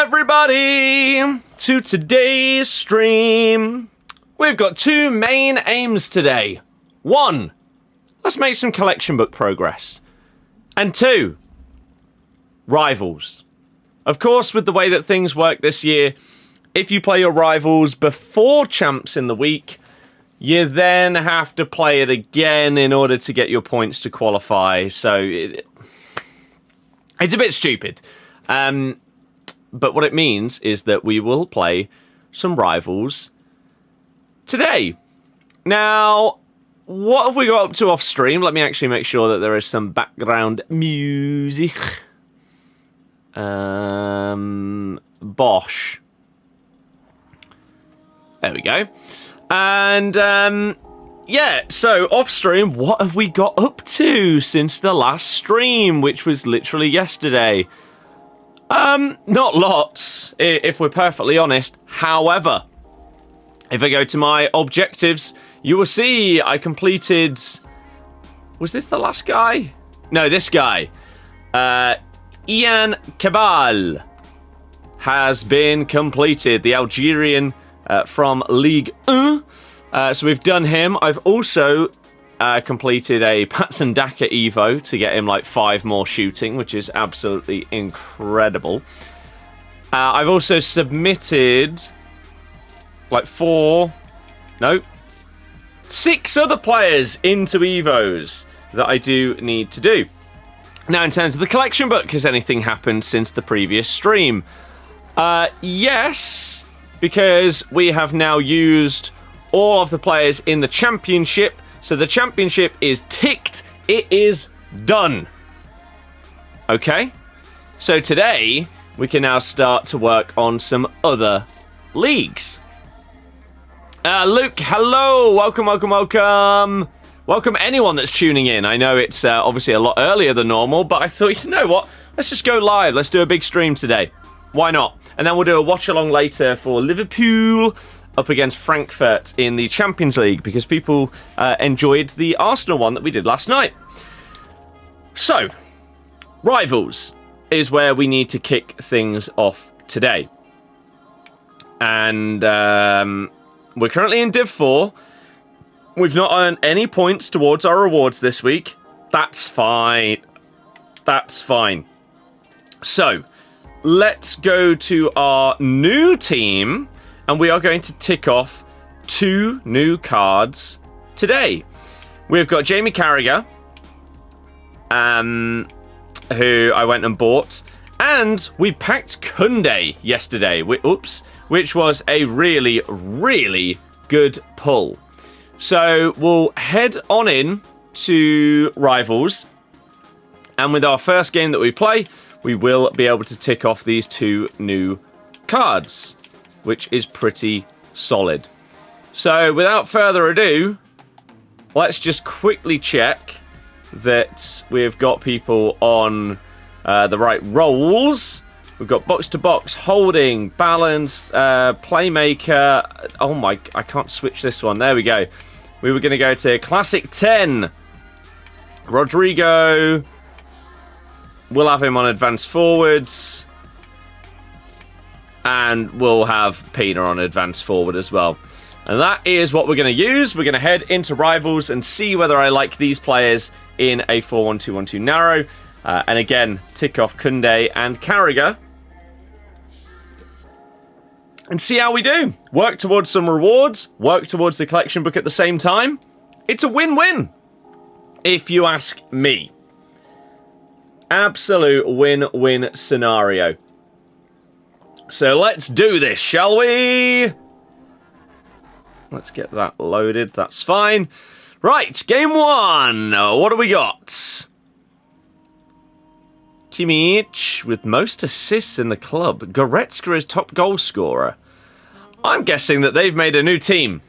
everybody to today's stream. We've got two main aims today. One, let's make some collection book progress. And two, rivals. Of course, with the way that things work this year, if you play your rivals before champs in the week, you then have to play it again in order to get your points to qualify. So it's a bit stupid. But what it means is that we will play some rivals today. Now, what have we got up to off stream? Let me actually make sure that there is some background music. Bosh. There we go. And, yeah, so off stream, what have we got up to since the last stream, which was literally yesterday? Not lots, if we're perfectly honest. However, if I go to my objectives, you will see I completed... Was this the last guy? No, this guy. Ian Cabal has been completed. The Algerian from Ligue 1. So we've done him. I've also completed a Patson Daka Evo to get him like 5 more shooting, which is absolutely incredible. I've also submitted like 6 other players into Evos that I do need to do. Now, in terms of the collection book, has anything happened since the previous stream? Yes, because we have now used all of the players in the championship. So the championship is ticked. It is done. Okay? So today, we can now start to work on some other leagues. Luke, hello. Welcome, welcome, welcome. Welcome anyone that's tuning in. I know it's obviously a lot earlier than normal, but I thought, you know what? Let's just go live. Let's do a big stream today. Why not? And then we'll do a watch-along later for Liverpool up against Frankfurt in the Champions League, because people enjoyed the Arsenal one that we did last night. So, rivals is where we need to kick things off today. And we're currently in Div 4. We've not earned any points towards our rewards this week. That's fine. That's fine. So, let's go to our new team, and we are going to tick off 2 new cards today. We've got Jamie Carragher, who I went and bought, and we packed Kunde yesterday, which was a really, really good pull. So we'll head on in to Rivals, and with our first game that we play, we will be able to tick off these 2 new cards, which is pretty solid. So without further ado, let's just quickly check that we've got people on the right roles. We've got box-to-box, holding, balance, playmaker. Oh my, I can't switch this one. There we go. We were going to go to Classic 10. Rodrigo. We'll have him on advanced forwards. And we'll have Pina on advanced forward as well. And that is what we're going to use. We're going to head into Rivals and see whether I like these players in a 4-1-2-1-2 narrow. And again, tick off Kunde and Carragher. And see how we do. Work towards some rewards. Work towards the collection book at the same time. It's a win-win, if you ask me. Absolute win-win scenario. So let's do this, shall we? Let's get that loaded. That's fine. Right, game 1. What do we got? Kimmich with most assists in the club. Goretzka is top goal scorer. I'm guessing that they've made a new team.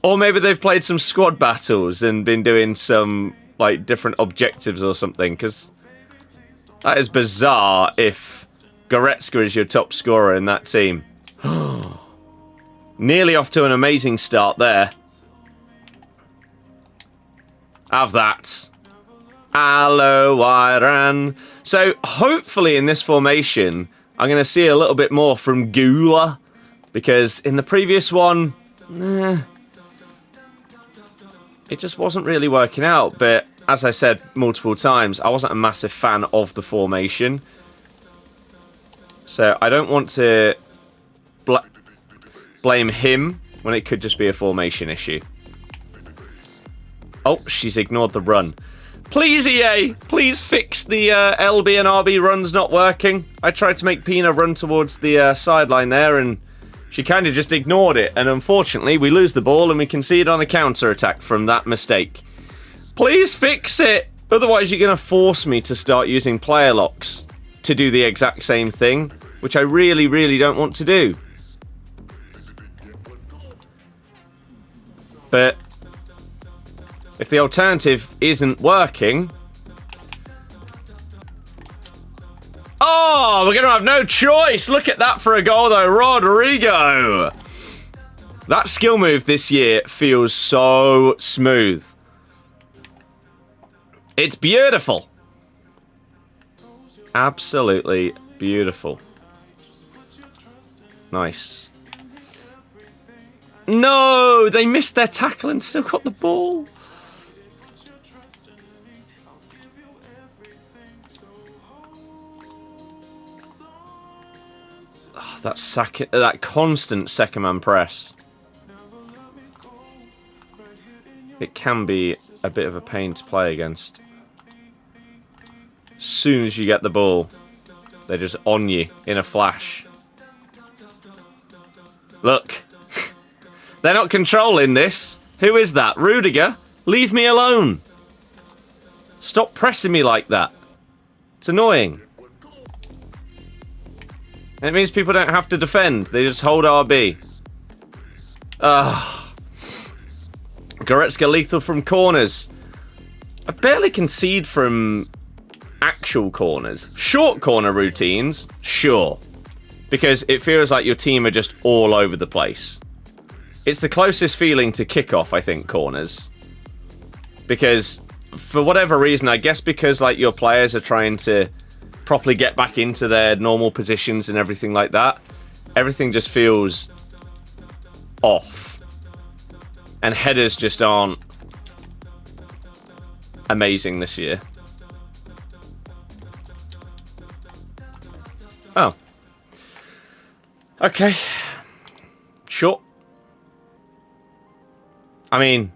Or maybe they've played some squad battles and been doing some like different objectives or something, because that is bizarre if Goretzka is your top scorer in that team. Nearly off to an amazing start there. Have that. Hello, Iran. So hopefully in this formation, I'm going to see a little bit more from Gula. Because in the previous one, it just wasn't really working out. But as I said multiple times, I wasn't a massive fan of the formation. So I don't want to blame him when it could just be a formation issue. Oh, she's ignored the run. Please, EA, please fix the LB and RB runs not working. I tried to make Pina run towards the sideline there, and she kind of just ignored it. And unfortunately, we lose the ball and we concede on a counter-attack from that mistake. Please fix it! Otherwise, you're going to force me to start using player locks to do the exact same thing, which I really, really don't want to do. But if the alternative isn't working... Oh, we're going to have no choice. Look at that for a goal, though. Rodrigo. That skill move this year feels so smooth. It's beautiful. Absolutely beautiful. Nice. No, they missed their tackle and still got the ball. Oh, that constant second man press. It can be a bit of a pain to play against. As soon as you get the ball, they're just on you in a flash. Look. They're not controlling this. Who is that? Rudiger? Leave me alone. Stop pressing me like that. It's annoying. And it means people don't have to defend. They just hold RB. Goretzka lethal from corners. I barely concede from actual corners. Short corner routines, sure. Because it feels like your team are just all over the place. It's the closest feeling to kickoff, I think, corners. Because, for whatever reason, I guess because like your players are trying to properly get back into their normal positions and everything like that, everything just feels off. And headers just aren't amazing this year. Oh. Okay. Sure. I mean,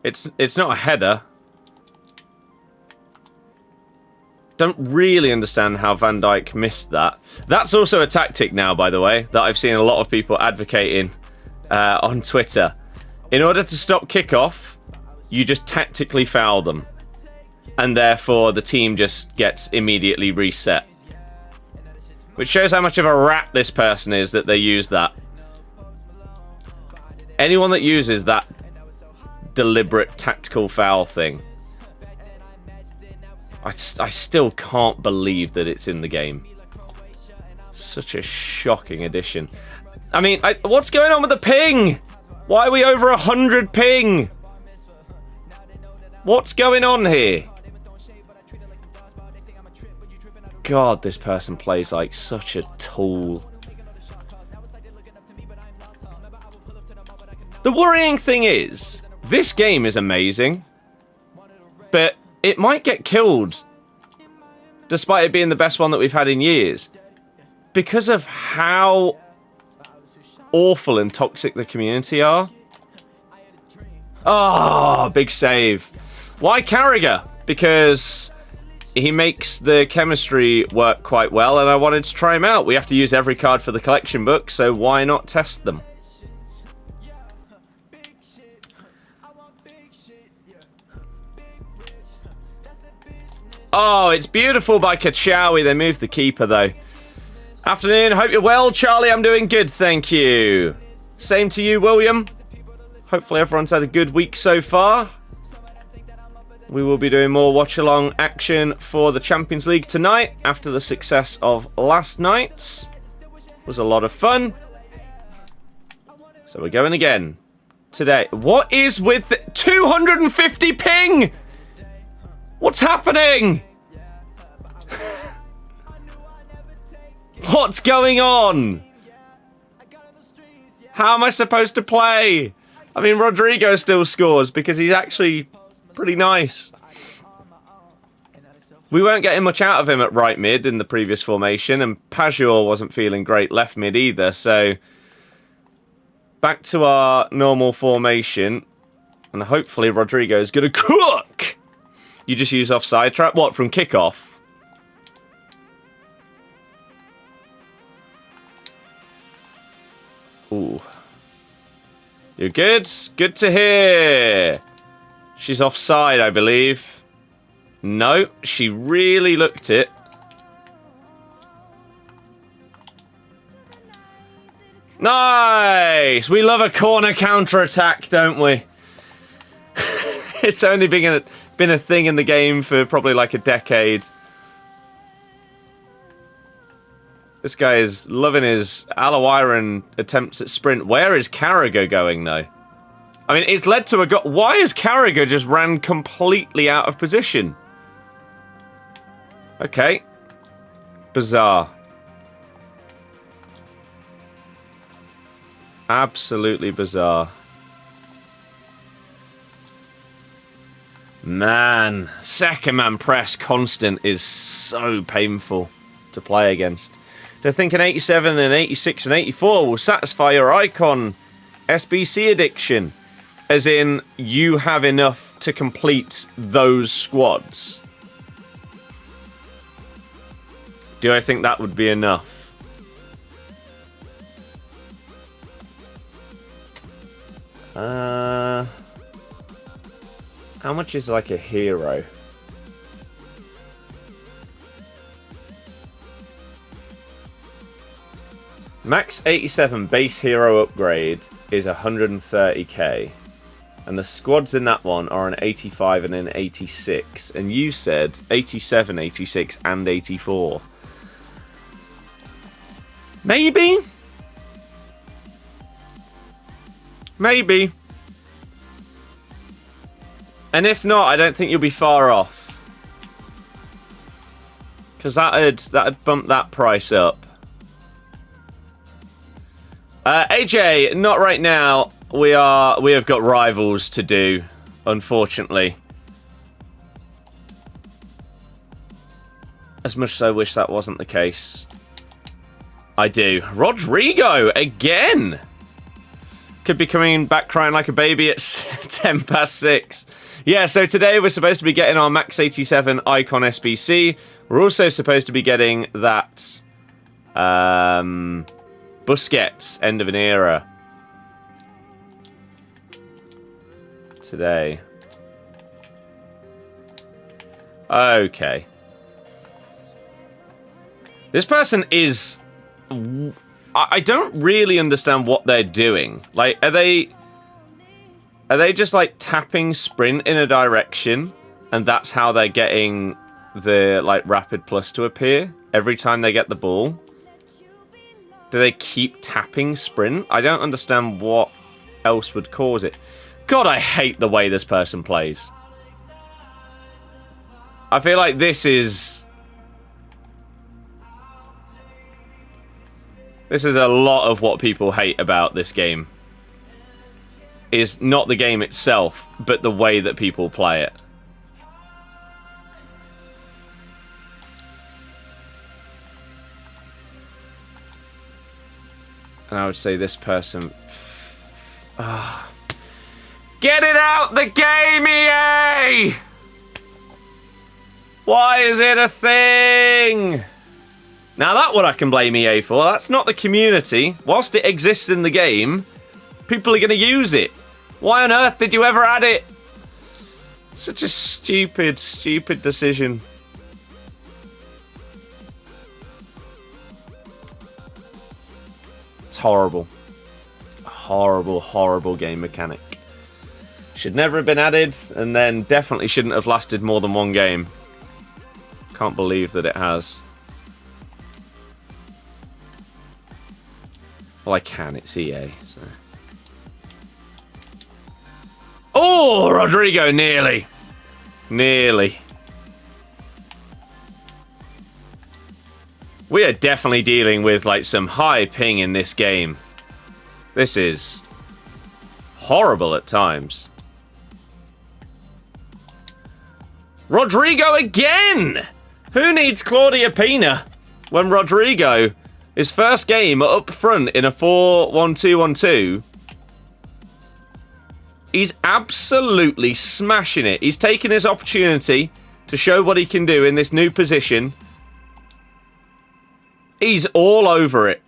it's not a header. Don't really understand how Van Dijk missed that. That's also a tactic now, by the way, that I've seen a lot of people advocating on Twitter. In order to stop kickoff, you just tactically foul them. And therefore, the team just gets immediately reset. Which shows how much of a rat this person is that they use that. Anyone that uses that deliberate tactical foul thing, I still can't believe that it's in the game. Such a shocking addition. I mean, what's going on with the ping? Why are we over 100 ping? What's going on here? God, this person plays like such a tool. The worrying thing is, this game is amazing, but it might get killed, despite it being the best one that we've had in years, because of how awful and toxic the community are. Oh, big save. Why Carragher? Because he makes the chemistry work quite well, and I wanted to try him out. We have to use every card for the collection book, so why not test them? Oh, it's beautiful by Kachawi. They moved the keeper, though. Afternoon. Hope you're well, Charlie. I'm doing good, thank you. Same to you, William. Hopefully everyone's had a good week so far. We will be doing more watch-along action for the Champions League tonight after the success of last night's. It was a lot of fun. So we're going again today. What is with the 250 ping? What's happening? What's going on? How am I supposed to play? I mean, Rodrigo still scores because he's actually pretty nice. We weren't getting much out of him at right mid in the previous formation, and Pajor wasn't feeling great left mid either, so back to our normal formation, and hopefully Rodrigo's gonna cook! You just use offside trap? What, from kickoff? Ooh. You're good? Good to hear! She's offside, I believe. No, she really looked it. Nice! We love a corner counter-attack, don't we? It's only been a thing in the game for probably like a decade. This guy is loving his Alawiran attempts at sprint. Where is Carragher going, though? I mean, it's led to a goal. Why is Carragher just ran completely out of position? Okay. Bizarre. Absolutely bizarre. Man, second man press constant is so painful to play against. Do you think an 87 and 86 and 84 will satisfy your icon SBC addiction? As in, you have enough to complete those squads. Do I think that would be enough? How much is like a hero? Max 87 base hero upgrade is 130k. And the squads in that one are an 85 and an 86. And you said 87, 86 and 84. Maybe? Maybe. And if not, I don't think you'll be far off. Because that'd bump that price up. AJ, not right now. We have got rivals to do, unfortunately. As much as I wish that wasn't the case. I do. Rodrigo, again! Could be coming back crying like a baby at 10 past 6. Yeah, so today we're supposed to be getting our Max 87 Icon SBC. We're also supposed to be getting that Busquets, end of an era. Today. Okay. This person is... I don't really understand what they're doing. Like, are they just, like, tapping sprint in a direction? And that's how they're getting the, like, rapid plus to appear every time they get the ball? Do they keep tapping sprint? I don't understand what else would cause it. God, I hate the way this person plays. I feel like this is a lot of what people hate about this game. Is not the game itself, but the way that people play it. And I would say this person... Get it out the game, EA! Why is it a thing? Now that one I can blame EA for. That's not the community. Whilst it exists in the game, people are going to use it. Why on earth did you ever add it? Such a stupid, stupid decision. It's horrible. Horrible, horrible game mechanic. Should never have been added, and then definitely shouldn't have lasted more than one game. Can't believe that it has. Well, I can. It's EA. So. Oh, Rodrigo, nearly. Nearly. We are definitely dealing with, like, some high ping in this game. This is horrible at times. Rodrigo again! Who needs Claudia Pina when Rodrigo, his first game up front in a 4-1-2-1-2, he's absolutely smashing it. He's taken his opportunity to show what he can do in this new position. He's all over it.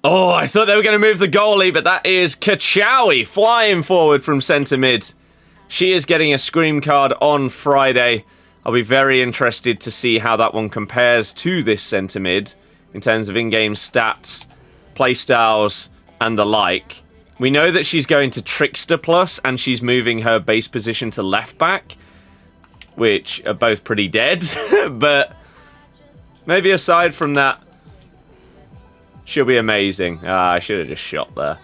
Oh, I thought they were going to move the goalie, but that is Kachawi flying forward from centre mid. She is getting a scream card on Friday. I'll be very interested to see how that one compares to this centre mid in terms of in-game stats, playstyles, and the like. We know that she's going to Trickster Plus, and she's moving her base position to left back, which are both pretty dead. But maybe aside from that, she'll be amazing. I should have just shot there.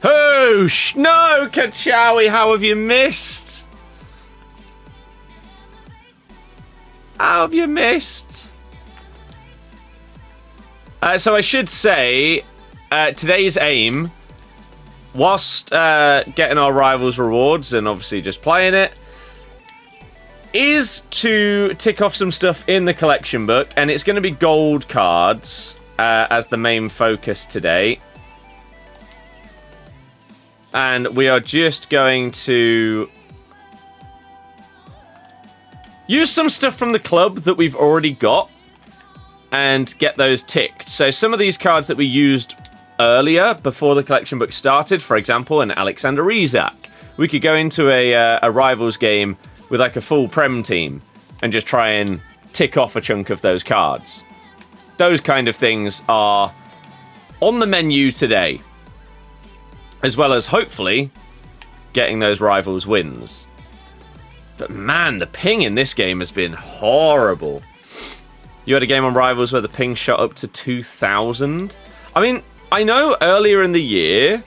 Hoosh! No, Kachawi, how have you missed? How have you missed? So I should say, today's aim, whilst getting our rivals rewards and obviously just playing it, is to tick off some stuff in the collection book, and it's going to be gold cards as the main focus today. And we are just going to use some stuff from the club that we've already got and get those ticked. So some of these cards that we used earlier before the collection book started, for example, an Alexander Isak, we could go into a Rivals game with like a full Prem team and just try and tick off a chunk of those cards. Those kind of things are on the menu today, as well as hopefully getting those Rivals wins. But man, the ping in this game has been horrible. You had a game on Rivals where the ping shot up to 2,000. I mean, I know earlier in the year,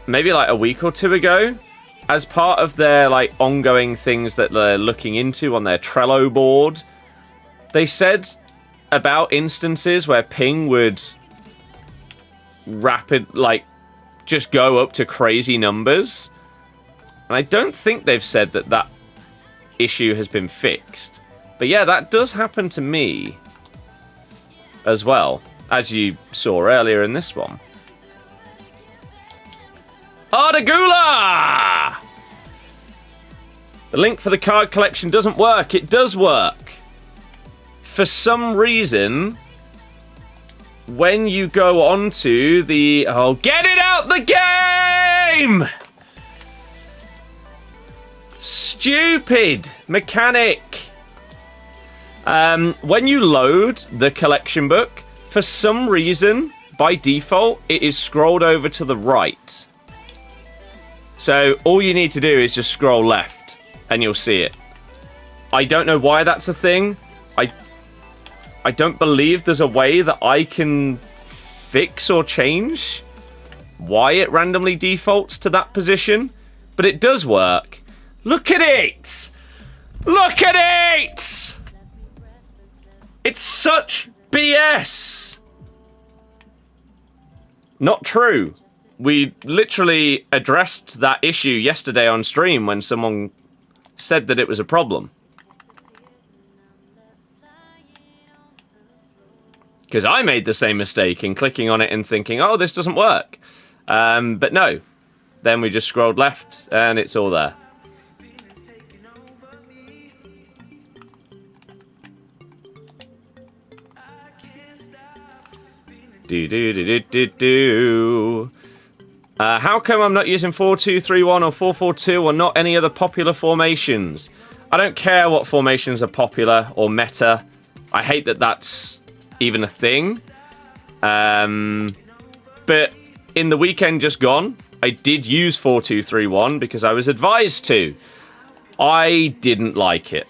maybe like a week or two ago, as part of their like ongoing things that they're looking into on their Trello board, they said about instances where ping would just go up to crazy numbers. And I don't think they've said that that issue has been fixed. But yeah, that does happen to me as well, as you saw earlier in this one. Ardagula! The link for the card collection doesn't work. It does work. For some reason, when you go onto the... Oh, get it out the game! Stupid mechanic. When you load the collection book, for some reason, by default, it is scrolled over to the right. So all you need to do is just scroll left, and you'll see it. I don't know why that's a thing. I don't believe there's a way that I can fix or change why it randomly defaults to that position, but it does work. Look at it! Look at it! It's such BS! Not true. We literally addressed that issue yesterday on stream when someone said that it was a problem. Because I made the same mistake in clicking on it and thinking, oh, this doesn't work. But no. Then we just scrolled left and it's all there. How come I'm not using 4-2-3-1 or 4-4-2 or not any other popular formations? I don't care what formations are popular or meta. I hate that that's even a thing. But in the weekend just gone, I did use 4-2-3-1 because I was advised to. I didn't like it.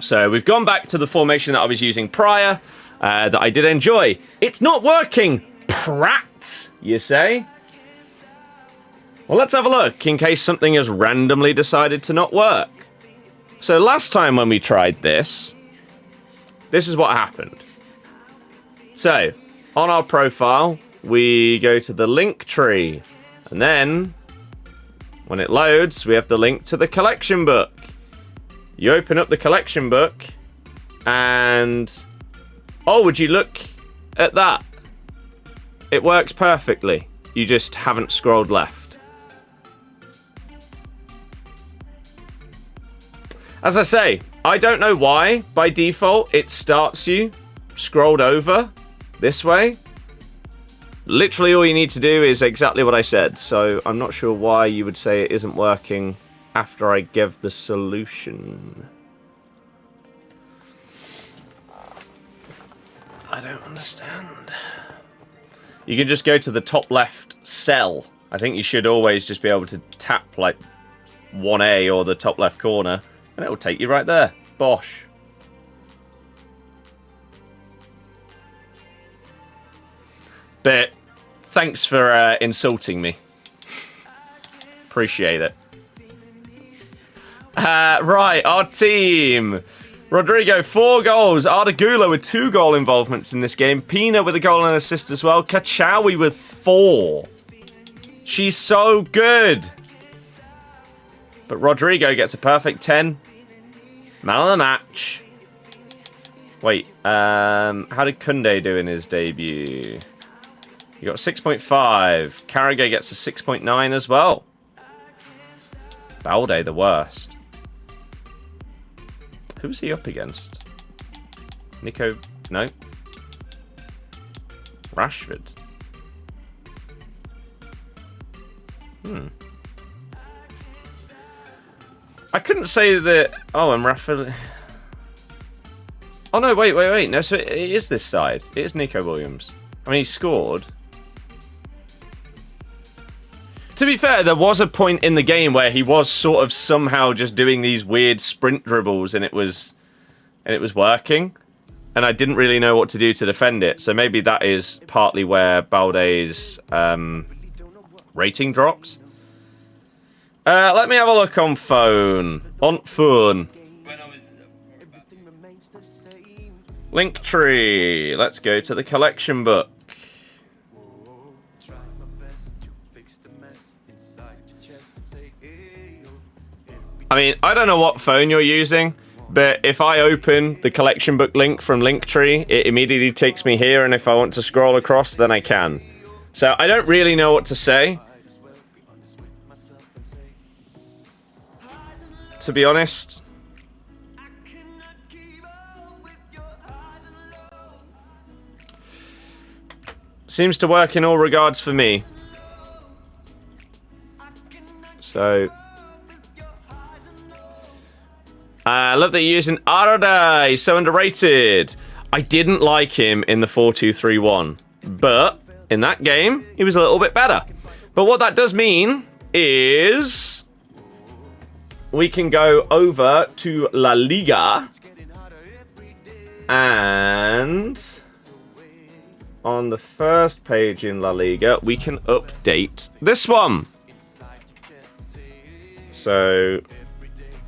So we've gone back to the formation that I was using prior, that I did enjoy. It's not working, Pratt, you say? Well, let's have a look in case something has randomly decided to not work. So last time when we tried this is what happened. So, on our profile, we go to the link tree, and then when it loads, we have the link to the collection book. You open up the collection book, and oh, would you look at that? It works perfectly. You just haven't scrolled left. As I say, I don't know why, by default, it starts you scrolled over this way. Literally all you need to do is exactly what I said, so I'm not sure why you would say it isn't working after I give the solution. I don't understand. You can just go to the top left cell. I think you should always just be able to tap like 1A or the top left corner, and it will take you right there. Bosh. But thanks for insulting me. Appreciate it. Right, our team. Rodrigo, 4 goals. Ardagula with 2 goal involvements in this game. Pina with a goal and assist as well. Kachawi with 4. She's so good. But Rodrigo gets a perfect 10. Man of the match. Wait, how did Kunde do in his debut? He got 6.5. Carragher gets a 6.9 as well. Balde, the worst. Who's he up against? Nico... No. Rashford. I couldn't say that... Oh, and Rashford... Oh, no, wait. No, so it is this side. It is Nico Williams. I mean, he scored. To be fair, there was a point in the game where he was sort of somehow just doing these weird sprint dribbles, and it was working, and I didn't really know what to do to defend it. So maybe that is partly where Balde's rating drops. Let me have a look on phone. On phone. Linktree. Let's go to the collection book. I mean, I don't know what phone you're using, but if I open the collection book link from Linktree, it immediately takes me here, and if I want to scroll across, then I can. So I don't really know what to say, to be honest. Seems to work in all regards for me. So... I love that you're using Arada. He's so underrated. I didn't like him in the 4-2-3-1, but in that game, he was a little bit better. But what that does mean is we can go over to La Liga, and on the first page in La Liga, we can update this one. So...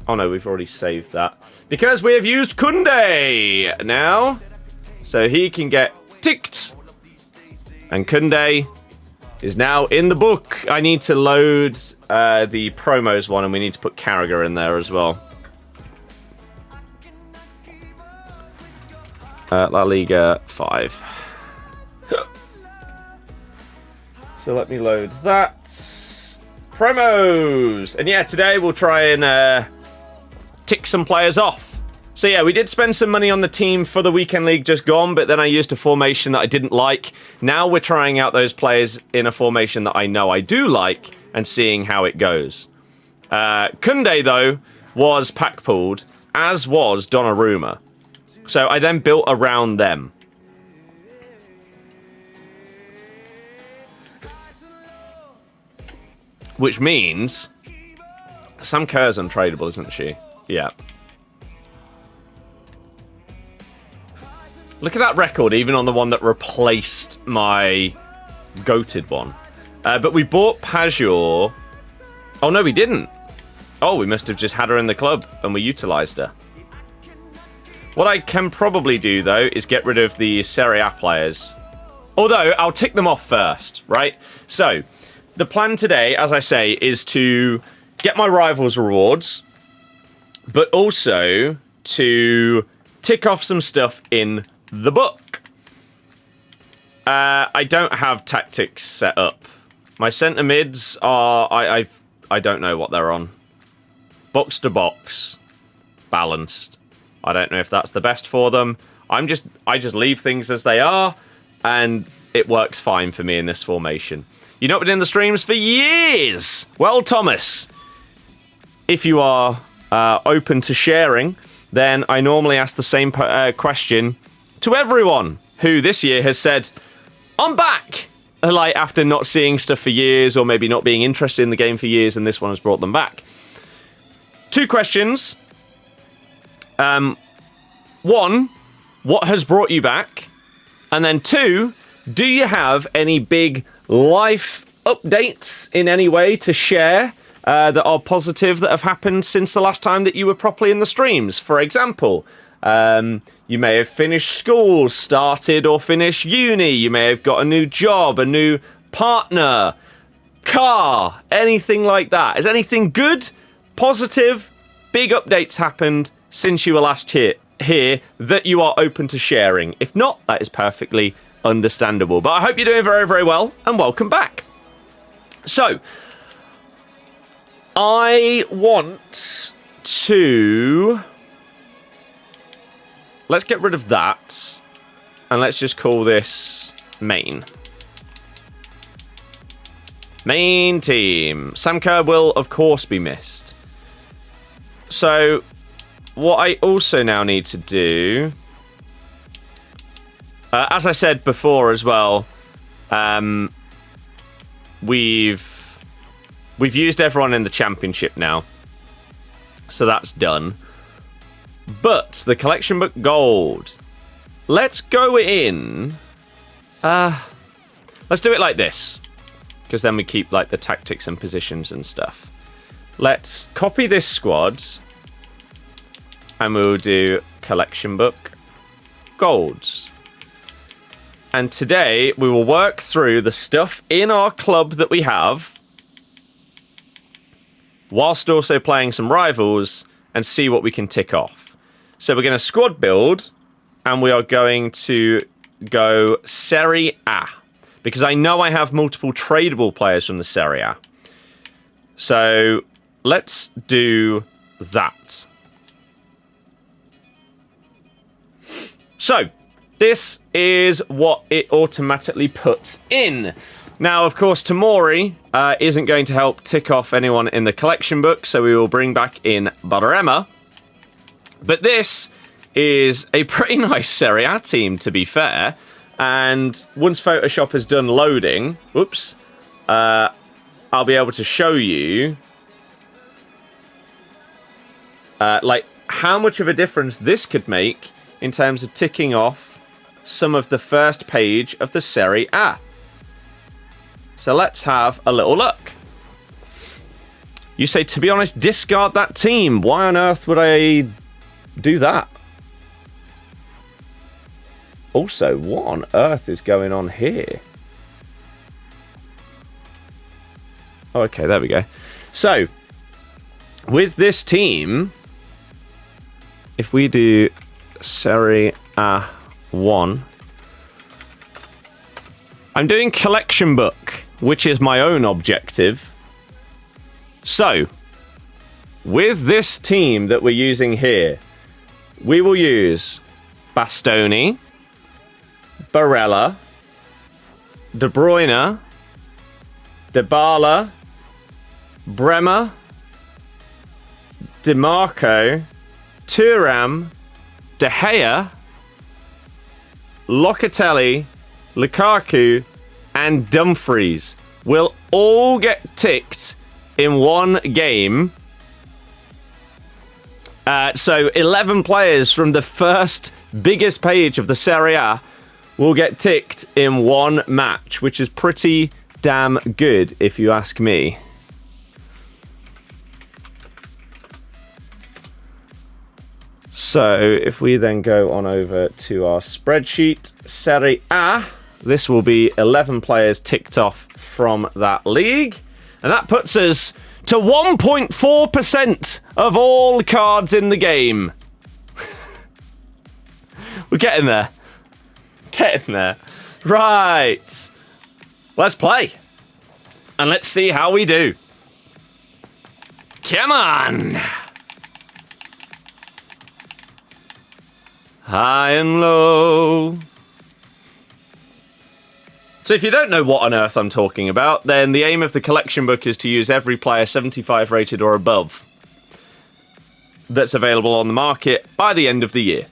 Oh no, we've already saved that. Because we have used Kunde now. So he can get ticked. And Kunde is now in the book. I need to load the promos one, and we need to put Carragher in there as well. La Liga 5. So let me load that. Promos! And yeah, today we'll try and... tick some players off. So yeah, we did spend some money on the team for the weekend league just gone, but then I used a formation that I didn't like. Now we're trying out those players in a formation that I know I do like and seeing how it goes. Kunde, though, was pack-pulled, as was Donnarumma. So I then built around them. Which means Sam Kerr's untradeable, isn't she? Yeah. Look at that record, even on the one that replaced my goated one. But we bought Pajor. Oh, no, we didn't. Oh, we must have just had her in the club and we utilised her. What I can probably do, though, is get rid of the Serie A players. Although, I'll tick them off first, right? So, the plan today, as I say, is to get my rivals rewards, but also to tick off some stuff in the book. I don't have tactics set up. My centre mids are... I don't know what they're on. Box to box. Balanced. I don't know if that's the best for them. I just leave things as they are, and it works fine for me in this formation. You've not been in the streams for years! Well, Thomas, if you are open to sharing, then I normally ask the same question to everyone who this year has said, I'm back! Like, after not seeing stuff for years, or maybe not being interested in the game for years, and this one has brought them back. 2 questions. One, what has brought you back? And then 2, do you have any big life updates in any way to share that are positive that have happened since the last time that you were properly in the streams? For example, you may have finished school, started or finished uni, you may have got a new job, a new partner, car, anything like that. Is anything good, positive, big updates happened since you were last here that you are open to sharing? If not, that is perfectly understandable. But I hope you're doing very, very well, and welcome back. So, I want to... Let's get rid of that, and let's just call this main. Main team. Sam Kerr will, of course, be missed. So, what I also now need to do... as I said before as well, we've used everyone in the championship now. So that's done. But the collection book gold. Let's go in. Let's do it like this, because then we keep like the tactics and positions and stuff. Let's copy this squad, and we'll do collection book golds. And today we will work through the stuff in our club that we have, whilst also playing some rivals, and see what we can tick off. So we're going to squad build, and we are going to go Serie A, because I know I have multiple tradable players from the Serie A. So let's do that. So this is what it automatically puts in. Now, of course, Tamori isn't going to help tick off anyone in the collection book, so we will bring back in Barema. But this is a pretty nice Serie A team, to be fair. And once Photoshop has done loading, I'll be able to show you like how much of a difference this could make in terms of ticking off some of the first page of the Serie A. So let's have a little look. You say, to be honest, discard that team. Why on earth would I do that? Also, what on earth is going on here? Oh, okay, there we go. So, with this team, if we do Serie A 1, I'm doing collection book, which is my own objective. So, with this team that we're using here, we will use Bastoni, Barella, De Bruyne, Dybala, Bremer, DiMarco, Thuram, De Gea, Locatelli, Lukaku, and Dumfries will all get ticked in one game So 11 players from the first biggest page of the Serie A will get ticked in one match, which is pretty damn good, if you ask me. So if we then go on over to our spreadsheet, Serie A, this will be 11 players ticked off from that league. And that puts us to 1.4% of all cards in the game. We're getting there. Getting there. Right. Let's play. And let's see how we do. Come on. High and low. So if you don't know what on earth I'm talking about, then the aim of the collection book is to use every player 75 rated or above that's available on the market by the end of the year.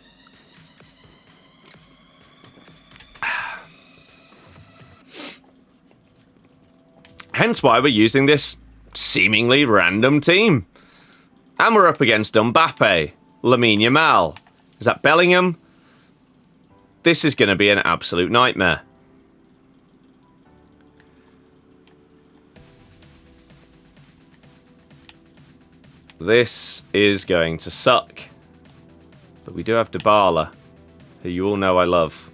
Hence why we're using this seemingly random team. And we're up against Mbappe, Lamine Yamal. Is that Bellingham? This is going to be an absolute nightmare. This is going to suck. But we do have Dybala, who you all know I love.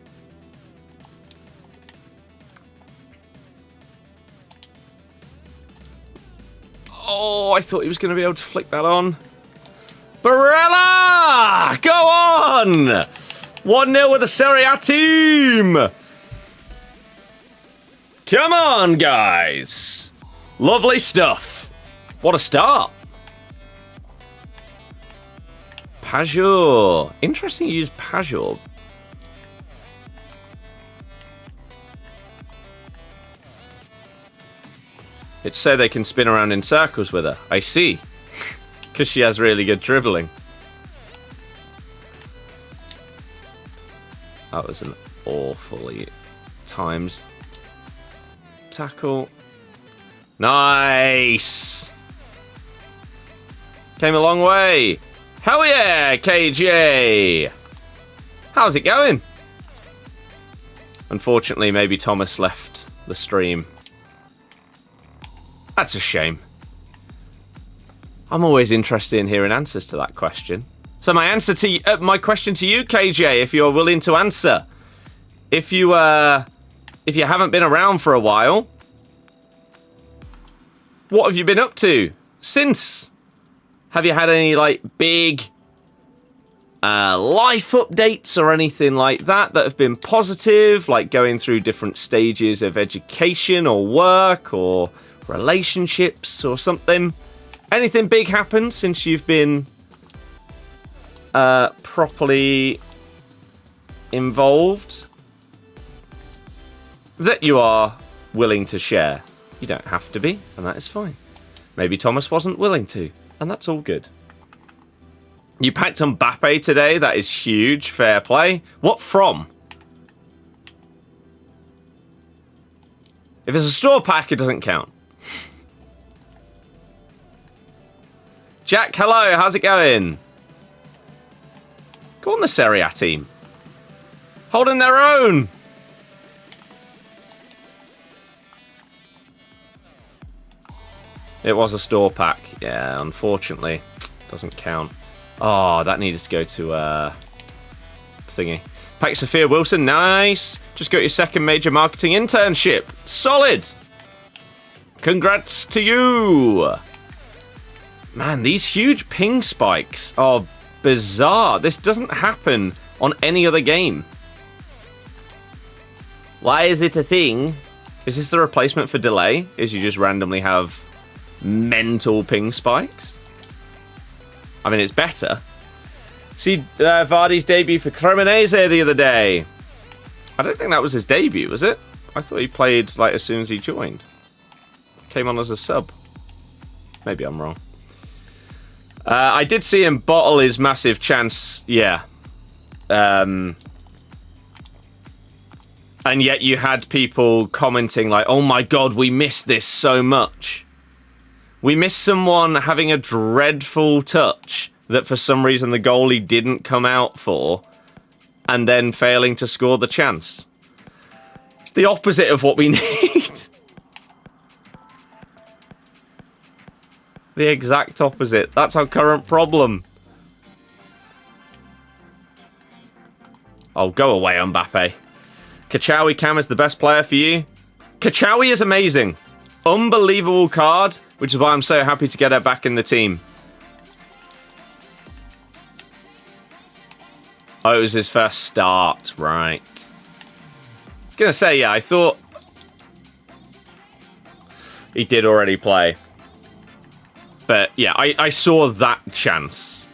Oh, I thought he was going to be able to flick that on. Barella! Go on! 1-0 with the Serie A team! Come on, guys! Lovely stuff. What a start. Pajor. Interesting you use Pajor. It's so they can spin around in circles with her. I see. Because she has really good dribbling. That was an awfully timed tackle. Nice! Came a long way. Hell yeah, KJ! How's it going? Unfortunately, maybe Thomas left the stream. That's a shame. I'm always interested in hearing answers to that question. So my answer to my question to you, KJ, if you're willing to answer, if you haven't been around for a while, what have you been up to since? Have you had any like big life updates or anything like that that have been positive, like going through different stages of education or work or relationships or something? Anything big happened since you've been properly involved that you are willing to share? You don't have to be, and that is fine. Maybe Thomas wasn't willing to, and that's all good. You packed Mbappe today. That is huge. Fair play. What from? If it's a store pack, it doesn't count. Jack, hello. How's it going? Go on, the Serie A team. Holding their own. It was a store pack. Yeah, unfortunately. Doesn't count. Oh, that needed to go to thingy. Pack Sophia Wilson, nice. Just got your second major marketing internship. Solid. Congrats to you. Man, these huge ping spikes are bizarre. This doesn't happen on any other game. Why is it a thing? Is this the replacement for delay? Is you just randomly have mental ping spikes? I mean, it's better. See Vardy's debut for Cremonese the other day. I don't think that was his debut, was it? I thought he played like as soon as he joined. Came on as a sub. Maybe I'm wrong. I did see him bottle his massive chance, yeah. And yet you had people commenting like, oh my god, we missed this so much. We missed someone having a dreadful touch that for some reason the goalie didn't come out for, and then failing to score the chance. It's the opposite of what we need. The exact opposite. That's our current problem. Oh, go away, Mbappe. Kachawi Cam is the best player for you. Kachawi is amazing. Unbelievable card, which is why I'm so happy to get her back in the team. Oh, it was his first start, right. I was going to say, yeah, I thought he did already play. But, yeah, I saw that chance.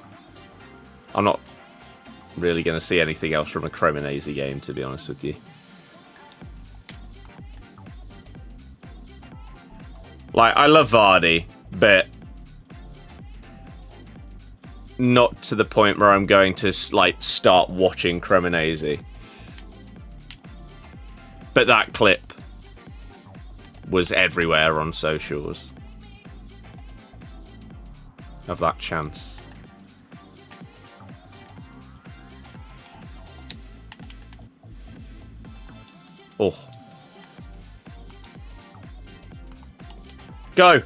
I'm not really going to see anything else from a Cremonese game, to be honest with you. Like, I love Vardy, but not to the point where I'm going to, like, start watching Cremonese. But that clip was everywhere on socials of that chance. Oh. Go.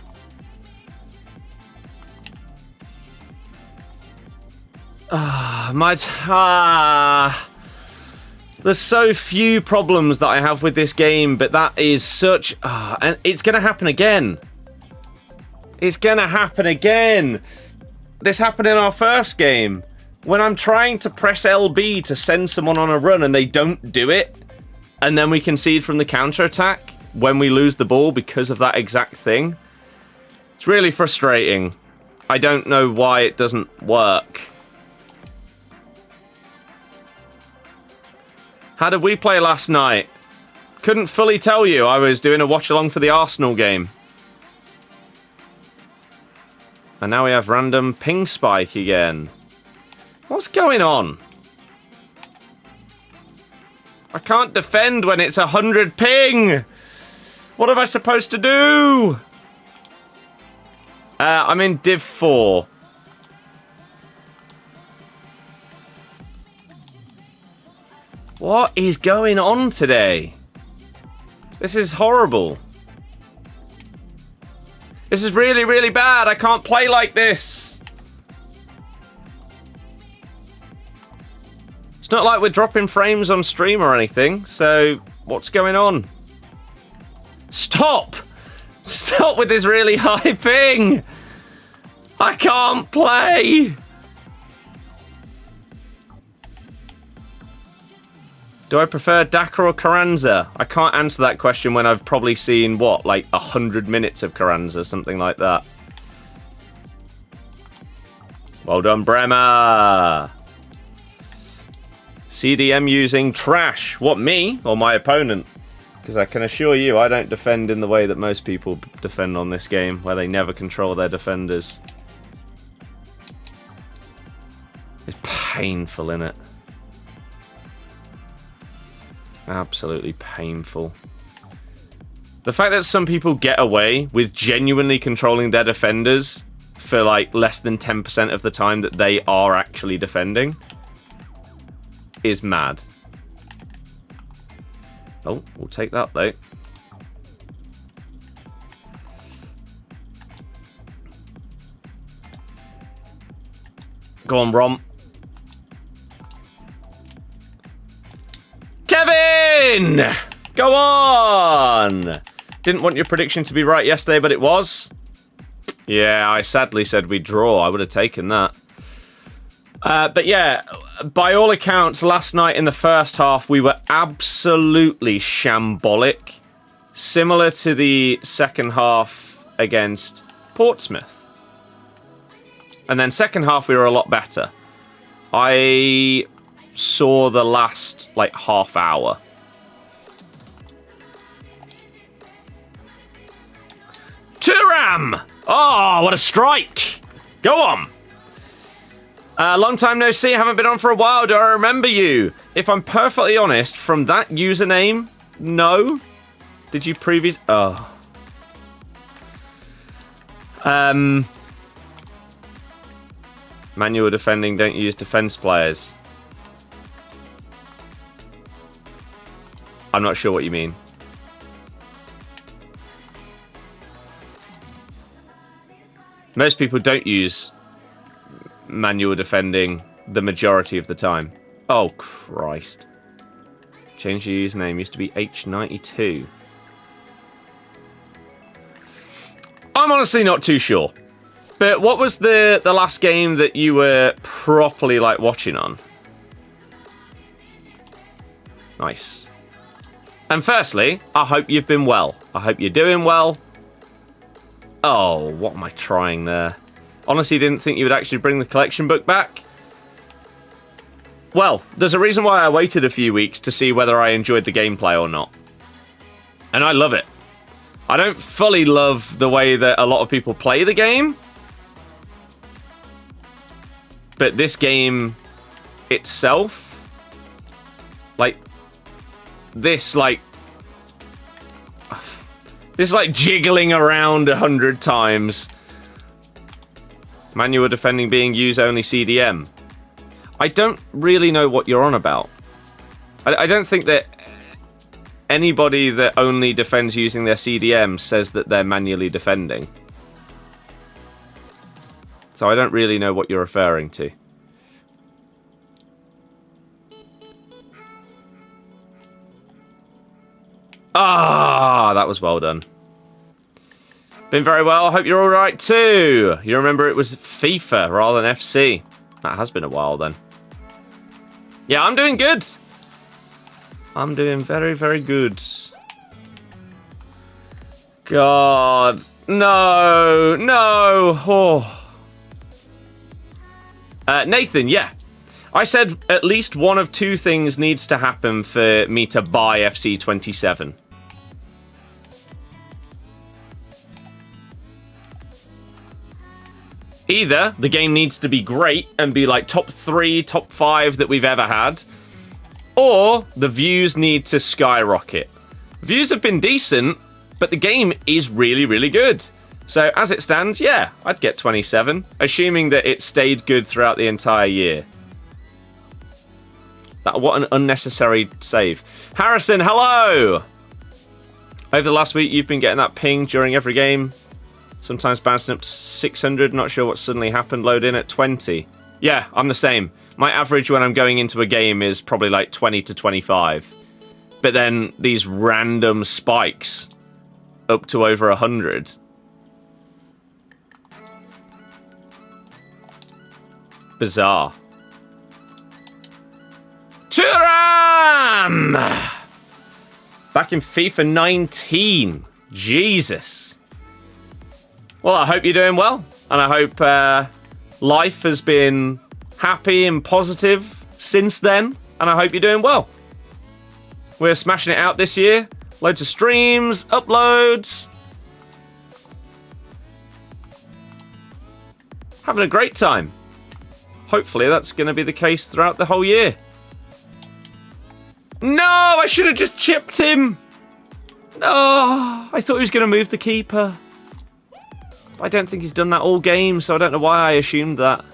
There's so few problems that I have with this game, but that is such... and it's going to happen again. It's going to happen again. This happened in our first game. When I'm trying to press LB to send someone on a run and they don't do it, and then we concede from the counter-attack when we lose the ball because of that exact thing. It's really frustrating. I don't know why it doesn't work. How did we play last night? Couldn't fully tell you. I was doing a watch-along for the Arsenal game. And now we have random ping spike again. What's going on? I can't defend when it's 100 ping! What am I supposed to do? I'm in Div 4. What is going on today? This is horrible. This is really, really bad. I can't play like this. It's not like we're dropping frames on stream or anything, so what's going on? Stop! Stop with this really high ping! I can't play! Do I prefer Daka or Carranza? I can't answer that question when I've probably seen, what, like 100 minutes of Carranza, something like that. Well done, Bremer! CDM using trash. What, me or my opponent? Because I can assure you I don't defend in the way that most people defend on this game, where they never control their defenders. It's painful, innit? Absolutely painful. The fact that some people get away with genuinely controlling their defenders for like less than 10% of the time that they are actually defending is mad. Oh, we'll take that though. Go on, Rom. Kevin! Go on! Didn't want your prediction to be right yesterday, but it was. Yeah, I sadly said we'd draw. I would have taken that. But yeah, by all accounts, last night in the first half, we were absolutely shambolic. Similar to the second half against Portsmouth. And then second half, we were a lot better. I saw the last, like, half hour. Turam! Oh, what a strike! Go on! Long time no see, haven't been on for a while. Do I remember you? If I'm perfectly honest, from that username, no. Did you previous... Oh. Manual defending, don't use defense players. I'm not sure what you mean. Most people don't use manual defending the majority of the time. Oh, Christ. Change your username. Used to be H92. I'm honestly not too sure. But what was the last game that you were properly, like, watching on? Nice. And firstly, I hope you've been well. I hope you're doing well. Oh, what am I trying there? Honestly, didn't think you would actually bring the collection book back. Well, there's a reason why I waited a few weeks to see whether I enjoyed the gameplay or not. And I love it. I don't fully love the way that a lot of people play the game. But this game itself, like, this jiggling around 100 times. Manual defending being used only CDM. I don't really know what you're on about. I don't think that anybody that only defends using their CDM says that they're manually defending. So I don't really know what you're referring to. Ah, that was well done. Been very well. I hope you're all right too. You remember it was FIFA rather than FC. That has been a while then. Yeah, I'm doing good. I'm doing very, very good. God. No. No. Oh. Nathan, yeah. I said at least one of two things needs to happen for me to buy FC27. Either the game needs to be great and be like top 3, top 5 that we've ever had, or the views need to skyrocket. Views have been decent, but the game is really, really good. So as it stands, yeah, I'd get 27, assuming that it stayed good throughout the entire year. What an unnecessary save. Harrison, hello! Over the last week, you've been getting that ping during every game. Sometimes bouncing up to 600. Not sure what suddenly happened. Load in at 20. Yeah, I'm the same. My average when I'm going into a game is probably like 20 to 25. But then these random spikes up to over 100. Bizarre. Turam! Back in FIFA 19. Jesus. Well, I hope you're doing well. And I hope life has been happy and positive since then. And I hope you're doing well. We're smashing it out this year. Loads of streams, uploads. Having a great time. Hopefully that's going to be the case throughout the whole year. No, I should have just chipped him. No, I thought he was going to move the keeper. I don't think he's done that all game, so I don't know why I assumed that.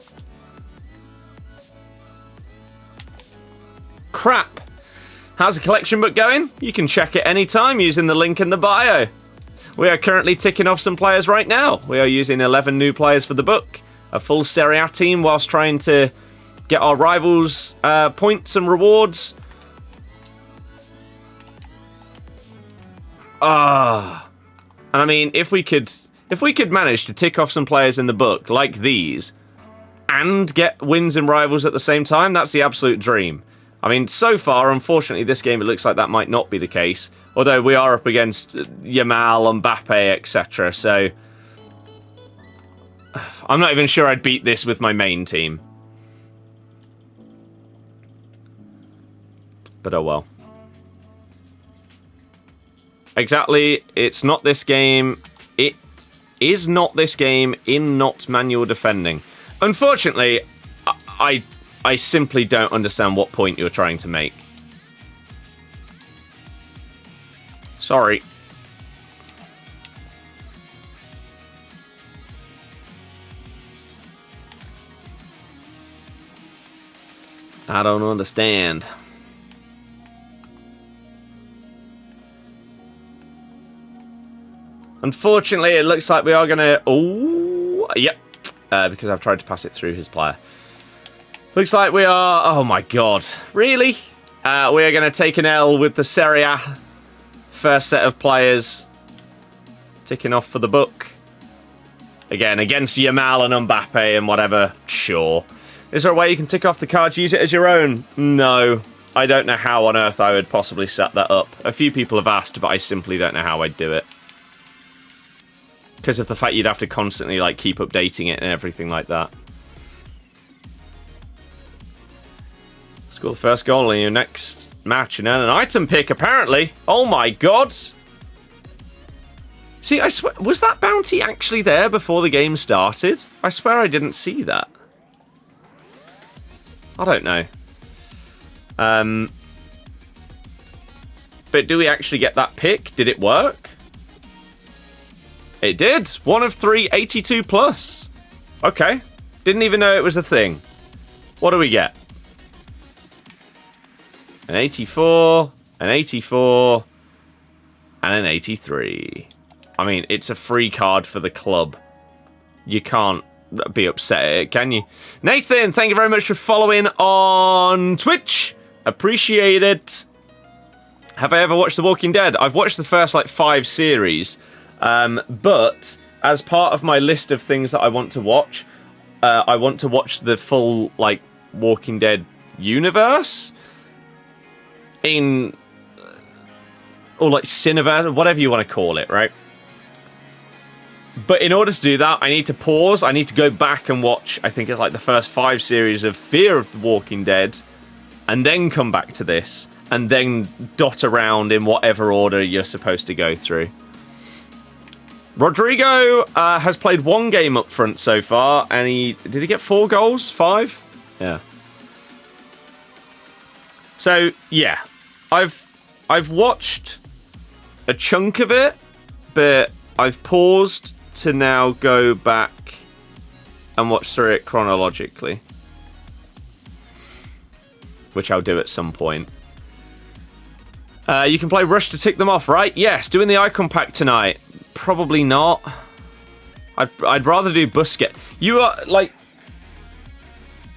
Crap. How's the collection book going? You can check it anytime using the link in the bio. We are currently ticking off some players right now. We are using 11 new players for the book. A full Serie A team whilst trying to get our rivals points and rewards. And I mean, if we could manage to tick off some players in the book like these and get wins and rivals at the same time, that's the absolute dream. I mean, so far, unfortunately, this game, it looks like that might not be the case. Although we are up against Yamal, Mbappe, etc. So I'm not even sure I'd beat this with my main team. But oh well. Exactly, it's not this game. It is not this game in not manual defending. Unfortunately, I simply don't understand what point you're trying to make. Sorry. I don't understand. Unfortunately, it looks like we are going to... Oh, yep. Because I've tried to pass it through his player. Looks like we are... Oh, my God. Really? We are going to take an L with the Serie A. First set of players ticking off for the book. Again, against Yamal and Mbappe and whatever. Sure. Is there a way you can tick off the cards, use it as your own? No. I don't know how on earth I would possibly set that up. A few people have asked, but I simply don't know how I'd do it. Because of the fact you'd have to constantly like keep updating it and everything like that. Score the first goal in your next match and earn an item pick, apparently. Oh my god. See, I swear, was that bounty actually there before the game started? I swear I didn't see that. I don't know. But do we actually get that pick? Did it work? It did. 1 of 3, 82 plus. Okay. Didn't even know it was a thing. What do we get? An 84, an 84, and an 83. I mean, it's a free card for the club. You can't be upset at it, can you? Nathan, thank you very much for following on Twitch. Appreciate it. Have I ever watched The Walking Dead? I've watched the first, like, 5 series. But as part of my list of things that I want to watch, I want to watch the full, like, Walking Dead universe. Or, like, Cineverse, whatever you want to call it, right? But in order to do that, I need to pause. I need to go back and watch, I think it's like the first 5 series of Fear of the Walking Dead, and then come back to this, and then dot around in whatever order you're supposed to go through. Rodrigo has played 1 game up front so far, and did he get 4 goals? 5? Yeah. So, yeah. I've watched a chunk of it, but I've paused to now go back and watch through it chronologically. Which I'll do at some point. You can play Rush to tick them off, right? Yes, doing the icon pack tonight. Probably not. I'd rather do Busquets. You are, like...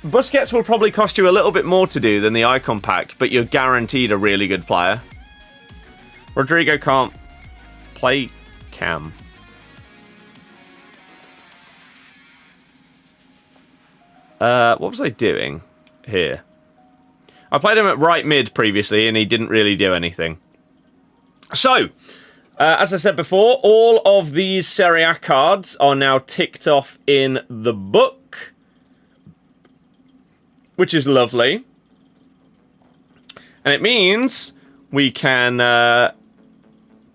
Busquets will probably cost you a little bit more to do than the icon pack, but you're guaranteed a really good player. Rodrigo can't play Cam. What was I doing here? I played him at right mid previously, and he didn't really do anything. So, as I said before, all of these Serie A cards are now ticked off in the book, which is lovely. And it means we can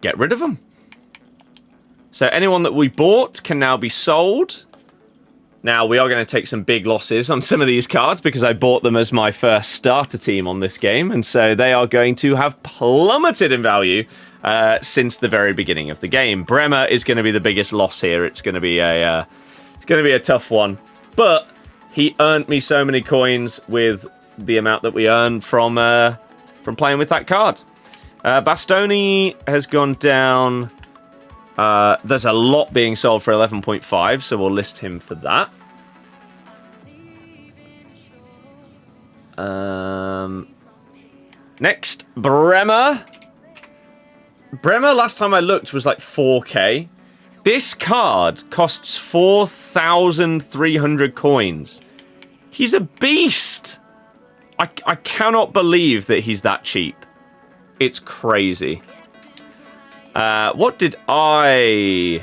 get rid of them. So anyone that we bought can now be sold. Now, we are going to take some big losses on some of these cards because I bought them as my first starter team on this game. And so they are going to have plummeted in value since the very beginning of the game. Bremer is going to be the biggest loss here. It's going to be a tough one. But he earned me so many coins with the amount that we earned from playing with that card. Bastoni has gone down. There's a lot being sold for 11.5, so we'll list him for that. Next, Bremer. Bremer, last time I looked, was like 4k. This card costs 4,300 coins. He's a beast. I cannot believe that he's that cheap. It's crazy. What did I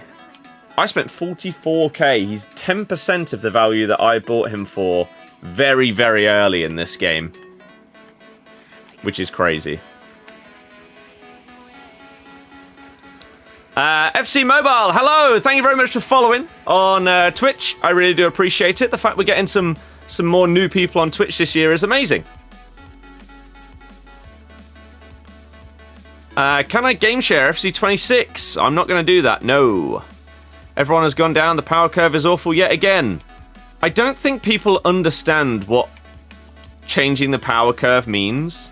spent 44k. He's 10% of the value that I bought him for very, very early in this game. Which is crazy. FC Mobile, hello! Thank you very much for following on Twitch. I really do appreciate it. The fact we're getting some more new people on Twitch this year is amazing. Can I game share FC26? I'm not going to do that, no. Everyone has gone down. The power curve is awful yet again. I don't think people understand what changing the power curve means?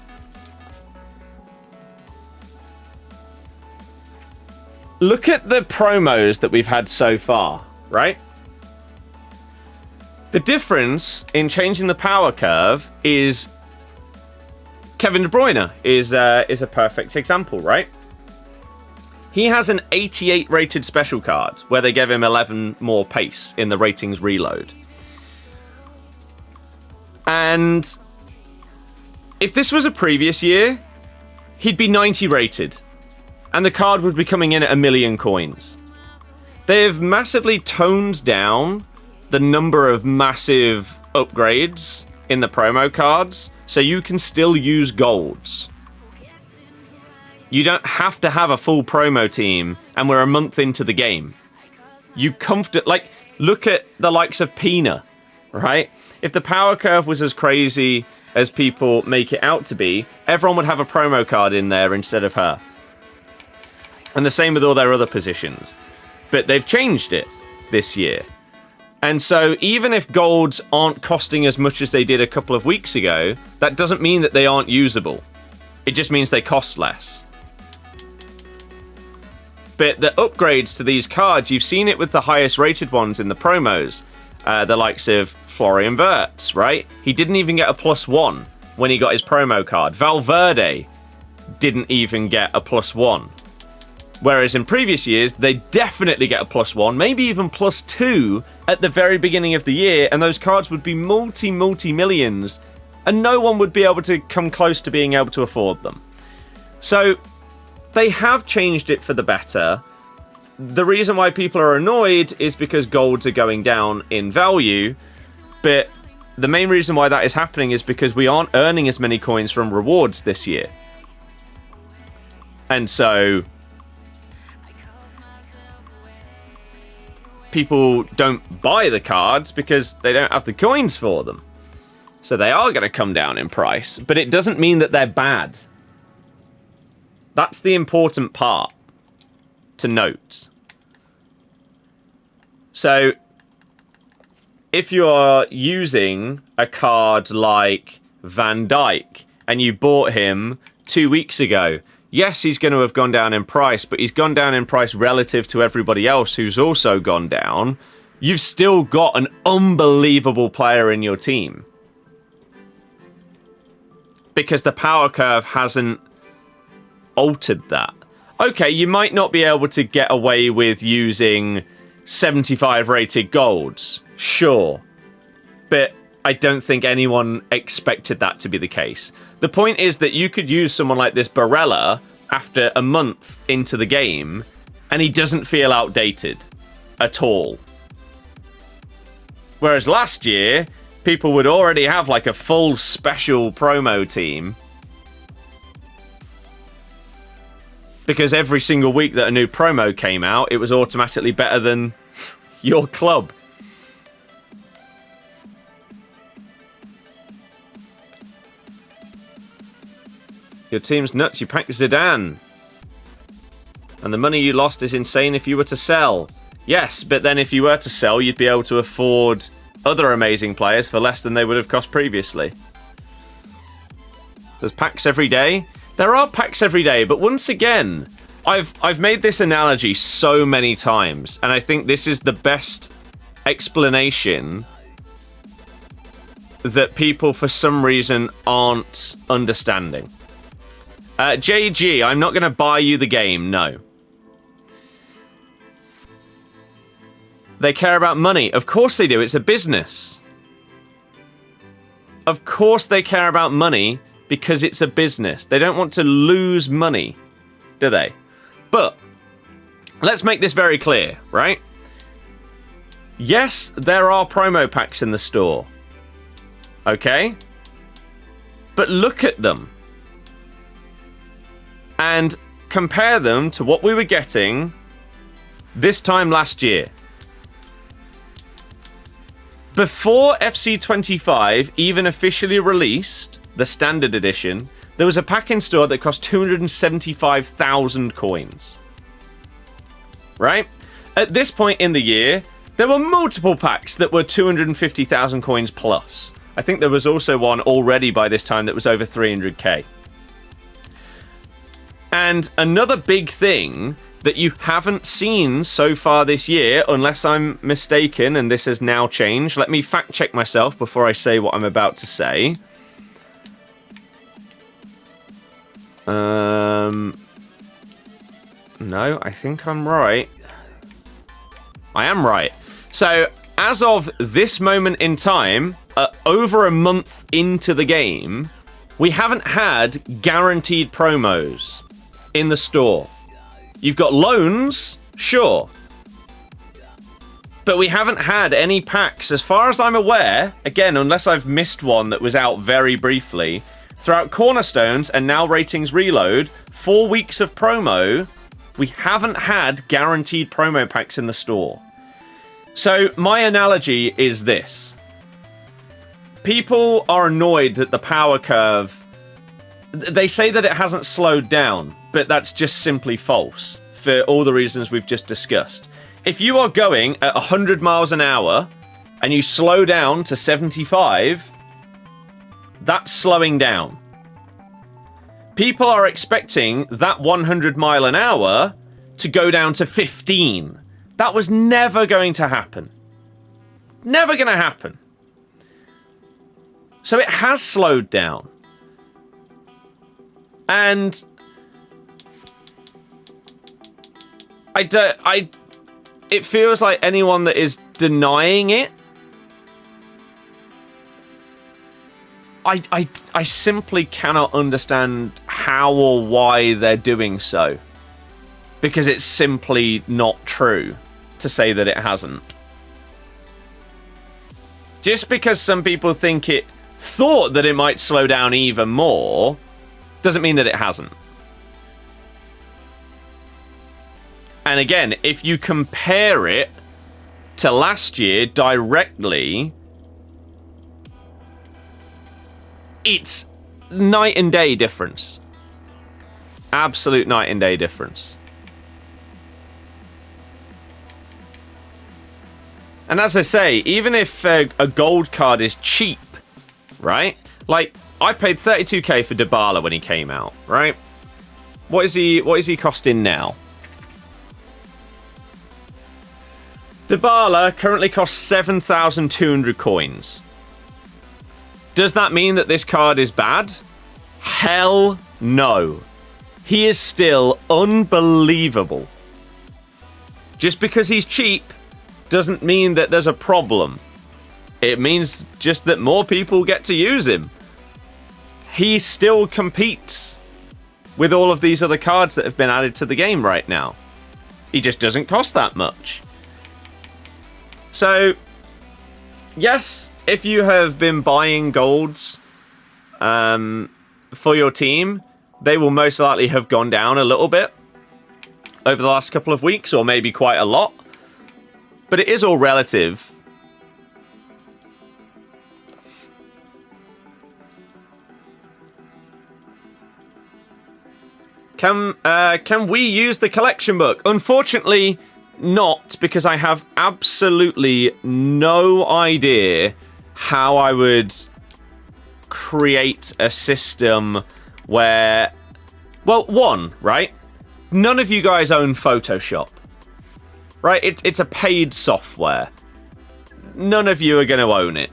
Look at the promos that we've had so far, right? The difference in changing the power curve is Kevin De Bruyne is a perfect example, right? He has an 88 rated special card where they gave him 11 more pace in the ratings reload. And if this was a previous year, he'd be 90 rated. And the card would be coming in at 1 million coins. They've massively toned down the number of massive upgrades in the promo cards, so you can still use golds. You don't have to have a full promo team, and we're a month into the game. You like, look at the likes of Pina, right? If the power curve was as crazy as people make it out to be, everyone would have a promo card in there instead of her. And the same with all their other positions. But they've changed it this year. And so even if golds aren't costing as much as they did a couple of weeks ago, that doesn't mean that they aren't usable. It just means they cost less. But the upgrades to these cards, you've seen it with the highest rated ones in the promos. The likes of Florian Wirtz, right? He didn't even get a +1 when he got his promo card. Valverde didn't even get a +1. Whereas in previous years, they definitely get a +1, maybe even +2 at the very beginning of the year, and those cards would be multi-millions, and no one would be able to come close to being able to afford them. So they have changed it for the better. The reason why people are annoyed is because golds are going down in value, but the main reason why that is happening is because we aren't earning as many coins from rewards this year. And so people don't buy the cards because they don't have the coins for them. So they are going to come down in price, but it doesn't mean that they're bad. That's the important part to note. So if you're using a card like Van Dijk and you bought him 2 weeks ago, yes, he's going to have gone down in price, but he's gone down in price relative to everybody else who's also gone down. You've still got an unbelievable player in your team. Because the power curve hasn't altered that. Okay, you might not be able to get away with using 75 rated golds. Sure. But I don't think anyone expected that to be the case. The point is that you could use someone like this Barella after a month into the game, and he doesn't feel outdated at all. Whereas last year, people would already have like a full special promo team. Because every single week that a new promo came out, it was automatically better than your club. Your team's nuts. You packed Zidane. And the money you lost is insane if you were to sell. Yes, but then if you were to sell, you'd be able to afford other amazing players for less than they would have cost previously. There's packs every day. There are packs every day, but once again, I've made this analogy so many times, and I think this is the best explanation that people for some reason aren't understanding. JG, I'm not going to buy you the game, no. They care about money. Of course they do. It's a business. Of course they care about money because it's a business. They don't want to lose money, do they? But let's make this very clear, right? Yes, there are promo packs in the store. Okay? But look at them. And compare them to what we were getting this time last year. Before FC25 even officially released the standard edition, there was a pack in store that cost 275,000 coins. Right? At this point in the year, there were multiple packs that were 250,000 coins plus. I think there was also one already by this time that was over 300k. And another big thing that you haven't seen so far this year, unless I'm mistaken and this has now changed. Let me fact check myself before I say what I'm about to say. No, I think I'm right. I am right. So, as of this moment in time, over a month into the game, we haven't had guaranteed promos in the store. You've got loans, sure. But we haven't had any packs, as far as I'm aware, again, unless I've missed one that was out very briefly, throughout Cornerstones and now Ratings Reload, 4 weeks of promo, we haven't had guaranteed promo packs in the store. So my analogy is this. People are annoyed that the power curve, they say that it hasn't slowed down, but that's just simply false for all the reasons we've just discussed. If you are going at 100 miles an hour and you slow down to 75, that's slowing down. People are expecting that 100 mile an hour to go down to 15. That was never going to happen. Never going to happen. So it has slowed down. And it feels like anyone that is denying it, I simply cannot understand how or why they're doing so. Because it's simply not true to say that it hasn't. Just because some people think it thought that it might slow down even more, doesn't mean that it hasn't. And again, if you compare it to last year directly, it's night and day difference. Absolute night and day difference. And as I say, even if a gold card is cheap, right? Like, I paid 32k for Dybala when he came out, right? What is he costing now? Dybala currently costs 7,200 coins. Does that mean that this card is bad? Hell no. He is still unbelievable. Just because he's cheap doesn't mean that there's a problem. It means just that more people get to use him. He still competes with all of these other cards that have been added to the game right now. He just doesn't cost that much. So, yes, if you have been buying golds for your team, they will most likely have gone down a little bit over the last couple of weeks, or maybe quite a lot. But it is all relative. Can we use the collection book? Unfortunately, not, because I have absolutely no idea how I would create a system where... Well, one, right? None of you guys own Photoshop. Right? It's a paid software. None of you are going to own it.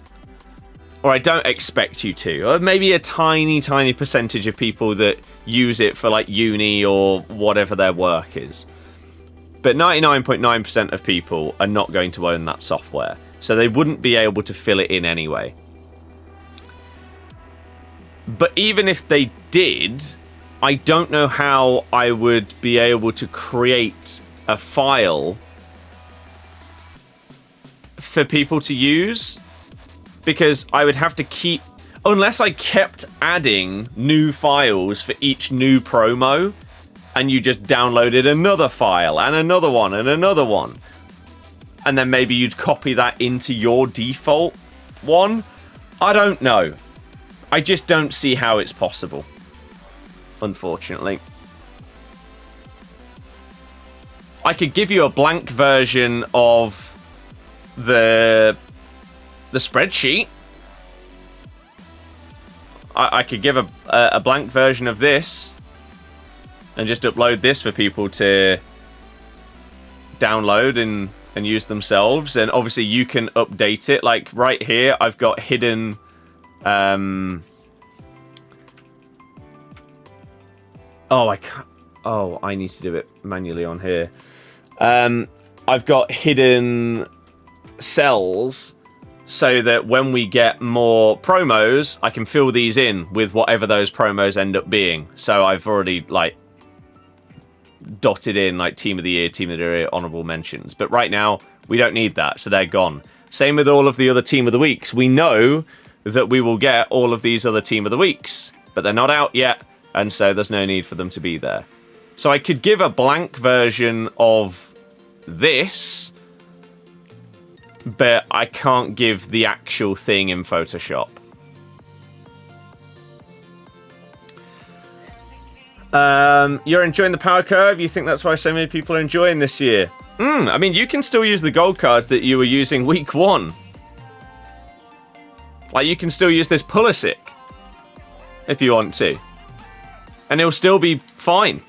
Or I don't expect you to. Or maybe a tiny, tiny percentage of people that use it for like uni or whatever their work is. But 99.9% of people are not going to own that software. So they wouldn't be able to fill it in anyway. But even if they did, I don't know how I would be able to create a file for people to use, because I would have to keep, unless I kept adding new files for each new promo, and you just downloaded another file and another one and another one, and then maybe you'd copy that into your default one. I don't know. I just don't see how it's possible, unfortunately. I could give you a blank version of the spreadsheet, I could give a blank version of this and just upload this for people to download and use themselves. And obviously you can update it. Like right here, I've got hidden... Oh, I can't... Oh, I need to do it manually on here. I've got hidden cells so that when we get more promos, I can fill these in with whatever those promos end up being. So I've already, like, dotted in, like, Team of the Year, honorable mentions. But right now, we don't need that, so they're gone. Same with all of the other Team of the Weeks. We know that we will get all of these other Team of the Weeks, but they're not out yet, and so there's no need for them to be there. So I could give a blank version of this, but I can't give the actual thing in Photoshop. You're enjoying the power curve? You think that's why so many people are enjoying this year? I mean, you can still use the gold cards that you were using week 1. Like, you can still use this Pulisic if you want to. And it'll still be fine.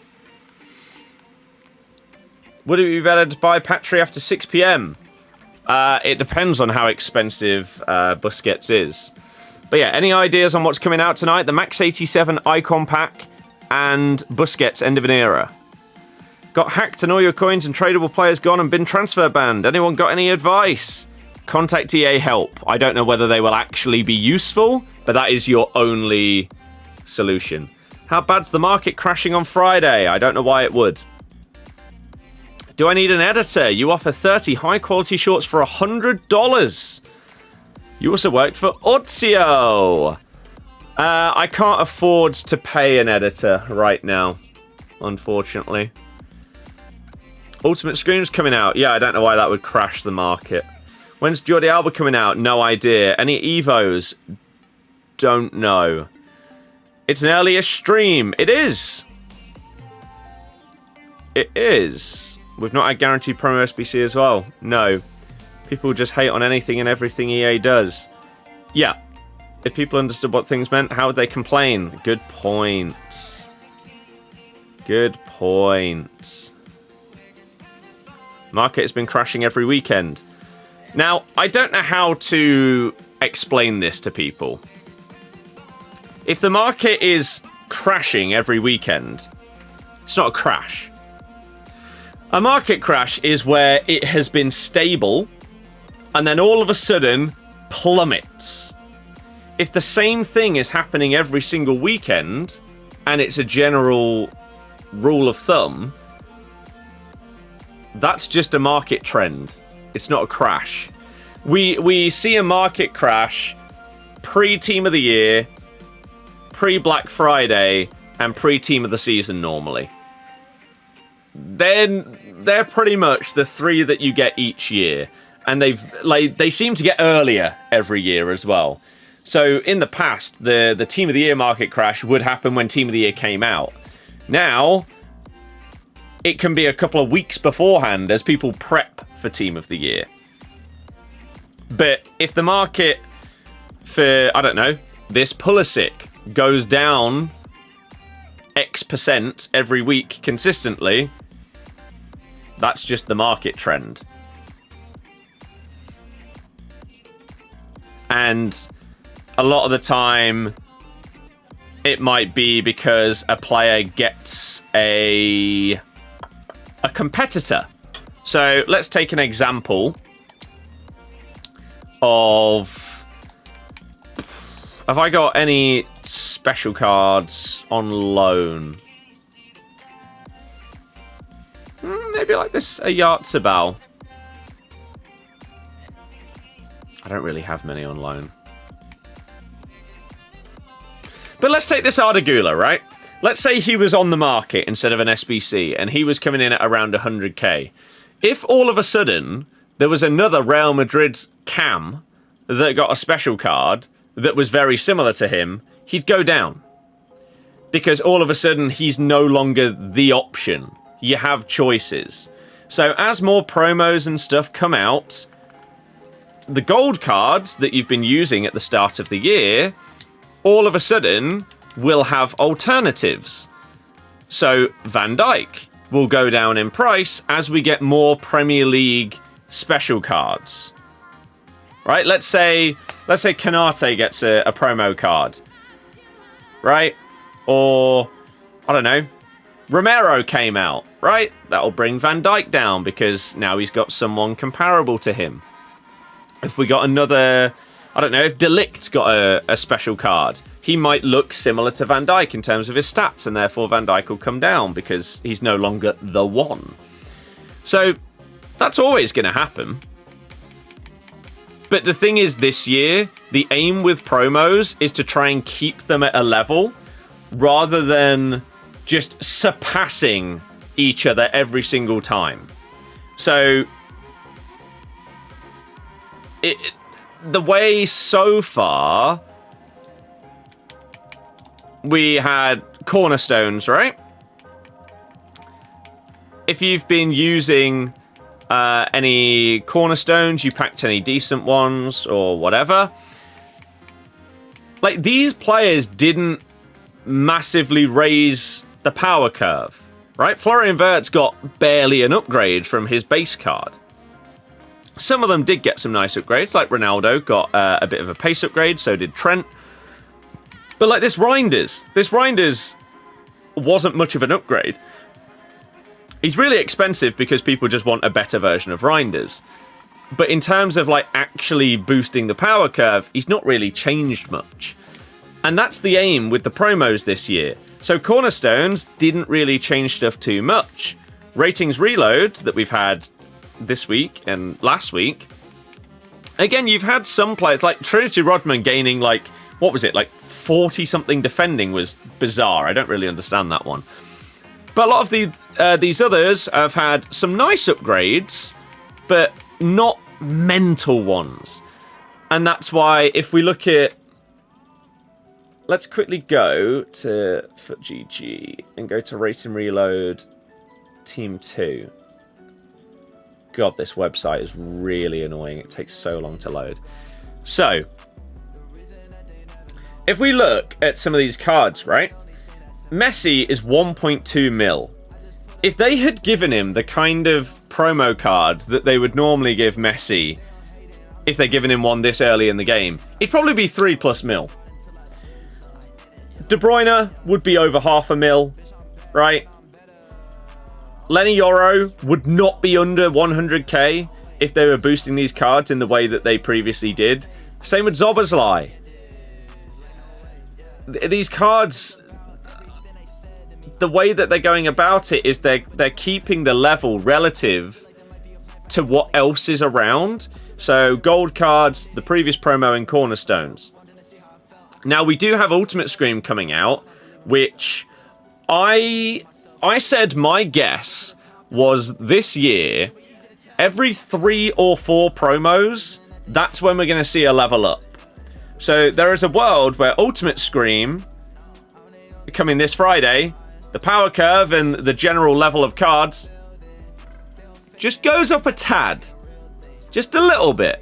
Would it be better to buy Patry after 6 PM? It depends on how expensive Busquets is. But yeah, any ideas on what's coming out tonight? The Max 87 Icon Pack and Busquets End of an Era. Got hacked and all your coins and tradable players gone and been transfer banned. Anyone got any advice? Contact EA Help. I don't know whether they will actually be useful, but that is your only solution. How bad's the market crashing on Friday? I don't know why it would. Do I need an editor? You offer 30 high-quality shorts for $100. You also worked for Ozio. I can't afford to pay an editor right now, unfortunately. Ultimate Scream's coming out. Yeah, I don't know why that would crash the market. When's Jordi Alba coming out? No idea. Any Evos? Don't know. It's an earlier stream. It is. It is. We've not had guaranteed promo SBC as well. No. People just hate on anything and everything EA does. Yeah. If people understood what things meant, how would they complain? Good point. Good point. Market has been crashing every weekend. Now, I don't know how to explain this to people. If the market is crashing every weekend, it's not a crash. A market crash is where it has been stable and then all of a sudden plummets. If the same thing is happening every single weekend and it's a general rule of thumb, that's just a market trend. It's not a crash. We see a market crash pre-Team of the Year, pre-Black Friday, and pre-Team of the Season normally. Then they're pretty much the 3 that you get each year, and they seem to get earlier every year as well. So in the past, the Team of the Year market crash would happen when Team of the Year came out. Now it can be a couple of weeks beforehand as people prep for Team of the Year. But if the market for, I don't know, this Pulisic goes down X% every week consistently, that's just the market trend. And a lot of the time, it might be because a player gets a competitor. So let's take an example of... Have I got any special cards on loan? Maybe like this, a Yarzabal. I don't really have many on loan. But let's take this Ardagula, right? Let's say he was on the market instead of an SBC, and he was coming in at around 100k. If all of a sudden there was another Real Madrid cam that got a special card that was very similar to him, he'd go down. Because all of a sudden he's no longer the option. You have choices. So as more promos and stuff come out, the gold cards that you've been using at the start of the year all of a sudden we'll have alternatives. So Van Dijk will go down in price as we get more Premier League special cards. Right? Let's say Kanate gets a promo card. Right? Or, I don't know, Romero came out. Right? That'll bring Van Dijk down because now he's got someone comparable to him. If we got another, I don't know, if De Ligt got a special card, he might look similar to Van Dijk in terms of his stats, and therefore Van Dijk will come down because he's no longer the one. So that's always going to happen. But the thing is, this year, the aim with promos is to try and keep them at a level rather than just surpassing each other every single time. So the way so far, we had cornerstones, right? If you've been using any cornerstones, you packed any decent ones or whatever. Like, these players didn't massively raise the power curve, right? Florian Wirtz got barely an upgrade from his base card. Some of them did get some nice upgrades, like Ronaldo got a bit of a pace upgrade, so did Trent. But like this Reinders wasn't much of an upgrade. He's really expensive because people just want a better version of Reinders. But in terms of like actually boosting the power curve, he's not really changed much. And that's the aim with the promos this year. So Cornerstones didn't really change stuff too much. Ratings Reload that we've had this week and last week, again, you've had some players like Trinity Rodman gaining like, what was it, like 40 something defending was bizarre. I don't really understand that one. But a lot of these others have had some nice upgrades, but not mental ones. And that's why if we look at, let's quickly go to FootGG and go to Rating Reload Team 2. God, this website is really annoying. It takes so long to load. So, if we look at some of these cards, right? Messi is 1.2 mil. If they had given him the kind of promo card that they would normally give Messi, if they'd given him one this early in the game, it'd probably be 3+ mil. De Bruyne would be over $500,000, right? Lenny Yoro would not be under 100k if they were boosting these cards in the way that they previously did. Same with Szoboszlai. These cards, the way that they're going about it is they're keeping the level relative to what else is around. So gold cards, the previous promo, and cornerstones. Now we do have Ultimate Scream coming out, which I said my guess was this year, every 3 or 4 promos, that's when we're going to see a level up. So there is a world where Ultimate Scream, coming this Friday, the power curve and the general level of cards just goes up a tad. Just a little bit.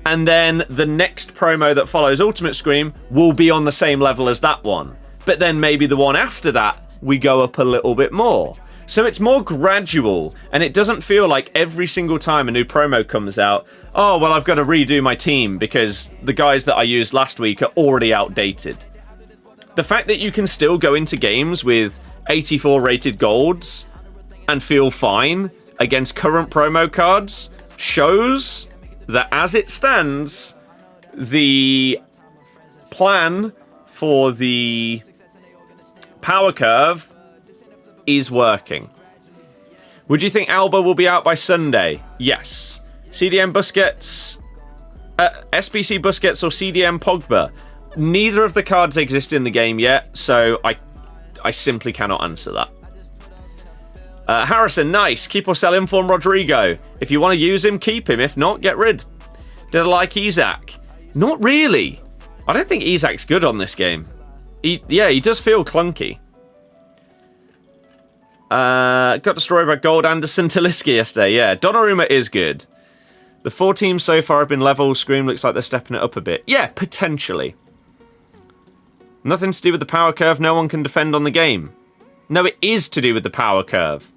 And then the next promo that follows Ultimate Scream will be on the same level as that one. But then maybe the one after that, we go up a little bit more. So it's more gradual, and it doesn't feel like every single time a new promo comes out, oh, well, I've got to redo my team because the guys that I used last week are already outdated. The fact that you can still go into games with 84 rated golds and feel fine against current promo cards shows that as it stands, the plan for the power curve is working. Would you think Alba will be out by Sunday? Yes. CDM Busquets, SBC Busquets or CDM Pogba? Neither of the cards exist in the game yet, so I simply cannot answer that. Harrison, nice. Keep or sell Inform Rodrigo. If you want to use him, keep him. If not, get rid. Did I like Isak? Not really. I don't think Isak's good on this game. He does feel clunky. Got destroyed by Gold Anderson Talisca yesterday. Yeah, Donnarumma is good. The 4 teams so far have been level. Scream looks like they're stepping it up a bit. Yeah, potentially. Nothing to do with the power curve. No one can defend on the game. No, it is to do with the power curve.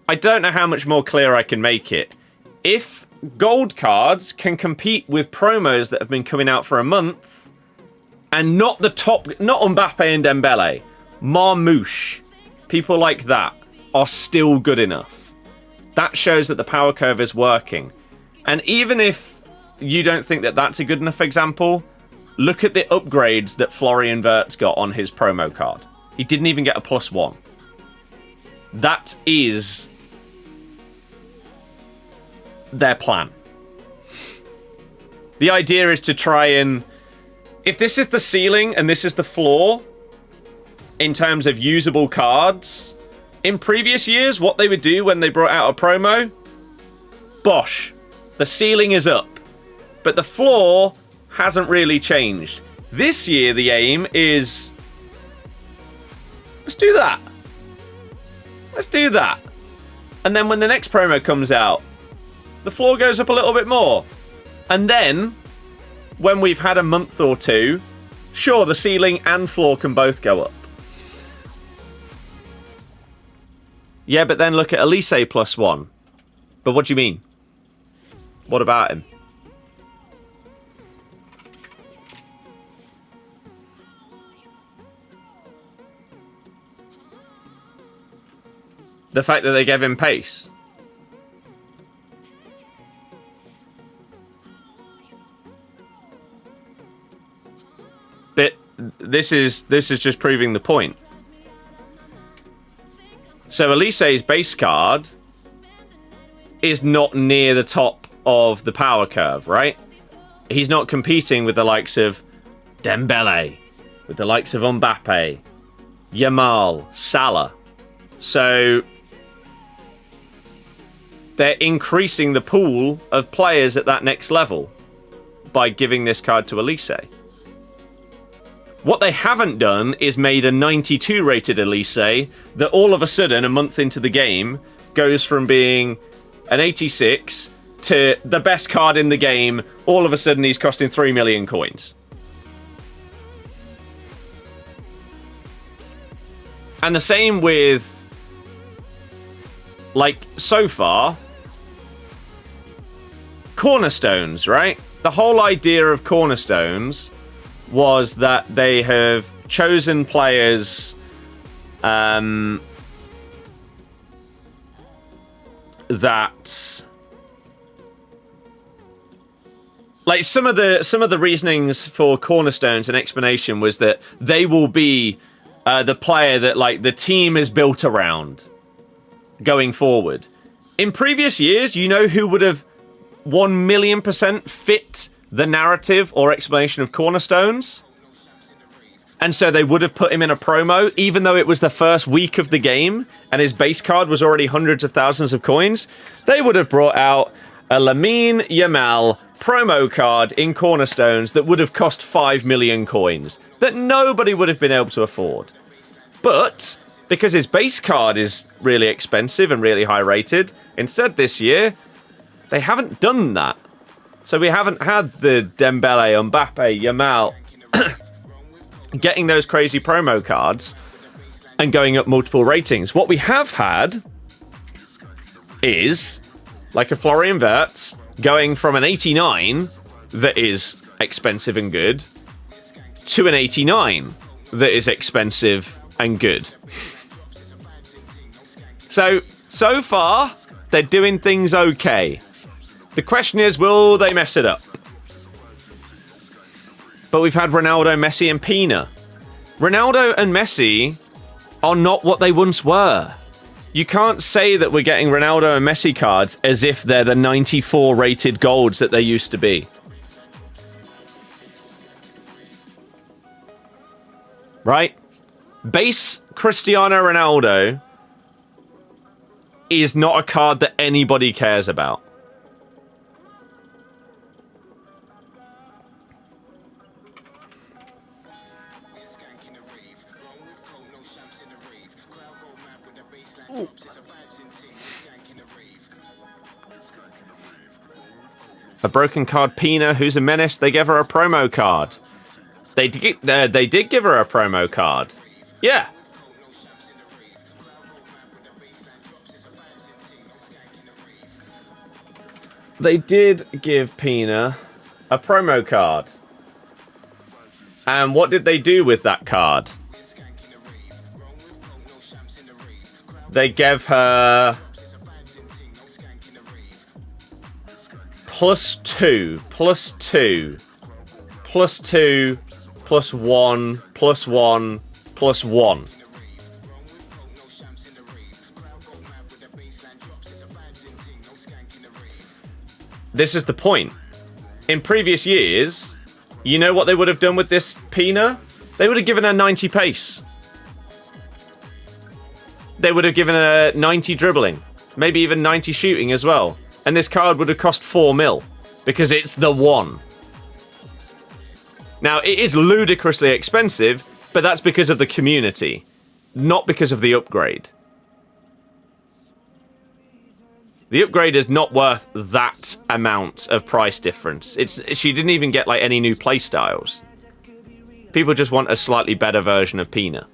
I don't know how much more clear I can make it. If gold cards can compete with promos that have been coming out for a month, and not the top, not Mbappe and Dembele, Marmouche, people like that are still good enough. That shows that the power curve is working. And even if you don't think that that's a good enough example, look at the upgrades that Florian Wirtz got on his promo card. He didn't even get a +1. That is their plan. The idea is to try and... If this is the ceiling and this is the floor, in terms of usable cards, in previous years, what they would do when they brought out a promo, bosh, the ceiling is up, but the floor hasn't really changed. This year, the aim is... Let's do that. Let's do that. And then when the next promo comes out, the floor goes up a little bit more. And then, when we've had a month or two, sure, the ceiling and floor can both go up. Yeah, but then look at Elise +1. But what do you mean? What about him? The fact that they gave him pace. But this is just proving the point. So Elise's base card is not near the top of the power curve, right? He's not competing with the likes of Dembele, with the likes of Mbappe, Yamal, Salah. So they're increasing the pool of players at that next level by giving this card to Elise. What they haven't done is made a 92 rated Elise that all of a sudden, a month into the game, goes from being an 86 to the best card in the game. All of a sudden, he's costing 3 million coins. And the same with, like, so far, cornerstones, right? The whole idea of cornerstones was that they have chosen players that, like, some of the reasonings for cornerstones and explanation was that they will be the player that, like, the team is built around going forward. In previous years, you know who would have 1,000,000% fit the narrative or explanation of cornerstones? And so they would have put him in a promo, even though it was the first week of the game and his base card was already hundreds of thousands of coins. They would have brought out a Lamine Yamal promo card in cornerstones that would have cost 5 million coins that nobody would have been able to afford. But because his base card is really expensive and really high rated, instead this year, they haven't done that. So we haven't had the Dembele, Mbappe, Yamal getting those crazy promo cards and going up multiple ratings. What we have had is, like a Florian Wirtz, going from an 89 that is expensive and good to an 89 that is expensive and good. So far, they're doing things okay. The question is, will they mess it up? But we've had Ronaldo, Messi, and Pina. Ronaldo and Messi are not what they once were. You can't say that we're getting Ronaldo and Messi cards as if they're the 94 rated golds that they used to be. Right? Base Cristiano Ronaldo is not a card that anybody cares about. A broken card Pina, who's a menace. They gave her a promo card. They did give her a promo card. Yeah. They did give Pina a promo card. And what did they do with that card? They gave her +2, +2, +2, +1, +1, +1. This is the point. In previous years, you know what they would have done with this Pina? They would have given her 90 pace. They would have given her 90 dribbling. Maybe even 90 shooting as well. And this card would have cost 4 mil. Because it's the one. Now, it is ludicrously expensive, but that's because of the community. Not because of the upgrade. The upgrade is not worth that amount of price difference. She didn't even get like any new playstyles. People just want a slightly better version of Pina.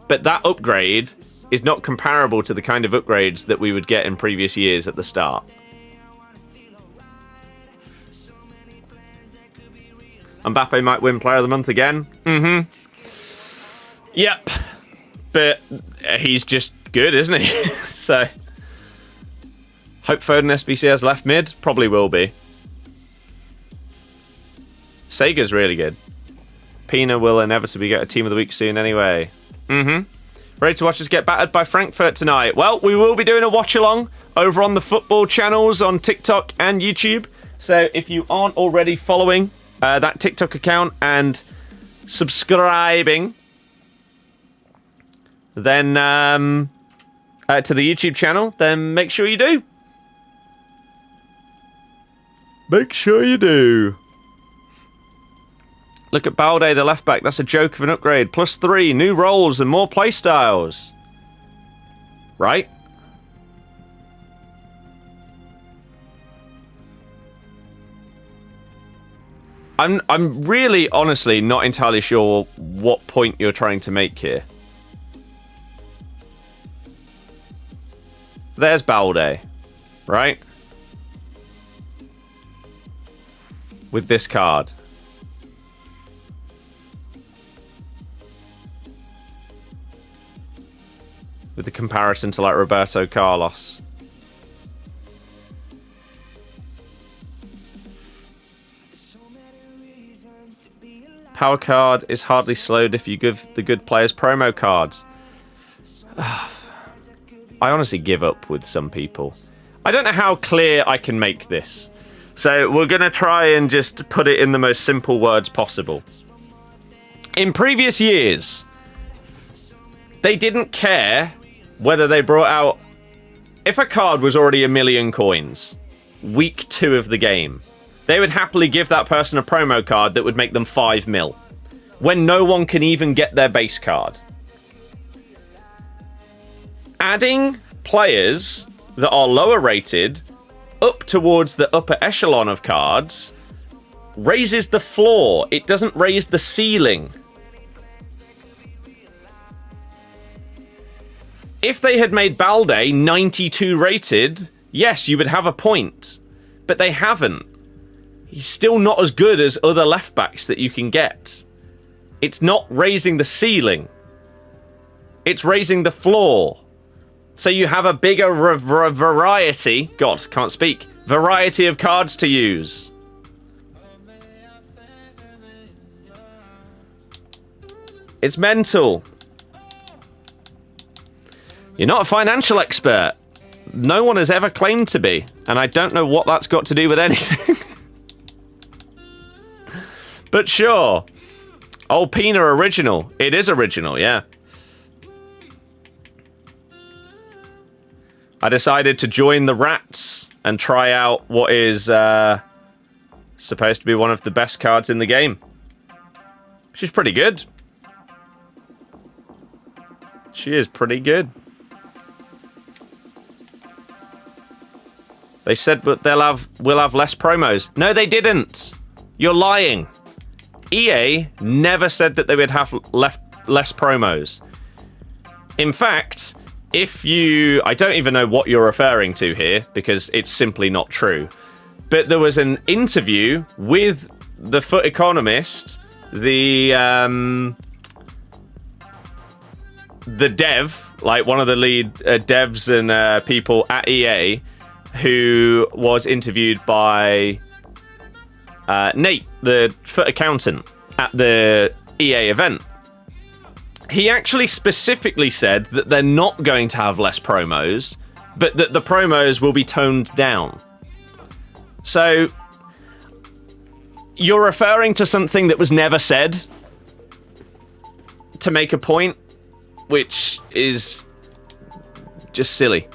But that upgrade is not comparable to the kind of upgrades that we would get in previous years at the start. Mbappe might win Player of the Month again. Mm-hmm. Yep. But he's just good, isn't he? So... Hope Foden SBC has left mid. Probably will be. Sega's really good. Pina will inevitably get a Team of the Week soon anyway. Mm-hmm. Ready to watch us get battered by Frankfurt tonight? Well, we will be doing a watch-along over on the football channels on TikTok and YouTube. So if you aren't already following that TikTok account and subscribing, then to the YouTube channel, then make sure you do. Make sure you do. Look at Balde, the left back. That's a joke of an upgrade. +3, new roles and more playstyles. Right? I'm really, honestly, not entirely sure what point you're trying to make here. There's Balde, right? With this card. With the comparison to like Roberto Carlos. Power card is hardly slowed if you give the good players promo cards. I honestly give up with some people. I don't know how clear I can make this. So we're going to try and just put it in the most simple words possible. In previous years, they didn't care whether they brought out... If a card was already 1 million coins, week 2 of the game, they would happily give that person a promo card that would make them 5 mil. When no one can even get their base card. Adding players that are lower rated up towards the upper echelon of cards raises the floor. It doesn't raise the ceiling. If they had made Balde 92 rated, yes, you would have a point. But they haven't. He's still not as good as other left backs that you can get. It's not raising the ceiling. It's raising the floor. So you have a bigger variety... God, can't speak. Variety of cards to use. It's mental. You're not a financial expert. No one has ever claimed to be. And I don't know what that's got to do with anything. But sure. Oh, Pina original. It is original, yeah. I decided to join the Rats and try out what is supposed to be one of the best cards in the game. She's pretty good. She is pretty good. They said, but we'll have less promos. No, they didn't. You're lying. EA never said that they would have less promos. In fact, I don't even know what you're referring to here because it's simply not true. But there was an interview with the Foot Economist, the dev, like one of the lead devs and people at EA, who was interviewed by Nate, the Foot accountant, at the EA event. He actually specifically said that they're not going to have less promos, but that the promos will be toned down. So, you're referring to something that was never said to make a point, which is just silly.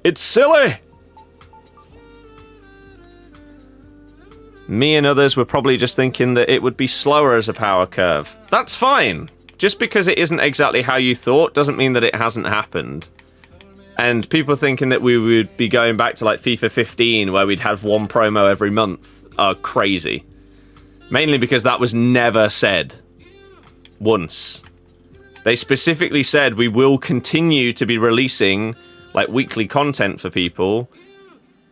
It's silly! Me and others were probably just thinking that it would be slower as a power curve. That's fine. Just because it isn't exactly how you thought doesn't mean that it hasn't happened. And people thinking that we would be going back to like FIFA 15 where we'd have one promo every month are crazy. Mainly because that was never said. Once. They specifically said we will continue to be releasing like weekly content for people,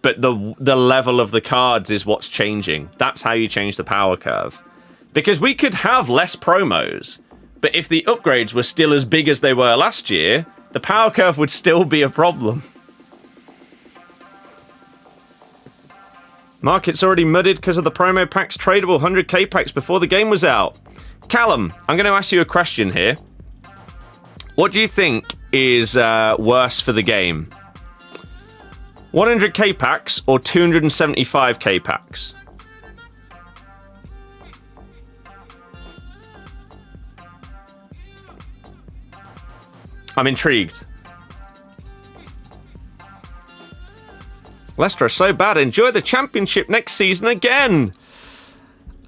but the level of the cards is what's changing. That's how you change the power curve. Because we could have less promos, but if the upgrades were still as big as they were last year, the power curve would still be a problem. Market's already mudded because of the promo packs, tradable 100k packs before the game was out. Callum, I'm going to ask you a question here. What do you think is worse for the game? 100k packs or 275k packs? I'm intrigued. Leicester are so bad. Enjoy the championship next season again.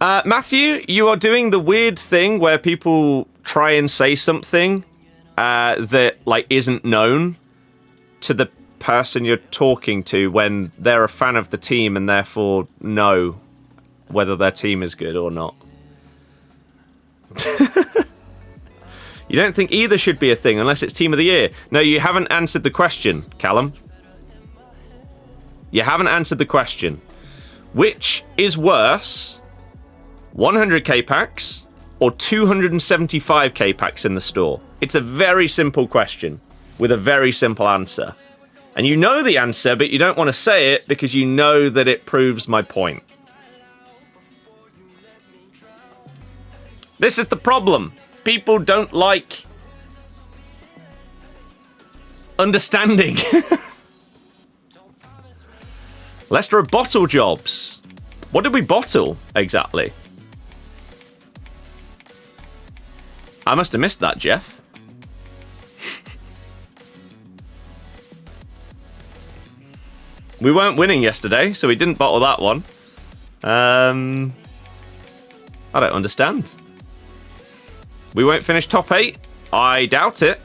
Matthew, you are doing the weird thing where people try and say something that like isn't known to the person you're talking to when they're a fan of the team and therefore know whether their team is good or not. You don't think either should be a thing unless it's team of the year? No, you haven't answered the question, Callum. You haven't answered the question. Which is worse, 100k packs or 275k packs in the store? It's a very simple question with a very simple answer. And you know the answer, but you don't want to say it because you know that it proves my point. This is the problem. People don't like understanding. Leicester are bottle jobs. What did we bottle exactly? I must have missed that, Jeff. We weren't winning yesterday, so we didn't bottle that one. I don't understand. We won't finish top 8? I doubt it.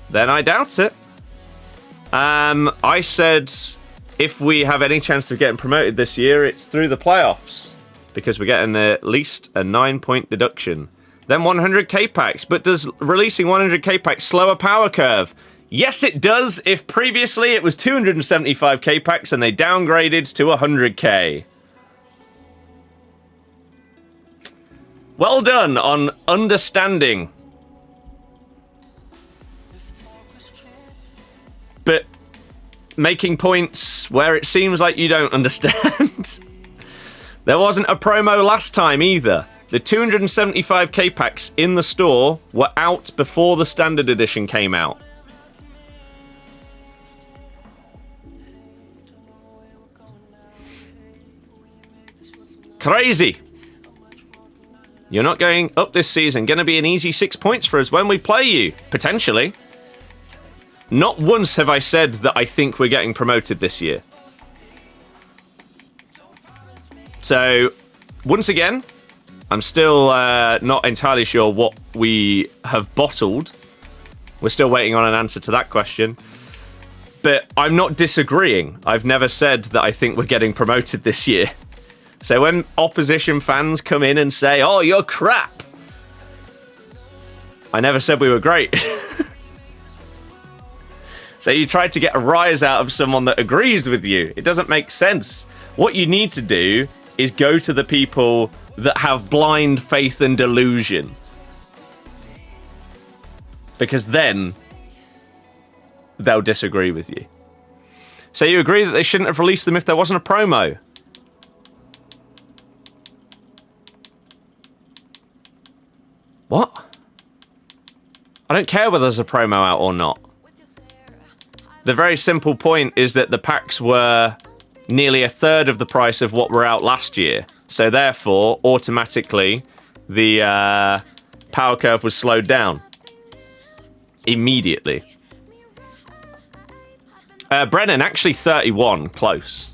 Then I doubt it. I said if we have any chance of getting promoted this year, it's through the playoffs. Because we're getting at least a 9-point deduction. Then 100k packs. But does releasing 100k packs slow a power curve? Yes, it does. If previously it was 275k packs and they downgraded to 100k. Well done on understanding. But making points where it seems like you don't understand. There wasn't a promo last time either. The 275k packs in the store were out before the standard edition came out. Crazy. You're not going up this season. Going to be an easy 6 points for us when we play you. Potentially. Not once have I said that I think we're getting promoted this year. So, once again, I'm still not entirely sure what we have bottled. We're still waiting on an answer to that question. But I'm not disagreeing. I've never said that I think we're getting promoted this year. So when opposition fans come in and say, oh, you're crap, I never said we were great. So you tried to get a rise out of someone that agrees with you. It doesn't make sense. What you need to do is go to the people that have blind faith and delusion. Because then they'll disagree with you. So you agree that they shouldn't have released them if there wasn't a promo? What? I don't care whether there's a promo out or not. The very simple point is that the packs were nearly a third of the price of what were out last year. So therefore, automatically, the power curve was slowed down. Immediately. Brennan, actually 31, close.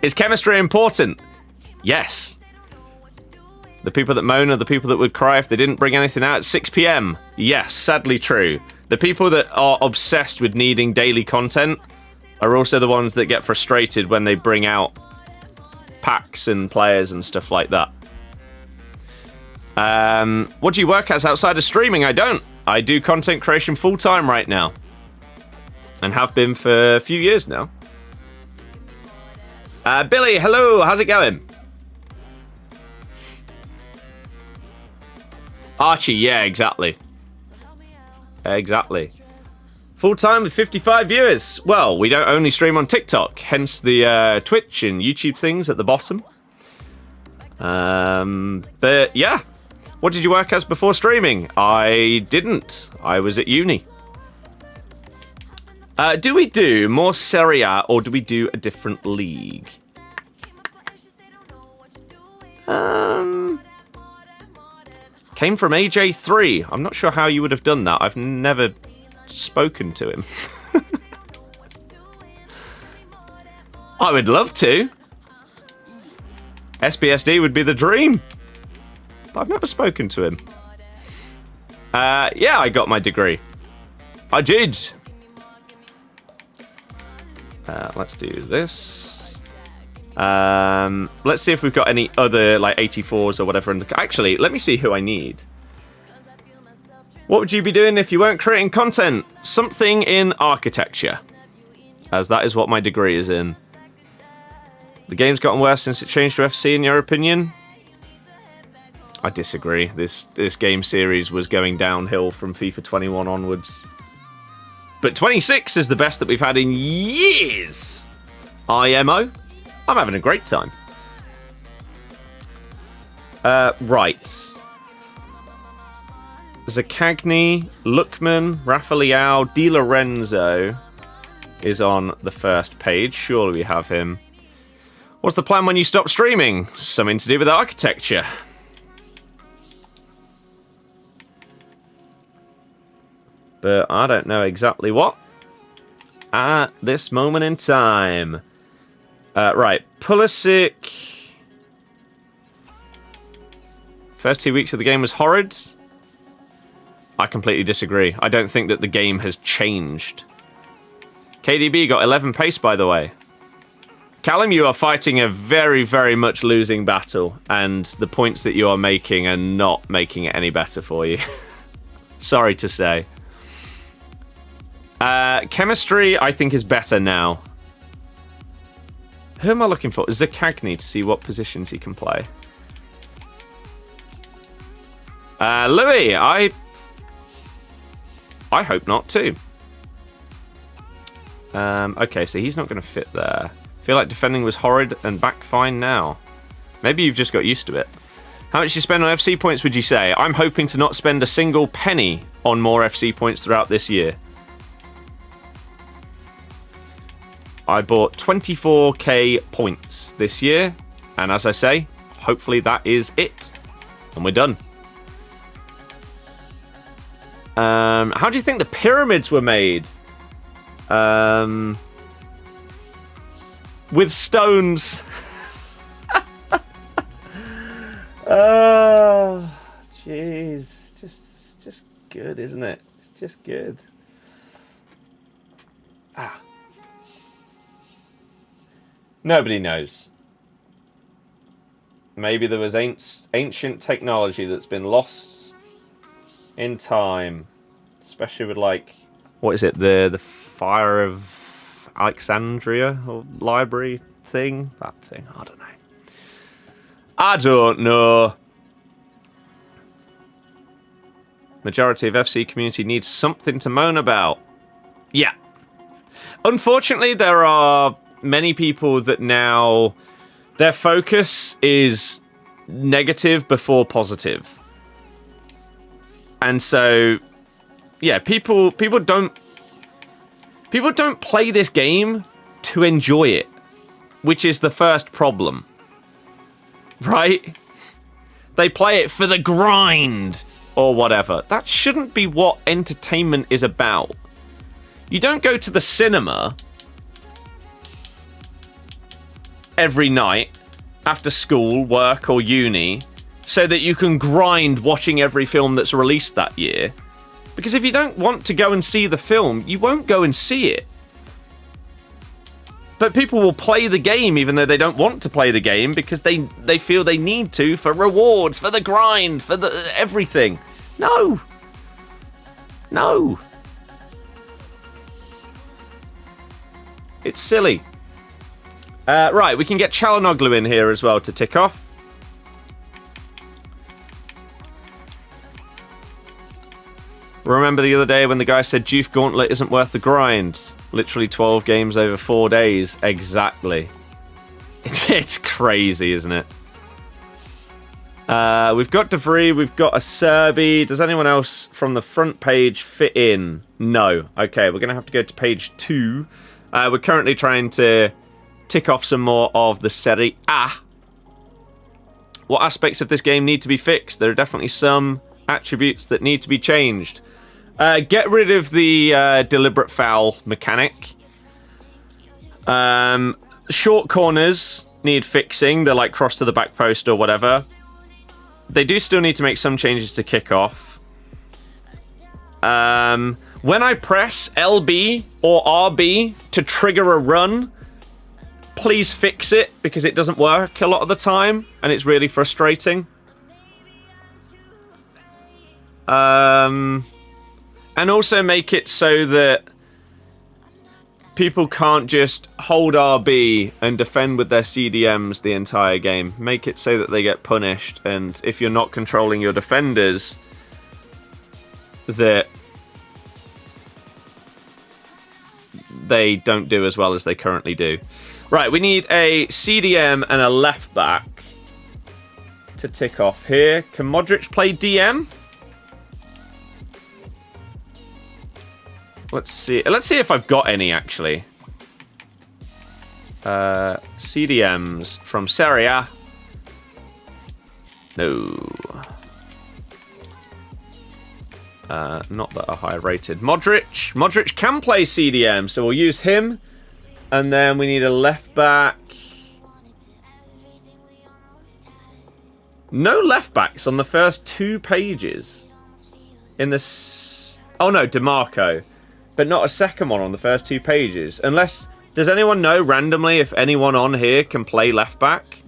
Is chemistry important? Yes. The people that moan are the people that would cry if they didn't bring anything out at 6 PM. Yes, sadly true. The people that are obsessed with needing daily content are also the ones that get frustrated when they bring out packs and players and stuff like that. What do you work as outside of streaming? I don't. I do content creation full-time right now. And have been for a few years now. Billy, hello. How's it going? Archie, yeah, exactly. Exactly. Full-time with 55 viewers. Well, we don't only stream on TikTok, hence the Twitch and YouTube things at the bottom. But yeah. What did you work as before streaming? I didn't. I was at uni. Do we do more Serie A or do we do a different league? Came from AJ3. I'm not sure how you would have done that. I've never spoken to him. I would love to. SBSD would be the dream. But I've never spoken to him. Yeah, I got my degree. I did. Let's do this. Let's see if we've got any other like 84s or whatever in the... Actually, let me see who I need. What would you be doing if you weren't creating content? Something in architecture, as that is what my degree is in. The game's gotten worse since it changed to FC, in your opinion? I disagree. This game series was going downhill from FIFA 21 onwards. But 26 is the best that we've had in years. IMO. I'm having a great time. Right. Zaccagni, Lookman, Rafael, Di Lorenzo is on the first page. Surely we have him. What's the plan when you stop streaming? Something to do with architecture. But I don't know exactly what at this moment in time. Right, Pulisic. First 2 weeks of the game was horrid. I completely disagree. I don't think that the game has changed. KDB got 11 pace, by the way. Callum, you are fighting a very, very much losing battle, and the points that you are making are not making it any better for you. Sorry to say. Chemistry, I think, is better now. Who am I looking for? Zaccagni, to see what positions he can play. Louis, I hope not too. Okay, so he's not going to fit there. Feel like defending was horrid and back fine now. Maybe you've just got used to it. How much you spend on FC points, would you say? I'm hoping to not spend a single penny on more FC points throughout this year. I bought 24k points this year, and as I say, hopefully that is it, and we're done. How do you think the pyramids were made? With stones. Oh, jeez, just good, isn't it? It's just good. Ah. Nobody knows. Maybe there was ancient technology that's been lost in time. Especially with, like, what is it? The Fire of Alexandria or library thing? That thing. I don't know. I don't know. Majority of FC community needs something to moan about. Yeah. Unfortunately, there are many people that now their focus is negative before positive. And so, yeah, people don't play this game to enjoy it, which is the first problem. Right? They play it for the grind or whatever. That shouldn't be what entertainment is about. You don't go to the cinema every night after school, work, or uni so that you can grind watching every film that's released that year. Because if you don't want to go and see the film, you won't go and see it. But people will play the game even though they don't want to play the game because they feel they need to for rewards, for the grind, for the everything. No. No. It's silly. Right, we can get Chalanoglu in here as well to tick off. Remember the other day when the guy said Youth Gauntlet isn't worth the grind? Literally 12 games over 4 days. Exactly. It's crazy, isn't it? We've got De Vries, we've got a Serbi. Does anyone else from the front page fit in? No. Okay, we're going to have to go to page 2. We're currently trying to tick off some more of the Serie A. What aspects of this game need to be fixed? There are definitely some attributes that need to be changed. Get rid of the deliberate foul mechanic. Short corners need fixing. They're like cross to the back post or whatever. They do still need to make some changes to kick off. When I press LB or RB to trigger a run, please fix it because it doesn't work a lot of the time and it's really frustrating. And also make it so that people can't just hold RB and defend with their CDMs the entire game. Make it so that they get punished, and if you're not controlling your defenders, that they don't do as well as they currently do. Right, we need a CDM and a left back to tick off here. Can Modric play DM? Let's see. Let's see if I've got any, actually. CDMs from Serie A. No. Not that are high rated. Modric. Modric can play CDM, so we'll use him. And then we need a left back. No left backs on the first 2 pages. In this. Oh no, DeMarco. But not a second one on the first 2 pages. Unless, does anyone know randomly if anyone on here can play left back?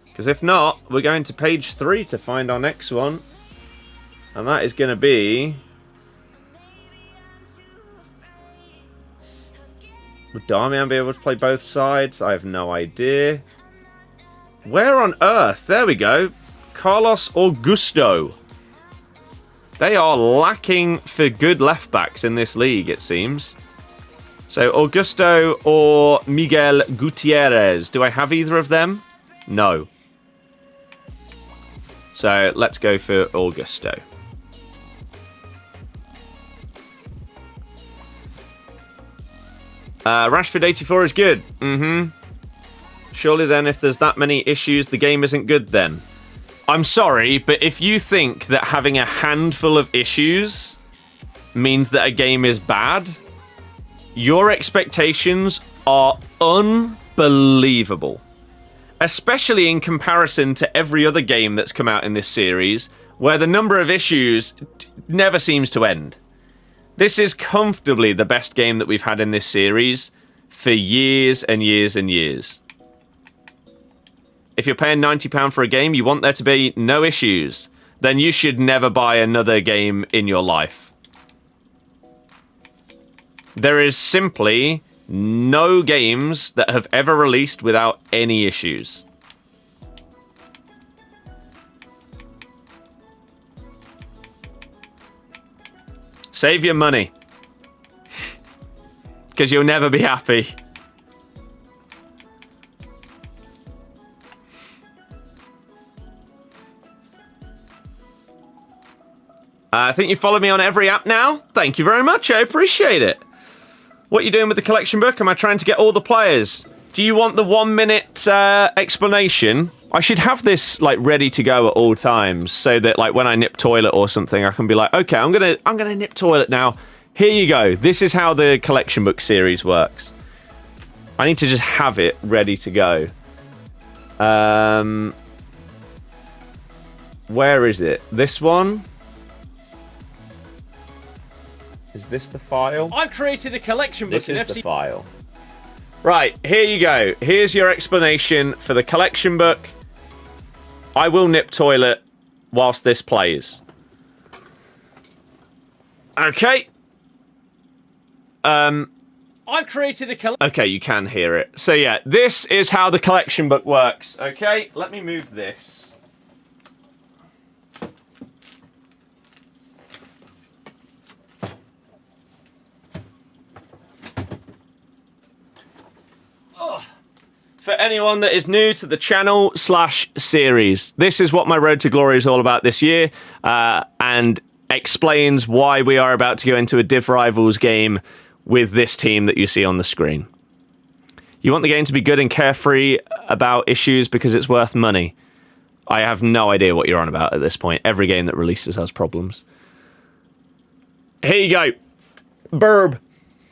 Because if not, we're going to page 3 to find our next one. And that is going to be... Would Darmian be able to play both sides? I have no idea. Where on earth? There we go. Carlos Augusto. They are lacking for good left backs in this league, it seems. So Augusto or Miguel Gutierrez. Do I have either of them? No. So let's go for Augusto. Rashford 84 is good. Surely then, if there's that many issues, the game isn't good then. I'm sorry, but if you think that having a handful of issues means that a game is bad, your expectations are unbelievable. Especially in comparison to every other game that's come out in this series, where the number of issues never seems to end. This is comfortably the best game that we've had in this series for years and years and years. If you're paying £90 for a game, you want there to be no issues, then you should never buy another game in your life. There is simply no games that have ever released without any issues. Save your money. Because you'll never be happy. I think you follow me on every app now. Thank you very much. I appreciate it. What are you doing with the collection book? Am I trying to get all the players? Do you want the 1 minute explanation? I should have this like ready to go at all times, so that like when I nip toilet or something, I can be like, okay, I'm gonna nip toilet now. Here you go. This is how the collection book series works. I need to just have it ready to go. Where is it? This one? Is this the file? I've created a collection book in FC. This is the file. Right, here you go. Here's your explanation for the collection book. I will nip toilet whilst this plays. Okay. I've created a collection. Okay, you can hear it. So yeah, this is how the collection book works. Okay, let me move this. For anyone that is new to the channel / series, this is what my Road to Glory is all about this year, and explains why we are about to go into a Div Rivals game with this team that you see on the screen. You want the game to be good and carefree about issues because it's worth money. I have no idea what you're on about at this point. Every game that releases has problems. Here you go. Burb.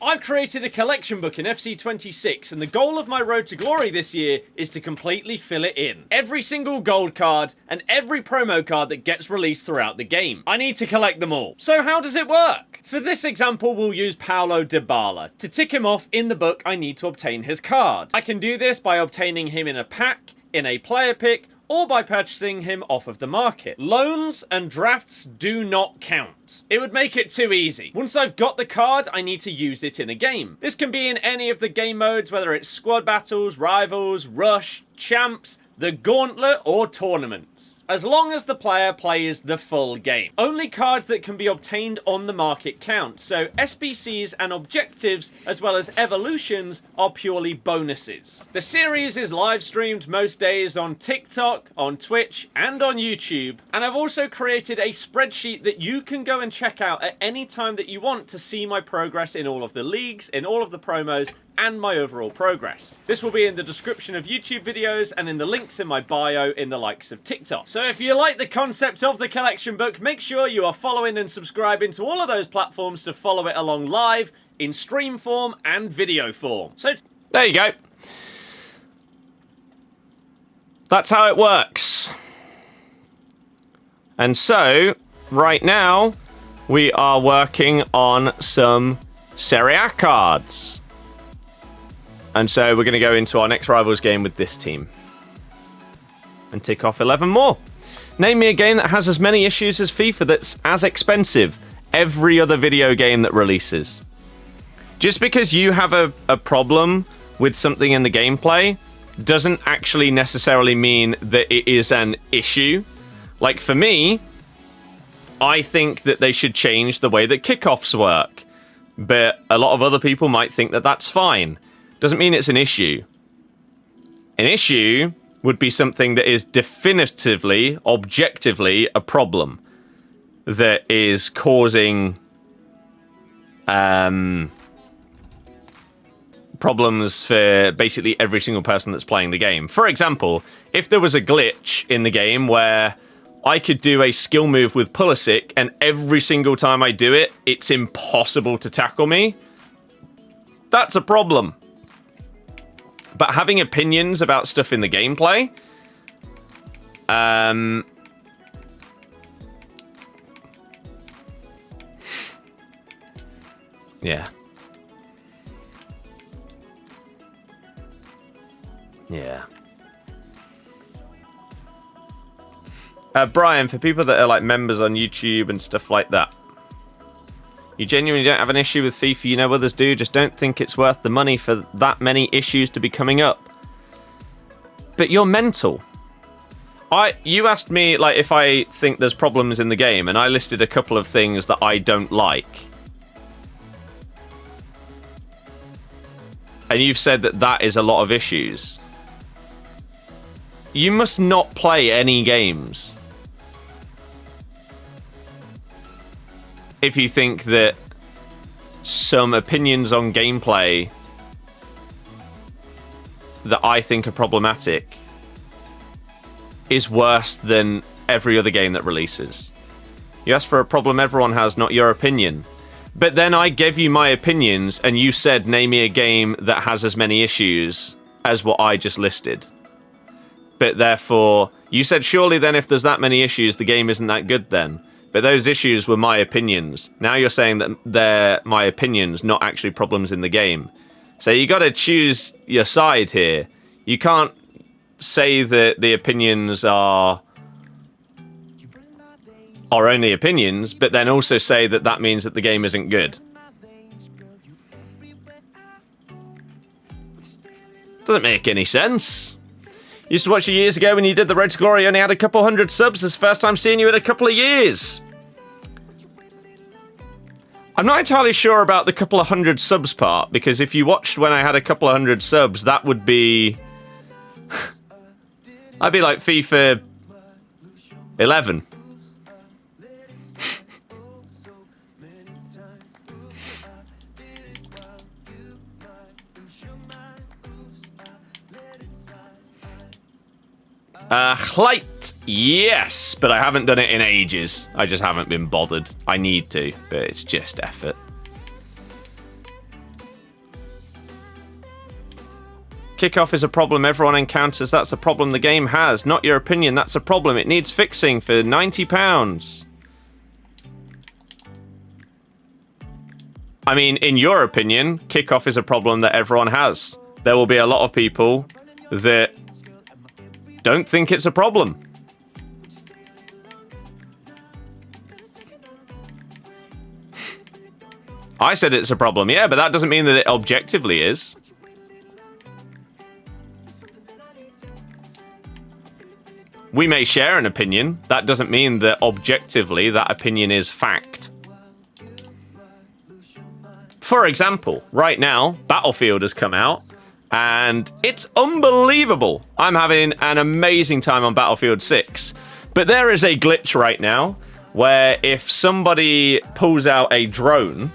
I've created a collection book in FC26, and the goal of my Road to Glory this year is to completely fill it in. Every single gold card and every promo card that gets released throughout the game. I need to collect them all. So how does it work? For this example, we'll use Paulo Dybala. To tick him off in the book, I need to obtain his card. I can do this by obtaining him in a pack, in a player pick, or by purchasing him off of the market. Loans and drafts do not count. It would make it too easy. Once I've got the card, I need to use it in a game. This can be in any of the game modes, whether it's squad battles, rivals, rush, champs, the gauntlet, or tournaments. As long as the player plays the full game. Only cards that can be obtained on the market count, so SBCs and objectives, as well as evolutions, are purely bonuses. The series is live streamed most days on TikTok, on Twitch, and on YouTube, and I've also created a spreadsheet that you can go and check out at any time that you want to see my progress in all of the leagues, in all of the promos, and my overall progress. This will be in the description of YouTube videos and in the links in my bio in the likes of TikTok. So if you like the concept of the collection book, make sure you are following and subscribing to all of those platforms to follow it along live, in stream form, and video form. So there you go. That's how it works. And so, right now, we are working on some Serie A cards. And so we're going to go into our next Rivals game with this team. And tick off 11 more. Name me a game that has as many issues as FIFA that's as expensive. Every other video game that releases. Just because you have a problem with something in the gameplay doesn't actually necessarily mean that it is an issue. Like for me, I think that they should change the way that kickoffs work. But a lot of other people might think that that's fine. Doesn't mean it's an issue. An issue would be something that is definitively, objectively a problem that is causing problems for basically every single person that's playing the game. For example, if there was a glitch in the game where I could do a skill move with Pulisic and every single time I do it, it's impossible to tackle me, that's a problem. But having opinions about stuff in the gameplay, Yeah. Yeah. Brian, for people that are like members on YouTube and stuff like that, you genuinely don't have an issue with FIFA, you know others do, just don't think it's worth the money for that many issues to be coming up. But you're mental. You asked me like if I think there's problems in the game, and I listed a couple of things that I don't like. And you've said that that is a lot of issues. You must not play any games if you think that some opinions on gameplay that I think are problematic is worse than every other game that releases. You asked for a problem everyone has, not your opinion. But then I gave you my opinions and you said name me a game that has as many issues as what I just listed. But therefore, you said surely then if there's that many issues, the game isn't that good then. But those issues were my opinions. Now you're saying that they're my opinions, not actually problems in the game. So you got to choose your side here. You can't say that the opinions are only opinions, but then also say that that means that the game isn't good. Doesn't make any sense. Used to watch you years ago when you did the Road to Glory, only had a couple hundred subs. This is the first time seeing you in a couple of years. I'm not entirely sure about the couple of hundred subs part, because if you watched when I had a couple of hundred subs, that would be... I'd be like FIFA 11. Light, yes, but I haven't done it in ages. I just haven't been bothered. I need to, but it's just effort. Kickoff is a problem everyone encounters. That's a problem the game has. Not your opinion, that's a problem. It needs fixing for £90. I mean, in your opinion, kickoff is a problem that everyone has. There will be a lot of people that don't think it's a problem. I said it's a problem, yeah, but that doesn't mean that it objectively is. We may share an opinion. That doesn't mean that objectively that opinion is fact. For example, right now, Battlefield has come out, and it's unbelievable. I'm having an amazing time on Battlefield 6. But there is a glitch right now where if somebody pulls out a drone,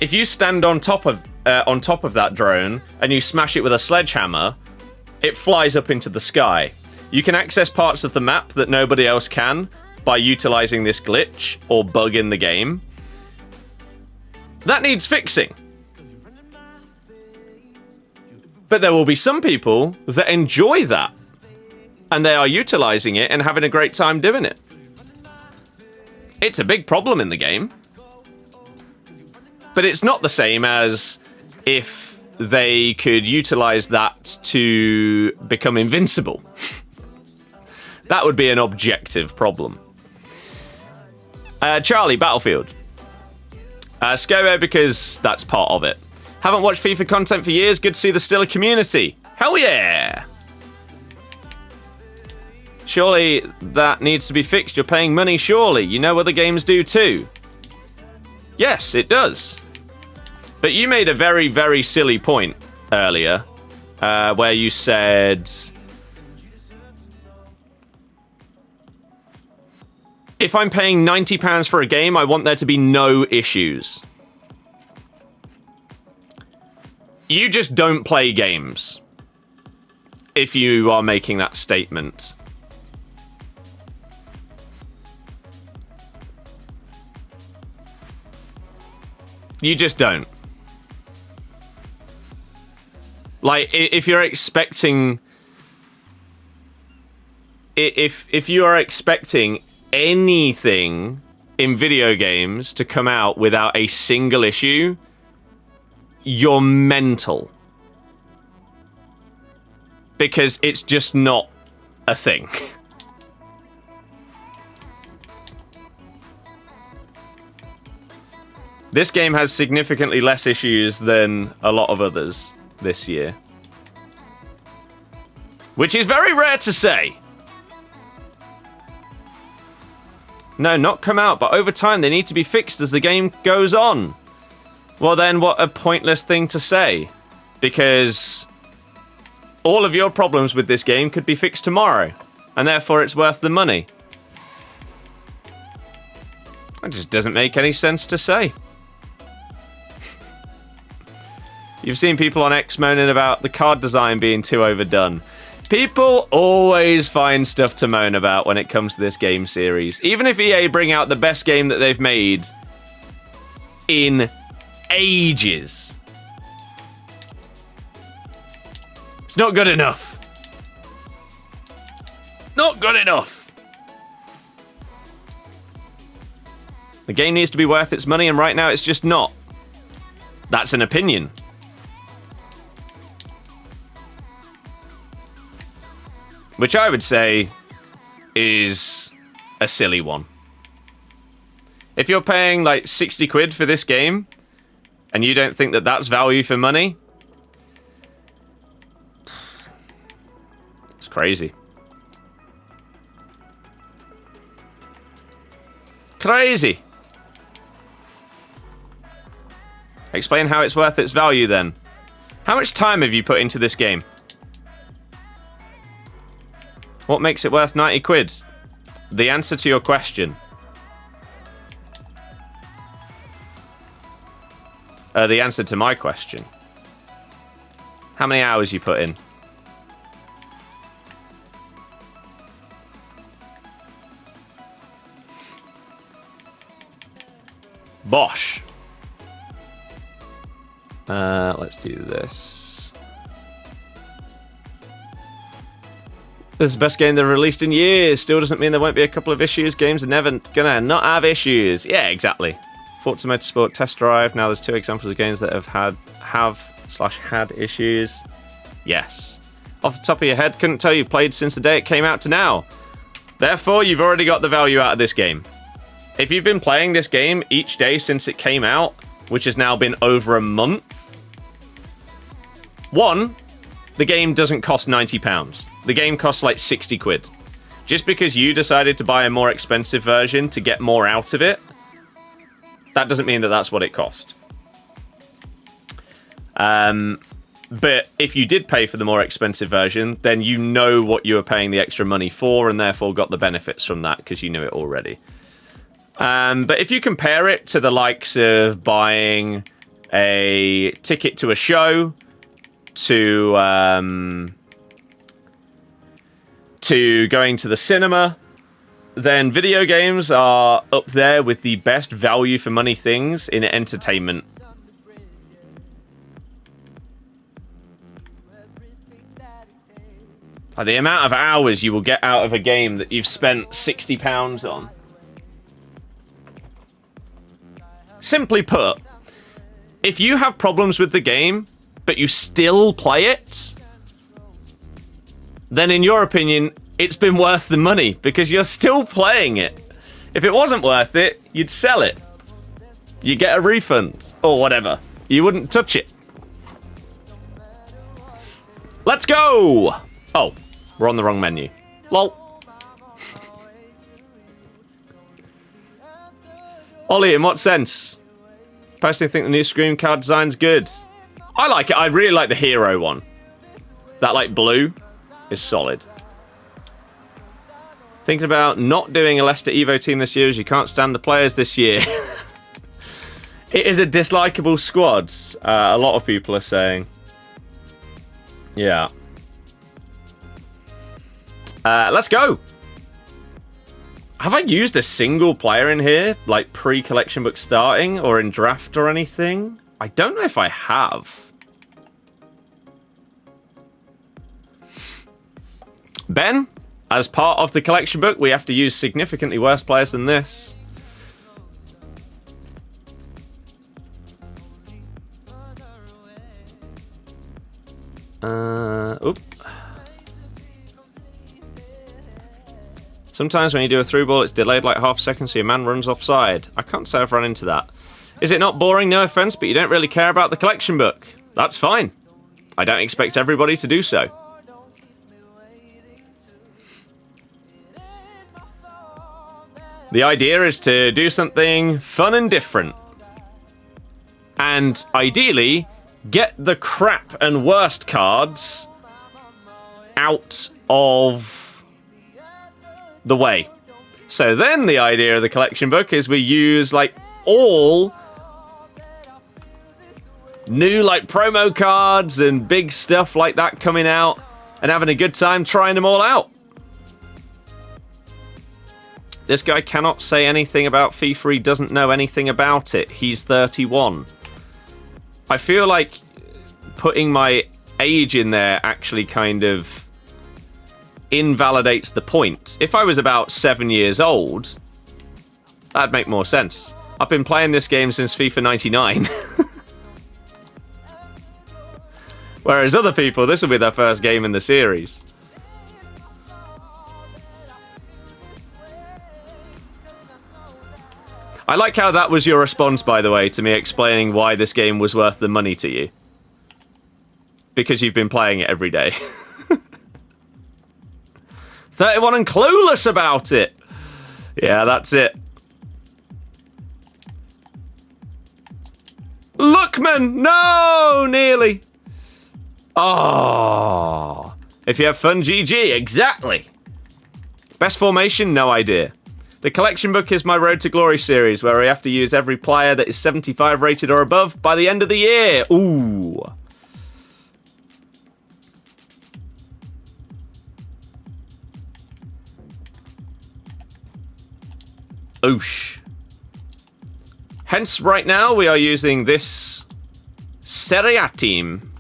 if you stand on top of that drone and you smash it with a sledgehammer, it flies up into the sky. You can access parts of the map that nobody else can by utilizing this glitch or bug in the game. That needs fixing. But there will be some people that enjoy that, and they are utilizing it and having a great time doing it. It's a big problem in the game. But it's not the same as if they could utilize that to become invincible. That would be an objective problem. Charlie, Battlefield. Scobo, because that's part of it. Haven't watched FIFA content for years. Good to see there's still a community. Hell yeah! Surely that needs to be fixed. You're paying money, surely. You know other games do too. Yes, it does. But you made a very, very silly point earlier, where you said... If I'm paying £90 for a game, I want there to be no issues. You just don't play games if you are making that statement. You just don't. Like, if you're expecting... If you are expecting anything in video games to come out without a single issue, you're mental. Because it's just not a thing. This game has significantly less issues than a lot of others this year. Which is very rare to say. No, not come out, but over time they need to be fixed as the game goes on. Well then, what a pointless thing to say. Because all of your problems with this game could be fixed tomorrow. And therefore it's worth the money. That just doesn't make any sense to say. You've seen people on X moaning about the card design being too overdone. People always find stuff to moan about when it comes to this game series. Even if EA bring out the best game that they've made in ages. It's not good enough. Not good enough. The game needs to be worth its money, and right now it's just not. That's an opinion. Which I would say is a silly one. If you're paying like 60 quid for this game, and you don't think that that's value for money, it's crazy. Crazy. Explain how it's worth its value then. How much time have you put into this game? What makes it worth 90 quid? The answer to your question. The answer to my question. How many hours you put in? Bosh. Let's do this. This is the best game they've released in years. Still doesn't mean there won't be a couple of issues. Games are never gonna not have issues. Yeah, exactly. Forza Motorsport Test Drive. Now there's 2 examples of games that have had issues. Yes. Off the top of your head, couldn't tell you played since the day it came out to now. Therefore, you've already got the value out of this game. If you've been playing this game each day since it came out, which has now been over a month, one, the game doesn't cost £90. The game costs like 60 quid. Just because you decided to buy a more expensive version to get more out of it, that doesn't mean that that's what it cost. But if you did pay for the more expensive version, then you know what you were paying the extra money for and therefore got the benefits from that because you knew it already. But if you compare it to the likes of buying a ticket to a show, to going to the cinema, then video games are up there with the best value for money things in entertainment. The amount of hours you will get out of a game that you've spent £60 on. Simply put, if you have problems with the game, but you still play it, then in your opinion, it's been worth the money because you're still playing it. If it wasn't worth it, you'd sell it. You get a refund or whatever. You wouldn't touch it. Let's go! Oh, we're on the wrong menu. Lol. Ollie, in what sense? Personally think the new Scream card design's good. I like it. I really like the hero one. That like blue is solid. Thinking about not doing a Leicester Evo team this year as you can't stand the players this year. It is a dislikable squad, a lot of people are saying. Yeah. Let's go. Have I used a single player in here, like pre-collection book starting or in draft or anything? I don't know if I have. Ben, as part of the collection book, we have to use significantly worse players than this. Oop. Sometimes when you do a through ball, it's delayed like half a second, so your man runs offside. I can't say I've run into that. Is it not boring? No offense, but you don't really care about the collection book. That's fine. I don't expect everybody to do so. The idea is to do something fun and different. And ideally, get the crap and worst cards out of the way. So then the idea of the collection book is we use like all new like promo cards and big stuff like that coming out and having a good time trying them all out. This guy cannot say anything about FIFA. He doesn't know anything about it. He's 31. I feel like putting my age in there actually kind of invalidates the point. If I was about 7 years old, that'd make more sense. I've been playing this game since FIFA 99. Whereas other people, this will be their first game in the series. I like how that was your response, by the way, to me explaining why this game was worth the money to you. Because you've been playing it every day. 31 and clueless about it. Yeah, that's it. Lookman! No! Nearly. Oh. If you have fun, GG. Exactly. Best formation? No idea. The collection book is my Road to Glory series, where I have to use every player that is 75 rated or above by the end of the year. Ooh. Oosh. Hence, right now, we are using this Serie A team.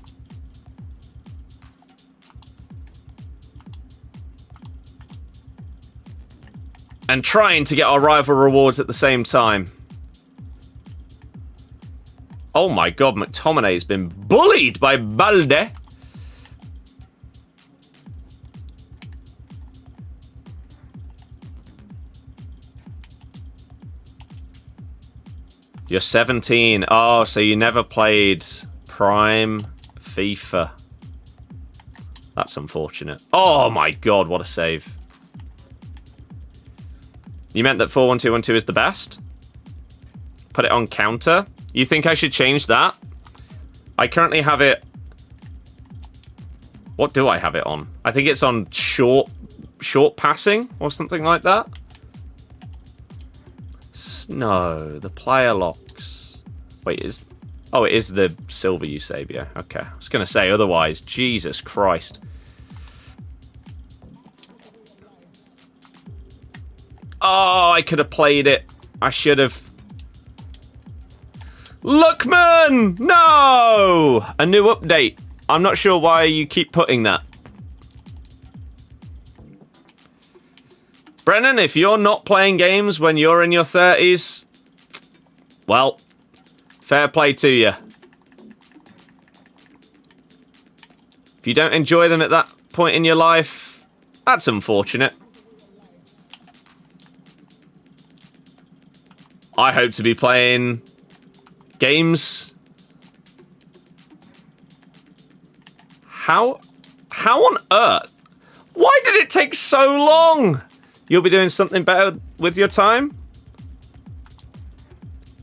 And trying to get our rival rewards at the same time. Oh my god, McTominay's been bullied by Balde. You're 17. Oh, so you never played Prime FIFA. That's unfortunate. Oh my god, what a save. You meant that 4-1-2-1-2 is the best? Put it on counter? You think I should change that? I currently have it... What do I have it on? I think it's on short passing or something like that. No, the player locks. Wait, is... Oh, it is the Silver Eusebio. Okay, I was going to say otherwise. Jesus Christ. Oh, I could have played it. I should have. Lookman! No! A new update. I'm not sure why you keep putting that. Brennan, if you're not playing games when you're in your 30s, well, fair play to you. If you don't enjoy them at that point in your life, that's unfortunate. I hope to be playing games. How on earth? Why did it take so long? You'll be doing something better with your time?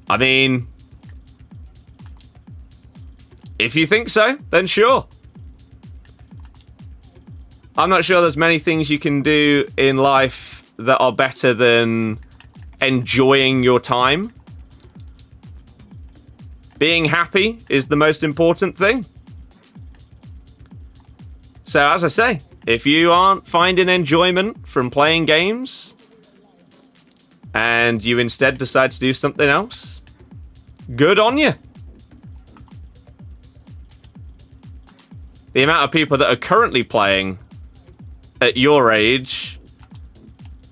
I mean, if you think so, then sure. I'm not sure there's many things you can do in life that are better than enjoying your time. Being happy is the most important thing. So as I say, if you aren't finding enjoyment from playing games and you instead decide to do something else, good on you. The amount of people that are currently playing at your age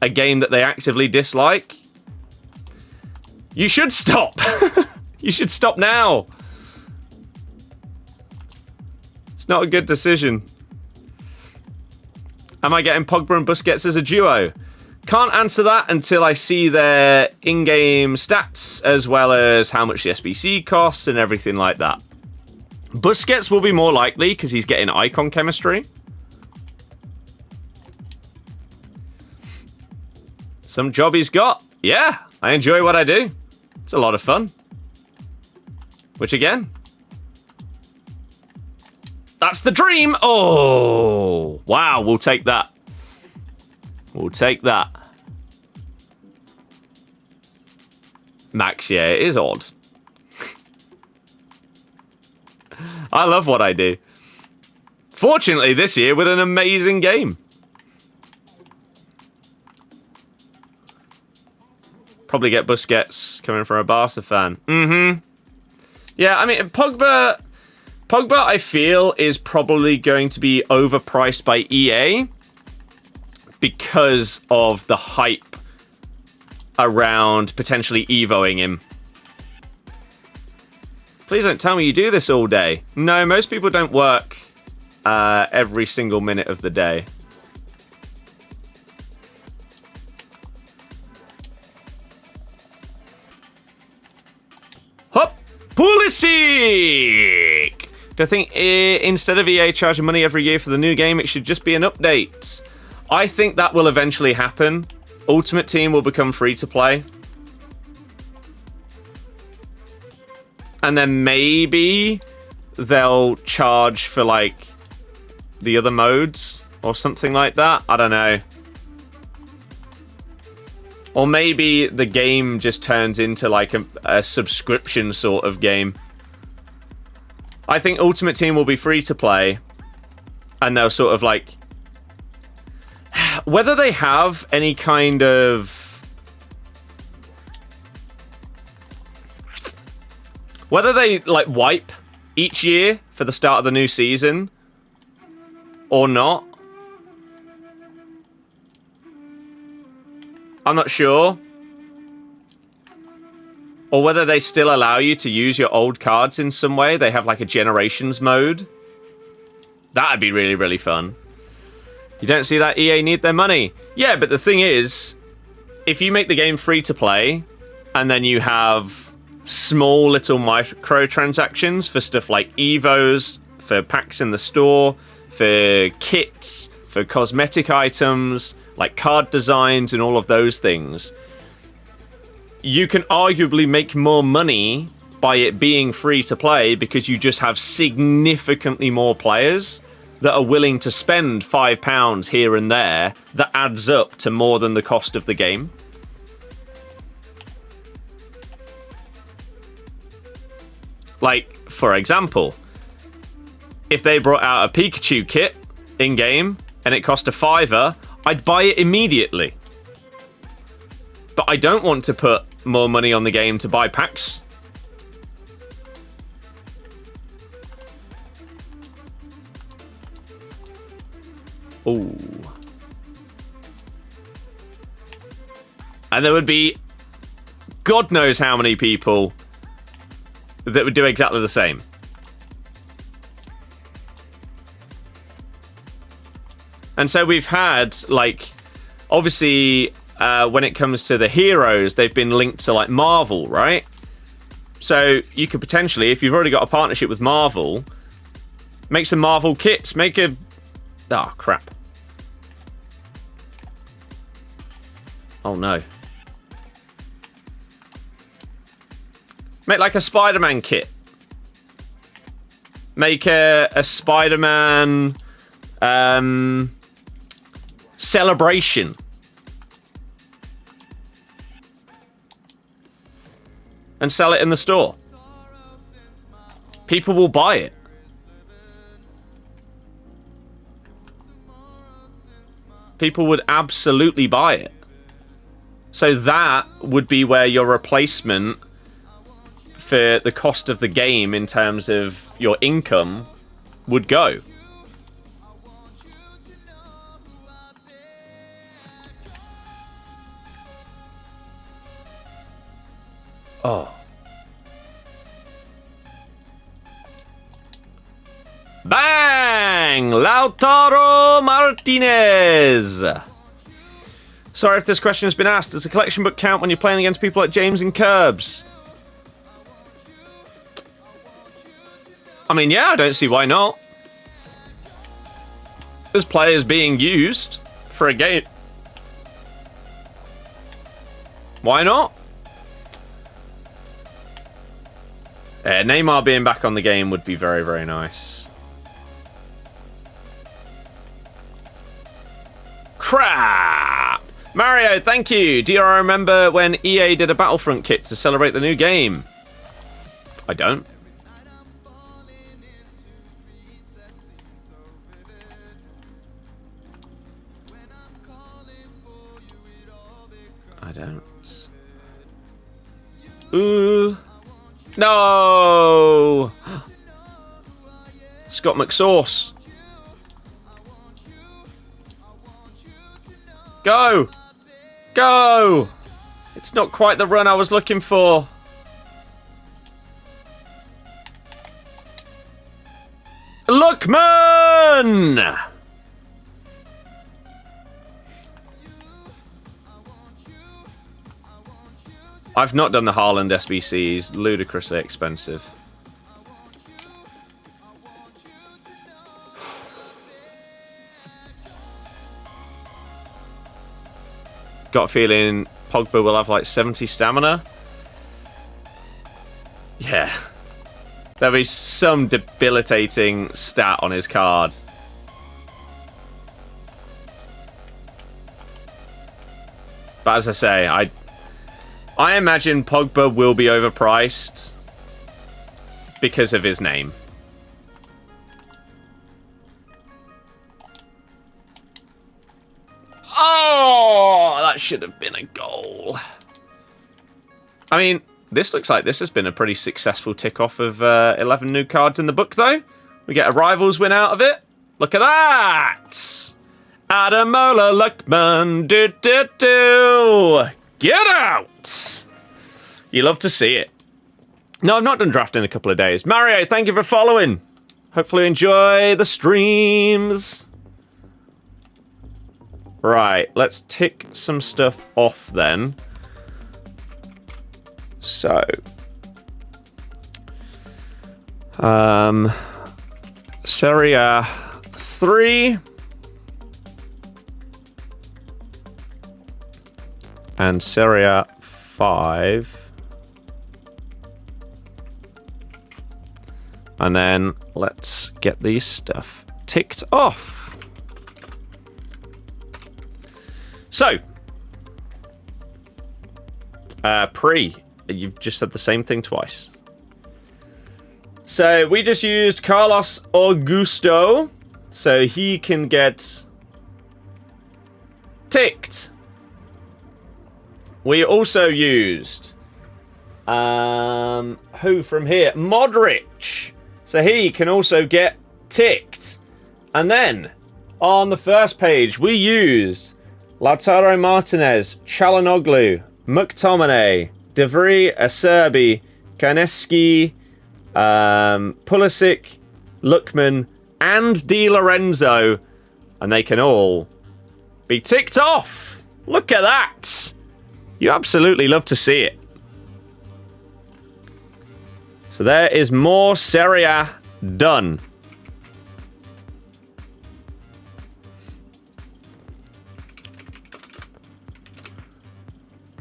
a game that they actively dislike, you should stop. You should stop now. not a good decision. Am I getting Pogba and Busquets as a duo? Can't answer that until I see their in-game stats, as well as how much the SBC costs and everything like that. Busquets will be more likely because he's getting icon chemistry. Some job he's got. Yeah, I enjoy what I do. It's a lot of fun. Which again, that's the dream. Oh, wow, we'll take that. We'll take that. Max, yeah, it is odd. I love what I do. Fortunately, this year with an amazing game. Probably get Busquets coming from a Barca fan. Yeah, I mean, Pogba, I feel, is probably going to be overpriced by EA because of the hype around potentially evoing him. Please don't tell me you do this all day. No, most people don't work every single minute of the day. Hop! Pulisic! Do I think instead of EA charging money every year for the new game, it should just be an update? I think that will eventually happen. Ultimate Team will become free to play. And then maybe they'll charge for, like, the other modes or something like that. I don't know. Or maybe the game just turns into, like, a subscription sort of game. I think Ultimate Team will be free to play. And they'll sort of, like... Whether they have any kind of... Whether they, like, wipe each year for the start of the new season or not, I'm not sure. Or whether they still allow you to use your old cards in some way. They have, like, a generations mode. That'd be really, really fun. You don't see that? EA need their money. Yeah, but the thing is, if you make the game free to play, and then you have small little microtransactions for stuff like Evos, for packs in the store, for kits, for cosmetic items, like card designs and all of those things, you can arguably make more money by it being free to play because you just have significantly more players that are willing to spend £5 here and there. That adds up to more than the cost of the game. Like, for example, if they brought out a Pikachu kit in-game and it cost £5, I'd buy it immediately. But I don't want to put more money on the game to buy packs. Ooh. And there would be God knows how many people that would do exactly the same. And so we've had, like, obviously, when it comes to the heroes, they've been linked to, like, Marvel, right? So you could potentially, if you've already got a partnership with Marvel, make some Marvel kits. Make a... Oh, crap. Oh, no. Make, like, a Spider-Man kit. Make a Spider-Man celebration. And sell it in the store. People will buy it. People would absolutely buy it. So that would be where your replacement for the cost of the game in terms of your income would go. Oh. Bang! Lautaro Martinez. Sorry if this question has been asked. Does the collection book count when you're playing against people like James and Curbs? I mean, yeah, I don't see why not. There's players being used for a game. Why not? Neymar being back on the game would be very, very nice. Crap! Mario, thank you. Do you remember when EA did a Battlefront kit to celebrate the new game? I don't. I don't. Ooh. No! Scott McSauce. Go! Go! It's not quite the run I was looking for. Lookman! I've not done the Haaland SBCs. Ludicrously expensive. Got a feeling Pogba will have like 70 stamina. Yeah. There'll be some debilitating stat on his card. But as I say, I imagine Pogba will be overpriced because of his name. Oh, that should have been a goal. I mean, this looks like this has been a pretty successful tick-off of 11 new cards in the book, though. We get a Rivals win out of it. Look at that! Adamola Luckman, do. Get out! You love to see it. No, I've not done drafting in a couple of days. Mario, thank you for following. Hopefully you enjoy the streams. Right, let's tick some stuff off then. So. Serie A 3. And Serie A 5. And then let's get these stuff ticked off. So, you've just said the same thing twice. So we just used Carlos Augusto, so he can get ticked. We also used who from here? Modric. So he can also get ticked. And then on the first page we used Lautaro Martinez, Çalhanoğlu, McTominay, De Vrij, Acerbi, Kaneski, Pulisic, Lookman, and Di Lorenzo. And they can all be ticked off. Look at that. You absolutely love to see it. So there is more Serie A done.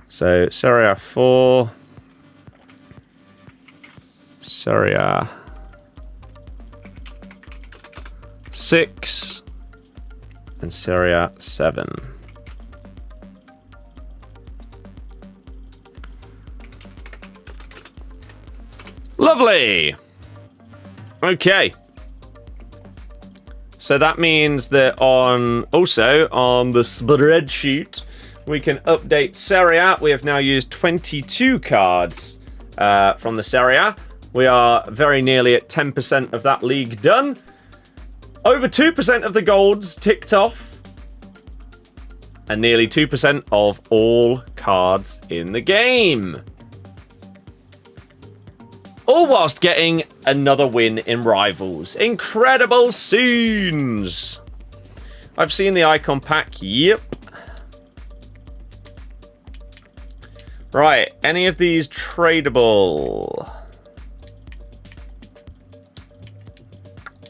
So Serie A 4, Serie A 6, and Serie A 7. Lovely! Okay. So that means that also on the spreadsheet, we can update Serie A. We have now used 22 cards from the Serie A. We are very nearly at 10% of that league done. Over 2% of the golds ticked off. And nearly 2% of all cards in the game. all whilst getting another win in Rivals. Incredible scenes! I've seen the icon pack, yep. Right, any of these tradable?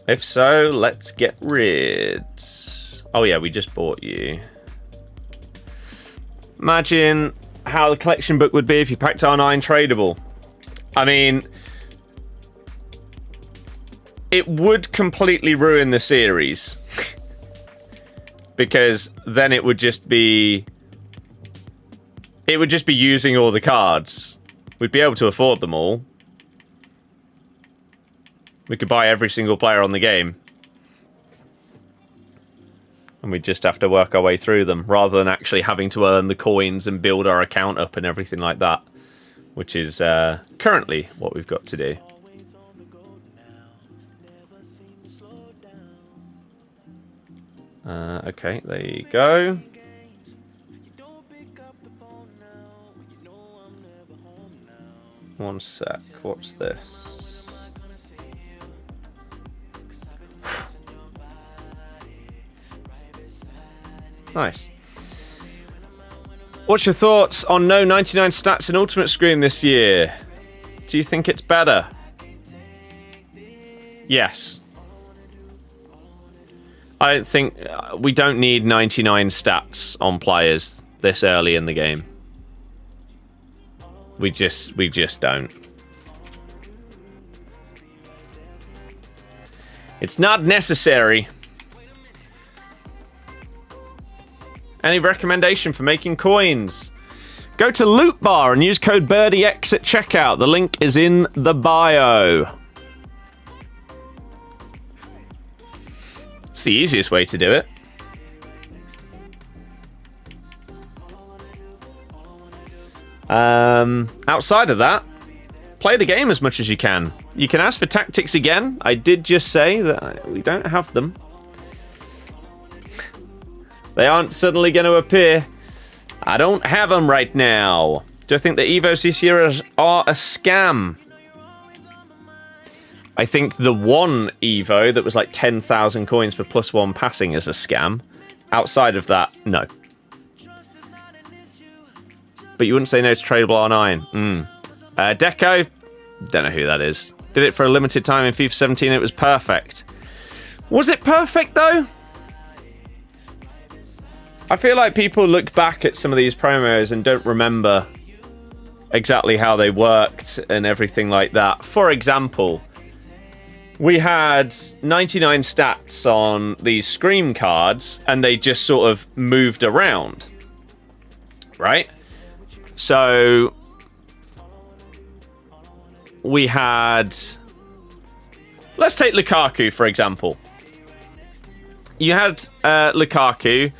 If so, let's get rid. Oh yeah, we just bought you. Imagine how the collection book would be if you packed R9 tradable. I mean, it would completely ruin the series. Because then it would just be... It would just be using all the cards. We'd be able to afford them all. We could buy every single player on the game. And we'd just have to work our way through them, rather than actually having to earn the coins and build our account up and everything like that. Which is currently what we've got to do. Okay, there you go. One sec, what's this? Nice. What's your thoughts on no 99 stats in Ultimate Scream this year? Do you think it's better? Yes. I don't think... we don't need 99 stats on players this early in the game. We just don't. It's not necessary. Any recommendation for making coins? Go to Loot Bar and use code BirdieX at checkout. The link is in the bio. It's the easiest way to do it. Outside of that, play the game as much as you can. You can ask for tactics again. I did just say that we don't have them. They aren't suddenly going to appear. I don't have them right now. Do I think the Evos this year are a scam? I think the one Evo that was like 10,000 coins for +1 passing is a scam. Outside of that, no. But you wouldn't say no to tradable R9. Deco, don't know who that is. Did it for a limited time in FIFA 17, it was perfect. Was it perfect though? I feel like people look back at some of these promos and don't remember exactly how they worked and everything like that. For example, we had 99 stats on these Scream cards and they just sort of moved around. Right? So we had... Let's take Lukaku, for example. You had Lukaku...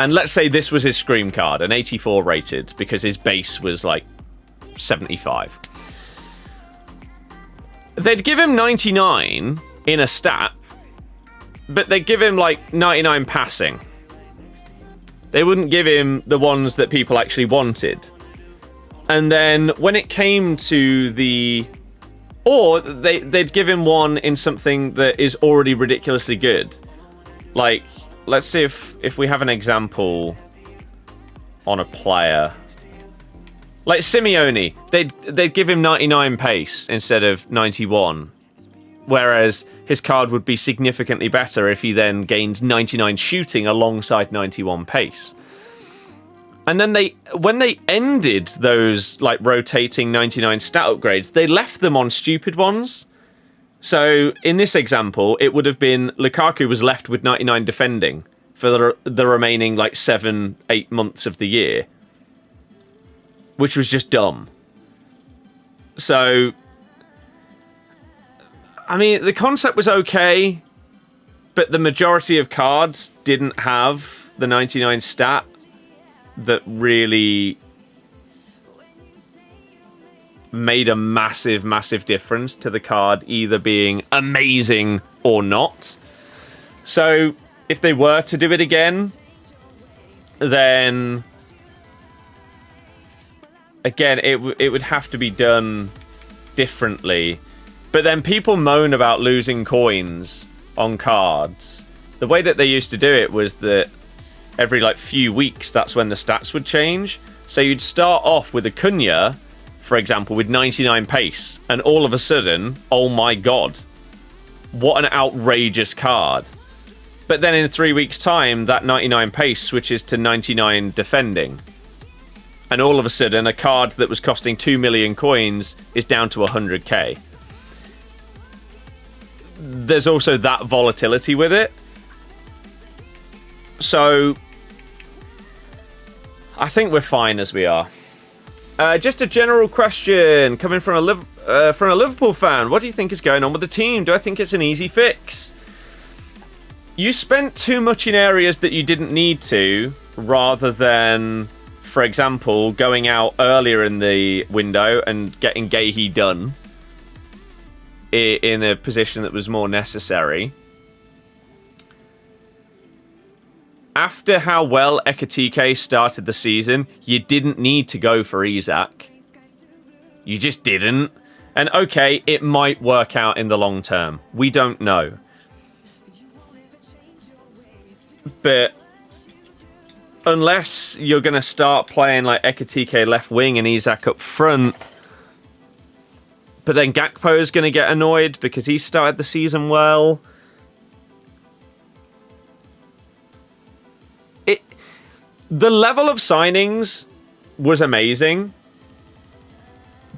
And let's say this was his Scream card, an 84 rated, because his base was like 75. They'd give him 99 in a stat, but they'd give him like 99 passing. They wouldn't give him the ones that people actually wanted. And then when it came to the... Or they'd give him one in something that is already ridiculously good. Like... Let's see if we have an example on a player. Like Simeone, they'd give him 99 pace instead of 91. Whereas his card would be significantly better if he then gained 99 shooting alongside 91 pace. And then when they ended those like rotating 99 stat upgrades, they left them on stupid ones. So, in this example, it would have been Lukaku was left with 99 defending for the remaining, like, 7-8 months of the year. Which was just dumb. So, I mean, the concept was okay, but the majority of cards didn't have the 99 stat that really... made a massive, massive difference to the card either being amazing or not. So, if they were to do it again, then... Again, it would have to be done differently. But then people moan about losing coins on cards. The way that they used to do it was that every like few weeks, that's when the stats would change. So you'd start off with a Cunha, for example, with 99 pace, and all of a sudden, oh my god, what an outrageous card. But then in 3 weeks' time, that 99 pace switches to 99 defending. And all of a sudden, a card that was costing 2 million coins is down to 100k. There's also that volatility with it. So I think we're fine as we are. Just a general question coming from a Liverpool fan. What do you think is going on with the team? Do I think it's an easy fix? You spent too much in areas that you didn't need to, rather than, for example, going out earlier in the window and getting Gahey done in a position that was more necessary. After how well Ekitike started the season, you didn't need to go for Isak. You just didn't. And okay, it might work out in the long term. We don't know. But unless you're going to start playing like Ekitike left wing and Isak up front, but then Gakpo is going to get annoyed because he started the season well. The level of signings was amazing,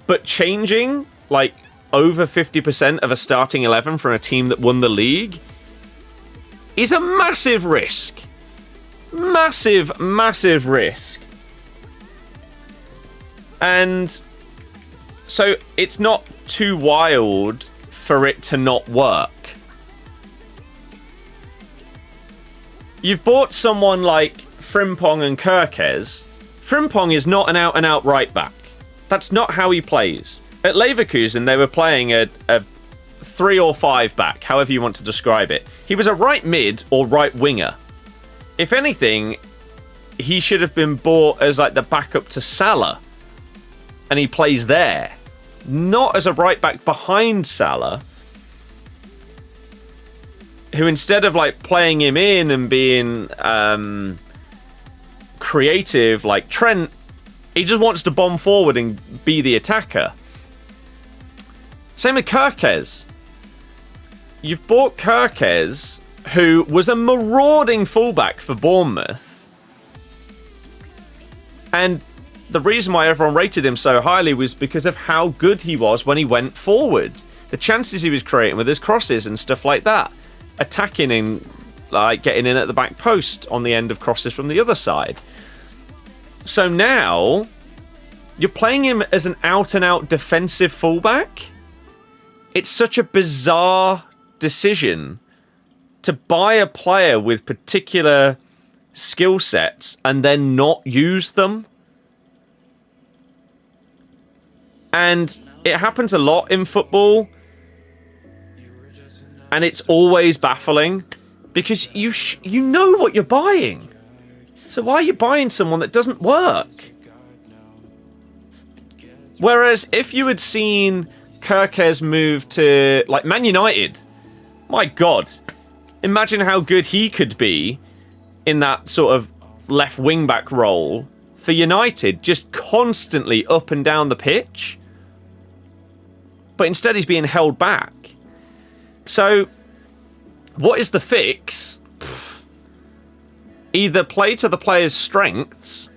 but changing like over 50% of a starting 11 from a team that won the league is a massive risk. Massive, massive risk. And so it's not too wild for it to not work. You've bought someone like Frimpong and Kerkez. Frimpong is not an out-and-out right-back. That's not how he plays. At Leverkusen, they were playing a 3 or 5 back, however you want to describe it. He was a right mid or right winger. If anything, he should have been bought as like the backup to Salah, and he plays there, not as a right back behind Salah, who instead of like playing him in and being creative like Trent, he just wants to bomb forward and be the attacker. Same with Kerkez. You've bought Kerkez, who was a marauding fullback for Bournemouth. And the reason why everyone rated him so highly was because of how good he was when he went forward. The chances he was creating with his crosses and stuff like that. Attacking and like getting in at the back post on the end of crosses from the other side. So now you're playing him as an out-and-out defensive fullback. It's such a bizarre decision to buy a player with particular skill sets and then not use them. And it happens a lot in football. And it's always baffling because you know what you're buying. So why are you buying someone that doesn't work? Whereas if you had seen Kerkez move to like Man United, my God, imagine how good he could be in that sort of left wing back role for United, just constantly up and down the pitch. But instead he's being held back. So, what is the fix? Either play to the player's strengths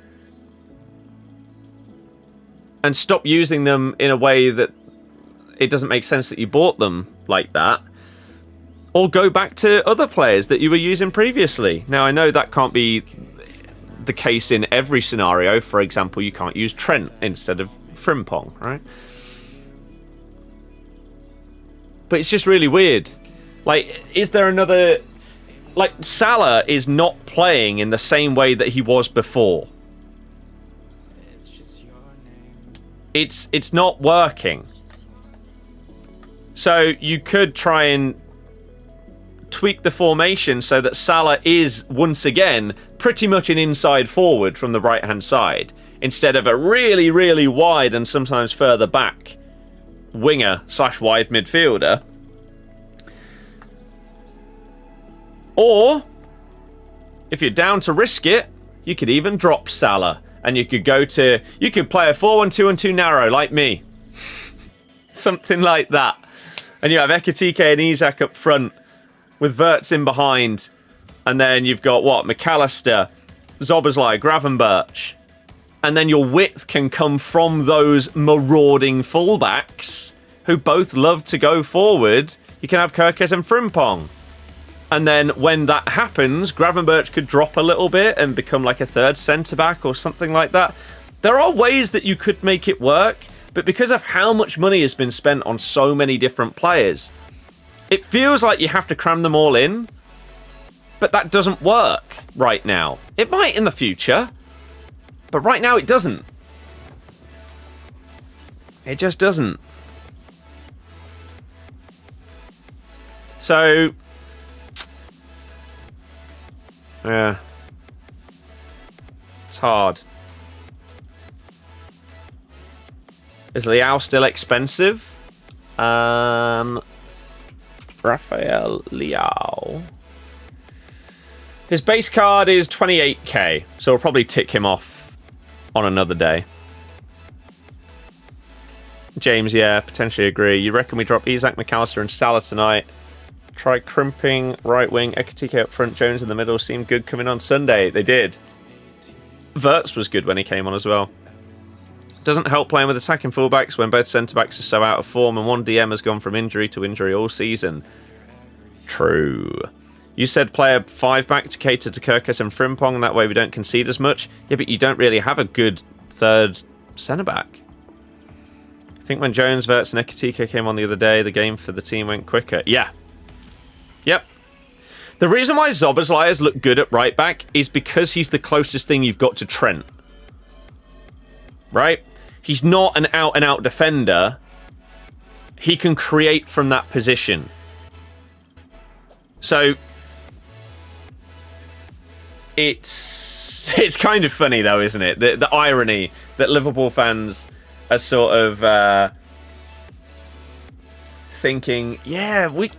and stop using them in a way that it doesn't make sense that you bought them like that, or go back to other players that you were using previously. Now, I know that can't be the case in every scenario. For example, you can't use Trent instead of Frimpong, right? But it's just really weird. Like, is there another... Like, Salah is not playing in the same way that he was before. It's not working. So you could try and tweak the formation so that Salah is, once again, pretty much an inside forward from the right-hand side, instead of a really, really wide and sometimes further back winger / wide midfielder. Or, if you're down to risk it, you could even drop Salah. And you could you could play a 4-1-2-1-2 narrow like me. Something like that. And you have Ekitike and Isak up front with Wirtz in behind. And then you've got, McAllister, Szoboszlai, Gravenberch. And then your width can come from those marauding fullbacks who both love to go forward. You can have Kerkez and Frimpong. And then when that happens, Gravenberch could drop a little bit and become like a third centre-back or something like that. There are ways that you could make it work, but because of how much money has been spent on so many different players, it feels like you have to cram them all in, but that doesn't work right now. It might in the future, but right now it doesn't. It just doesn't. So... yeah. It's hard. Is Liao still expensive? Rafael Liao. His base card is 28k, so we'll probably tick him off on another day. James, yeah, potentially agree. You reckon we drop Isak, McAllister and Salah tonight? Try crimping right wing, Ekitike up front, Jones in the middle. Seemed good coming on Sunday. They did. Wirtz was good when he came on as well. Doesn't help playing with attacking fullbacks when both centre-backs are so out of form and one DM has gone from injury to injury all season. True. You said play a 5-back to cater to Kerkez and Frimpong, and that way we don't concede as much. Yeah, but you don't really have a good third centre-back. I think when Jones, Wirtz and Ekitike came on the other day, the game for the team went quicker. Yeah. Yep. The reason why Szoboszlai has looked good at right back is because he's the closest thing you've got to Trent. Right? He's not an out-and-out defender. He can create from that position. So it's kind of funny though, isn't it? The irony that Liverpool fans are sort of thinking, yeah, we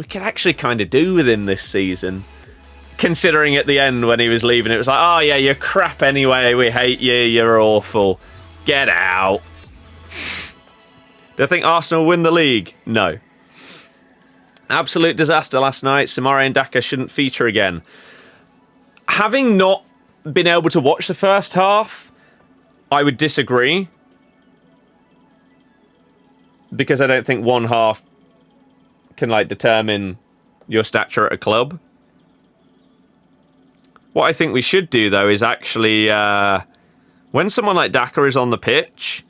could actually kind of do with him this season. Considering at the end when he was leaving, it was like, oh yeah, you're crap anyway, we hate you, you're awful. Get out. Do I think Arsenal win the league? No. Absolute disaster last night. Samare and Daka shouldn't feature again. Having not been able to watch the first half, I would disagree. Because I don't think one half can determine your stature at a club. What I think we should do though is actually when someone like Daka is on the pitch,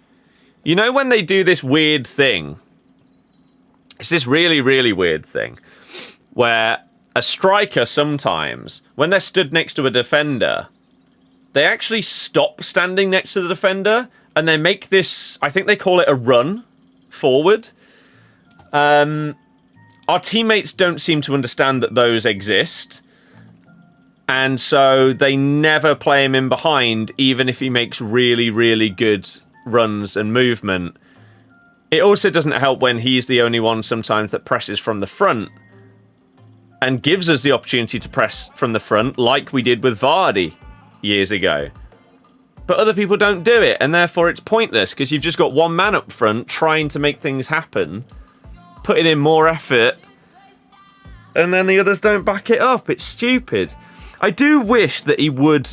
you know when they do this weird thing, it's this really, really weird thing where a striker sometimes, when they're stood next to a defender, they actually stop standing next to the defender and they make this, I think they call it a run forward. Our teammates don't seem to understand that those exist. And so they never play him in behind, even if he makes really, really good runs and movement. It also doesn't help when he's the only one sometimes that presses from the front and gives us the opportunity to press from the front like we did with Vardy years ago. But other people don't do it, and therefore it's pointless because you've just got one man up front trying to make things happen, putting in more effort, and then the others don't back it up. It's stupid. I do wish that he would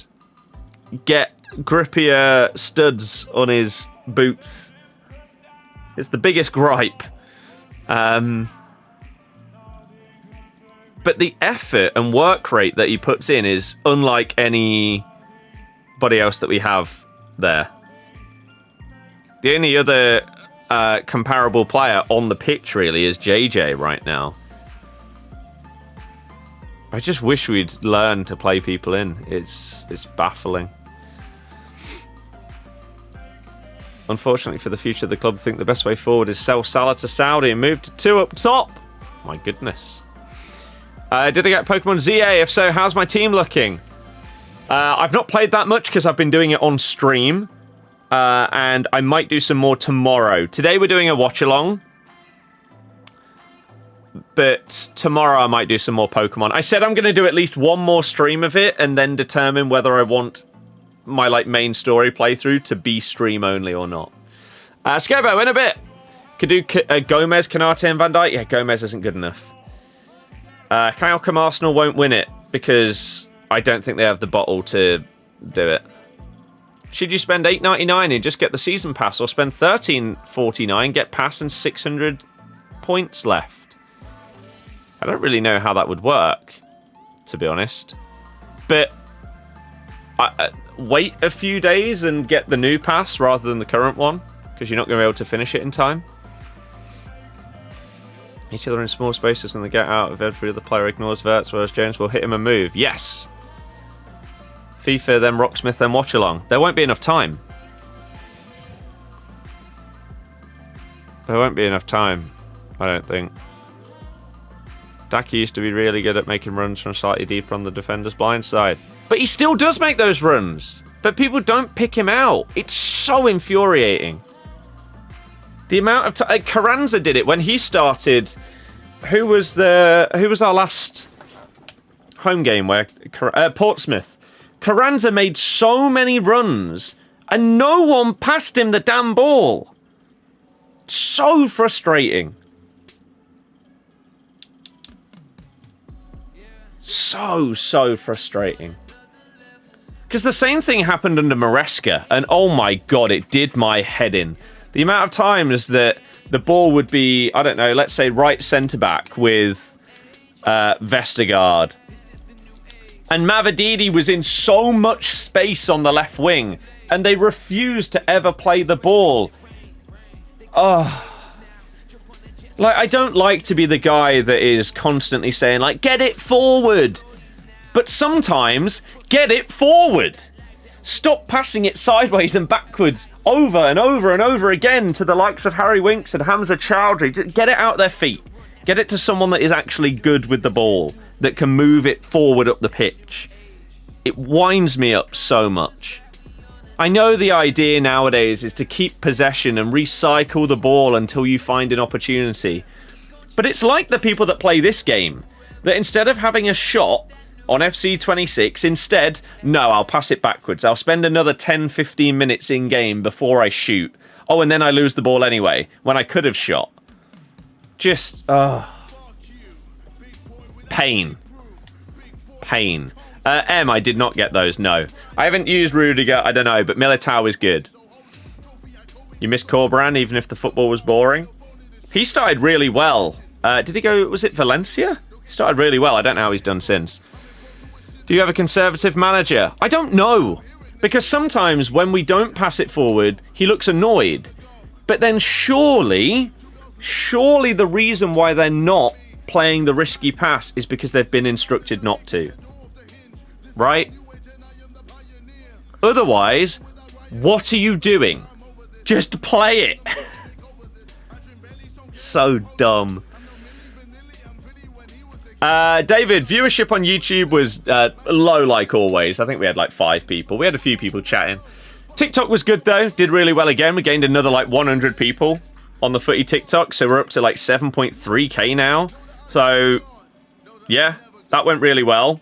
get grippier studs on his boots. It's the biggest gripe. But the effort and work rate that he puts in is unlike anybody else that we have there. The only other comparable player on the pitch really is JJ right now. I just wish we'd learn to play people in. It's baffling. Unfortunately for the future of the club, I think the best way forward is sell Salah to Saudi and move to 2 up top. My goodness. Did I get Pokemon ZA? If so, how's my team looking? I've not played that much because I've been doing it on stream. and I might do some more tomorrow. Today we're doing a watch-along, but tomorrow I might do some more Pokemon. I said I'm going to do at least one more stream of it and then determine whether I want my main story playthrough to be stream only or not. Scobo, in a bit. Could do Gomez, Kanate, and Van Dijk. Yeah, Gomez isn't good enough. How come Arsenal won't win it? Because I don't think they have the bottle to do it. Should you spend $8.99 and just get the season pass, or spend $13.49, get pass and 600 points left? I don't really know how that would work, to be honest. But wait a few days and get the new pass rather than the current one, because you're not going to be able to finish it in time. Each other in small spaces and they get out of every other player ignores Verts, whereas Jones will hit him a move. Yes! FIFA, then Rocksmith, then Watchalong. There won't be enough time. There won't be enough time, I don't think. Daki used to be really good at making runs from slightly deeper on the defender's blind side. But he still does make those runs. But people don't pick him out. It's so infuriating. The amount of time Carranza did it when he started. Who was our last home game where Portsmouth? Carranza made so many runs and no one passed him the damn ball. So frustrating. So frustrating. Because the same thing happened under Maresca, and oh my god, it did my head in. The amount of times that the ball would be, I don't know, let's say right centre-back with Vestergaard. And Mavididi was in so much space on the left wing, and they refused to ever play the ball. Oh. I don't like to be the guy that is constantly saying, get it forward. But sometimes, get it forward. Stop passing it sideways and backwards over and over and over again to the likes of Harry Winks and Hamza Chowdhury. Just get it out their feet. Get it to someone that is actually good with the ball, that can move it forward up the pitch. It winds me up so much. I know the idea nowadays is to keep possession and recycle the ball until you find an opportunity. But it's like the people that play this game, that instead of having a shot on FC26, instead, no, I'll pass it backwards. I'll spend another 10-15 minutes in-game before I shoot. Oh, and then I lose the ball anyway, when I could have shot. Just, pain. Pain. I did not get those, no. I haven't used Rudiger, I don't know, but Militao is good. You missed Corberan, even if the football was boring? He started really well. Did he go, was it Valencia? He started really well, I don't know how he's done since. Do you have a conservative manager? I don't know. Because sometimes when we don't pass it forward, he looks annoyed. But then surely the reason why they're not playing the risky pass is because they've been instructed not to. Right? Otherwise, what are you doing? Just play it. So dumb. David, viewership on YouTube was low like always. I think we had 5 people. We had a few people chatting. TikTok was good though. Did really well again. We gained another 100 people on the footy TikTok. So we're up to 7.3k now. So yeah, that went really well.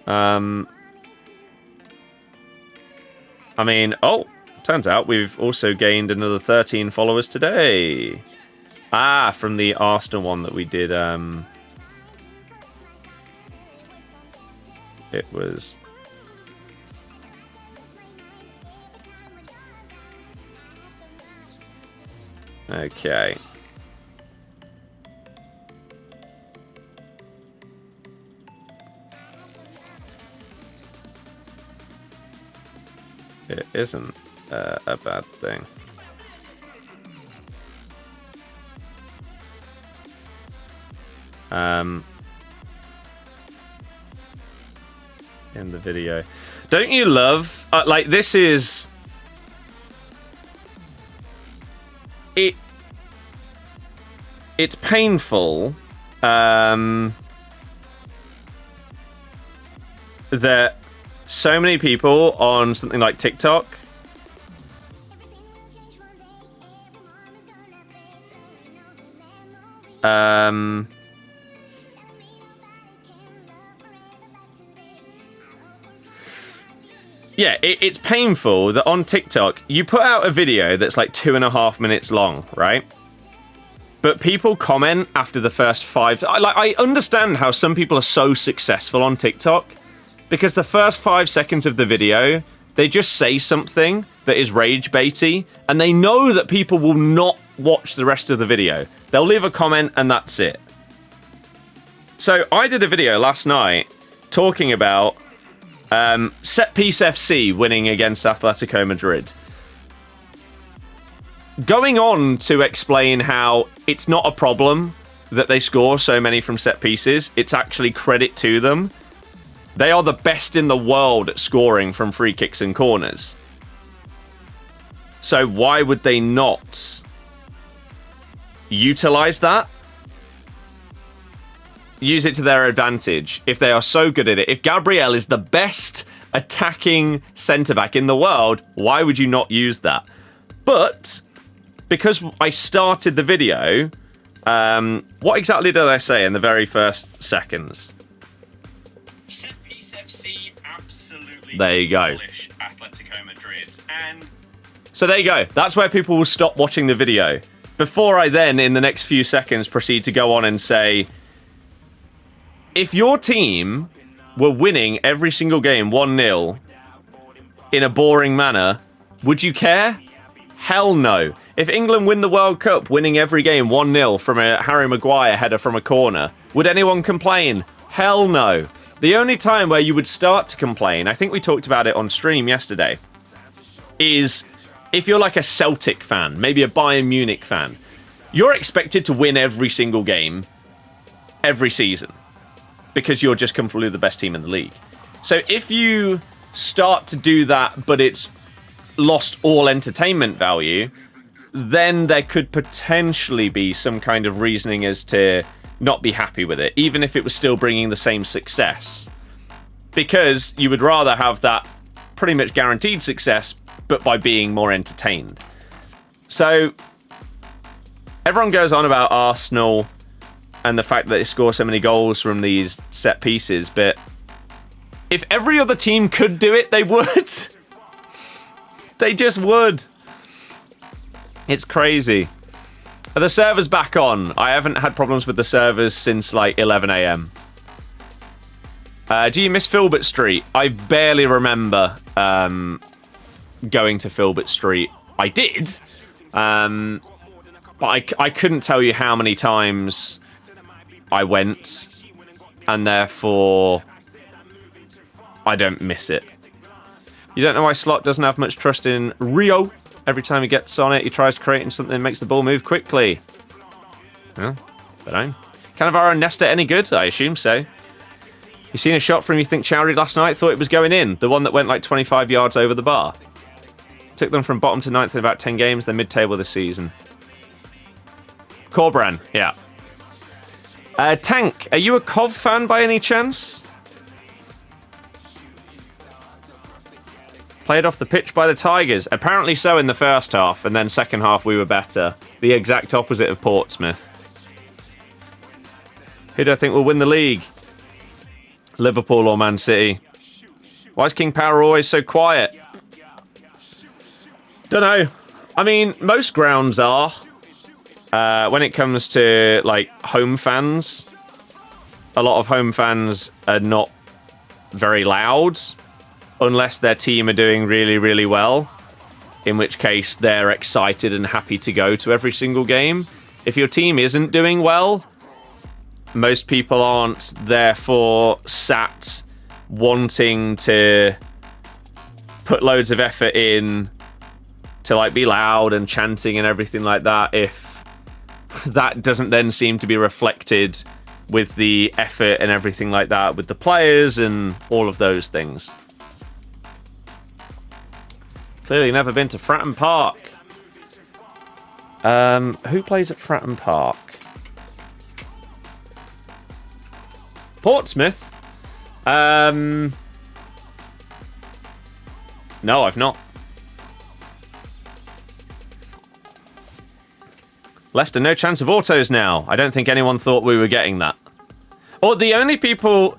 I mean, turns out we've also gained another 13 followers today. From the Arsenal one that we did, it was... Okay. It isn't a bad thing. In the video. Don't you love... this is... It's painful that so many people on something like TikTok yeah, it's painful that on TikTok you put out a video that's like 2.5 minutes long, right? But people comment after the first 5. I understand how some people are so successful on TikTok, because the first 5 seconds of the video, they just say something that is rage baity, and they know that people will not watch the rest of the video. They'll leave a comment and that's it. So I did a video last night talking about Set Piece FC winning against Atletico Madrid. Going on to explain how it's not a problem that they score so many from set pieces. It's actually credit to them. They are the best in the world at scoring from free kicks and corners. So why would they not utilize that? Use it to their advantage if they are so good at it. If Gabriel is the best attacking centre-back in the world, why would you not use that? But because I started the video, what exactly did I say in the very first seconds? Set Piece FC absolutely there you go. Atletico Madrid. And so there you go. That's where people will stop watching the video. Before I then, in the next few seconds, proceed to go on and say, if your team were winning every single game 1-0 in a boring manner, would you care? Hell no. If England win the World Cup winning every game 1-0 from a Harry Maguire header from a corner, would anyone complain? Hell no. The only time where you would start to complain, I think we talked about it on stream yesterday, is if you're like a Celtic fan, maybe a Bayern Munich fan. You're expected to win every single game, every season, because you're just comfortably the best team in the league. So if you start to do that, but it's lost all entertainment value, then there could potentially be some kind of reasoning as to not be happy with it, even if it was still bringing the same success. Because you would rather have that pretty much guaranteed success, but by being more entertained. So everyone goes on about Arsenal and the fact that they score so many goals from these set pieces, but if every other team could do it, they would. They just would. It's crazy. Are the servers back on? I haven't had problems with the servers since like 11 a.m. Do you miss Filbert Street? I barely remember going to Filbert Street. I did, but I couldn't tell you how many times I went, and therefore I don't miss it. You don't know why Slot doesn't have much trust in Rio. Every time he gets on it, he tries creating something that makes the ball move quickly. Well, don't know. Cannavaro and Nesta any good? I assume so. You seen a shot from you think Chowdhury last night? Thought it was going in. The one that went like 25 yards over the bar. Took them from bottom to ninth in about 10 games. They're mid-table this season. Corbran, yeah. Tank, are you a Cov fan by any chance? Played off the pitch by the Tigers. Apparently so in the first half, and then second half we were better. The exact opposite of Portsmouth. Who do I think will win the league? Liverpool or Man City? Why is King Power always so quiet? Don't know. I mean, most grounds are. When it comes to, like, home fans, a lot of home fans are not very loud, unless their team are doing really, really well, in which case they're excited and happy to go to every single game. If your team isn't doing well, most people aren't therefore sat wanting to put loads of effort in to, like, be loud and chanting and everything like that, if that doesn't then seem to be reflected with the effort and everything like that with the players and all of those things. Clearly never been to Fratton Park. Who plays at Fratton Park? Portsmouth. No, I've not. Leicester, no chance of autos now. I don't think anyone thought we were getting that. Or the only people...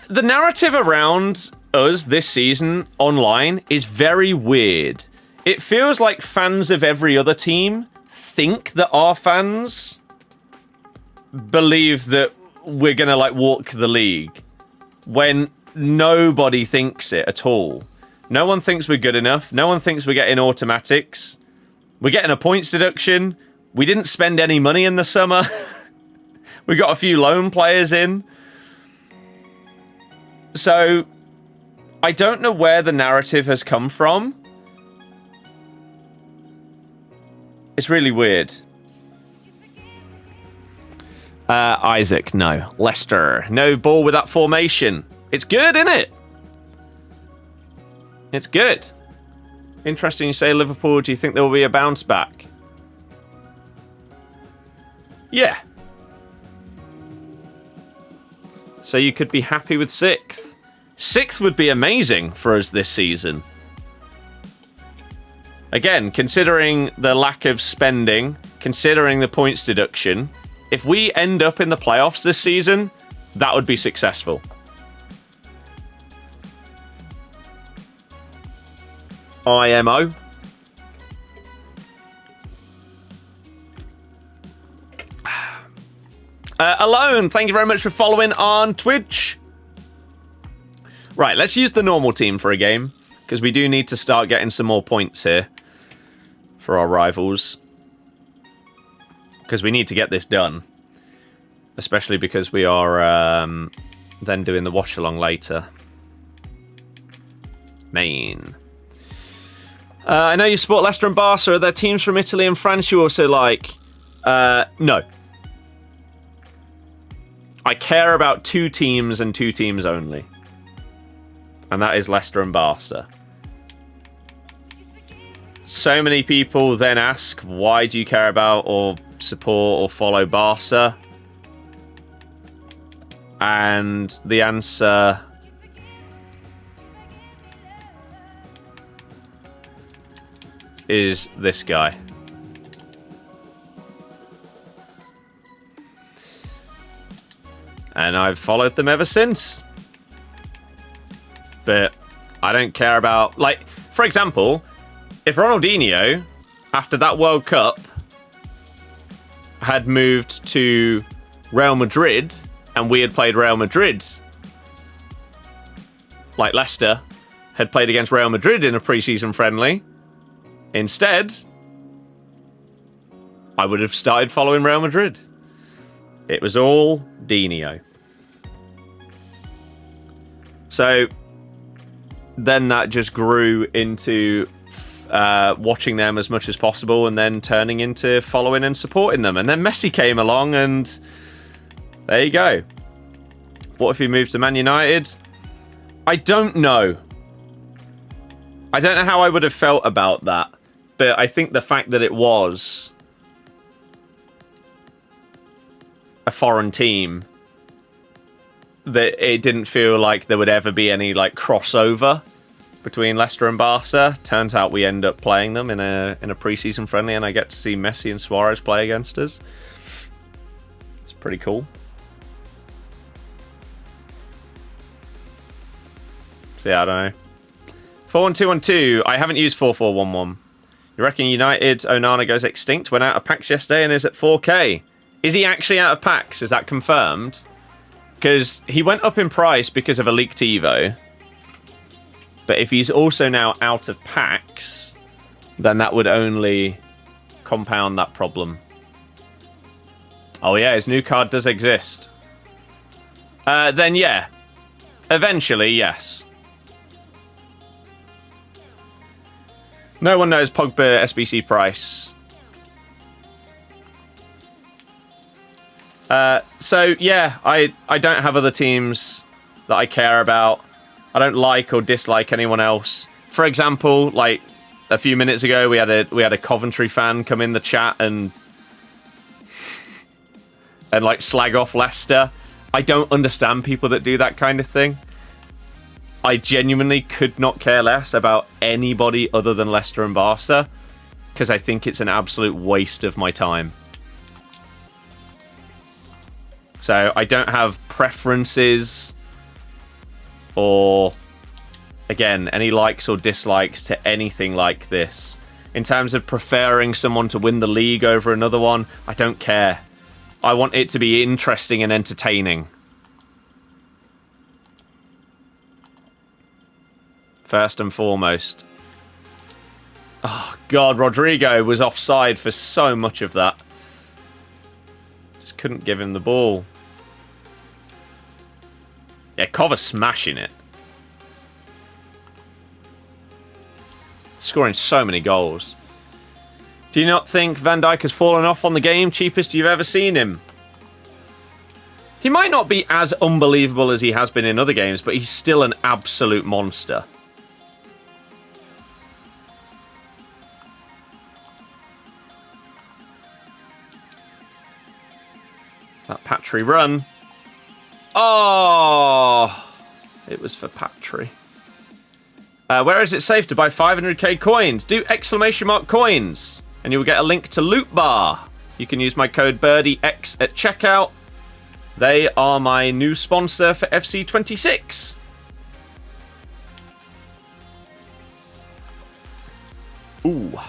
The narrative around us this season online is very weird. It feels like fans of every other team think that our fans believe that we're going to, like, walk the league. When nobody thinks it at all. No one thinks we're good enough. No one thinks we're getting automatics. We're getting a points deduction. We didn't spend any money in the summer. We got a few loan players in. So, I don't know where the narrative has come from. It's really weird. Isaac, no. Leicester, no ball with that formation. It's good, isn't it? It's good. Interesting you say Liverpool. Do you think there will be a bounce back? Yeah. So you could be happy with 6th. 6th would be amazing for us this season. Again, considering the lack of spending, considering the points deduction, if we end up in the playoffs this season, that would be successful. IMO. Alone, thank you very much for following on Twitch. Right, let's use the normal team for a game, because we do need to start getting some more points here for our rivals. Because we need to get this done. Especially because we are then doing the watch-along later. Main. I know you support Leicester and Barca. Are there teams from Italy and France you also like? No. I care about 2 teams and 2 teams only. And that is Leicester and Barca. So many people then ask, why do you care about or support or follow Barca? And the answer... is this guy. And I've followed them ever since. But I don't care about... Like, for example, if Ronaldinho, after that World Cup, had moved to Real Madrid, and we had played Real Madrid, like Leicester had played against Real Madrid in a pre-season friendly, instead, I would have started following Real Madrid. It was all Dino. So then that just grew into watching them as much as possible and then turning into following and supporting them. And then Messi came along and there you go. What if he moved to Man United? I don't know. I don't know how I would have felt about that. But I think the fact that it was a foreign team, that it didn't feel like there would ever be any like crossover between Leicester and Barca. Turns out we end up playing them in a pre-season friendly, and I get to see Messi and Suarez play against us. It's pretty cool. So yeah, I don't know. 41212. I haven't used 4411. You reckon United Onana goes extinct? Went out of packs yesterday and is at 4K. Is he actually out of packs? Is that confirmed? Because he went up in price because of a leaked Evo. But if he's also now out of packs, then that would only compound that problem. Oh yeah, his new card does exist. Then yeah. Eventually, yes. No one knows Pogba SBC price. So yeah, I don't have other teams that I care about. I don't like or dislike anyone else. For example, like a few minutes ago, we had a Coventry fan come in the chat and like slag off Leicester. I don't understand people that do that kind of thing. I genuinely could not care less about anybody other than Leicester and Barca, because I think it's an absolute waste of my time. So I don't have preferences or, again, any likes or dislikes to anything like this. In terms of preferring someone to win the league over another one, I don't care. I want it to be interesting and entertaining. First and foremost. Oh, God, Rodrigo was offside for so much of that. Just couldn't give him the ball. Yeah, Cover smashing it. Scoring so many goals. Do you not think Van Dijk has fallen off on the game? Cheapest you've ever seen him. He might not be as unbelievable as he has been in other games, but he's still an absolute monster. That Patry run. Oh, it was for Patry. Where is it safe to buy 500k coins? Do exclamation mark coins, and you will get a link to Loot Bar. You can use my code BirdieX at checkout. They are my new sponsor for FC26. Ooh.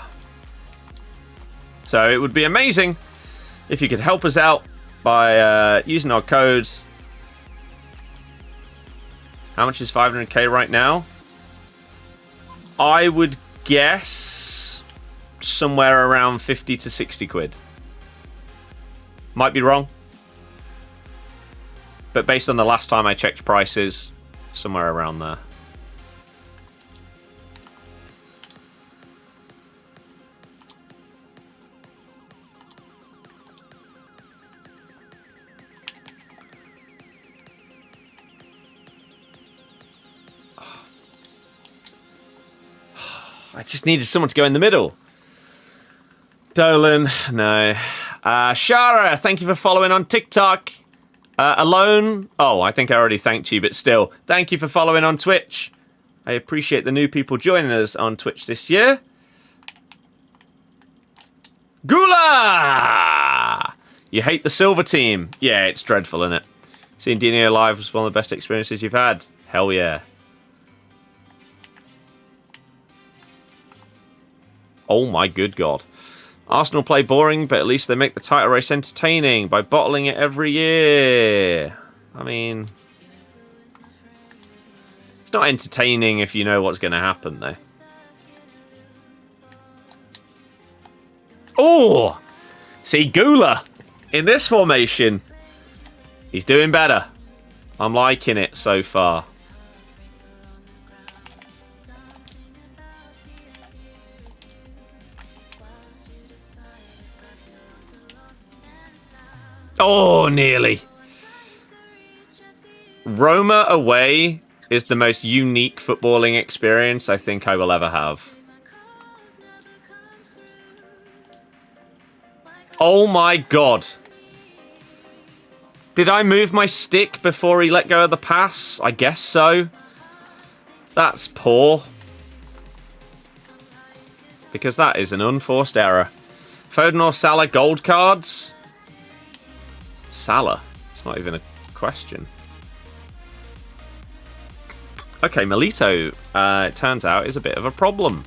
So it would be amazing if you could help us out by using our codes. How much is 500k right now? I would guess somewhere around 50 to 60 quid. Might be wrong. But based on the last time I checked prices, somewhere around there. I just needed someone to go in the middle. Dolan, no. Shara, thank you for following on TikTok. Alone, oh, I think I already thanked you, but still, thank you for following on Twitch. I appreciate the new people joining us on Twitch this year. Gula! You hate the silver team. Yeah, it's dreadful, isn't it? Seeing Dino live was one of the best experiences you've had. Hell yeah. Oh my good God. Arsenal play boring, but at least they make the title race entertaining by bottling it every year. I mean, it's not entertaining if you know what's going to happen, though. Oh! See, Gula, in this formation, he's doing better. I'm liking it so far. Oh, nearly. Roma away is the most unique footballing experience I think I will ever have. Oh my God. Did I move my stick before he let go of the pass? I guess so. That's poor. Because that is an unforced error. Foden or Salah gold cards? Salah. It's not even a question. Okay, Melito, it turns out, is a bit of a problem.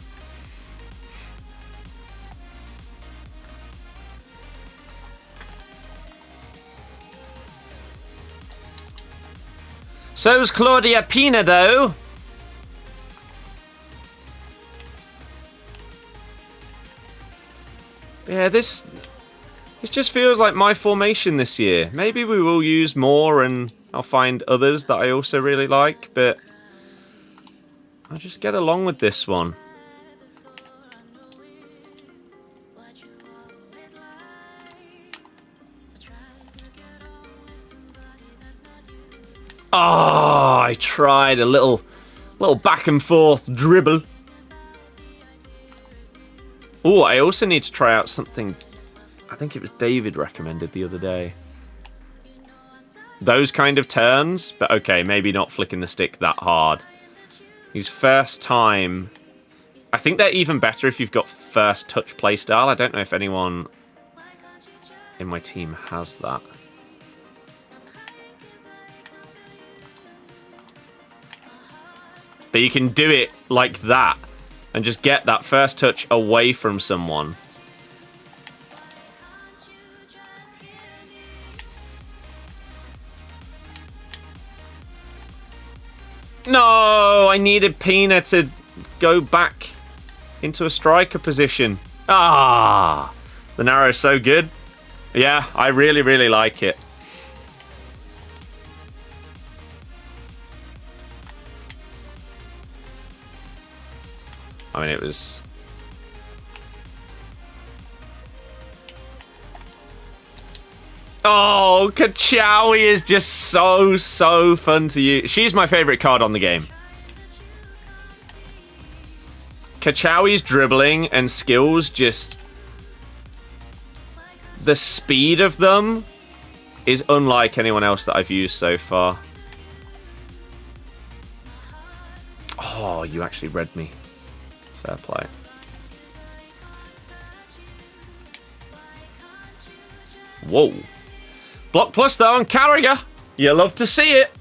So's Claudia Pina, though. Yeah, this just feels like my formation this year. Maybe we will use more and I'll find others that I also really like, but I'll just get along with this one. Oh, I tried a little back and forth dribble. Oh, I also need to try out something I think it was David recommended the other day. Those kind of turns, but okay, maybe not flicking the stick that hard. He's first time. I think they're even better if you've got first touch playstyle. I don't know if anyone in my team has that. But you can do it like that and just get that first touch away from someone. No, I needed Pina to go back into a striker position. Ah, the narrow is so good. Yeah, I really, really like it. I mean, it was... Oh, Kachawi is just so fun to use. She's my favorite card on the game. Kachawi's dribbling and skills just... The speed of them is unlike anyone else that I've used so far. Oh, you actually read me. Fair play. Whoa. Block plus though on Carragher. You love to see it.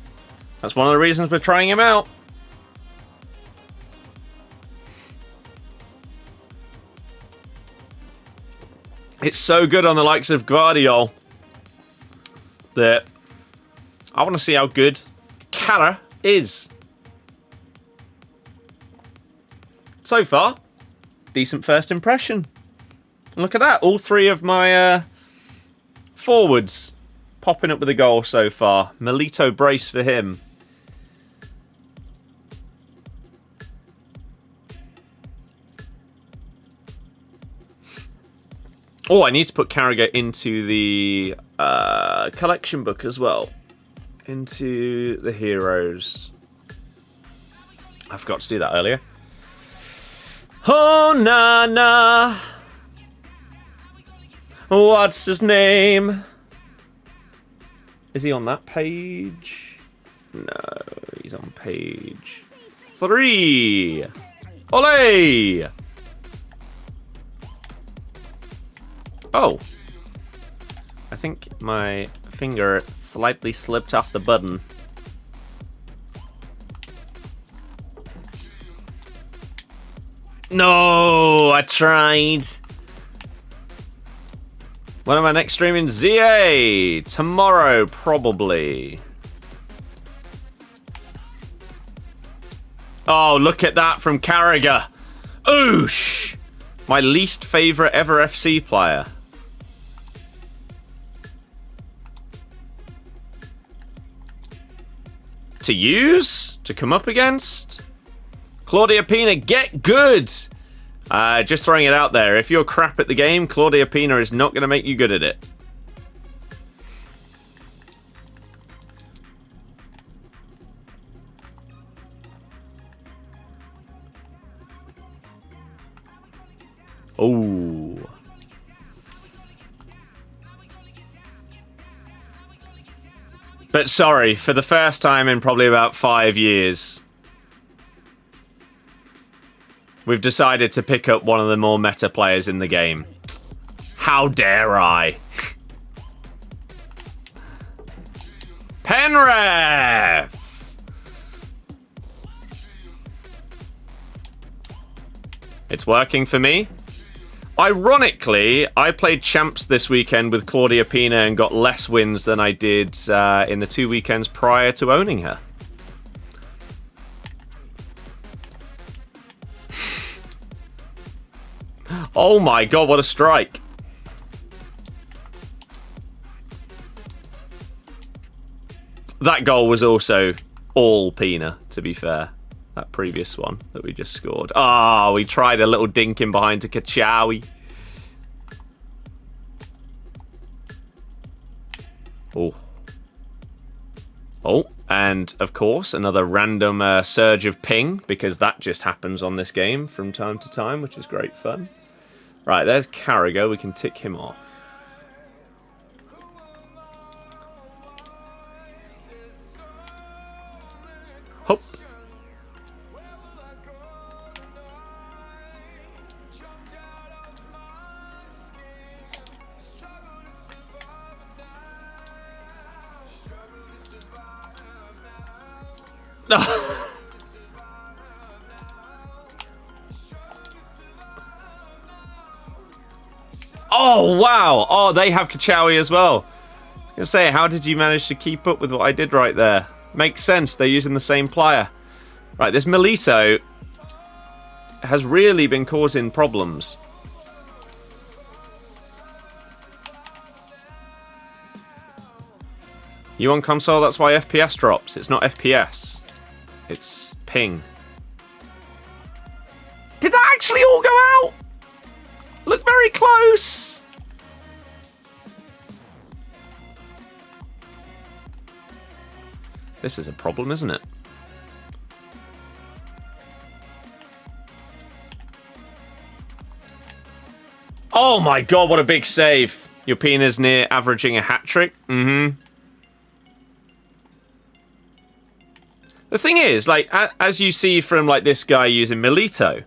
That's one of the reasons we're trying him out. It's so good on the likes of Guardiola that I want to see how good Carragher is. So far, decent first impression. Look at that. All three of my forwards popping up with a goal so far. Melito brace for him. Oh, I need to put Carragher into the collection book as well. Into the heroes. I forgot to do that earlier. Oh, na. What's his name? Is he on that page? No, he's on page 3. Ole! Oh. I think my finger slightly slipped off the button. No, I tried. When am I next streaming? ZA! Tomorrow, probably. Oh, look at that from Carragher. Oosh! My least favourite ever FC player. To use? To come up against? Claudia Pina, get good! Just throwing it out there. If you're crap at the game, Claudia Pina is not going to make you good at it. Oh. But sorry, for the first time in probably about 5 years, we've decided to pick up one of the more meta players in the game. How dare I? Penref! It's working for me. Ironically, I played Champs this weekend with Claudia Pina and got less wins than I did in the 2 weekends prior to owning her. Oh my god, what a strike. That goal was also all Pina, to be fair. That previous one that we just scored. Ah, we tried a little dink in behind to Kachawi. Oh. Oh, and of course, another random surge of ping, because that just happens on this game from time to time, which is great fun. Right, there's Carragher. We can tick him off. Hop. Oh, wow. Oh, they have Kachawi as well. I was gonna say, how did you manage to keep up with what I did right there? Makes sense. They're using the same player. Right, this Milito has really been causing problems. You on console, that's why FPS drops. It's not FPS. It's ping. Did that actually all go out? Look very close. This is a problem, isn't it? Oh my god, what a big save. Your Pina's near averaging a hat-trick. Mm-hmm. The thing is, like, as you see from, like, this guy using Milito,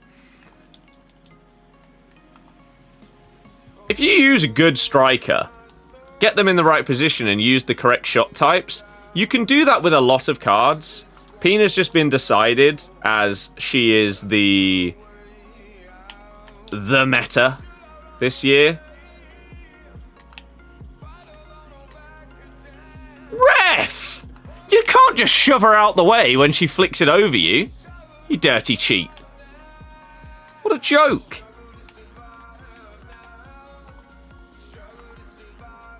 if you use a good striker, get them in the right position and use the correct shot types, you can do that with a lot of cards. Pina's just been decided as she is the meta this year. Ref! You can't just shove her out the way when she flicks it over you. You dirty cheat. What a joke.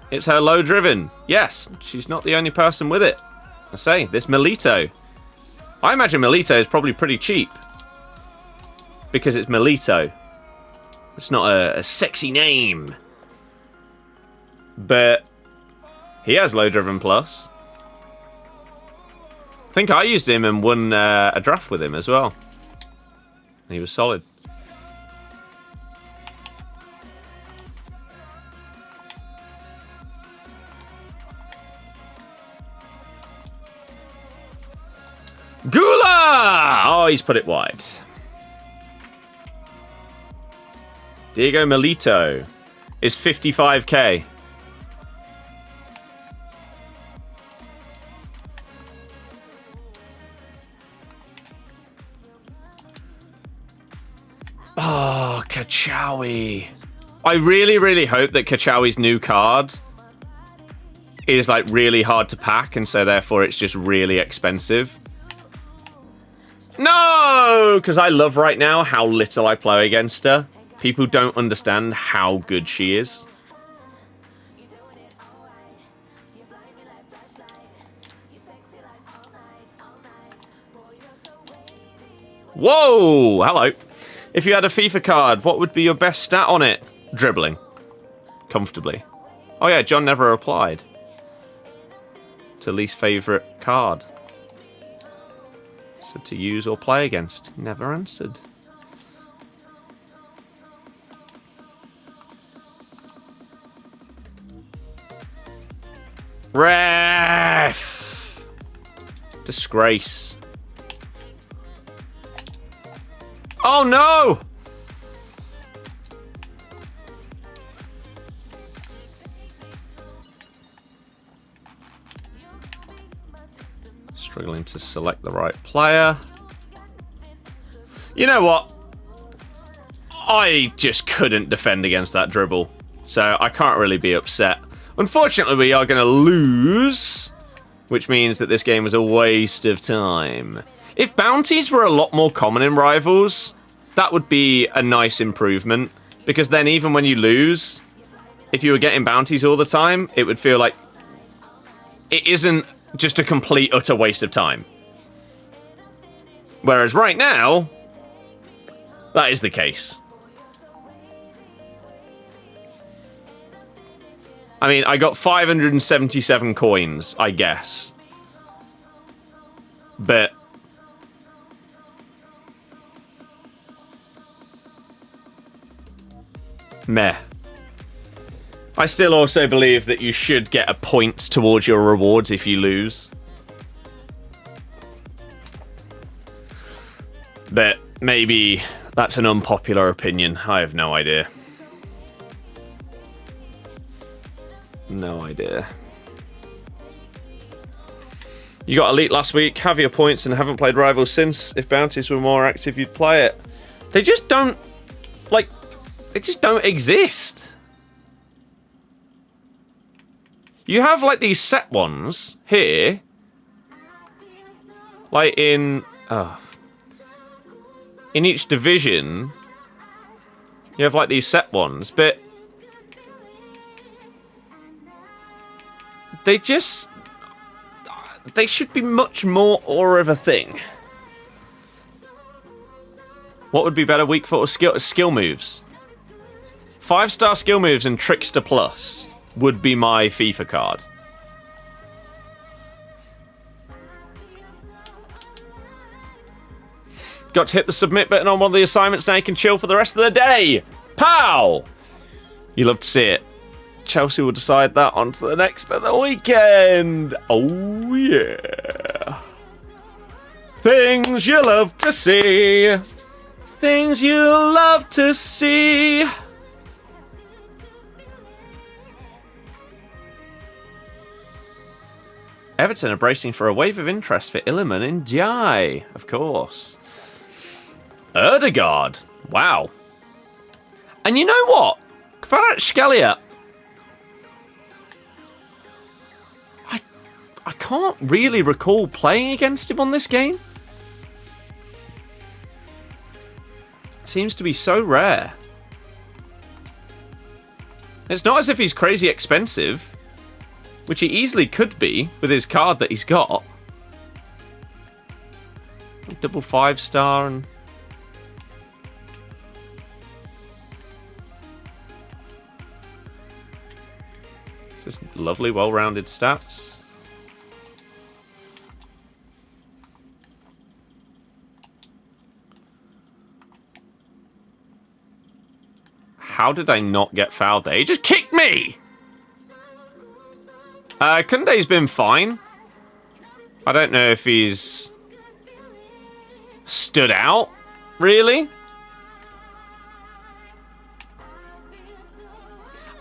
It's her low driven. Yes, she's not the only person with it. I say, this Milito. I imagine Milito is probably pretty cheap. Because it's Milito. It's not a sexy name. But he has low driven plus. I think I used him and won a draft with him as well. And he was solid. Gula! Oh, he's put it wide. Diego Milito is 55k. Oh, Kachawi. I really, really hope that Kachawi's new card is like really hard to pack and so therefore it's just really expensive. No! Because I love right now how little I play against her. People don't understand how good she is. Whoa! Hello. If you had a FIFA card, what would be your best stat on it? Dribbling. Comfortably. Oh yeah, John never replied. To least favourite card. Said to use or play against. Never answered. Ref! Disgrace. Oh no! Struggling to select the right player. You know what? I just couldn't defend against that dribble. So I can't really be upset. Unfortunately, we are going to lose. Which means that this game was a waste of time. If bounties were a lot more common in Rivals, that would be a nice improvement. Because then even when you lose, if you were getting bounties all the time, it would feel like it isn't just a complete, utter waste of time. Whereas right now, that is the case. I mean, I got 577 coins, I guess. But meh. I still also believe that you should get a point towards your rewards if you lose. But maybe that's an unpopular opinion. I have no idea. No idea. You got Elite last week, have your points, and haven't played Rivals since. If bounties were more active, you'd play it. They just don't, like, they just don't exist. You have, like, these set ones here. Like, in each division, you have, like, these set ones, but they just... They should be much more of a thing. What would be better, weak foot or skill moves? 5-star skill moves and Trickster Plus would be my FIFA card. Got to hit the submit button on one of the assignments, now you can chill for the rest of the day. Pow! You love to see it. Chelsea will decide that on to the next of the weekend. Oh, yeah. Things you love to see. Things you love to see. Everton are bracing for a wave of interest for Illiman in Jai, of course. Erdegaard. Wow. And you know what? Kvaratskhelia. I can't really recall playing against him on this game. Seems to be so rare. It's not as if he's crazy expensive, which he easily could be with his card that he's got. Double 5-star and... just lovely, well-rounded stats. How did I not get fouled there? He just kicked me! Kunde's been fine. I don't know if he's stood out, really.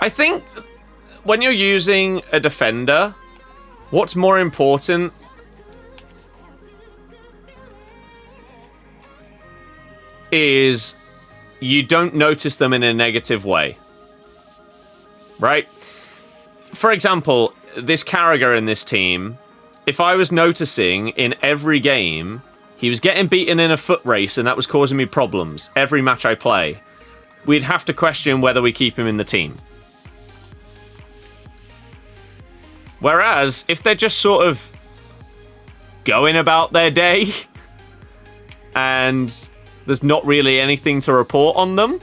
I think when you're using a defender, what's more important is you don't notice them in a negative way. Right? For example, this Carragher in this team, if I was noticing in every game he was getting beaten in a foot race and that was causing me problems every match I play, we'd have to question whether we keep him in the team. Whereas, if they're just sort of going about their day and there's not really anything to report on them,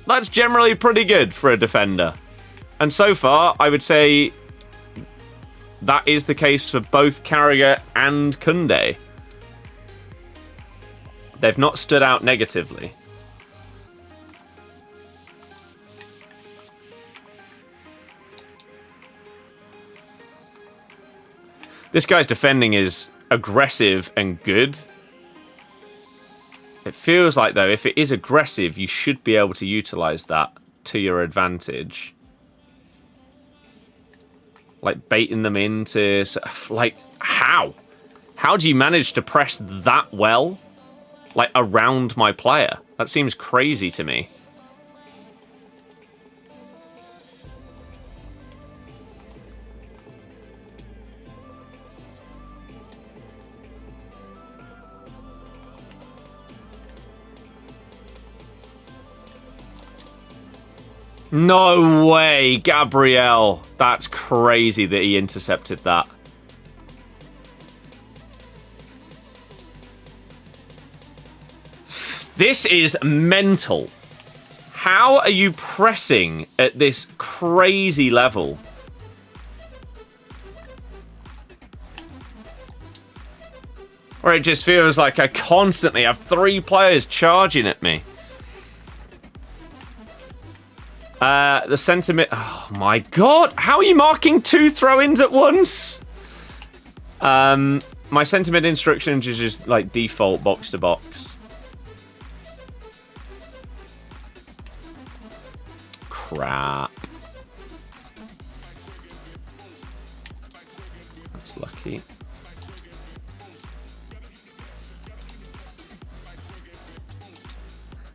that's generally pretty good for a defender. And so far, I would say that is the case for both Carragher and Kunde. They've not stood out negatively. This guy's defending is aggressive and good. It feels like, though, if it is aggressive, you should be able to utilize that to your advantage. Like, baiting them into... like, how? How do you manage to press that well? Like, around my player? That seems crazy to me. No way, Gabriel. That's crazy that he intercepted that. This is mental. How are you pressing at this crazy level? Or it just feels like I constantly have 3 players charging at me. The sentiment... oh my god! How are you marking 2 throw-ins at once? My sentiment instructions is just like default box to box. Crap. That's lucky.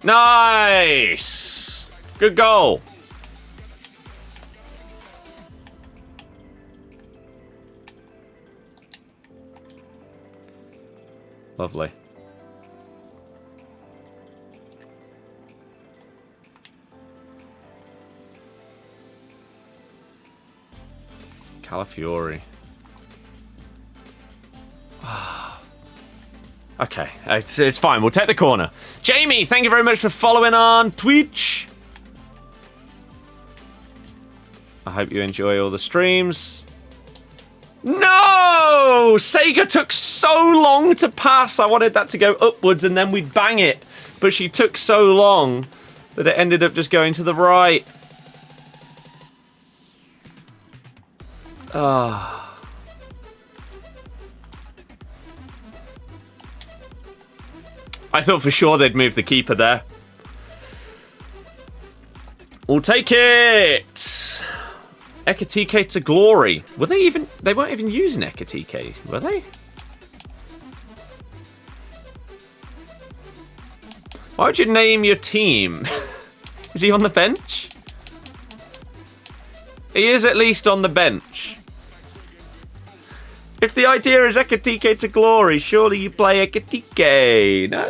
Nice! Good goal. Lovely. Calafiori. Okay, it's fine. We'll take the corner. Jamie, thank you very much for following on Twitch. I hope you enjoy all the streams. No! Sega took so long to pass. I wanted that to go upwards and then we'd bang it. But she took so long that it ended up just going to the right. Ah. I thought for sure they'd move the keeper there. We'll take it! Ekatike to glory. Were they even... They weren't even using Ekatike, were they? Why would you name your team? Is he on the bench? He is at least on the bench. If the idea is Ekatike to glory, surely you play Ekatike, no?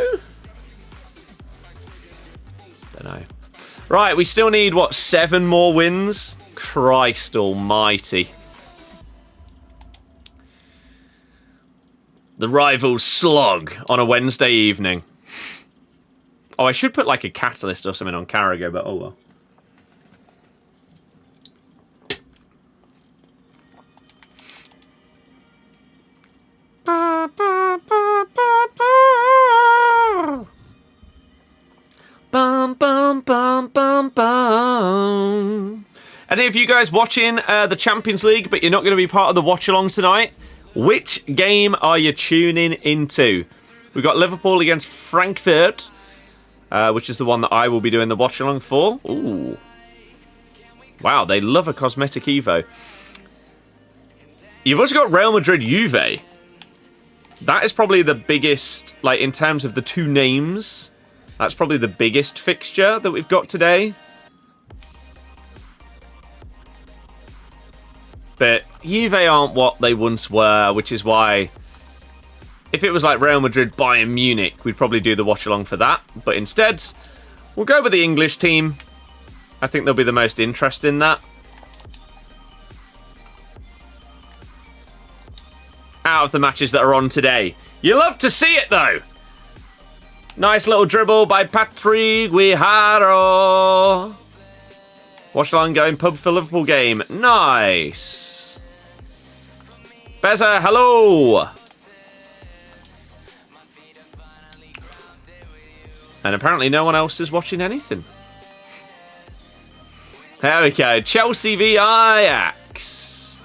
Don't know. Right, we still need, what, 7 more wins? Christ almighty. The rivals slog on a Wednesday evening. Oh, I should put like a catalyst or something on Carragher, but oh well. Bum, bum, bum, bum, bum. Any of you guys watching the Champions League, but you're not going to be part of the watch-along tonight? Which game are you tuning into? We've got Liverpool against Frankfurt, which is the one that I will be doing the watch-along for. Ooh. Wow, they love a cosmetic Evo. You've also got Real Madrid Juve. That is probably the biggest, like, in terms of the two names, that's probably the biggest fixture that we've got today. But Juve aren't what they once were, which is why if it was like Real Madrid, Bayern Munich, we'd probably do the watch-along for that. But instead, we'll go with the English team. I think there'll be the most interest in that. Out of the matches that are on today. You love to see it, though. Nice little dribble by Patrick Guijarro. Watch-along going pub for Liverpool game. Nice. Beza, hello. And apparently no one else is watching anything. There we go. Chelsea v Ajax.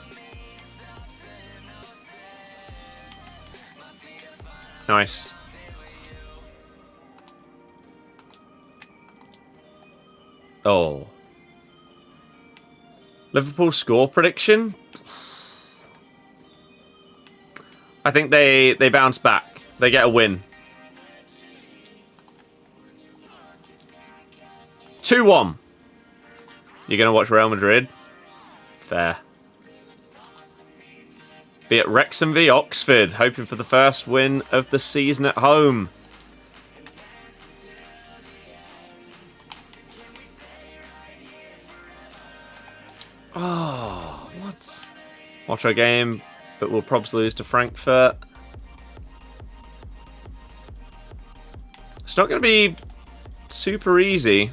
Nice. Oh. Liverpool score prediction? I think they bounce back. They get a win. 2-1. You're going to watch Real Madrid? Fair. Be at Wrexham v Oxford, hoping for the first win of the season at home. Oh, what? Watch our game, but we'll probably lose to Frankfurt. It's not going to be super easy.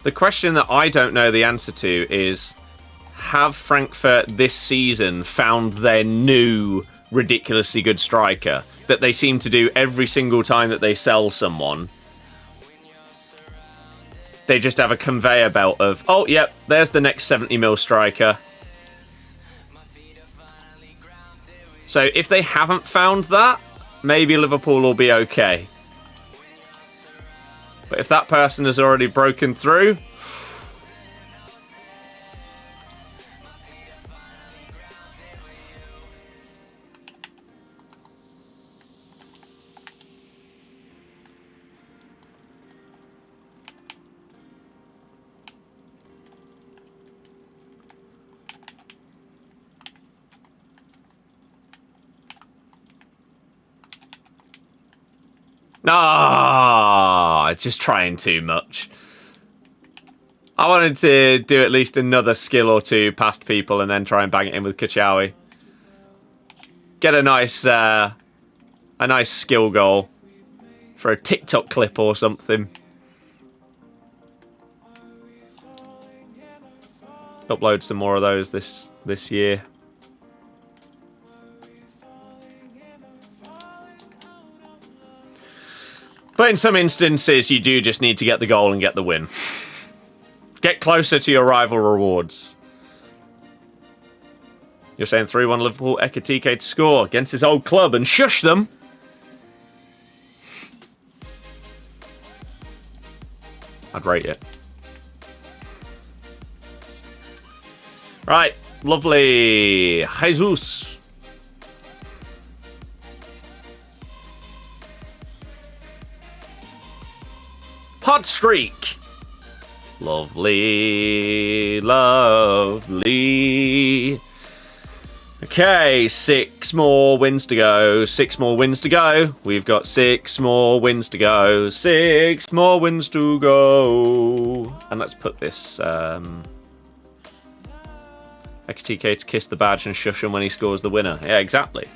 The question that I don't know the answer to is, have Frankfurt this season found their new ridiculously good striker that they seem to do every single time that they sell someone? They just have a conveyor belt of, oh, yep, there's the next 70 mil striker. So if they haven't found that, maybe Liverpool will be okay. But if that person has already broken through... Ah, just trying too much. I wanted to do at least another skill or two past people and then try and bang it in with Kachawi. Get a nice skill goal for a TikTok clip or something. Upload some more of those this year. But in some instances, you do just need to get the goal and get the win. Get closer to your rival rewards. You're saying 3-1 Liverpool, Ekitike to score against his old club and shush them. I'd rate it. Right, lovely. Jesus. Pod streak. Lovely, lovely. Okay, 6 more wins to go. 6 more wins to go. We've got 6 more wins to go. 6 more wins to go. And let's put this Ekitike to kiss the badge and shush him when he scores the winner. Yeah, exactly.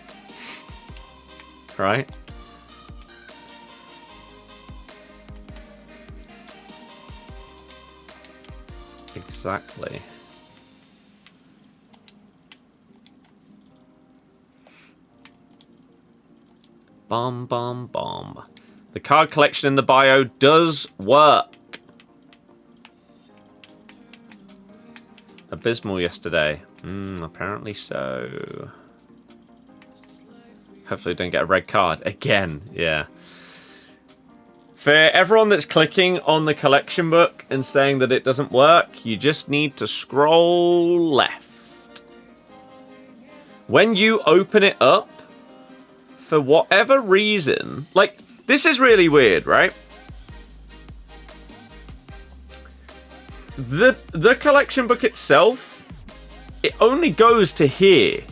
Right? Exactly. Bomb, bomb, bomb. The card collection in the bio does work. Abysmal yesterday. Apparently so. Hopefully don't get a red card. Again, yeah. For everyone that's clicking on the collection book and saying that it doesn't work, you just need to scroll left. When you open it up, for whatever reason, like, this is really weird, right? The collection book itself, it only goes to here,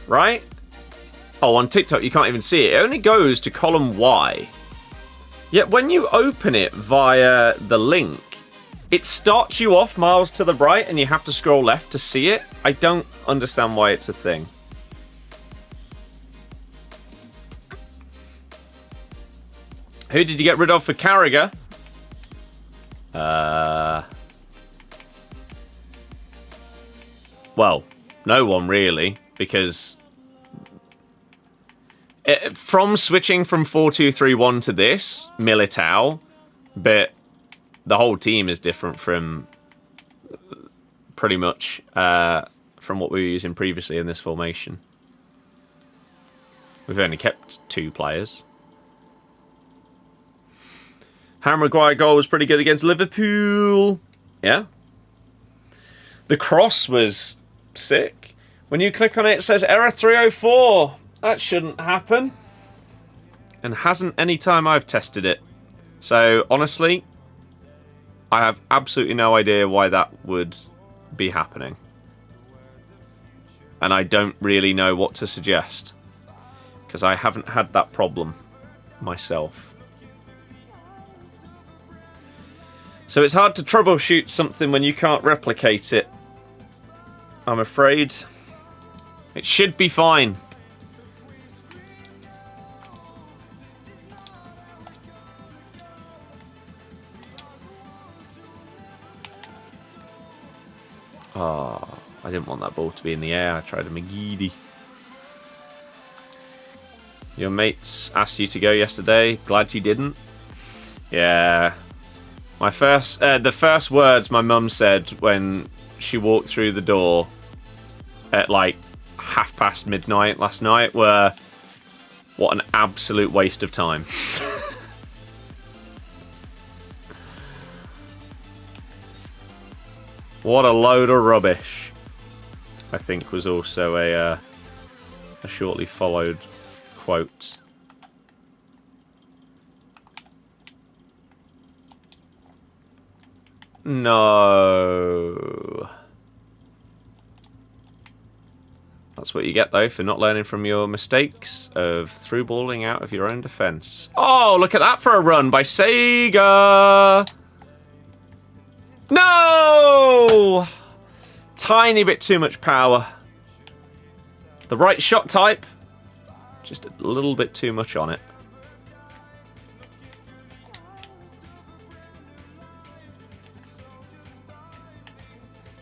right? Oh, on TikTok you can't even see it. It only goes to column Y. Yet when you open it via the link, it starts you off miles to the right and you have to scroll left to see it. I don't understand why it's a thing. Who did you get rid of for Carragher? Well, no one really, because from switching from 4-2-3-1 to this, Militao, but the whole team is different from pretty much from what we were using previously in this formation. We've only kept 2 players. Harry Maguire goal was pretty good against Liverpool. Yeah. The cross was sick. When you click on it, it says error 304. That shouldn't happen. And hasn't any time I've tested it. So, honestly, I have absolutely no idea why that would be happening. And I don't really know what to suggest. Because I haven't had that problem myself. So it's hard to troubleshoot something when you can't replicate it. I'm afraid. It should be fine. Oh, I didn't want that ball to be in the air. I tried a McGeady. Your mates asked you to go yesterday. Glad you didn't. Yeah. The first words my mum said when she walked through the door at like midnight last night were, What an absolute waste of time. What a load of rubbish. I think was also a shortly followed quote. No. That's what you get, though, for not learning from your mistakes of through-balling out of your own defense. Oh, look at that for a run by Sega! No! Tiny bit too much power. The right shot type, just a little bit too much on it.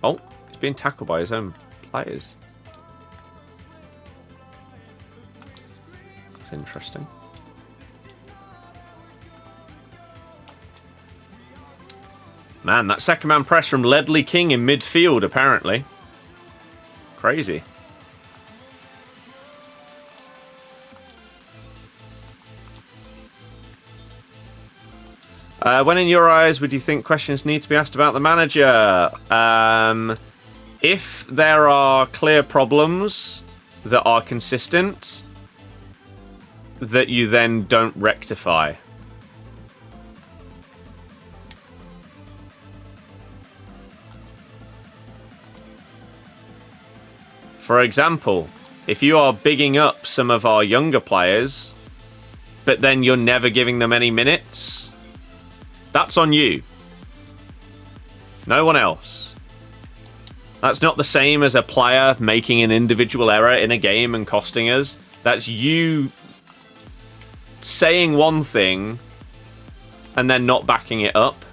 Oh, he's being tackled by his own players. That's interesting. Man, that second man press from Ledley King in midfield, apparently. Crazy. When in your eyes would you think questions need to be asked about the manager? If there are clear problems that are consistent, that you then don't rectify. For example, if you are bigging up some of our younger players, but then you're never giving them any minutes, that's on you. No one else. That's not the same as a player making an individual error in a game and costing us. That's you saying one thing and then not backing it up.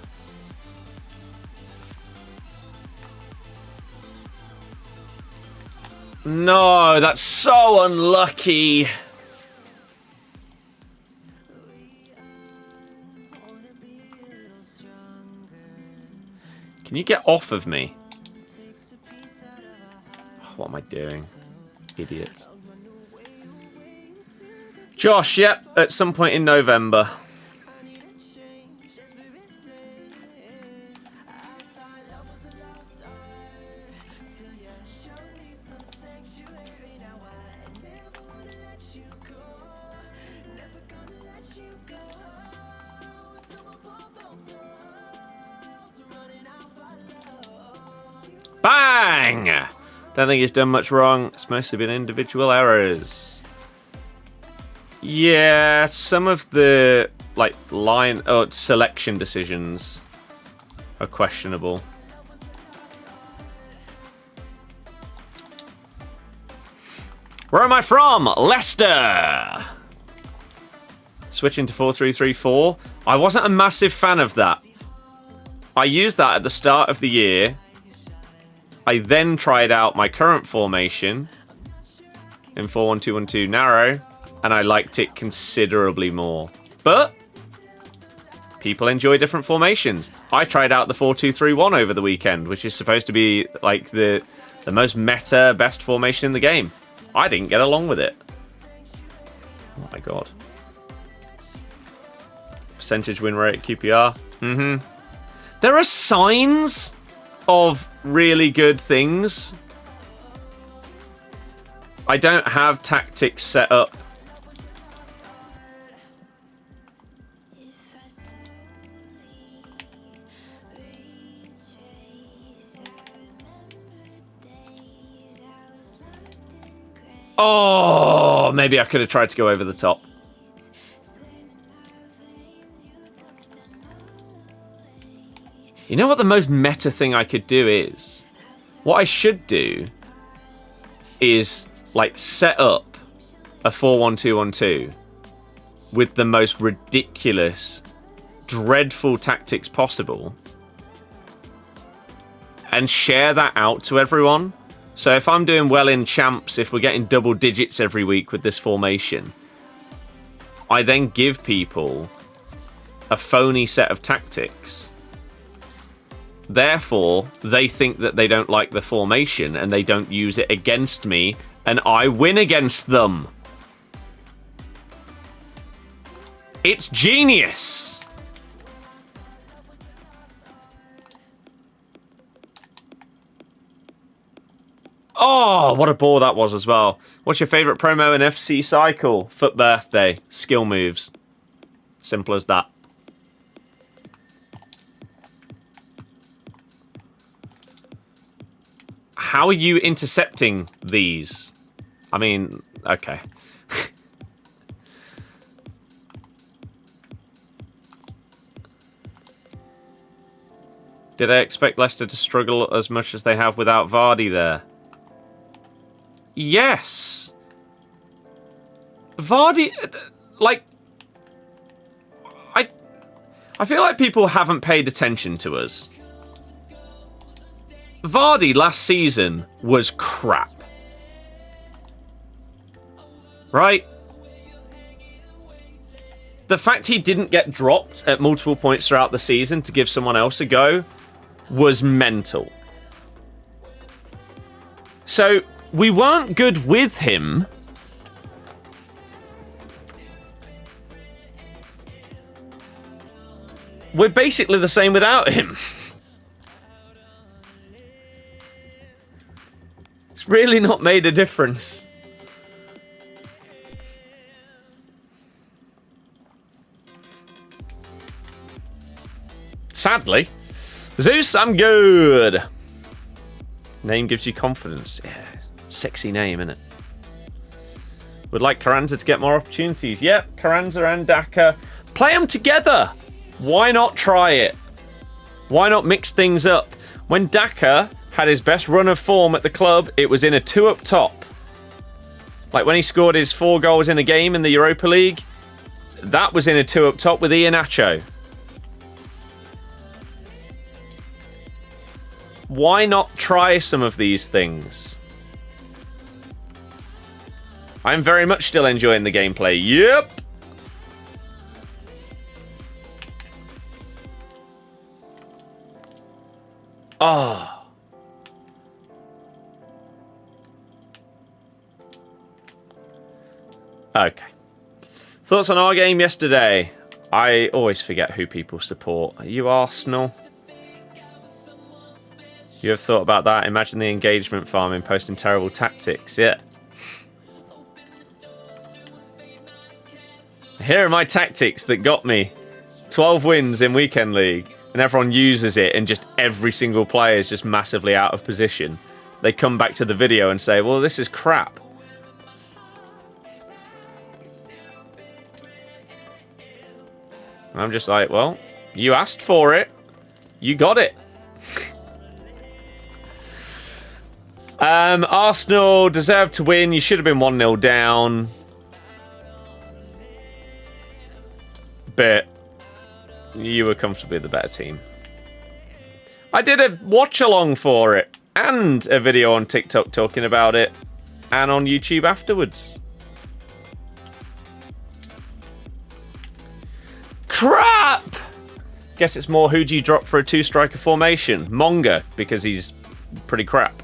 No, that's so unlucky. Can you get off of me? What am I doing? Idiot. Josh, yep, at some point in November. Bang! Don't think he's done much wrong. It's mostly been individual errors. Yeah, some of the line or selection decisions are questionable. Where am I from? Leicester. Switching to 4-3-3-4. I wasn't a massive fan of that. I used that at the start of the year. I then tried out my current formation in 4-1-2-1-2 narrow, and I liked it considerably more. But people enjoy different formations. I tried out the 4-2-3-1 over the weekend, which is supposed to be like the most meta best formation in the game. I didn't get along with it. Oh my god. Percentage win rate, QPR. There are signs of really good things. I don't have tactics set up. Oh, maybe I could have tried to go over the top. You know what the most meta thing I could do is? What I should do is, set up a 4-1-2-1-2 with the most ridiculous, dreadful tactics possible and share that out to everyone. So if I'm doing well in champs, if we're getting double digits every week with this formation, I then give people a phony set of tactics. Therefore, they think that they don't like the formation and they don't use it against me, and I win against them. It's genius. Oh, what a ball that was as well. What's your favourite promo in FC Cycle? Foot birthday. Skill moves. Simple as that. How are you intercepting these? I mean, okay. Did I expect Leicester to struggle as much as they have without Vardy there? Yes. Vardy, like, I feel like people haven't paid attention to us. Vardy last season was crap. Right? The fact he didn't get dropped at multiple points throughout the season to give someone else a go was mental. So, we weren't good with him. We're basically the same without him. It's really not made a difference. Sadly. Zeus, I'm good. Name gives you confidence. Yeah, sexy name, innit? Would like Carranza to get more opportunities. Yep, Carranza and Daka. Play them together. Why not try it? Why not mix things up? When Daka had his best run of form at the club, it was in a 2 up top. Like when he scored his 4 goals in a game in the Europa League, that was in a 2 up top with Iheanacho. Why not try some of these things? I'm very much still enjoying the gameplay. Yep. Oh. Okay. Thoughts on our game yesterday? I always forget who people support. Are you Arsenal? You have thought about that? Imagine the engagement farming posting terrible tactics. Yeah. Here are my tactics that got me 12 wins in Weekend League. And everyone uses it and just every single player is just massively out of position. They come back to the video and say, well, this is crap. And I'm just like, well, you asked for it. You got it. Arsenal deserved to win. You should have been 1-0 down. But you were comfortably the better team. I did a watch-along for it. And a video on TikTok talking about it. And on YouTube afterwards. Crap! Guess it's more who do you drop for a 2-striker formation? Monga, because he's pretty crap.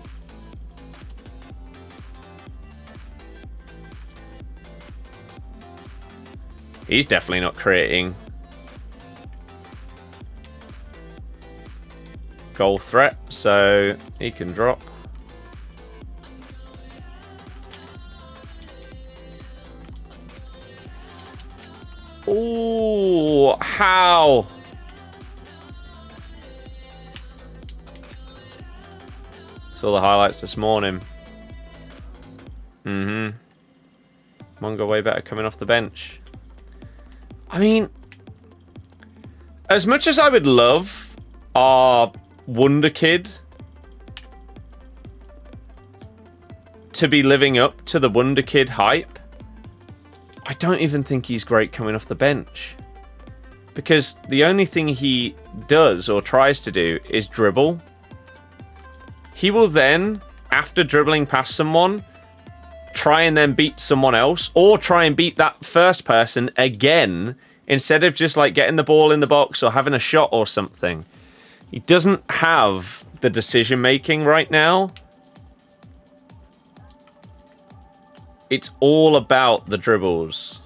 He's definitely not creating goal threat, so he can drop. Ooh, how? Saw the highlights this morning. Mongo way better coming off the bench. I mean, as much as I would love our Wonder Kid to be living up to the Wonder Kid hype, I don't even think he's great coming off the bench. Because the only thing he does or tries to do is dribble. He will then, after dribbling past someone, try and then beat someone else, or try and beat that first person again, instead of just like getting the ball in the box or having a shot or something. He doesn't have the decision making right now. It's all about the dribbles.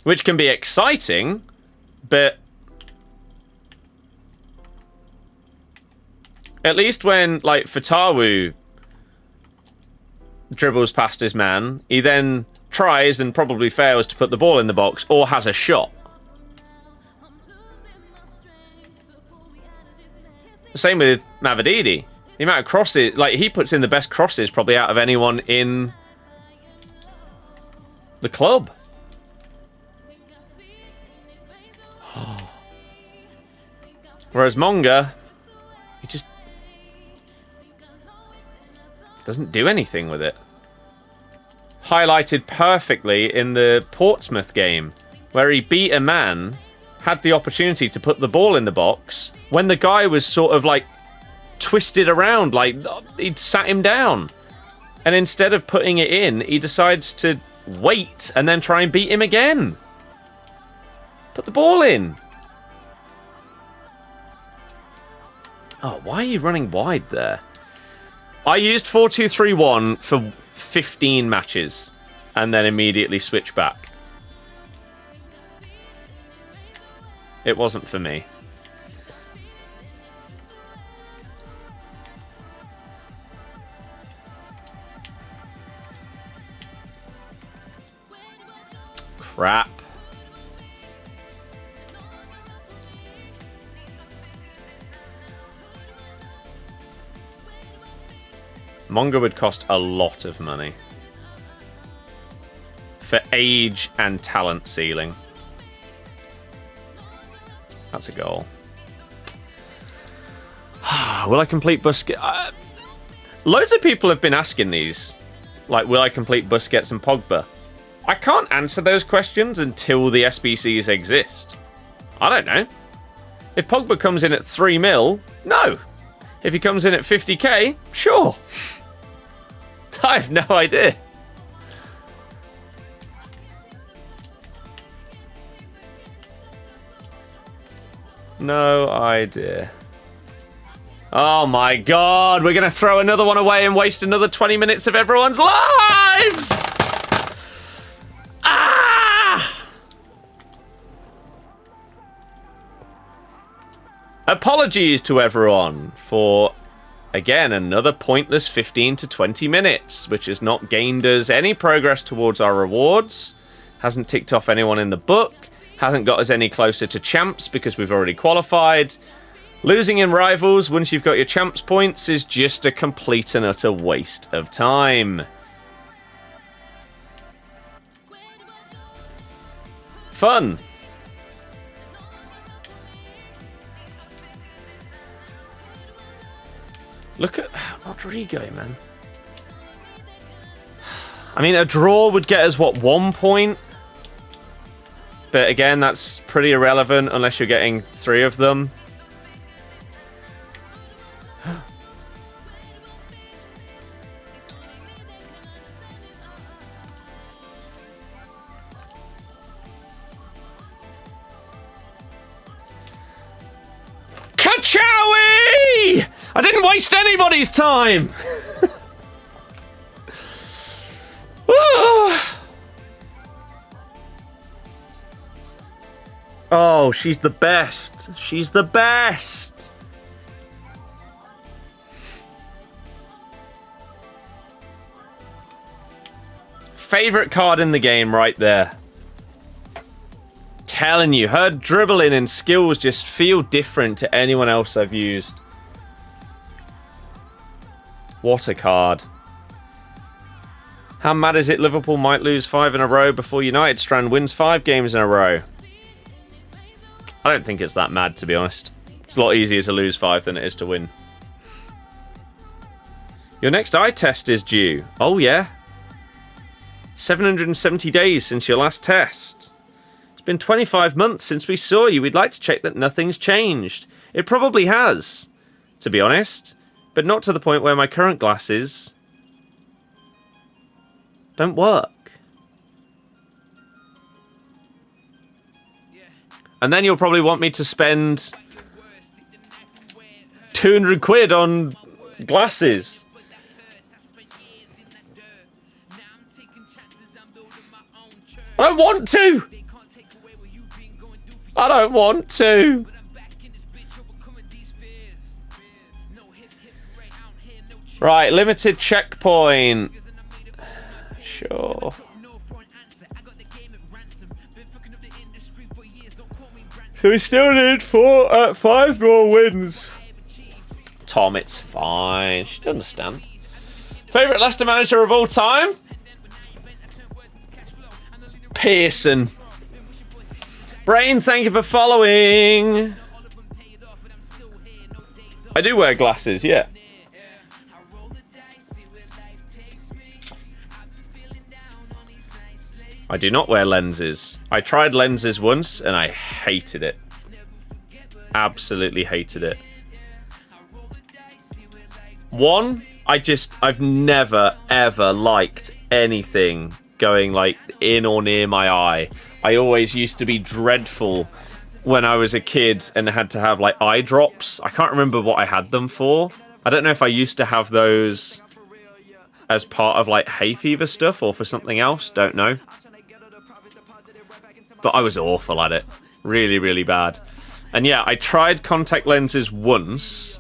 which can be exciting, but at least when, like, Fatawu dribbles past his man, he then tries and probably fails to put the ball in the box or has a shot. The same with Mavididi. The amount of crosses, like, he puts in the best crosses probably out of anyone in the club. Whereas Monga, he just doesn't do anything with it. Highlighted perfectly in the Portsmouth game, where he beat a man, had the opportunity to put the ball in the box, when the guy was sort of like twisted around, like he'd sat him down. And instead of putting it in, he decides to wait and then try and beat him again. Put the ball in. Oh, why are you running wide there? I used 4-2-3-1 for 15 matches and then immediately switched back. It wasn't for me. Crap. Monga would cost a lot of money for age and talent ceiling. That's a goal. Will I complete Busquets? Loads of people have been asking these. Like, will I complete Busquets and Pogba? I can't answer those questions until the SBCs exist. I don't know. If Pogba comes in at 3 mil, no. If he comes in at 50k, sure. I have no idea. No idea. Oh my god, we're going to throw another one away and waste another 20 minutes of everyone's lives! Ah! Apologies to everyone for, again, another pointless 15 to 20 minutes, which has not gained us any progress towards our rewards, hasn't ticked off anyone in the book, hasn't got us any closer to champs because we've already qualified. Losing in rivals once you've got your champs points is just a complete and utter waste of time. Fun. Look at Rodrigo, man. I mean, a draw would get us, what, 1 point? But again, that's pretty irrelevant unless you're getting 3 of them. Kachowie! I didn't waste anybody's time! Oh, she's the best. She's the best. Favorite card in the game right there. Telling you, her dribbling and skills just feel different to anyone else I've used. What a card. How mad is it Liverpool might lose 5 in a row before United Strand wins 5 games in a row? I don't think it's that mad, to be honest. It's a lot easier to lose 5 than it is to win. Your next eye test is due. Oh, yeah. 770 days since your last test. It's been 25 months since we saw you. We'd like to check that nothing's changed. It probably has, to be honest. But not to the point where my current glasses don't work. And then you'll probably want me to spend 200 quid on glasses. I don't want to! I don't want to. Right, limited checkpoint. Sure. So we still need 5 more wins. Tom, it's fine. She'd understand. Favourite Leicester manager of all time? Pearson. Brain, thank you for following. I do wear glasses, yeah. I do not wear lenses. I tried lenses once and I hated it. Absolutely hated it. One, I've never ever liked anything going like in or near my eye. I always used to be dreadful when I was a kid and had to have like eye drops. I can't remember what I had them for. I don't know if I used to have those as part of like hay fever stuff or for something else. Don't know. But I was awful at it. Really, really bad. And yeah, I tried contact lenses once.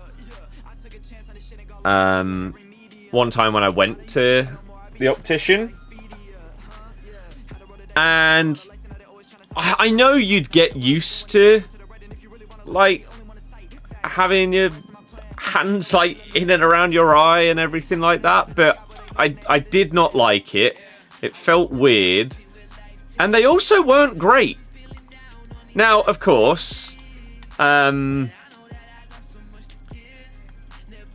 One time when I went to the optician. And I know you'd get used to, like, having your hands, like, in and around your eye and everything like that. But I did not like it. It felt weird. And they also weren't great. Now, of course,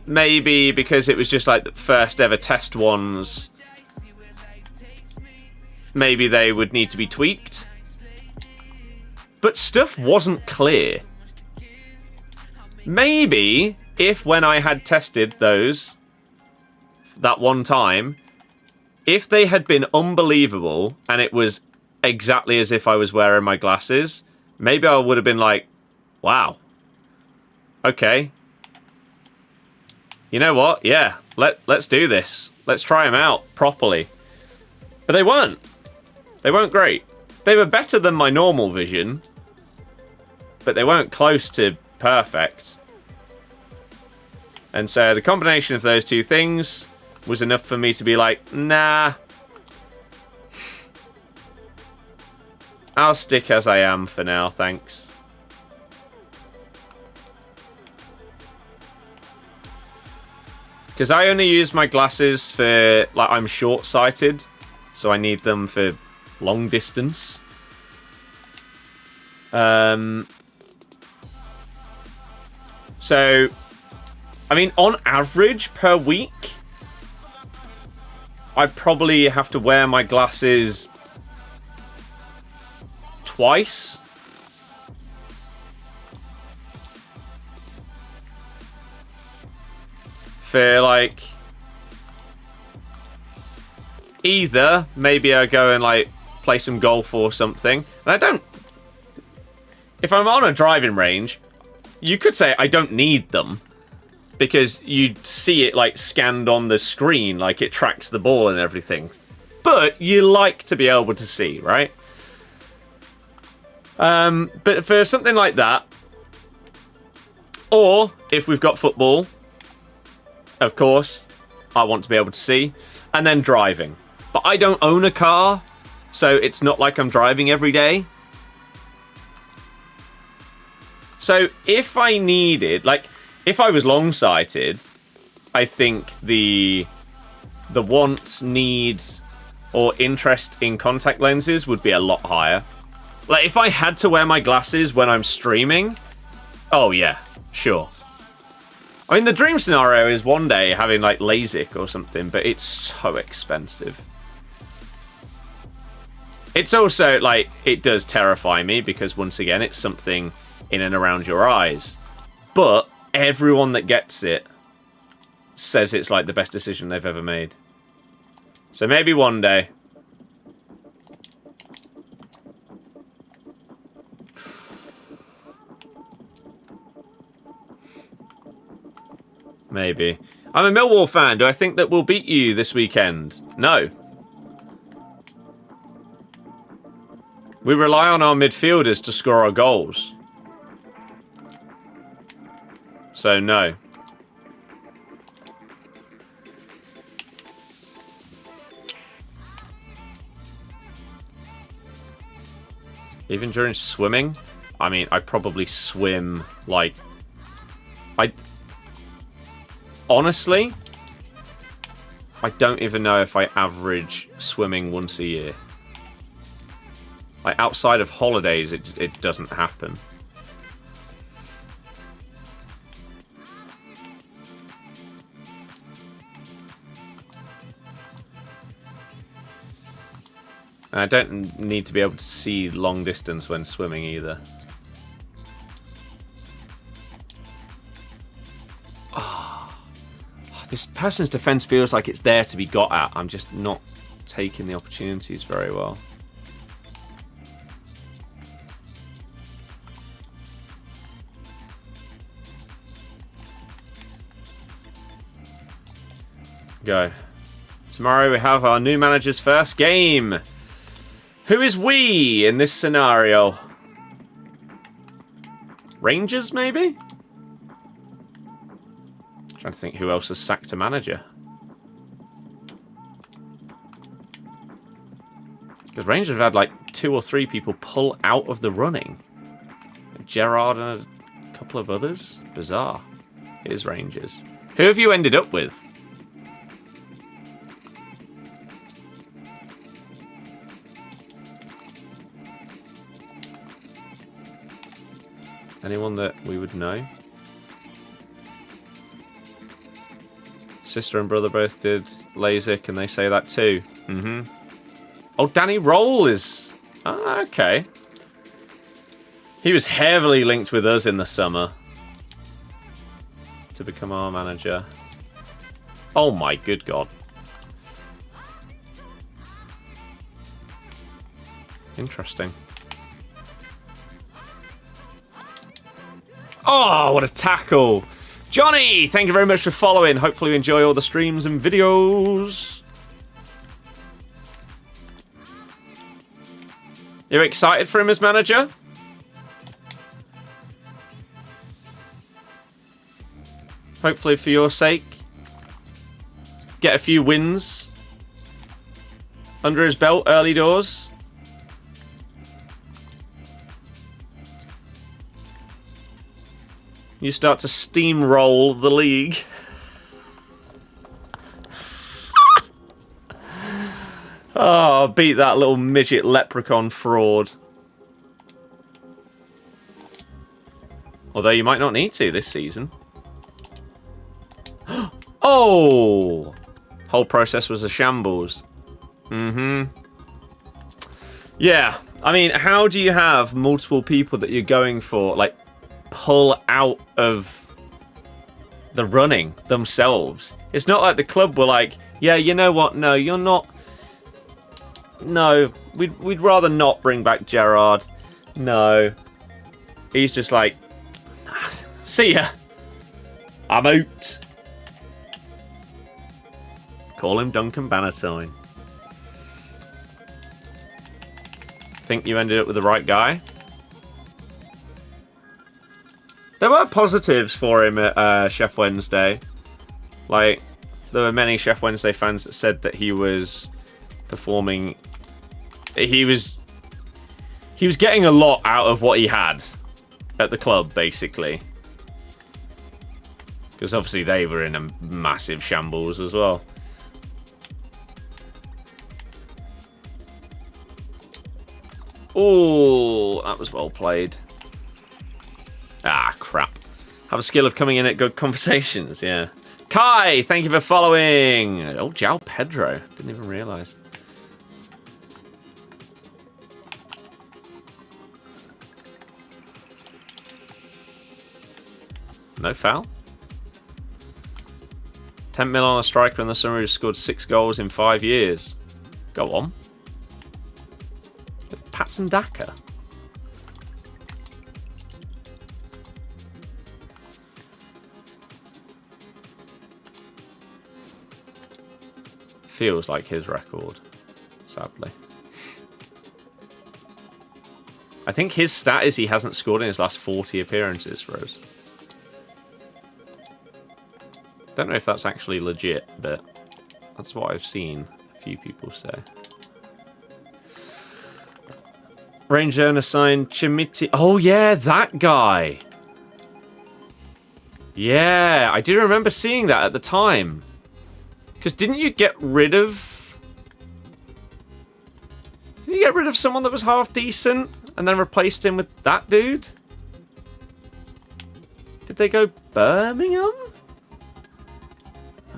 maybe because it was just like the first ever test ones, maybe they would need to be tweaked. But stuff wasn't clear. Maybe if when I had tested those that one time, if they had been unbelievable and it was exactly as if I was wearing my glasses, maybe I would have been like, wow, okay, you know what, yeah, let's do this, let's try them out properly. But they weren't great. They were better than my normal vision, but they weren't close to perfect. And so the combination of those two things was enough for me to be like, nah, I'll stick as I am for now, thanks. Because I only use my glasses for, like, I'm short-sighted, so I need them for long distance. So, I mean, on average per week, I probably have to wear my glasses twice. For like, either maybe I go and like play some golf or something. And I don't, if I'm on a driving range, you could say I don't need them, because you'd see it like scanned on the screen, like it tracks the ball and everything. But you like to be able to see, right? But for something like that, or if we've got football, of course, I want to be able to see, and then driving. But I don't own a car, so it's not like I'm driving every day. So if I needed, like, if I was long-sighted, I think the wants, needs, or interest in contact lenses would be a lot higher. Like, if I had to wear my glasses when I'm streaming, oh yeah, sure. I mean, the dream scenario is one day having, like, LASIK or something, but it's so expensive. It's also, like, it does terrify me, because, once again, it's something in and around your eyes. But everyone that gets it says it's, like, the best decision they've ever made. So maybe one day. Maybe. I'm a Millwall fan. Do I think that we'll beat you this weekend? No. We rely on our midfielders to score our goals. So, no. Even during swimming? I mean, I probably swim, like... Honestly, I don't even know if I average swimming once a year. Like, outside of holidays, it doesn't happen. And I don't need to be able to see long distance when swimming either. This person's defense feels like it's there to be got at. I'm just not taking the opportunities very well. Go. Tomorrow we have our new manager's first game. Who is we in this scenario? Rangers, maybe? Trying to think who else has sacked a manager. Because Rangers have had like 2 or 3 people pull out of the running. Gerrard and a couple of others. Bizarre. It is Rangers. Who have you ended up with? Anyone that we would know? Sister and brother both did LASIK and they say that too. Oh, Danny Roll is... Oh, okay. He was heavily linked with us in the summer to become our manager. Oh my good God. Interesting. Oh, what a tackle. Johnny, thank you very much for following. Hopefully you enjoy all the streams and videos. You're excited for him as manager? Hopefully for your sake. Get a few wins under his belt early doors. You start to steamroll the league. Oh, beat that little midget leprechaun fraud. Although you might not need to this season. Oh! Whole process was a shambles. Yeah, I mean, how do you have multiple people that you're going for, like, pull out of the running themselves? It's not like the club were like, yeah, you know what? No, you're not. No, we'd rather not bring back Gerrard. No. He's just like, see ya. I'm out. Call him Duncan Bannatyne. Think you ended up with the right guy? There were positives for him at Chef Wednesday. Like, there were many Chef Wednesday fans that said that he was performing... He was getting a lot out of what he had at the club, basically. Because obviously they were in a massive shambles as well. Oh, that was well played. Ah, crap. Have a skill of coming in at good conversations, yeah. Kai, thank you for following. Oh, João Pedro. Didn't even realise. No foul. 10 mil on a striker in the summer who scored 6 goals in 5 years. Go on. Patson Daka. Feels like his record, sadly. I think his stat is he hasn't scored in his last 40 appearances, Rose. Don't know if that's actually legit, but that's what I've seen a few people say. Range unassigned Chimiti. Oh, yeah, that guy. Yeah, I do remember seeing that at the time. Because didn't you get rid of... Did you get rid of someone that was half decent and then replaced him with that dude? Did they go Birmingham?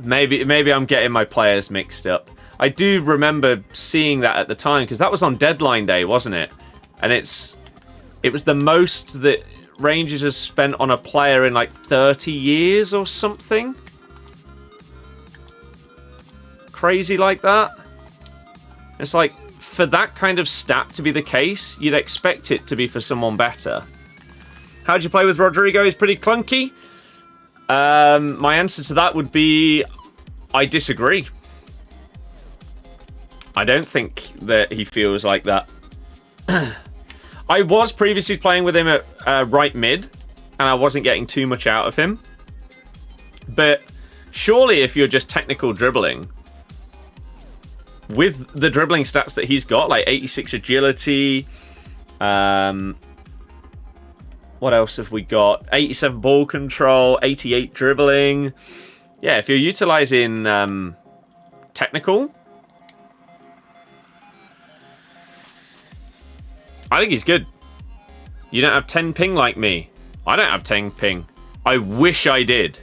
Maybe I'm getting my players mixed up. I do remember seeing that at the time because that was on deadline day, wasn't it? And it was the most that Rangers has spent on a player in like 30 years or something. Crazy like that. It's like, for that kind of stat to be the case, you'd expect it to be for someone better. How'd you play with Rodrigo? He's pretty clunky. My answer to that would be, I disagree. I don't think that he feels like that. I was previously playing with him at right mid, and I wasn't getting too much out of him. But surely if you're just technical dribbling, with the dribbling stats that he's got, like 86 agility, what else have we got? 87 ball control, 88 dribbling. Yeah, if you're utilizing technical, I think he's good. You don't have 10 ping like me. I don't have 10 ping. I wish I did.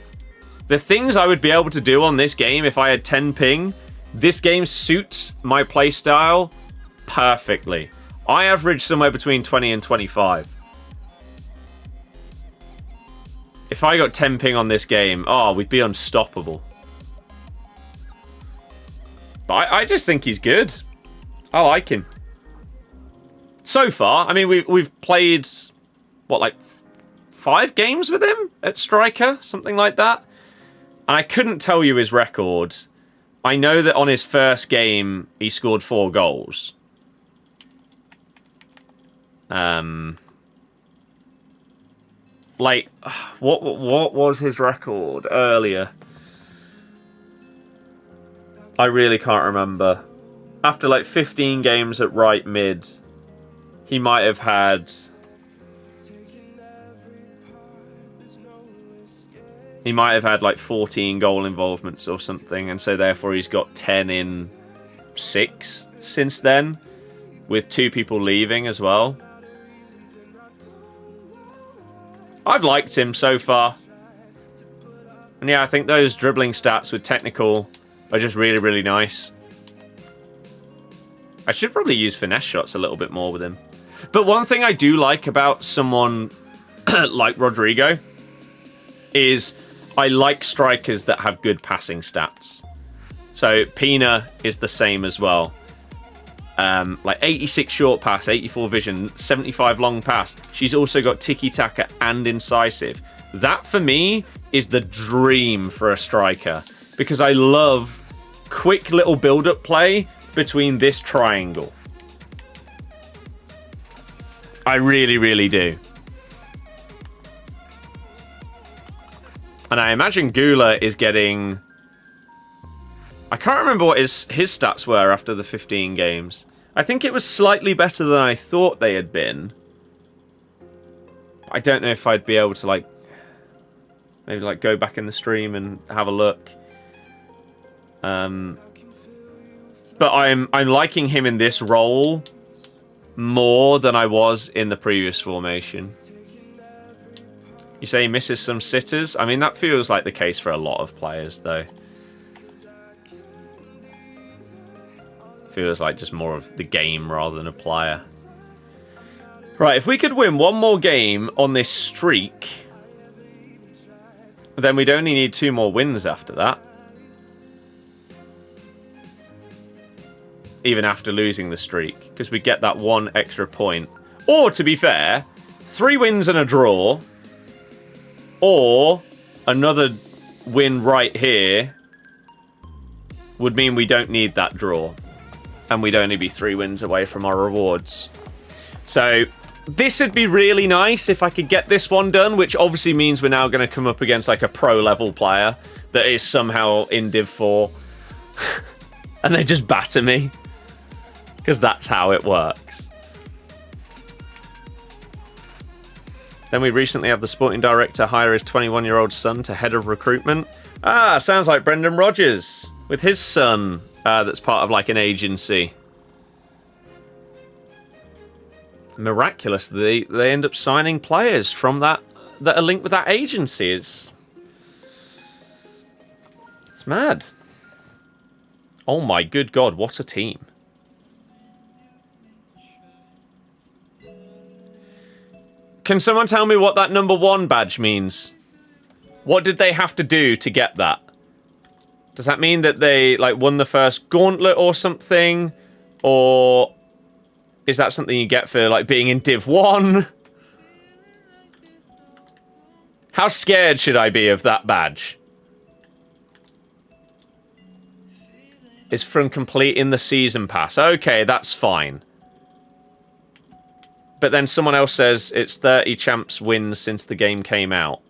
The things I would be able to do on this game if I had 10 ping, this game suits my playstyle perfectly. I average somewhere between 20 and 25. If I got 10 ping on this game, oh, we'd be unstoppable. But I just think he's good. I like him. So far, I mean, we've played, what, like 5 games with him at striker? Something like that. And I couldn't tell you his record. I know that on his first game, he scored 4 goals. Like, what was his record earlier? I really can't remember. After like 15 games at right mid, he might have had... He might have had like 14 goal involvements or something, and so therefore he's got 10 in 6 since then, with 2 people leaving as well. I've liked him so far. And yeah, I think those dribbling stats with technical are just really, really nice. I should probably use finesse shots a little bit more with him. But one thing I do like about someone like Rodrigo is I like strikers that have good passing stats. So Pina is the same as well. Like 86 short pass, 84 vision, 75 long pass. She's also got tiki-taka and incisive. That, for me, is the dream for a striker. Because I love quick little build-up play between this triangle. I really, really do. And I imagine Gula is getting... I can't remember what his stats were after the 15 games. I think it was slightly better than I thought they had been. I don't know if I'd be able to, like... Maybe, like, go back in the stream and have a look. But I'm liking him in this role more than I was in the previous formation. You say he misses some sitters? I mean, that feels like the case for a lot of players, though. Feels like just more of the game rather than a player. Right, if we could win one more game on this streak, then we'd only need 2 more wins after that. Even after losing the streak, because we get that 1 extra point. Or, to be fair, 3 wins and a draw, or another win right here would mean we don't need that draw. And we'd only be 3 wins away from our rewards. So, this would be really nice if I could get this one done, which obviously means we're now going to come up against like a pro level player that is somehow in Div 4. And they just batter me. Because that's how it works. Then we recently have the sporting director hire his 21-year-old son to head of recruitment. Ah, sounds like Brendan Rodgers with his son that's part of like an agency. Miraculously, they end up signing players from that are linked with that agency. It's mad. Oh my good God, what a team. Can someone tell me what that number 1 badge means? What did they have to do to get that? Does that mean that they like won the first gauntlet or something? Or is that something you get for like being in Div 1? How scared should I be of that badge? It's from completing the season pass. Okay, that's fine. But then someone else says it's 30 champs wins since the game came out.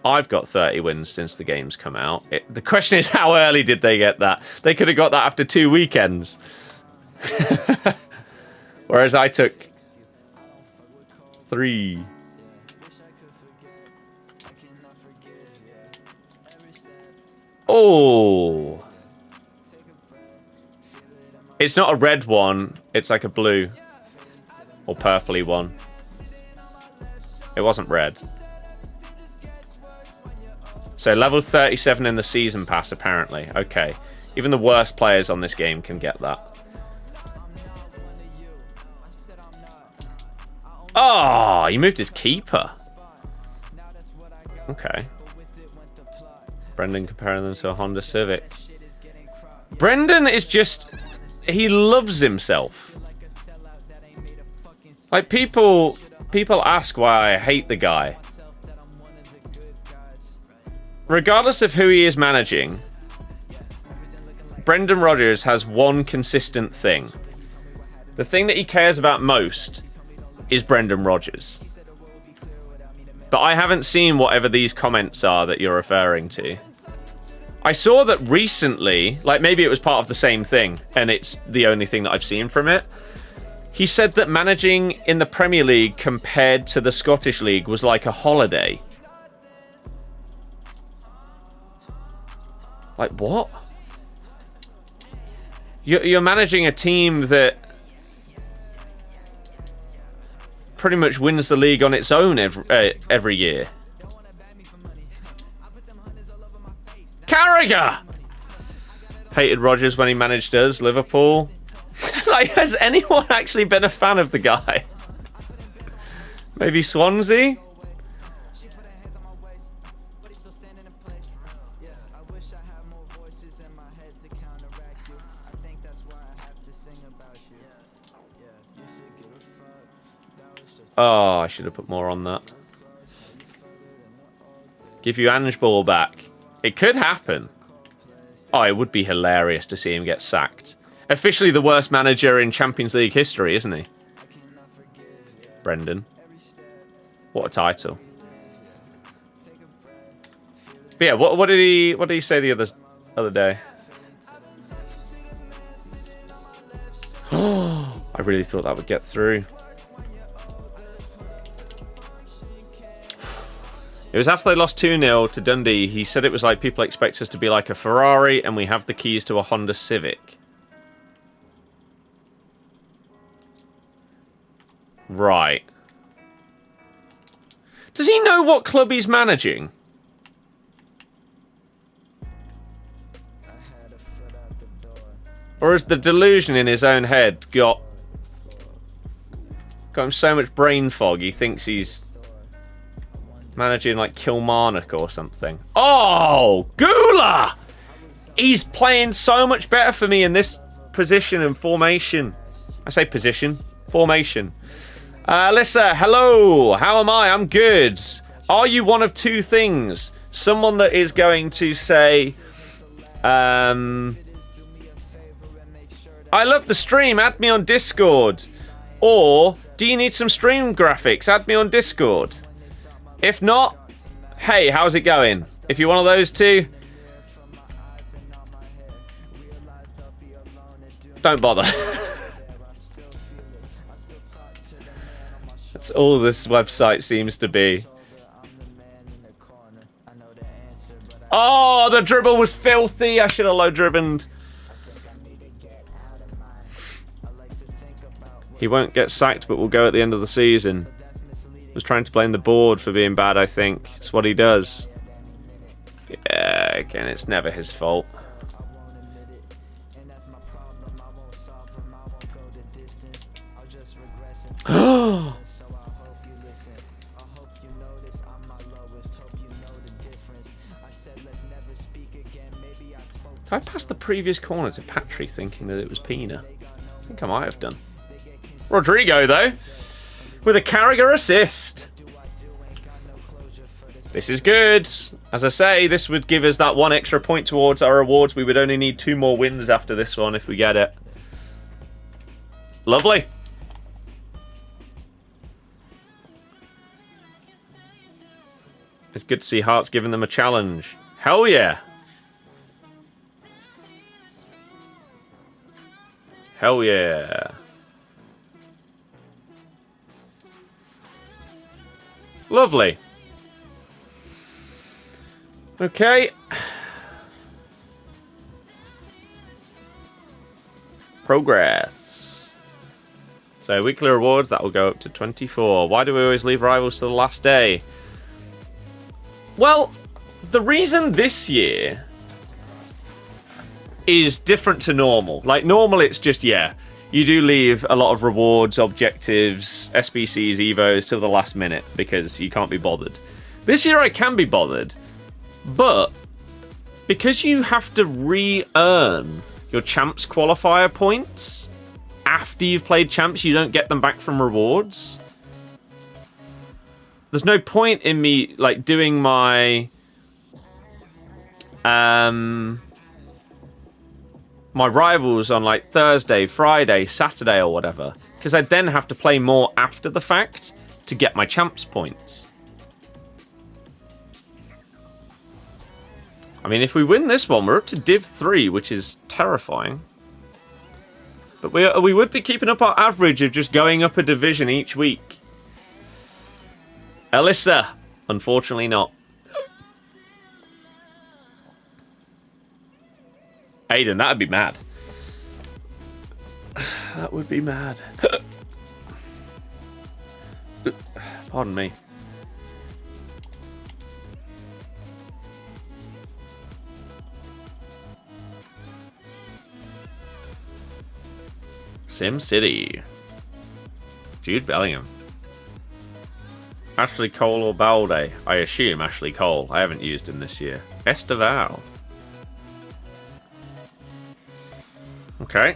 I've got 30 wins since the game's come out. The question is, how early did they get that? They could have got that after 2 weekends. Whereas I took 3. Oh. It's not a red one. It's like a blue or purpley one. It wasn't red. So level 37 in the season pass, apparently. Okay. Even the worst players on this game can get that. Oh, he moved his keeper. Okay. Brendan comparing them to a Honda Civic. Brendan is just... He loves himself. Like, people ask why I hate the guy. Regardless of who he is managing, Brendan Rodgers has one consistent thing. The thing that he cares about most is Brendan Rodgers. But I haven't seen whatever these comments are that you're referring to. I saw that recently, like maybe it was part of the same thing, and it's the only thing that I've seen from it. He said that managing in the Premier League compared to the Scottish League was like a holiday. Like, what? You're managing a team that pretty much wins the league on its own every year. Carragher! Hated Rodgers when he managed us, Liverpool. Like, has anyone actually been a fan of the guy? Maybe Swansea? Oh, I should have put more on that. Give you Ange Ball back. It could happen. Oh, it would be hilarious to see him get sacked. Officially the worst manager in Champions League history, isn't he? Brendan. What a title. But yeah, what did he say the other day? Oh, I really thought that would get through. It was after they lost 2-0 to Dundee. He said it was like people expect us to be like a Ferrari and we have the keys to a Honda Civic. Right. Does he know what club he's managing? Or has the delusion in his own head got him so much brain fog he thinks he's managing like Kilmarnock or something? Oh, Gula! He's playing so much better for me in this position and formation. I say position, formation. Alyssa, hello. How am I? I'm good. Are you one of two things? Someone that is going to say, oh, I love the stream. Add me on Discord. Or, do you need some stream graphics? Add me on Discord. If not, hey, how's it going? If you're one of those two, don't bother. That's all this website seems to be. Oh, the dribble was filthy. I should have low dribbled. He won't get sacked, but will go at the end of the season. Was trying to blame the board for being bad, I think. It's what he does. Yeah, again, it's never his fault. Did I pass the previous corner to Patry thinking that it was Pina? I think I might have done. Rodrigo, though, with a Carragher assist. This is good. As I say, this would give us that 1 extra point towards our rewards. We would only need 2 more wins after this one if we get it. Lovely. It's good to see Hearts giving them a challenge. Hell yeah. Hell yeah. Lovely. Okay. Progress. So weekly rewards, that will go up to 24. Why do we always leave rivals to the last day? Well, the reason this year is different to normal. Like, normal it's just, yeah, you do leave a lot of rewards, objectives, SBCs, Evos till the last minute because you can't be bothered. This year I can be bothered, but because you have to re-earn your Champs qualifier points after you've played Champs, you don't get them back from rewards. There's no point in me, like, doing my my rivals on, like, Thursday, Friday, Saturday or whatever, because I then have to play more after the fact to get my Champs points. I mean, if we win this one, we're up to Div 3, which is terrifying. But we would be keeping up our average of just going up a division each week. Alyssa, unfortunately not. Aiden, that'd be mad. That would be mad. Pardon me. Sim City. Jude Bellingham. Ashley Cole or Balde? I assume Ashley Cole. I haven't used him this year. Esteval. Okay.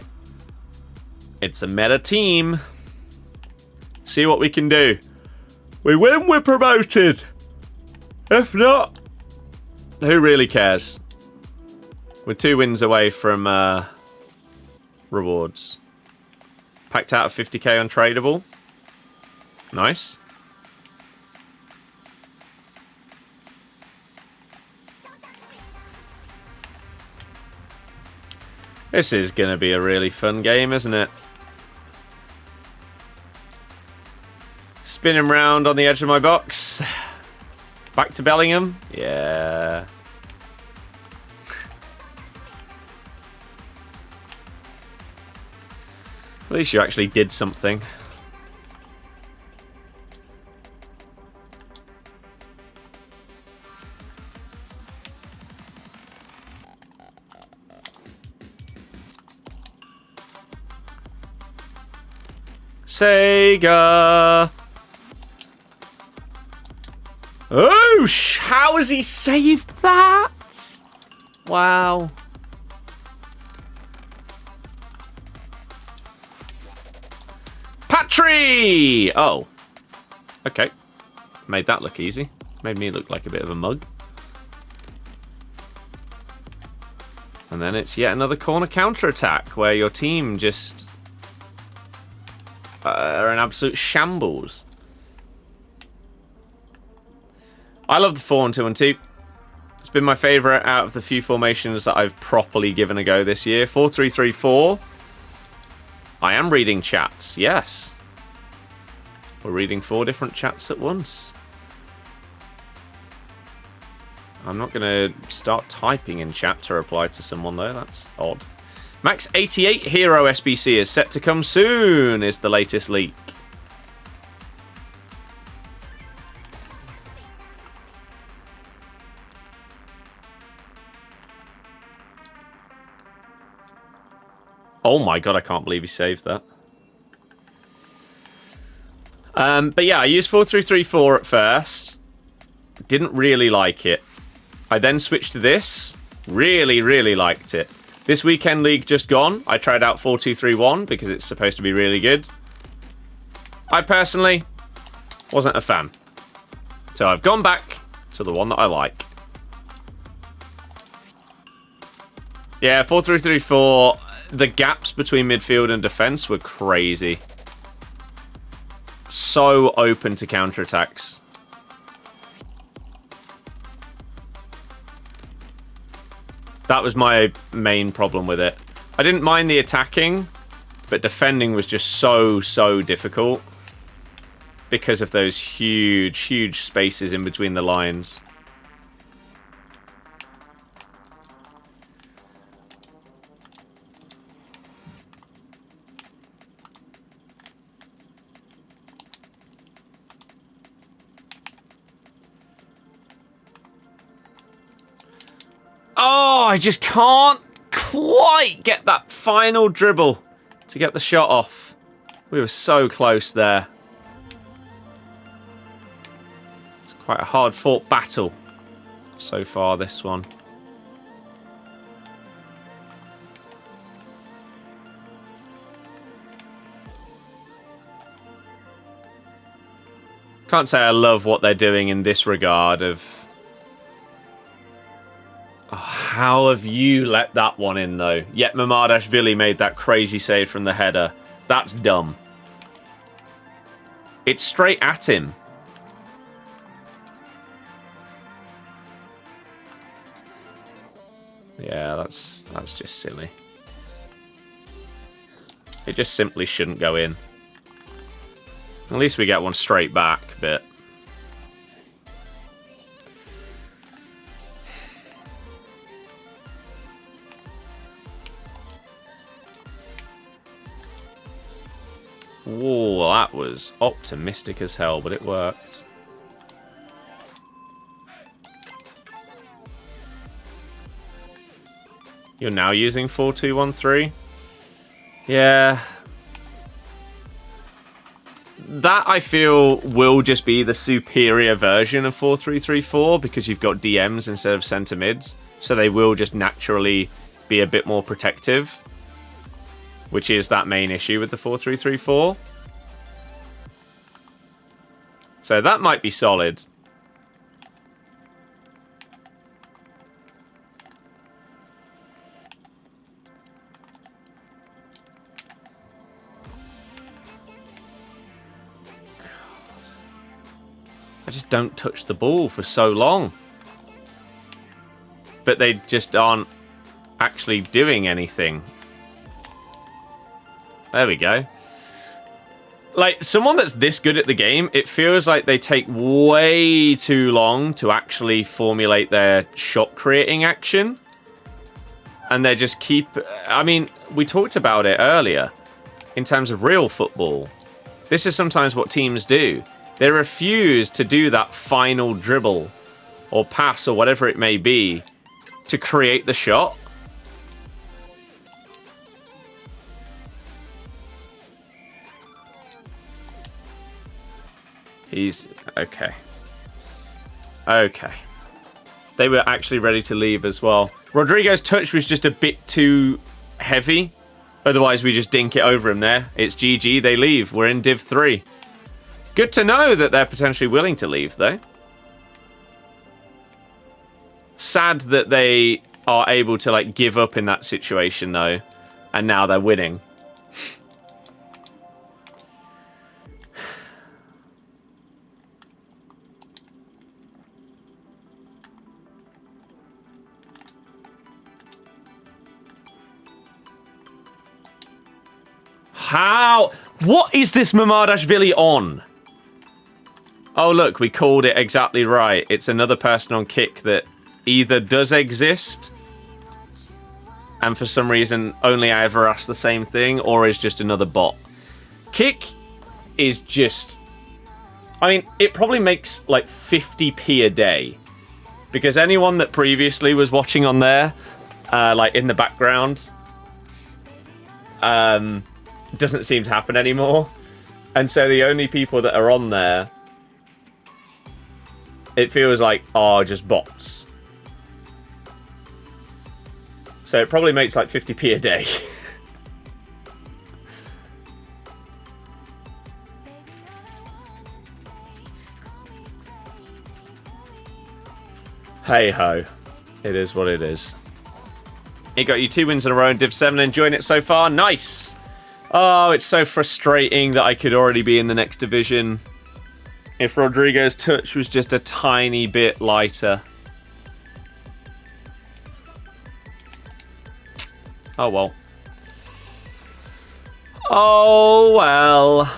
It's a meta team. See what we can do. We win, we're promoted. If not, who really cares? We're 2 wins away from rewards. Packed out of 50k untradeable. Nice. This is going to be a really fun game, isn't it? Spinning round on the edge of my box. Back to Bellingham. Yeah. At least you actually did something. Sega. Oh, how has he saved that? Wow. Patry! Oh. Okay. Made that look easy. Made me look like a bit of a mug. And And then it's yet another corner counter-attack where your team just are an absolute shambles. I love the 4-1-2-1-2. It's been my favourite out of the few formations that I've properly given a go this year. 4-3-3-4. I am reading chats, yes. We're reading 4 different chats at once. I'm not going to start typing in chat to reply to someone, though. That's odd. Max 88 Hero SBC is set to come soon, is the latest leak. Oh my god, I can't believe he saved that. But yeah, I used 4-3-3-4 at first. Didn't really like it. I then switched to this. Really, really liked it. This weekend league just gone, I tried out 4-2-3-1 because it's supposed to be really good. I personally wasn't a fan. So I've gone back to the one that I like. Yeah, 4-3-3-4, the gaps between midfield and defense were crazy. So open to counterattacks. That was my main problem with it. I didn't mind the attacking, but defending was just so difficult because of those huge spaces in between the lines. Oh, I just can't quite get that final dribble to get the shot off. We were so close there. It's quite a hard-fought battle so far, this one. Can't say I love what they're doing in this regard of... Oh, how have you let that one in, though? Yet Mamadashvili made that crazy save from the header. That's dumb. It's straight at him. Yeah, that's just silly. It just simply shouldn't go in. At least we get one straight back, but... Whoa, that was optimistic as hell, but it worked. You're now using 4-2-1-3? Yeah. That, I feel, will just be the superior version of 4-3-3-4 because you've got DMs instead of centre mids. So they will just naturally be a bit more protective, which is that main issue with the 4-3-3-4. So that might be solid. I just don't touch the ball for so long. But they just aren't actually doing anything. There we go. Like, someone that's this good at the game, it feels like they take way too long to actually formulate their shot creating action. And they just keep... I mean, we talked about it earlier in terms of real football. This is sometimes what teams do. They refuse to do that final dribble or pass or whatever it may be to create the shot. He's... okay. Okay. They were actually ready to leave as well. Rodrigo's touch was just a bit too heavy. Otherwise, we just dink it over him there. It's GG. They leave. We're in Div 3. Good to know that they're potentially willing to leave, though. Sad that they are able to, like, give up in that situation, though. And now they're winning. How? What is this Mamardashvili on? Oh, look, we called it exactly right. It's another person on Kick that either does exist, and for some reason only I ever ask the same thing, or is just another bot. Kick is just... I mean, it probably makes like 50p a day. Because anyone that previously was watching on there, like in the background, doesn't seem to happen anymore. And so the only people that are on there, it feels like, are just bots. So it probably makes like 50p a day. Hey ho. It is what it is. It got you 2 wins in a row in Div 7. Enjoying it so far? Nice! Oh, it's so frustrating that I could already be in the next division. If Rodrigo's touch was just a tiny bit lighter. Oh well. Oh well.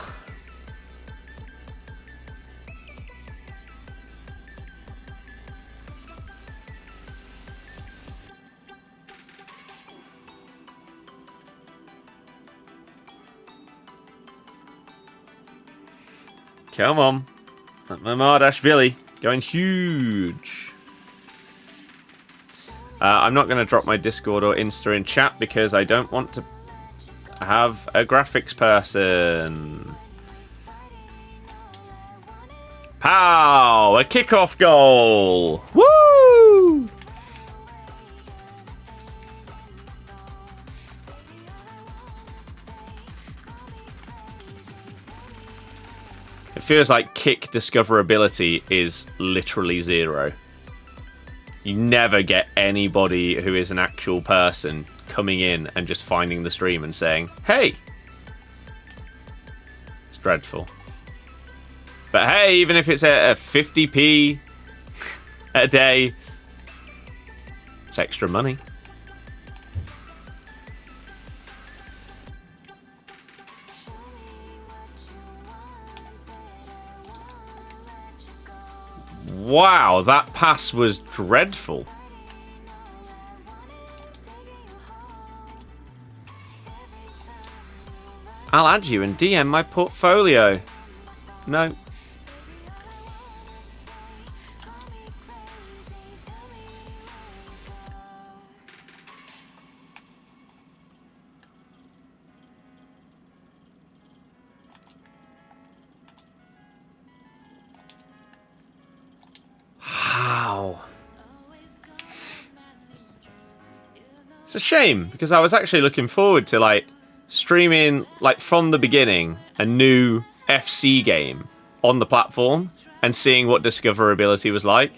Come on. Mamardashvili going huge. I'm not going to drop my Discord or Insta in chat because I don't want to have a graphics person. Pow! A kickoff goal! Woo! It feels like kick discoverability is literally 0. You never get anybody who is an actual person coming in and just finding the stream and saying, hey! It's dreadful. But hey, even if it's a 50p a day, it's extra money. Wow, that pass was dreadful. I'll add you and DM my portfolio. No. It's a shame, because I was actually looking forward to, like, streaming, like, from the beginning, a new FC game on the platform and seeing what discoverability was like.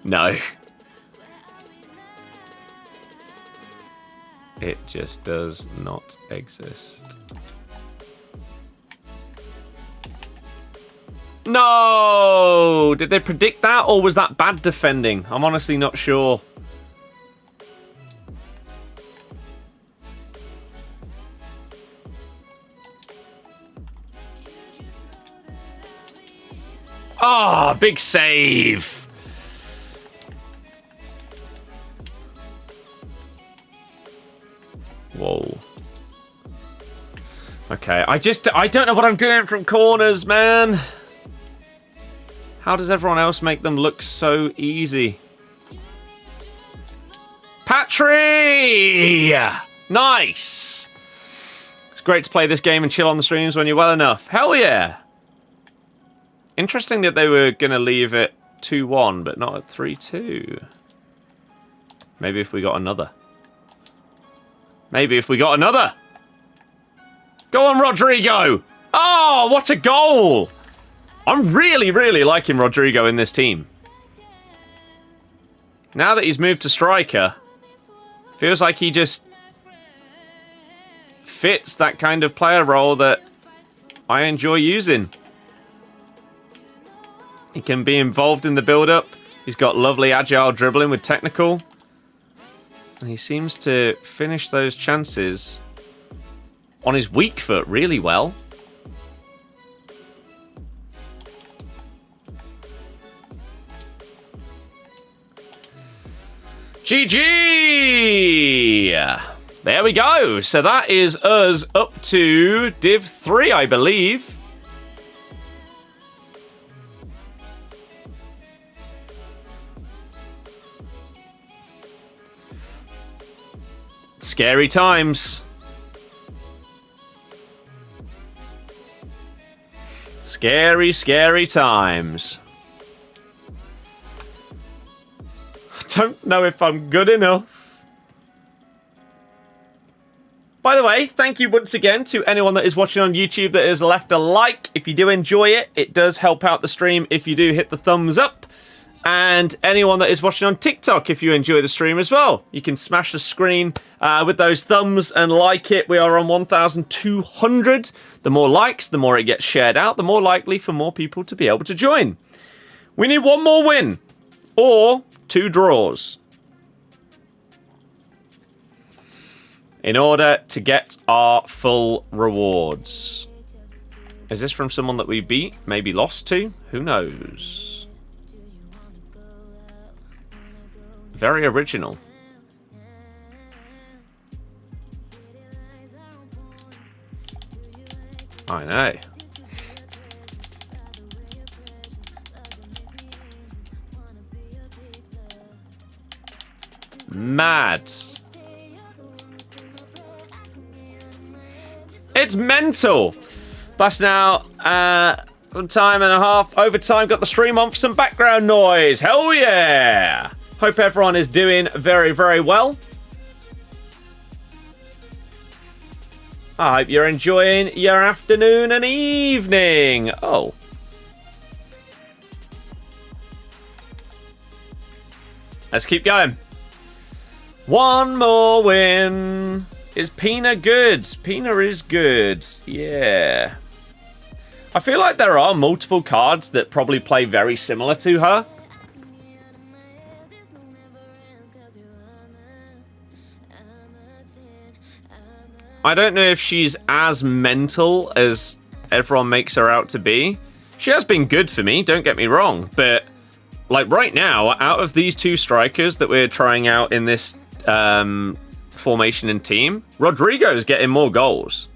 No. It just does not exist. No! Did they predict that, or was that bad defending? I'm honestly not sure. Ah, oh, big save. Whoa. Okay, I don't know what I'm doing from corners, man. How does everyone else make them look so easy? Patry! Nice! It's great to play this game and chill on the streams when you're well enough. Hell yeah! Interesting that they were going to leave it 2-1, but not at 3-2. Maybe if we got another. Maybe if we got another! Go on, Rodrigo! Oh, what a goal! I'm really, really liking Rodrigo in this team. Now that he's moved to striker, feels like he just fits that kind of player role that I enjoy using. He can be involved in the build-up. He's got lovely agile dribbling with technical. And he seems to finish those chances on his weak foot really well. GG! There we go. So that is us up to Div 3, I believe. Scary times. Scary, scary times. I don't know if I'm good enough. By the way, thank you once again to anyone that is watching on YouTube that has left a like. If you do enjoy it, it does help out the stream if you do hit the thumbs up. And anyone that is watching on TikTok, if you enjoy the stream as well, you can smash the screen with those thumbs and like it. We are on 1,200. The more likes, the more it gets shared out, the more likely for more people to be able to join. We need one more win or 2 draws in order to get our full rewards. Is this from someone that we beat, maybe lost to? Who knows? Very original. I know. Mad. It's mental. Plus now, some time and a half overtime. Got the stream on for some background noise. Hell yeah. Hope everyone is doing very, very well. I hope you're enjoying your afternoon and evening. Oh. Let's keep going. One more win. Is Pina good? Pina is good. Yeah. I feel like there are multiple cards that probably play very similar to her. I don't know if she's as mental as everyone makes her out to be. She has been good for me, don't get me wrong. But, like, right now, out of these 2 strikers that we're trying out in this formation and team, Rodrigo's getting more goals.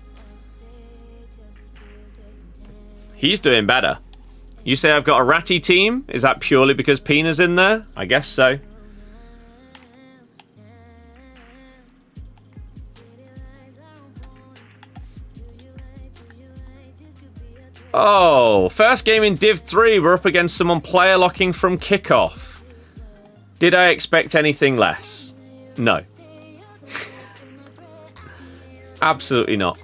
He's doing better. You say I've got a ratty team? Is that purely because Pina's in there? I guess so. Oh, first game in Div 3. We're up against someone player locking from kickoff. Did I expect anything less? No. Absolutely not.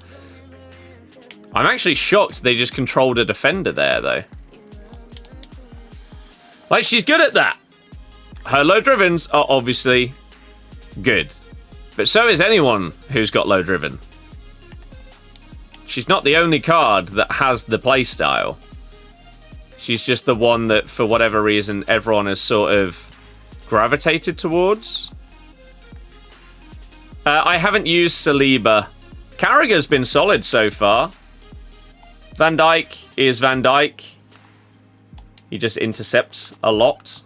I'm actually shocked they just controlled a defender there, though. Like, she's good at that. Her low drivens are obviously good. But so is anyone who's got low driven. She's not the only card that has the playstyle. She's just the one that, for whatever reason, everyone has sort of gravitated towards. I haven't used Saliba. Carragher's been solid so far. Van Dijk is Van Dijk. He just intercepts a lot.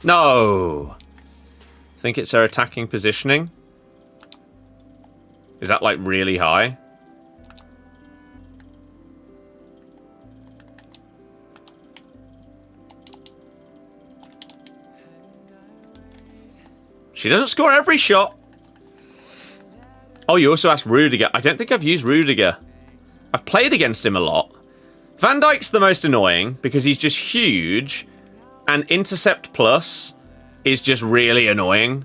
No. I think it's her attacking positioning. Is that like really high? She doesn't score every shot. Oh, you also asked Rudiger. I don't think I've used Rudiger. I've played against him a lot. Van Dijk's the most annoying because he's just huge, and Intercept Plus is just really annoying.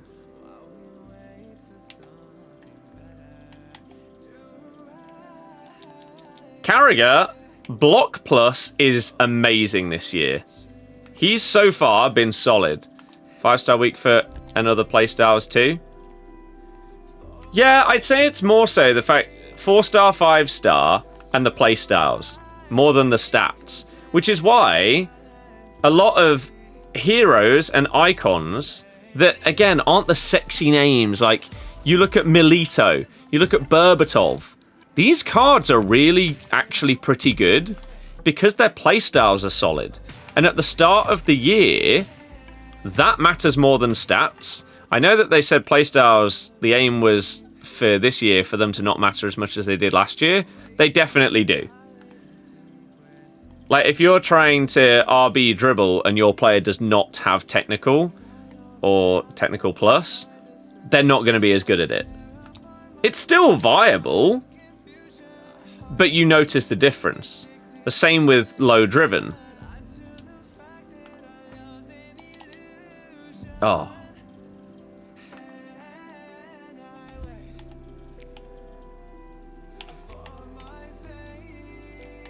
Carragher Block Plus is amazing this year. He's so far been solid. 5-star weak foot and other playstyles too. Yeah, I'd say it's more so the fact 4-star, 5-star, and the playstyles more than the stats, which is why a lot of heroes and icons that again aren't the sexy names. Like you look at Milito, you look at Berbatov. These cards are really actually pretty good because their playstyles are solid. And at the start of the year, that matters more than stats. I know that they said playstyles, the aim was for this year for them to not matter as much as they did last year. They definitely do. Like, if you're trying to RB dribble and your player does not have technical or technical plus, they're not going to be as good at it. It's still viable, but you notice the difference. The same with low driven. Oh.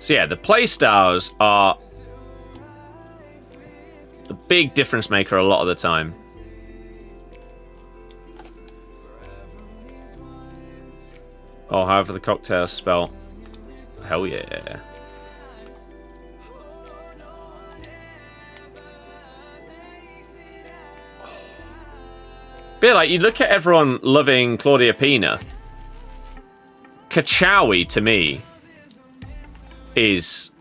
So yeah, the playstyles are the big difference maker a lot of the time. Oh, however the cocktail's spelled. Hell yeah. But like, you look at everyone loving Claudia Pina. Kachawi, to me, is...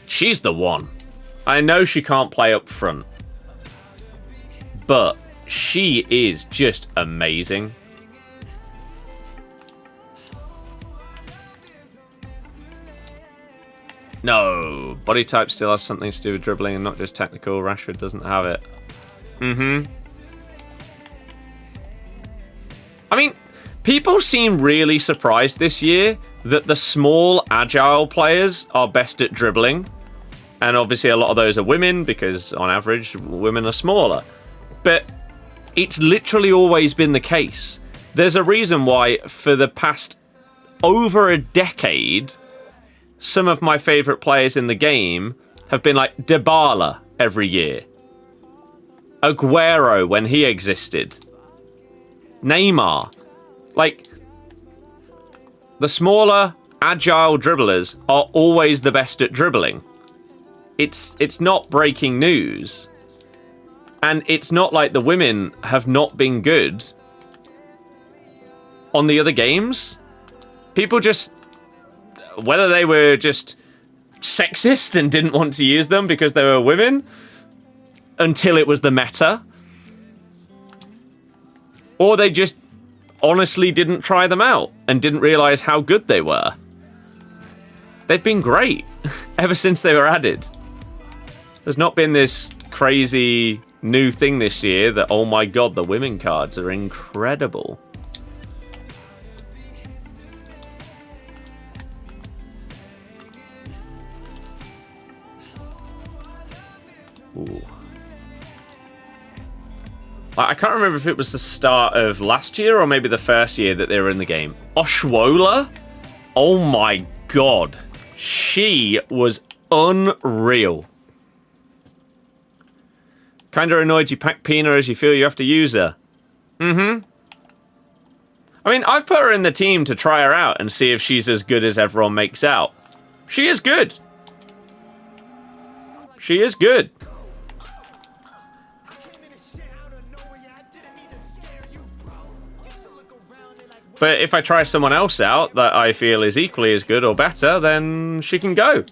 she's the one. I know she can't play up front, but she is just amazing. No, body type still has something to do with dribbling and not just technical. Rashford doesn't have it. I mean, people seem really surprised this year that the small, agile players are best at dribbling. And obviously a lot of those are women because, on average, women are smaller. But it's literally always been the case. There's a reason why, for the past over a decade, some of my favourite players in the game have been like Dybala every year. Aguero when he existed. Neymar. Like, the smaller, agile dribblers are always the best at dribbling. It's not breaking news. And it's not like the women have not been good on the other games. People just... whether they were just sexist and didn't want to use them because they were women until it was the meta, or they just honestly didn't try them out and didn't realize how good they were. They've been great ever since they were added. There's not been this crazy new thing this year that, oh my god, the women cards are incredible. Ooh. I can't remember if it was the start of last year or maybe the first year that they were in the game. Oshwola? Oh my god. She was unreal. Kinda annoyed you pack Pina as you feel you have to use her. I mean, I've put her in the team to try her out and see if she's as good as everyone makes out. She is good. She is good. But if I try someone else out that I feel is equally as good or better, then she can go.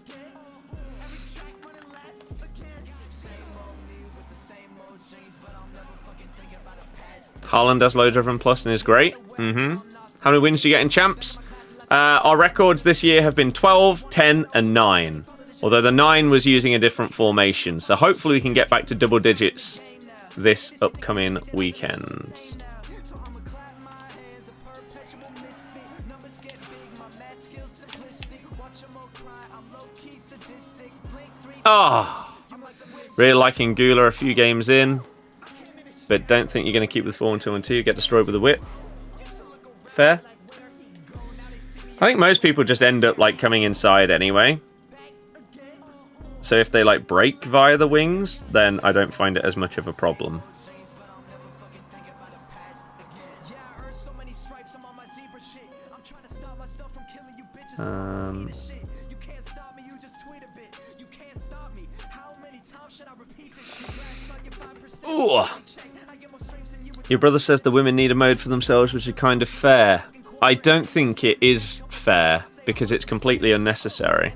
Haaland has low driven plus and is great. How many wins do you get in champs? Our records this year have been 12, 10, and 9. Although the 9 was using a different formation. So hopefully we can get back to double digits this upcoming weekend. Really liking Gula a few games in, but don't think you're going to keep with 4 and 2 and 2. Get destroyed with the width. Fair. I think most people just end up, like, coming inside anyway. So if they, like, break via the wings, then I don't find it as much of a problem. Ooh. Your brother says the women need a mode for themselves, which is kind of fair. I don't think it is fair, because it's completely unnecessary.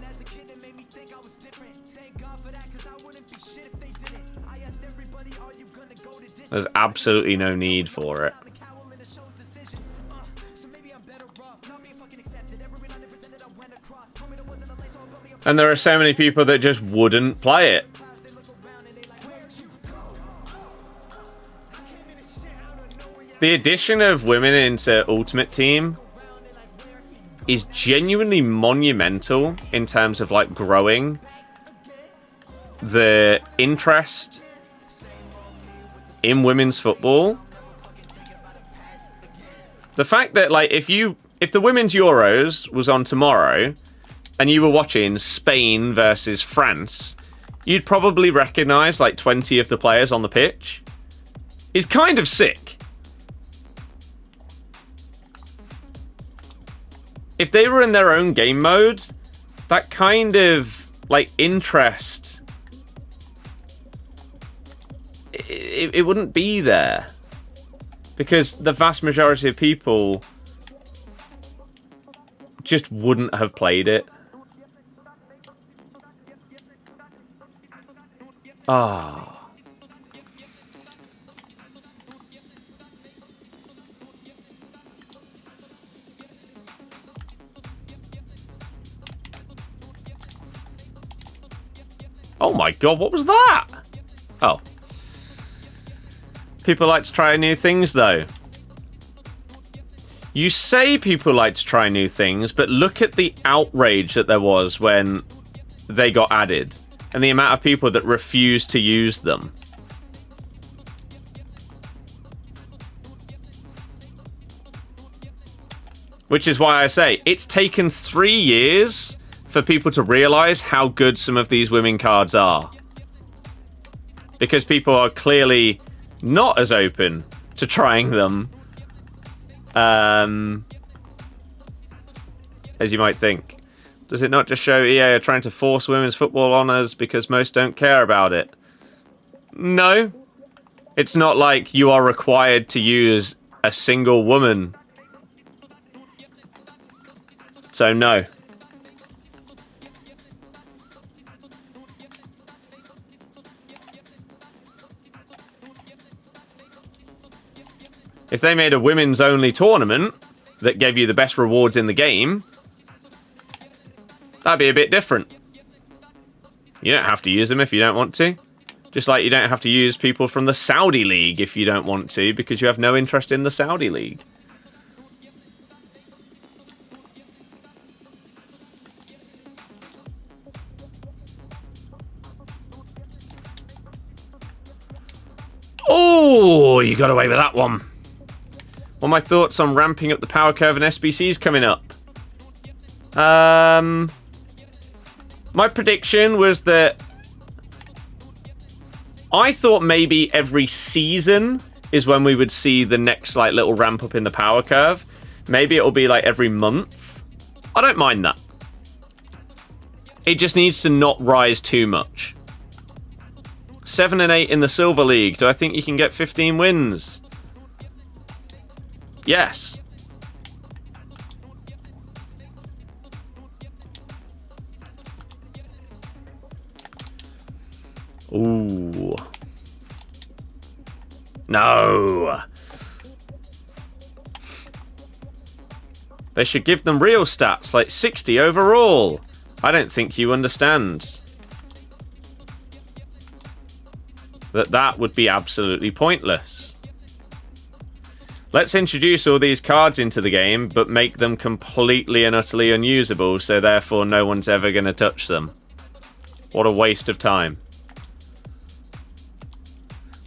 There's absolutely no need for it. And there are so many people that just wouldn't play it. The addition of women into Ultimate Team is genuinely monumental in terms of, like, growing the interest in women's football. The fact that, like, if the Women's Euros was on tomorrow and you were watching Spain versus France, you'd probably recognize, like, 20 of the players on the pitch. It's kind of sick. If they were in their own game mode, that kind of, like, interest, it wouldn't be there. Because the vast majority of people just wouldn't have played it. Ah. Oh my god, what was that? Oh. People like to try new things, though. You say people like to try new things, but look at the outrage that there was when they got added, and the amount of people that refused to use them. Which is why I say, it's taken 3 years for people to realize how good some of these women cards are. Because people are clearly not as open to trying them as you might think. Does it not just show EA are trying to force women's football on us because most don't care about it? No. It's not like you are required to use a single woman. So no. If they made a women's only tournament that gave you the best rewards in the game, that'd be a bit different. You don't have to use them if you don't want to. Just like you don't have to use people from the Saudi League if you don't want to, because you have no interest in the Saudi League. Oh, you got away with that one. What are my thoughts on ramping up the power curve and SBCs coming up? My prediction was that I thought maybe every season is when we would see the next, like, little ramp up in the power curve. Maybe it'll be like every month. I don't mind that. It just needs to not rise too much. 7 and 8 in the Silver League. Do I think you can get 15 wins? Yes. Ooh. No. They should give them real stats, like 60 overall. I don't think you understand. That would be absolutely pointless. Let's introduce all these cards into the game, but make them completely and utterly unusable, so therefore no one's ever going to touch them. What a waste of time.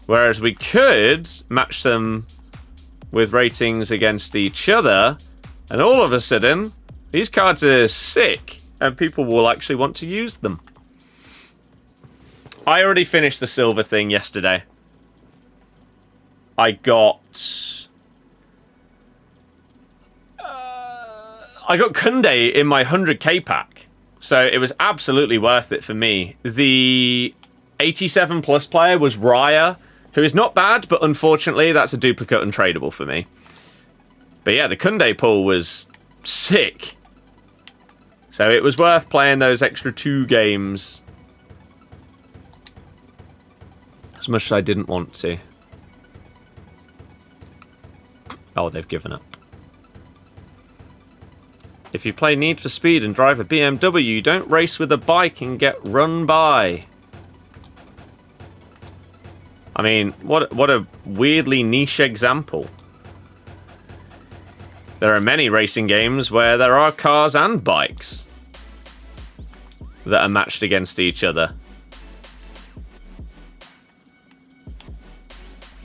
Whereas we could match them with ratings against each other, and all of a sudden, These cards are sick, and people will actually want to use them. I already finished the silver thing yesterday. I got Kunde in my 100k pack, so it was absolutely worth it for me. The 87 plus player was Raya, who is not bad, but unfortunately that's a duplicate untradeable for me. But yeah, the Kunde pull was sick. So it was worth playing those extra 2 games. As much as I didn't want to. Oh, they've given up. If you play Need for Speed and drive a BMW, you don't race with a bike and get run by. I mean, what a weirdly niche example. There are many racing games where there are cars and bikes that are matched against each other.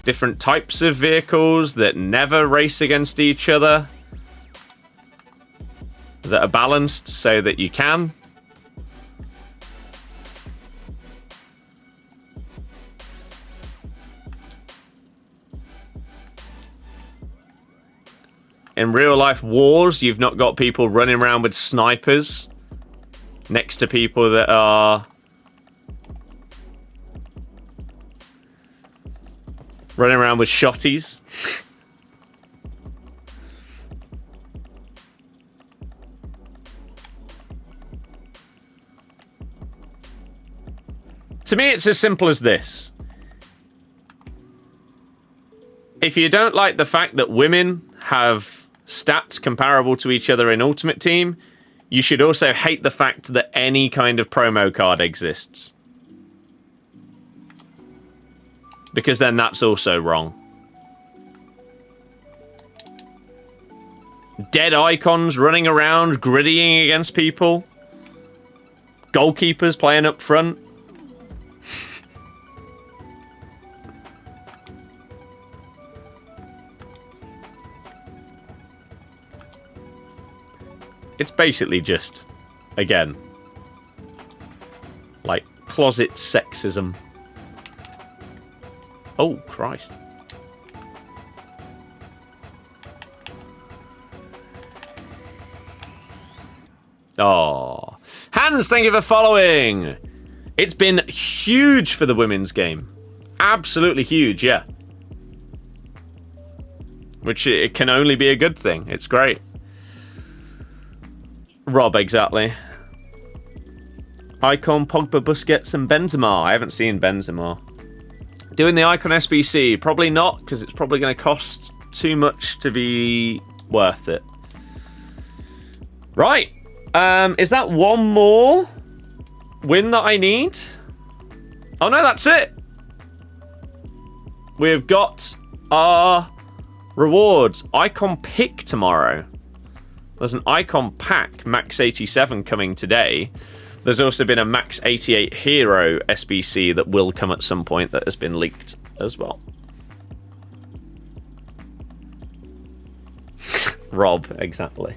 Different types of vehicles that never race against each other, that are balanced so that you can. In real life wars, you've not got people running around with snipers next to people that are running around with shotties. To me, it's as simple as this. If you don't like the fact that women have stats comparable to each other in Ultimate Team, you should also hate the fact that any kind of promo card exists. Because then that's also wrong. Dead icons running around, griddying against people. Goalkeepers playing up front. It's basically just, again, like closet sexism. Oh, Christ. Oh. Hans, thank you for following. It's been huge for the women's game. Absolutely huge, yeah. Which it can only be a good thing. It's great. Rob, exactly. Icon, Pogba, Busquets, and Benzema. I haven't seen Benzema. Doing the Icon SBC? Probably not, because it's probably going to cost too much to be worth it. Right. Is that one more win that I need? Oh no, that's it. We've got our rewards. Icon pick tomorrow. There's an Icon pack, Max 87, coming today. There's also been a Max 88 Hero SBC that will come at some point that has been leaked as well. Rob, exactly.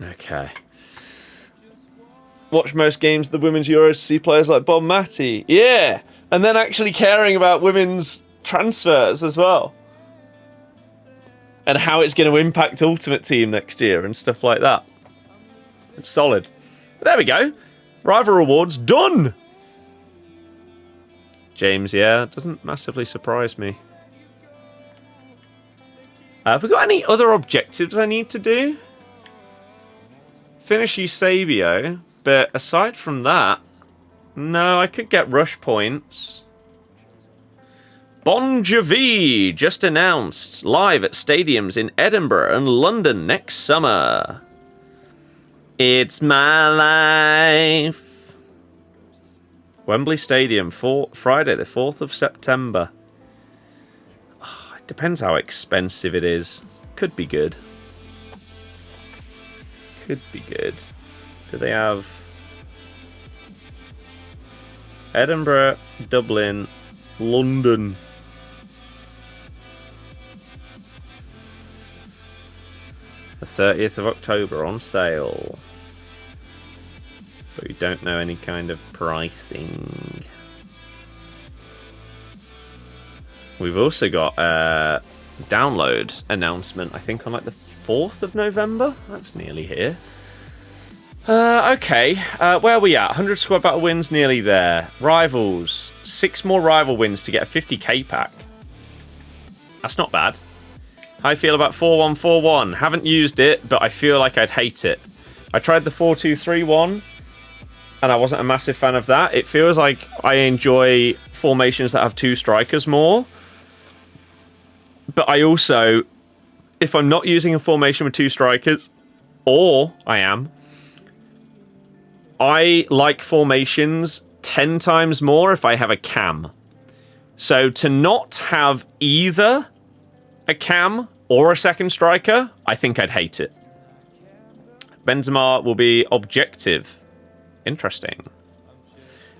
Okay. Watch most games of the Women's Euros to see players like Bob Matty. Yeah! And then actually caring about women's transfers as well. And how it's going to impact Ultimate Team next year and stuff like that. It's solid. But there we go. Rival rewards done! James, yeah, it doesn't massively surprise me. Have we got any other objectives I need to do? Finish Eusebio, but aside from that, no, I could get rush points. Bon Jovi just announced live at stadiums in Edinburgh and London next summer. It's my life. Wembley Stadium, Friday the 4th of September. Oh, it depends how expensive it is. Could be good. Could be good. Do they have Edinburgh, Dublin, London? The 30th of October on sale. But we don't know any kind of pricing. We've also got a download announcement, I think on like the 4th of November. That's nearly here. Okay, where are we at? 100 squad battle wins, nearly there. Rivals, 6 more rival wins to get a 50k pack. That's not bad. How I feel about 4141. Haven't used it, but I feel like I'd hate it. I tried the 4231, and I wasn't a massive fan of that. It feels like I enjoy formations that have 2 strikers more. But I also, if I'm not using a formation with 2 strikers, or I like formations 10 times more if I have a cam. So to not have either a cam or a second striker, I think I'd hate it. Benzema will be objective. Interesting.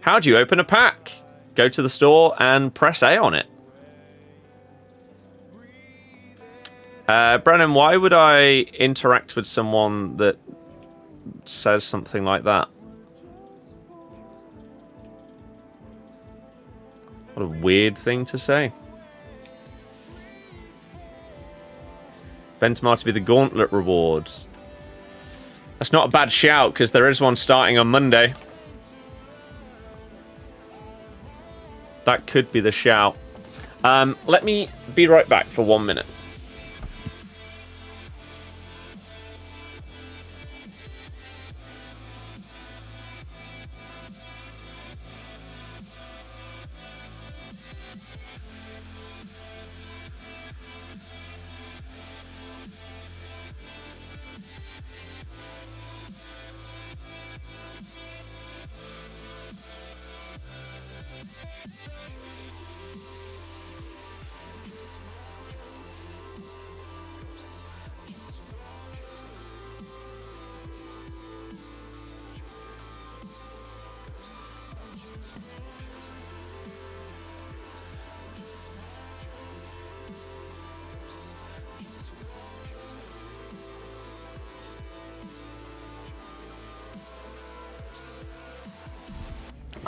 How do you open a pack? Go to the store and press A on it. Brennan, why would I interact with someone that says something like that? What a weird thing to say. Benzema to be the gauntlet reward. That's not a bad shout, because there is one starting on Monday. That could be the shout. Let me be right back for 1 minute.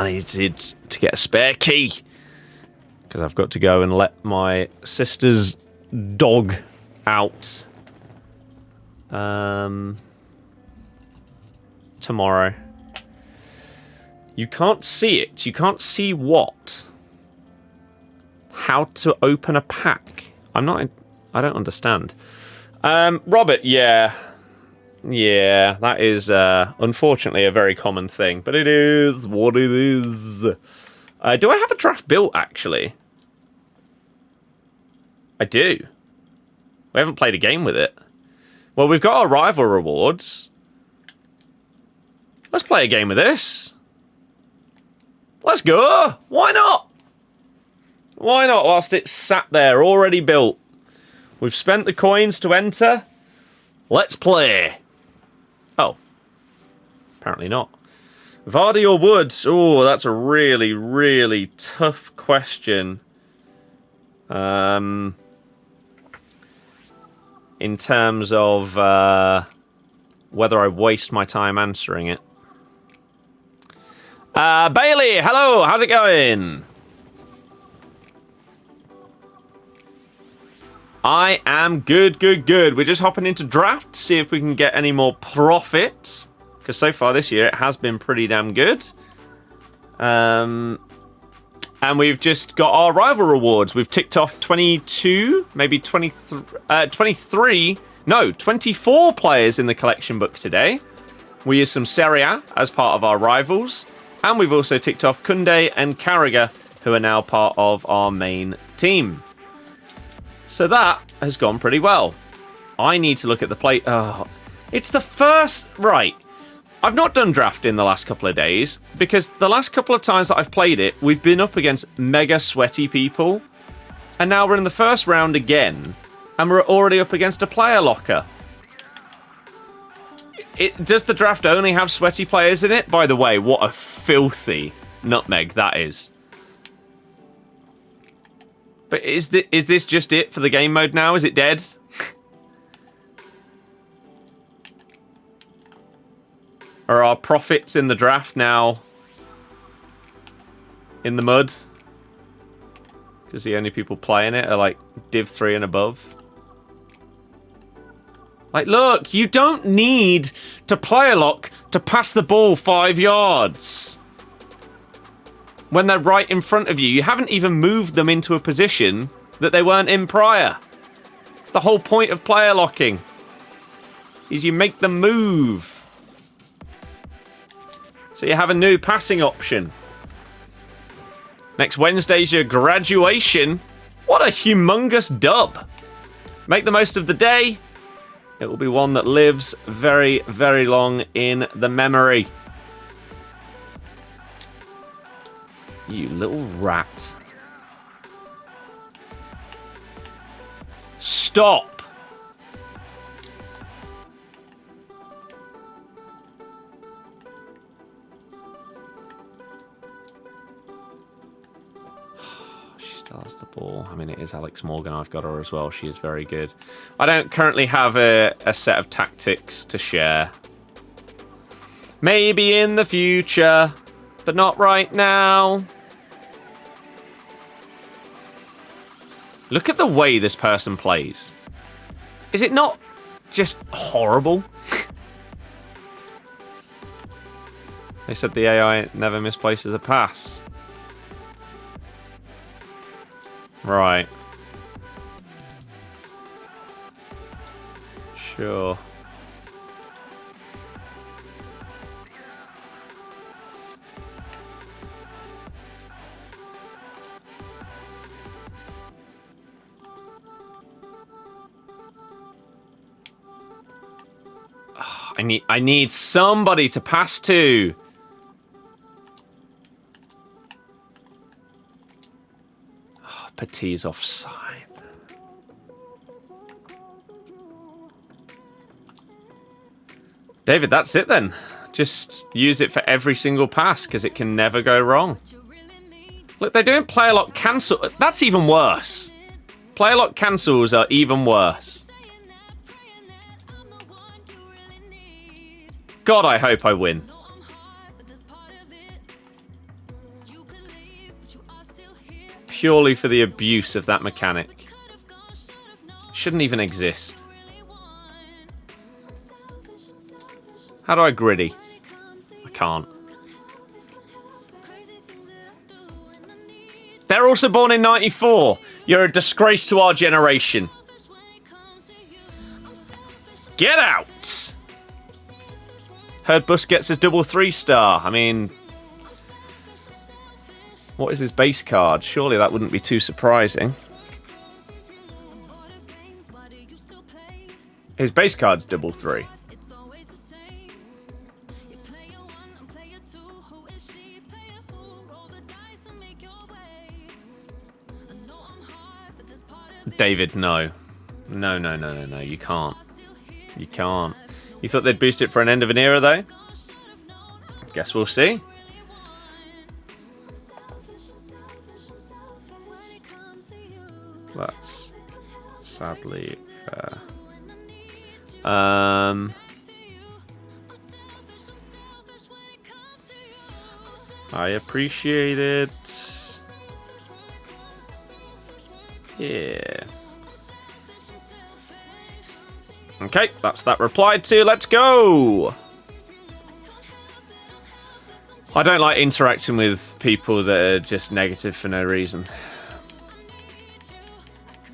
I needed to get a spare key because I've got to go and let my sister's dog out tomorrow. You can't see it. You can't see what? How to open a pack. I don't understand. Robert, yeah. Yeah, that is unfortunately a very common thing, but it is what it is. Do I have a draft built, actually? I do. We haven't played a game with it. Well, we've got our rival rewards. Let's play a game with this. Let's go. Why not? Why not, whilst it's sat there, already built? We've spent the coins to enter. Let's play. Oh. Apparently not. Vardy or Woods? Oh, that's a really, really tough question. In terms of whether I waste my time answering it. Bailey, hello, how's it going? I am good, good, good. We're just hopping into draft, see if we can get any more profit. Because so far this year, it has been pretty damn good. And we've just got our rival rewards. We've ticked off 22, maybe 23, no, 24 players in the collection book today. We used some Serie A as part of our rivals. And we've also ticked off Koundé and Carragher, who are now part of our main team. So that has gone pretty well. I need to look at the play. Oh, it's the first... Right. I've not done draft in the last couple of days because the last couple of times that I've played it, we've been up against mega sweaty people. And now we're in the first round again, and we're already up against a player locker. Does the draft only have sweaty players in it? By the way, what a filthy nutmeg that is. But is this just it for the game mode now? Is it dead? Are our profits in the draft now in the mud? Because the only people playing it are like Div 3 and above. Like, look, you don't need to player lock to pass the ball 5 yards. When they're right in front of you. You haven't even moved them into a position that they weren't in prior. It's the whole point of player locking. Is you make them move. So you have a new passing option. Next Wednesday's your graduation. What a humongous dub. Make the most of the day. It will be one that lives very, very long in the memory. You little rat. Stop. Still has the ball. I mean, it is Alex Morgan. I've got her as well. She is very good. I don't currently have a set of tactics to share. Maybe in the future, but not right now. Look at the way this person plays. Is it not just horrible? They said the AI never misplaces a pass. Right. Sure. Oh, I need somebody to pass to. Petit's offside. David, that's it then. Just use it for every single pass because it can never go wrong. Look, they're doing player lock cancel. That's even worse. Player lock cancels are even worse. God, I hope I win. Purely for the abuse of that mechanic. Shouldn't even exist. How do I griddy? I can't. They're also born in 94. You're a disgrace to our generation. Get out! Heard Busquets is double 3-star. I mean... What is his base card? Surely that wouldn't be too surprising. His base card's double 3. David, no. No, you can't. You can't. You thought they'd boost it for an end of an era, though? Guess we'll see. That's sadly fair. I appreciate it. Yeah. Okay, that's that replied to. Let's go. I don't like interacting with people that are just negative for no reason.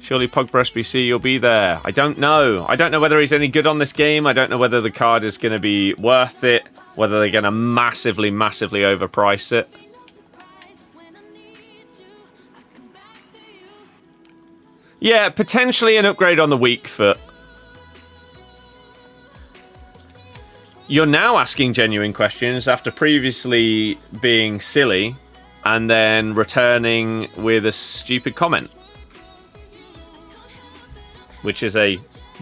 Surely Pogba SBC, you'll be there. I don't know. I don't know whether he's any good on this game. I don't know whether the card is going to be worth it. Whether they're going to massively, massively overprice it. Yeah, potentially an upgrade on the weak foot. You're now asking genuine questions after previously being silly and then returning with a stupid comment. Which is a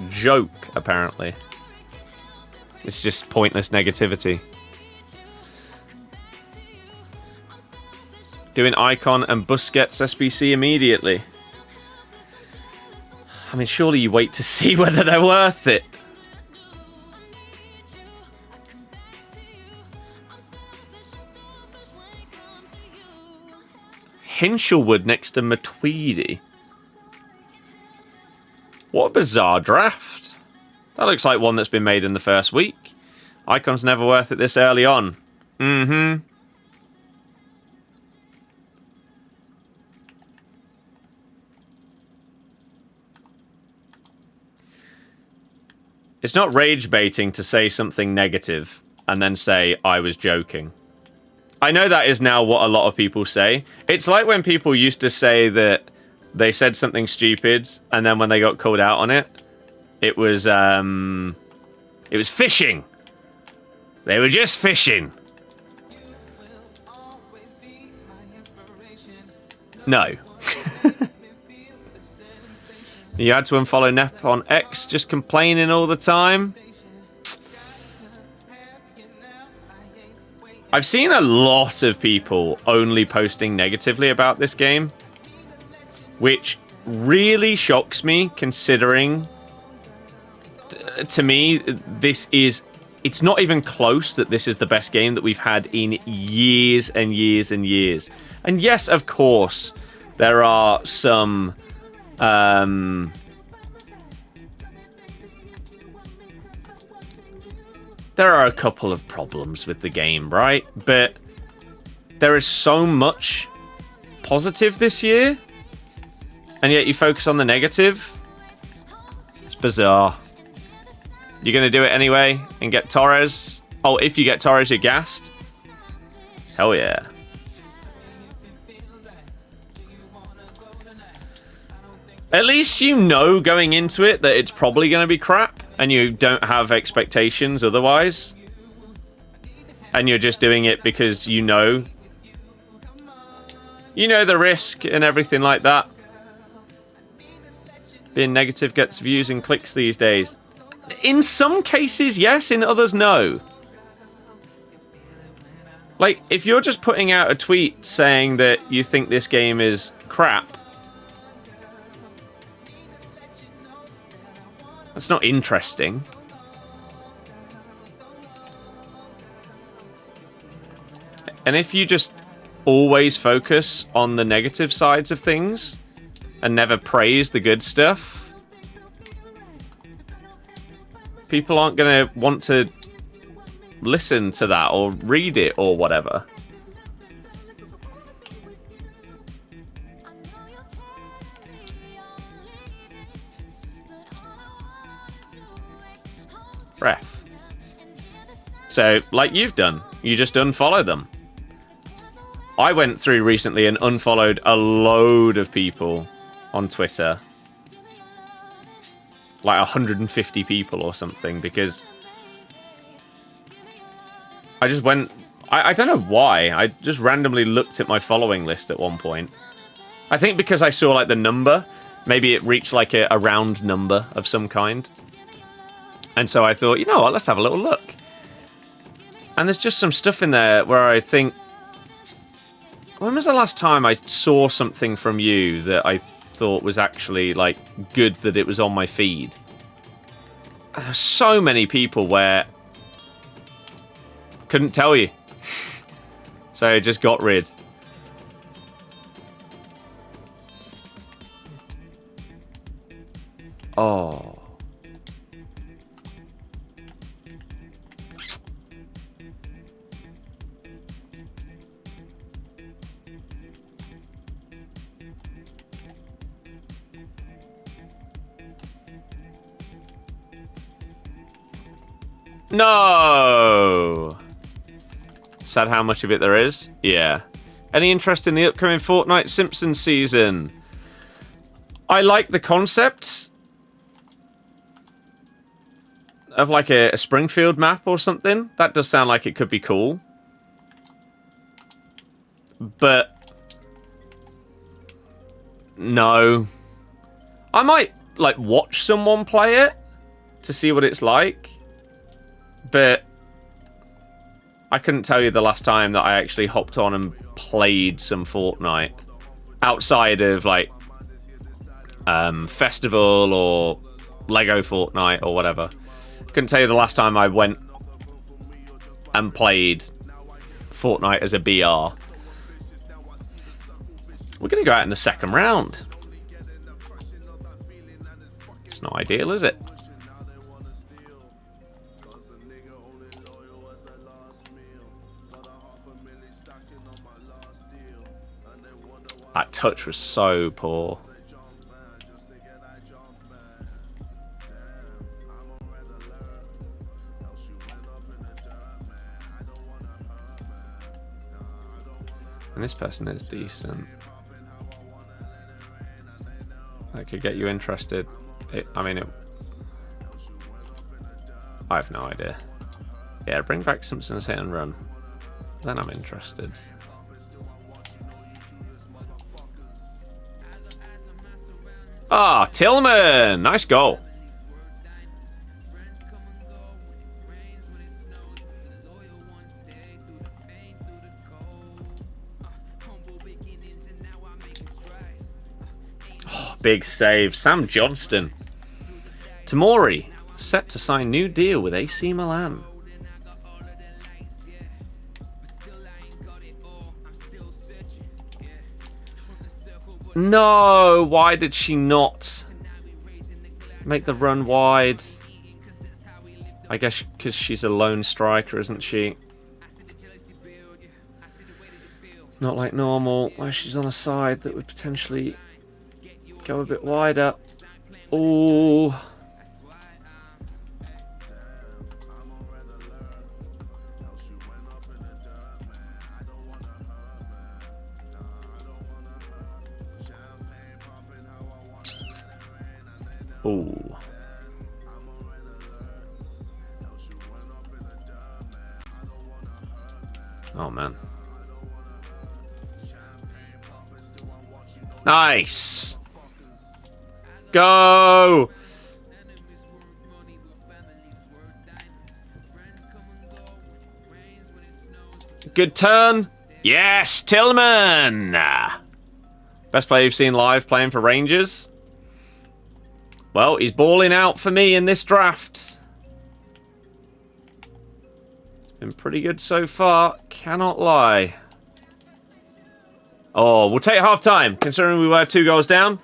joke, apparently. It's just pointless negativity. Doing Icon and Busquets SBC immediately. I mean, surely you wait to see whether they're worth it. Hinchelwood next to Matuidi. What a bizarre draft. That looks like one that's been made in the first week. Icon's never worth it this early on. Mm-hmm. It's not rage baiting to say something negative and then say, I was joking. I know that is now what a lot of people say. It's like when people used to say that they said something stupid, and then when they got called out on it, it was fishing. They were just fishing. No. You had to unfollow Nep on X, just complaining all the time. I've seen a lot of people only posting negatively about this game, which really shocks me, considering, to me, it's not even close that this is the best game that we've had in years and years and years. And yes, of course, there are some... there are a couple of problems with the game, right? But there is so much positive this year, and yet you focus on the negative. It's bizarre. You're going to do it anyway and get Torres. Oh, if you get Torres, you're gassed. Hell yeah. At least you know going into it that it's probably going to be crap, and you don't have expectations otherwise. And you're just doing it because you know the risk and everything like that. Being negative gets views and clicks these days. In some cases, yes. In others, no. Like, if you're just putting out a tweet saying that you think this game is crap, that's not interesting. And if you just always focus on the negative sides of things and never praise the good stuff, people aren't going to want to listen to that or read it or whatever. Ref. So, like you've done, you just unfollow them. I went through recently and unfollowed a load of people on Twitter. Like 150 people or something, because I just went... I don't know why. I just randomly looked at my following list at one point. I think because I saw like the number. Maybe it reached like a round number of some kind. And so I thought, you know what, let's have a little look. And there's just some stuff in there where I think... When was the last time I saw something from you that I thought was actually, like, good that it was on my feed? There's so many people where... Couldn't tell you. So I just got rid. Oh... No! Sad how much of it there is? Yeah. Any interest in the upcoming Fortnite Simpsons season? I like the concept. of like a Springfield map or something. That does sound like it could be cool. But no. I might like watch someone play it to see what it's like. But I couldn't tell you the last time that I actually hopped on and played some Fortnite outside of like Festival or Lego Fortnite or whatever. Couldn't tell you the last time I went and played Fortnite as a BR. We're going to go out in the second round. It's not ideal, is it? That touch was so poor. And this person is decent. That could get you interested. I have no idea. Yeah, bring back Simpsons Hit and Run. Then I'm interested. Ah, Tillman! Nice goal. Oh, big save. Sam Johnston. Tamori, set to sign new deal with AC Milan. No, why did she not make the run wide? I guess because she's a lone striker, isn't she? Not like normal, where she's on a side that would potentially go a bit wider. Oh. Ooh. Oh man. Nice. Go. Good turn. Yes, Tillman. Best player you've seen live playing for Rangers. Well, he's balling out for me in this draft. It's been pretty good so far. Cannot lie. Oh, we'll take half time, considering we were 2 goals down.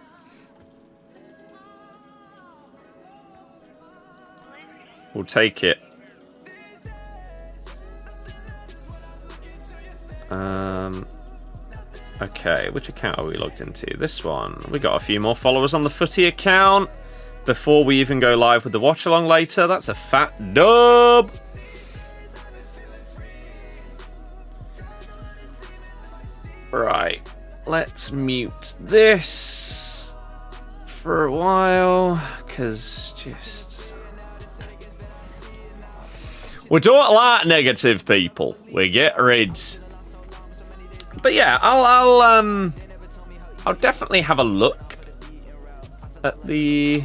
We'll take it. Okay, which account are we logged into? This one. We got a few more followers on the Footy account before we even go live with the watch along later. That's a fat dub. Right, let's mute this for a while, because just... we don't like negative people. We get rid. But yeah, I'll definitely have a look at the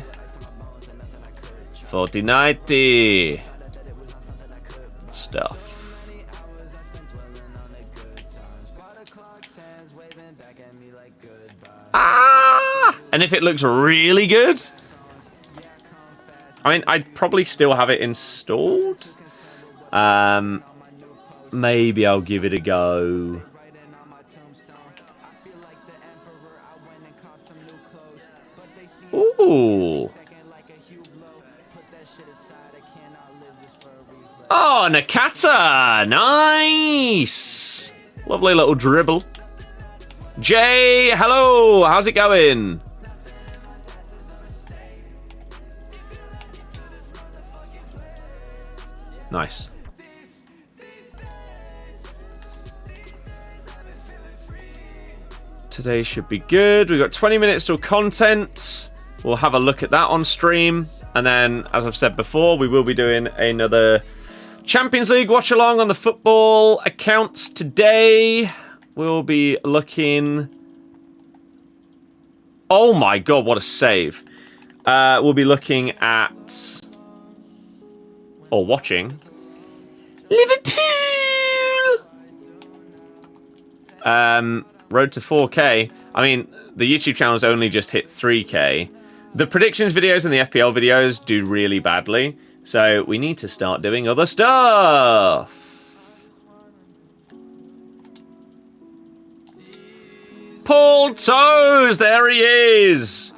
4090 stuff. Ah! And if it looks really good, I mean, I'd probably still have it installed. Maybe I'll give it a go. Ooh. Oh, Nakata! Nice! Lovely little dribble. Jay, hello! How's it going? Nice. Today should be good. We've got 20 minutes till content. We'll have a look at that on stream. And then, as I've said before, we will be doing another Champions League watch-along on the football accounts today. We'll be looking... Oh my god, what a save. We'll be looking at... Or watching... Liverpool! Road to 4K. I mean, the YouTube channel's only just hit 3K. The predictions videos and the FPL videos do really badly, so we need to start doing other stuff. Paul Toes, there he is.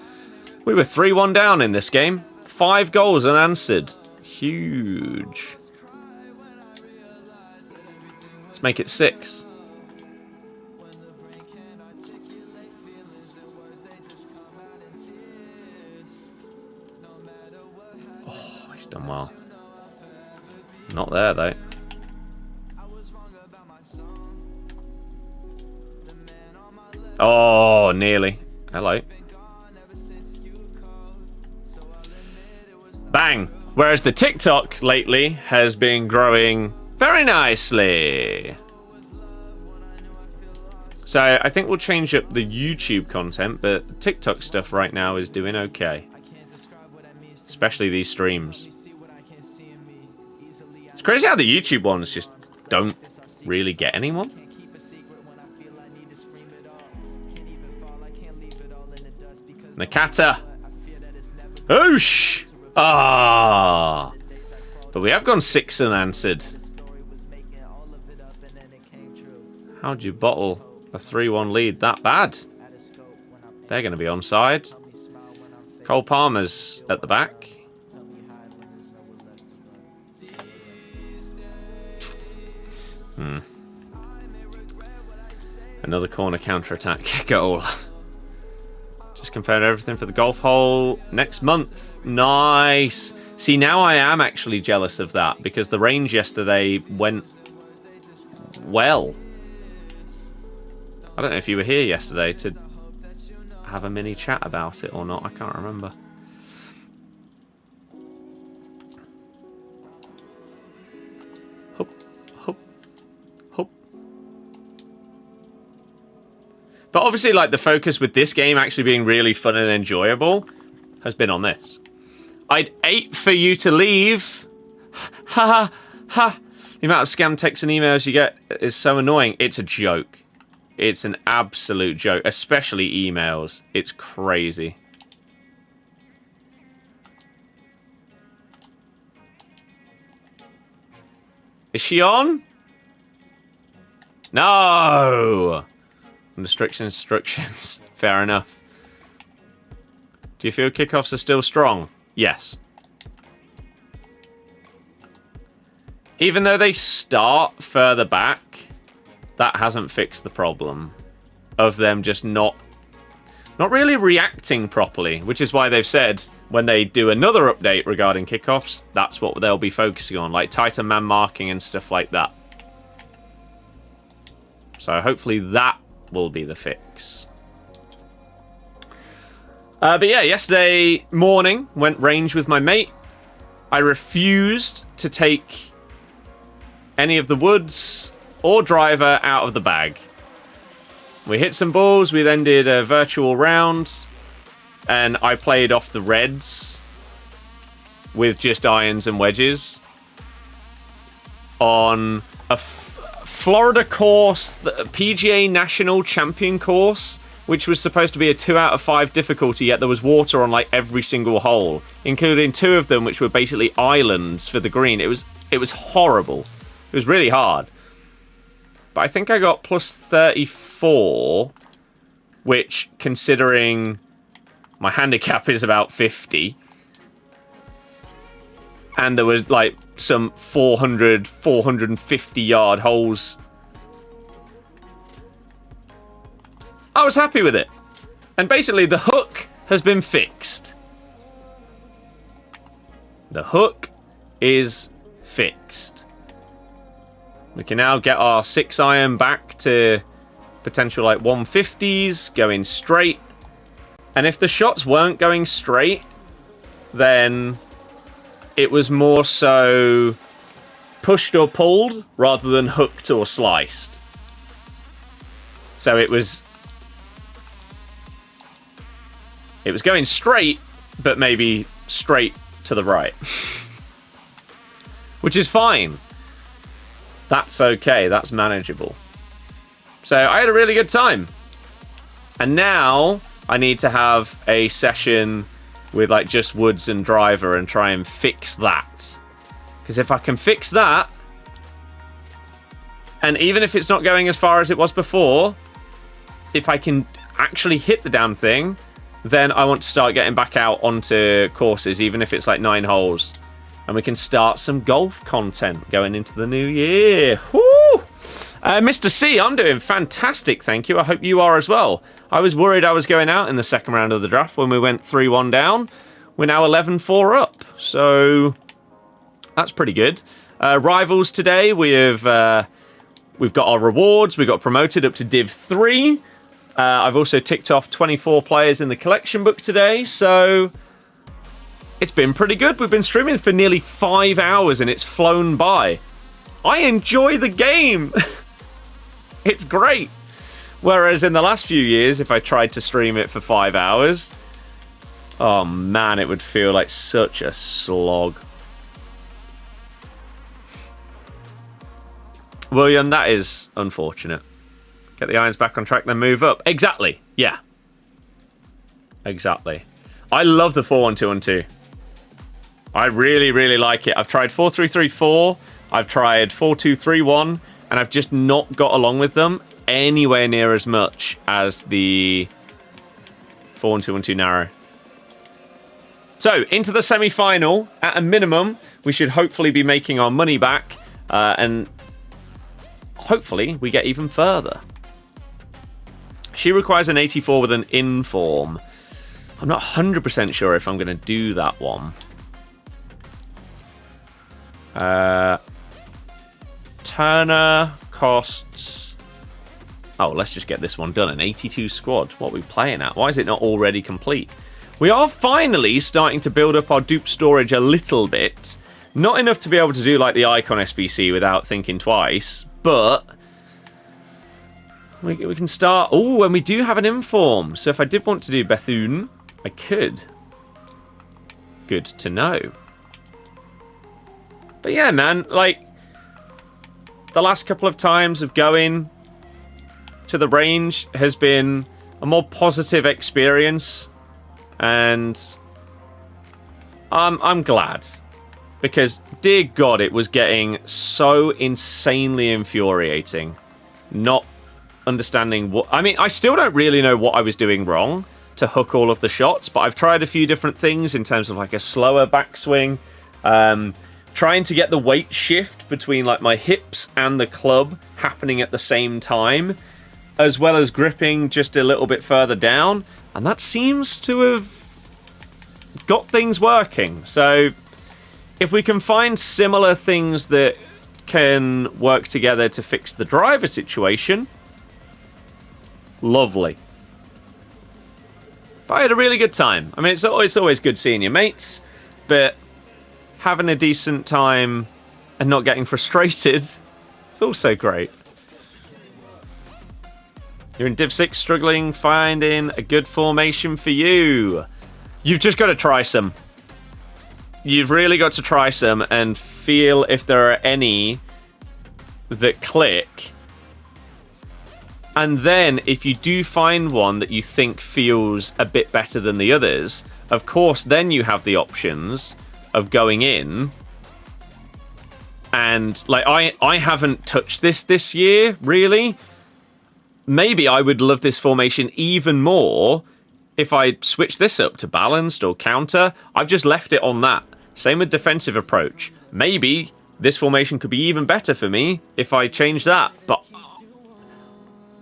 We were 3-1 down in this game. 5 goals unanswered. Huge. Let's make it 6. Oh, he's done well. Not there, though. Oh, nearly. Hello. Bang! Whereas the TikTok lately has been growing very nicely. So I think we'll change up the YouTube content, but TikTok stuff right now is doing okay. Especially these streams. It's crazy how the YouTube ones just don't really get anyone. Nakata. Oosh! Ah! But we have gone 6 unanswered. How'd you bottle a 3-1 lead that bad? They're going to be onside. Cole Palmer's at the back. Another corner counter-attack goal. Just confirmed everything for the golf hole next month. Nice. See, now I am actually jealous of that because the range yesterday went well. I don't know if you were here yesterday to have a mini chat about it or not. I can't remember. Hup, hup, hup. But obviously, like, the focus with this game actually being really fun and enjoyable has been on this. I'd hate for you to leave. Ha ha ha. The amount of scam texts and emails you get is so annoying. It's a joke. It's an absolute joke, especially emails. It's crazy. Is she on? No! Instructions. Fair enough. Do you feel kickoffs are still strong? Yes. Even though they start further back, that hasn't fixed the problem of them just not really reacting properly, which is why they've said when they do another update regarding kickoffs, that's what they'll be focusing on, like tighter man marking and stuff like that. So hopefully that will be the fix. But yeah, yesterday morning, went range with my mate. I refused to take any of the woods or driver out of the bag. We hit some balls, we then did a virtual round, and I played off the reds with just irons and wedges on a Florida course, the PGA National Champion course, which was supposed to be a 2 out of 5 difficulty, yet there was water on like every single hole, including 2 of them which were basically islands for the green. It was horrible. It was really hard. But I think I got plus 34, which, considering my handicap is about 50, and there was like some 400, 450 yard holes. I was happy with it. And basically the hook has been fixed. The hook is fixed. We can now get our 6-iron back to potential like 150s, going straight. And if the shots weren't going straight, then it was more so pushed or pulled rather than hooked or sliced. So it was going straight, but maybe straight to the right. Which is fine. That's okay, that's manageable. So I had a really good time. And now I need to have a session with like just Woods and Driver and try and fix that. Because if I can fix that, and even if it's not going as far as it was before, if I can actually hit the damn thing, then I want to start getting back out onto courses, even if it's like 9 holes. And we can start some golf content going into the new year. Woo! Mr. C, I'm doing fantastic, thank you. I hope you are as well. I was worried I was going out in the second round of the draft when we went 3-1 down. We're now 11-4 up, so that's pretty good. Rivals today, we've got our rewards. We got promoted up to Div 3. I've also ticked off 24 players in the collection book today, so it's been pretty good. We've been streaming for nearly 5 hours and it's flown by. I enjoy the game. It's great. Whereas in the last few years, if I tried to stream it for 5 hours, oh man, it would feel like such a slog. William, that is unfortunate. Get the irons back on track, then move up. Exactly. Yeah. Exactly. I love the 4-1-2-1-2. I really, really like it. I've tried 4-3-3-4. I've tried 4-2-3-1. And I've just not got along with them anywhere near as much as the 4-1-2-1-2 narrow. So, into the semi-final. At a minimum, we should hopefully be making our money back. And hopefully, we get even further. She requires an 84 with an inform. I'm not 100% sure if I'm going to do that one. Turner costs... Oh, let's just get this one done. An 82 squad. What are we playing at? Why is it not already complete? We are finally starting to build up our dupe storage a little bit. Not enough to be able to do like the Icon SBC without thinking twice, but we can start... Oh, and we do have an inform. So if I did want to do Bethune, I could. Good to know. But yeah, man, like, the last couple of times of going to the range has been a more positive experience. And I'm glad. Because, dear God, it was getting so insanely infuriating. Not understanding what... I mean, I still don't really know what I was doing wrong to hook all of the shots. But I've tried a few different things in terms of like a slower backswing. Trying to get the weight shift between like my hips and the club happening at the same time. As well as gripping just a little bit further down. And that seems to have got things working. So if we can find similar things that can work together to fix the driver situation, lovely. But I had a really good time. I mean, it's always good seeing your mates, but having a decent time and not getting frustrated is also great. You're in Div 6 struggling, finding a good formation for you. You've just got to try some. You've really got to try some and feel if there are any that click. And then if you do find one that you think feels a bit better than the others, of course, then you have the options of going in. And like I haven't touched this year, really. Maybe I would love this formation even more if I switched this up to balanced or counter. I've just left it on that. Same with defensive approach. Maybe this formation could be even better for me if I change that. But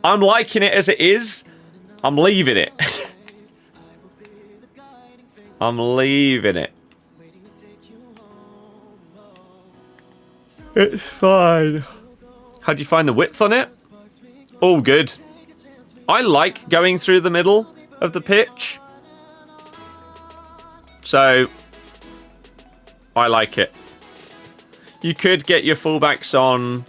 I'm liking it as it is. I'm leaving it. I'm leaving it. It's fine. How do you find the width on it? All good. I like going through the middle of the pitch. So I like it. You could get your fullbacks on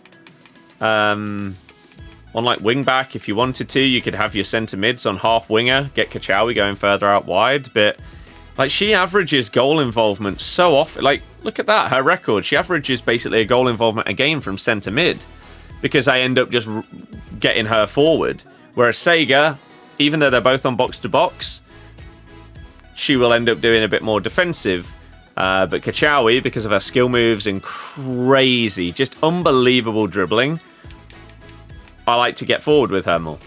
like wing back if you wanted to. You could have your centre mids on half winger, get Kachawi going further out wide, but like she averages goal involvement so often. Like, look at that, her record. She averages basically a goal involvement a game from centre mid because I end up just getting her forward. Whereas Sega, even though they're both on box to box, she will end up doing a bit more defensive. But Kachawi, because of her skill moves and crazy, just unbelievable dribbling, I like to get forward with her more.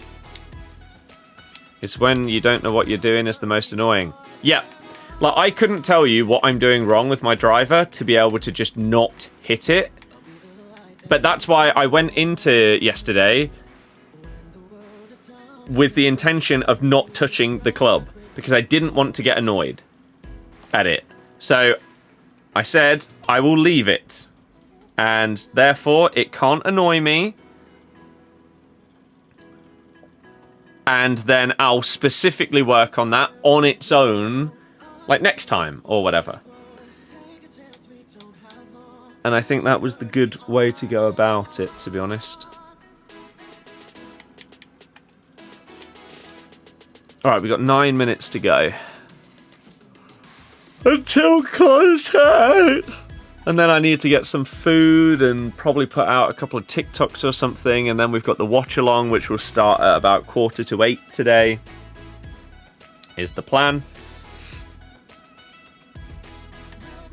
It's when you don't know what you're doing is the most annoying. Yeah, like I couldn't tell you what I'm doing wrong with my driver to be able to just not hit it. But that's why I went into yesterday with the intention of not touching the club, because I didn't want to get annoyed at it. So I said I will leave it, and therefore it can't annoy me. And then I'll specifically work on that on its own, like next time or whatever. And I think that was the good way to go about it, to be honest. Alright, we've got 9 minutes to go until contact. And then I need to get some food and probably put out a couple of TikToks or something. And then we've got the watch along, which will start at about 7:45 today. Is the plan.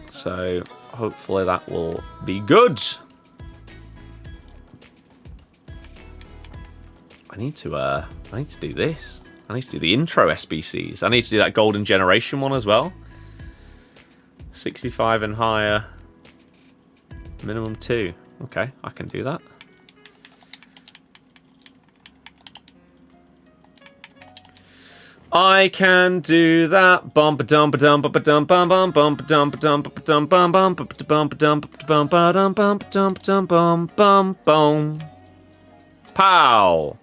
So hopefully that will be good. I need to do this. I need to do the intro SBCs. I need to do that Golden Generation one as well. 65 and higher. Minimum 2. Okay, I can do that. I can do that. Bum ba dum ba dum ba dum bum bum bum ba dum ba dum ba dum bum bum ba dum ba dum ba dum ba dum bum dum bum bum bum. Pow.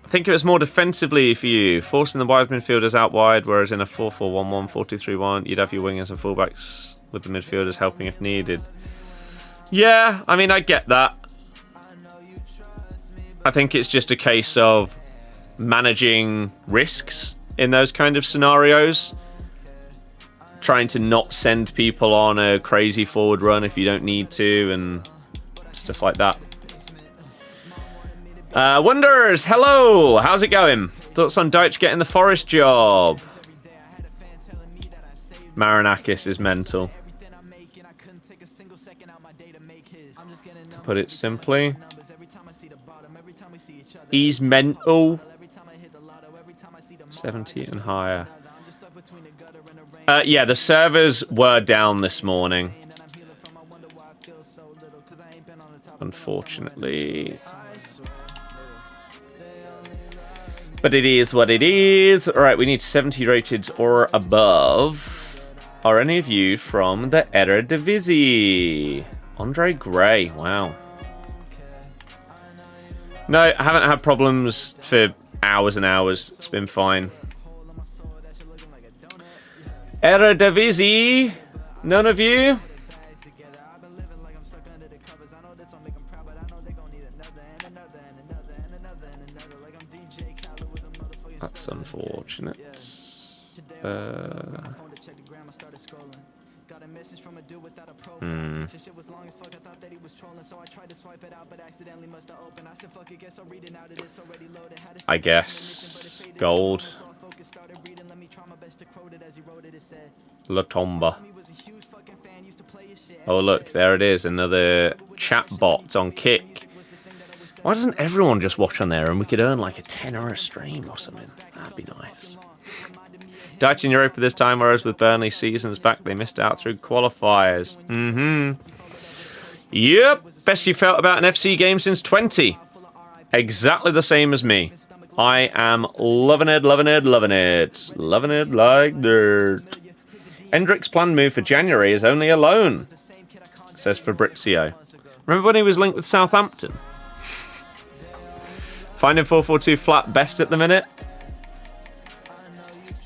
I think it was more defensively for you, forcing the wide midfielders out wide, whereas in a 4-4-1-1, 4-2-3-1, you'd have your wingers and fullbacks with the midfielders helping if needed. Yeah, I mean, I get that. I think it's just a case of managing risks in those kind of scenarios. Trying to not send people on a crazy forward run if you don't need to and stuff like that. Wonders, hello! How's it going? Thoughts on Deitch getting the Forest job? Marinakis is mental. To put it simply, he's mental. 70 and higher. Yeah, the servers were down this morning. Unfortunately. But it is what it is. Alright, we need 70 rated or above. Are any of you from the Eredivisie? Andre Gray, wow. No, I haven't had problems for hours and hours. It's been fine. Eredivisie? None of you? That's unfortunate. I guess gold. La Tomba. Oh look, there it is, another chat bot on Kick. Why doesn't everyone just watch on there and we could earn like a tenner a stream or something? That'd be nice. Dutch in Europa this time, whereas with Burnley seasons back, they missed out through qualifiers. Yep, best you felt about an FC game since 20. Exactly the same as me. I am loving it, loving it, loving it. Loving it like dirt. Hendrick's planned move for January is only a loan, says Fabrizio. Remember when he was linked with Southampton? Finding 4-4-2 flat best at the minute.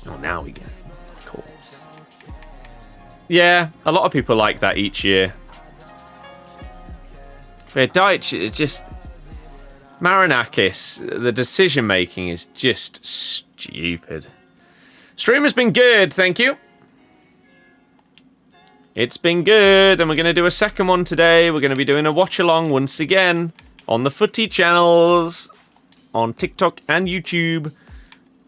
Oh, now we get it. Cool. Yeah, a lot of people like that each year. But Deitch, it just... Marinakis, the decision making is just stupid. Stream has been good, thank you. It's been good, and we're going to do a second one today. We're going to be doing a watch-along once again on the footy channels, on TikTok and YouTube,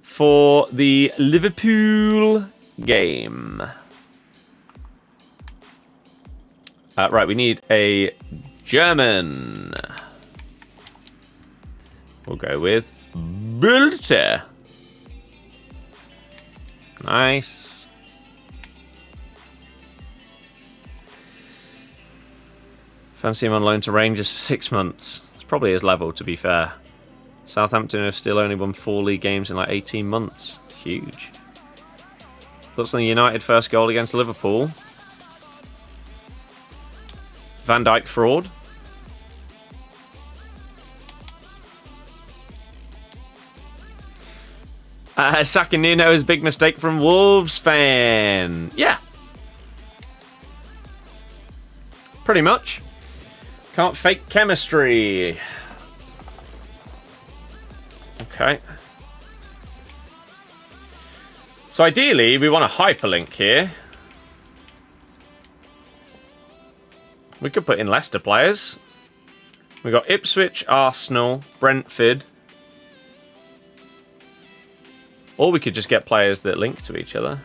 for the Liverpool game. Right, we need a German. We'll go with Bülter. Nice. Fancy him on loan to Rangers for 6 months. It's probably his level, to be fair. Southampton have still only won 4 league games in like 18 months. Huge. Thoughts on the United first goal against Liverpool? Van Dijk fraud. Sacking Nuno's big mistake from Wolves fan. Yeah. Pretty much. Can't fake chemistry. Okay. So ideally, we want a hyperlink here. We could put in Leicester players. We've got Ipswich, Arsenal, Brentford. Or we could just get players that link to each other.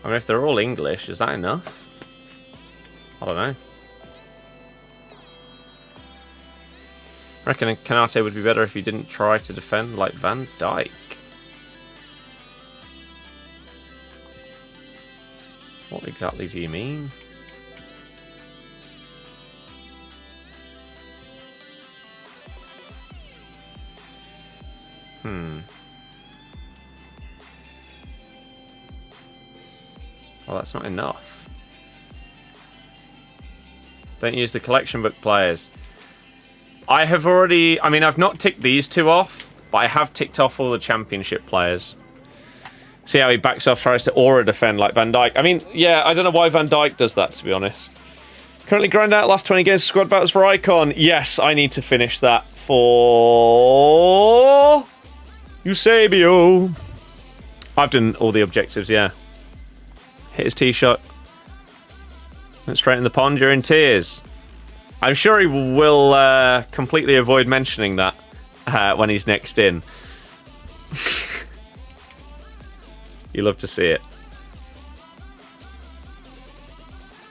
I mean, if they're all English, is that enough? I don't know. I reckon Kanate would be better if he didn't try to defend like Van Dijk. What exactly do you mean? Well, that's not enough. Don't use the collection book players. I have already... I mean, I've not ticked these two off, but I have ticked off all the championship players. See how he backs off, tries to aura defend like Van Dijk. I mean, yeah, I don't know why Van Dijk does that, to be honest. Currently grind out last 20 games squad battles for Icon. Yes, I need to finish that for... Eusebio. I've done all the objectives, yeah. Hit his tee shot. Went straight in the pond, you're in tears. I'm sure he will completely avoid mentioning that when he's next in. You love to see it.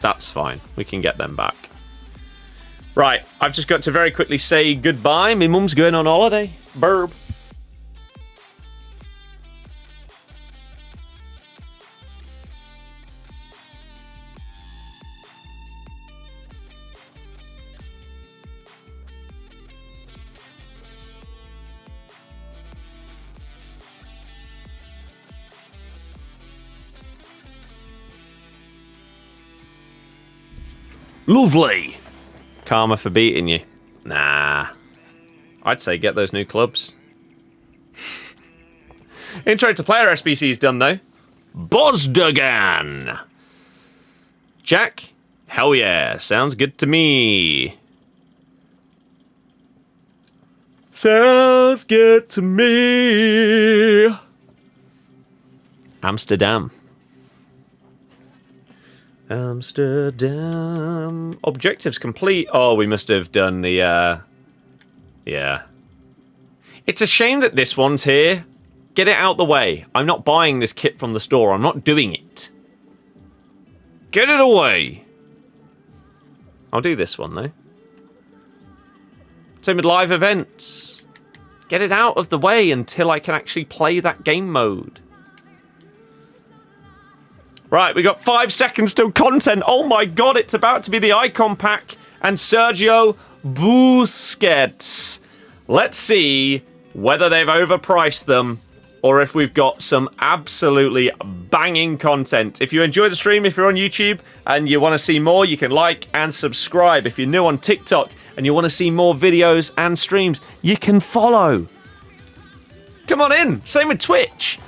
That's fine. We can get them back. Right, I've just got to very quickly say goodbye. My mum's going on holiday. Burb. Lovely. Karma for beating you. Nah. I'd say get those new clubs. Intro to player SBC's done, though. Bozdogan. Jack? Hell yeah. Sounds good to me. Sounds good to me. Amsterdam. Amsterdam. Objectives complete. Oh, we must have done the, yeah. It's a shame that this one's here. Get it out the way. I'm not buying this kit from the store. I'm not doing it. Get it away. I'll do this one, though. Same with live events. Get it out of the way until I can actually play that game mode. Right, we got 5 seconds till content. Oh my god, it's about to be the icon pack and Sergio Busquets. Let's see whether they've overpriced them or if we've got some absolutely banging content. If you enjoy the stream, if you're on YouTube and you want to see more, you can like and subscribe. If you're new on TikTok and you want to see more videos and streams, you can follow. Come on in. Same with Twitch.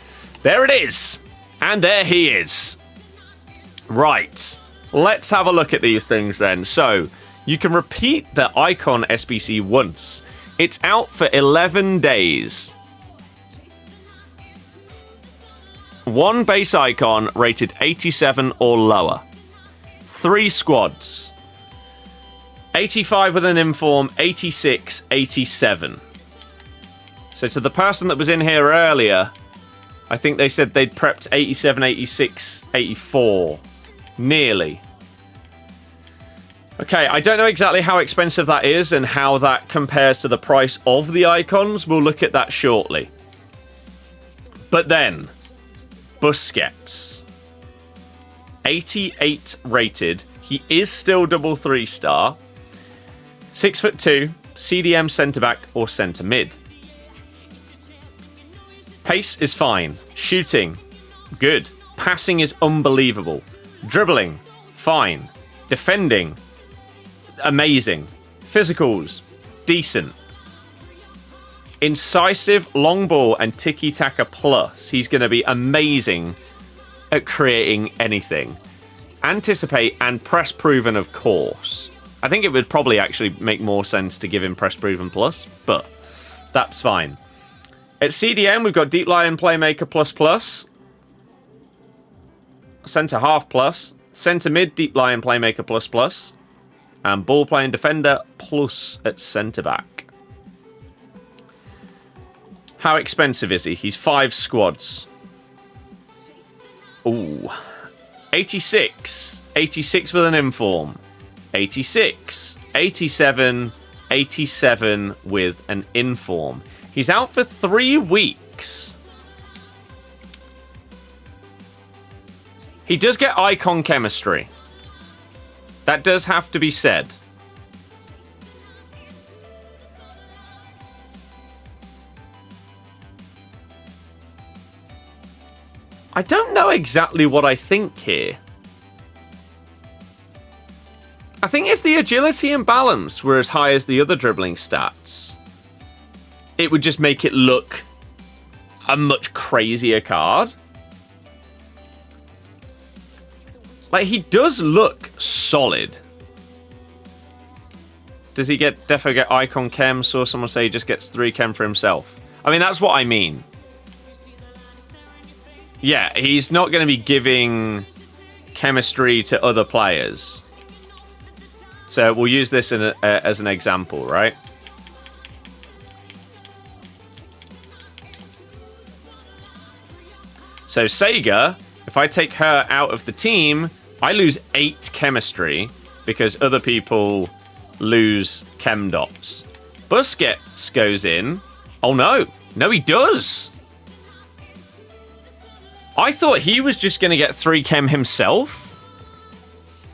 There it is. And there he is. Right. Let's have a look at these things then. So, you can repeat the icon SBC once. It's out for 11 days. One base icon rated 87 or lower. 3 squads. 85 with an inform, 86, 87. So to the person that was in here earlier, I think they said they'd prepped 87, 86, 84. Nearly. Okay, I don't know exactly how expensive that is and how that compares to the price of the icons. We'll look at that shortly. But then, Busquets. 88 rated. He is still double 3-star. 6'2", CDM centre-back or centre-mid. Pace is fine. Shooting, good. Passing is unbelievable. Dribbling, fine. Defending, amazing. Physicals, decent. Incisive, long ball, and tiki-taka plus. He's going to be amazing at creating anything. Anticipate and press proven, of course. I think it would probably actually make more sense to give him press proven plus, but that's fine. At CDM, we've got Deep Line Playmaker plus plus. Centre Half plus. Centre Mid Deep Line Playmaker plus plus. And Ball Playing Defender plus at centre back. How expensive is he? He's 5 squads. Ooh. 86. 86 with an inform. 86. 87. 87 with an inform. He's out for 3 weeks. He does get icon chemistry. That does have to be said. I don't know exactly what I think here. I think if the agility and balance were as high as the other dribbling stats, it would just make it look a much crazier card. Like, he does look solid. Does he defo get icon chem? Saw someone say he just gets 3 chem for himself. I mean, that's what I mean. Yeah, he's not going to be giving chemistry to other players. So we'll use this as an example, right? So Sega, if I take her out of the team, I lose 8 chemistry because other people lose chem dots. Busquets goes in. Oh no. No, he does. I thought he was just going to get 3 chem himself.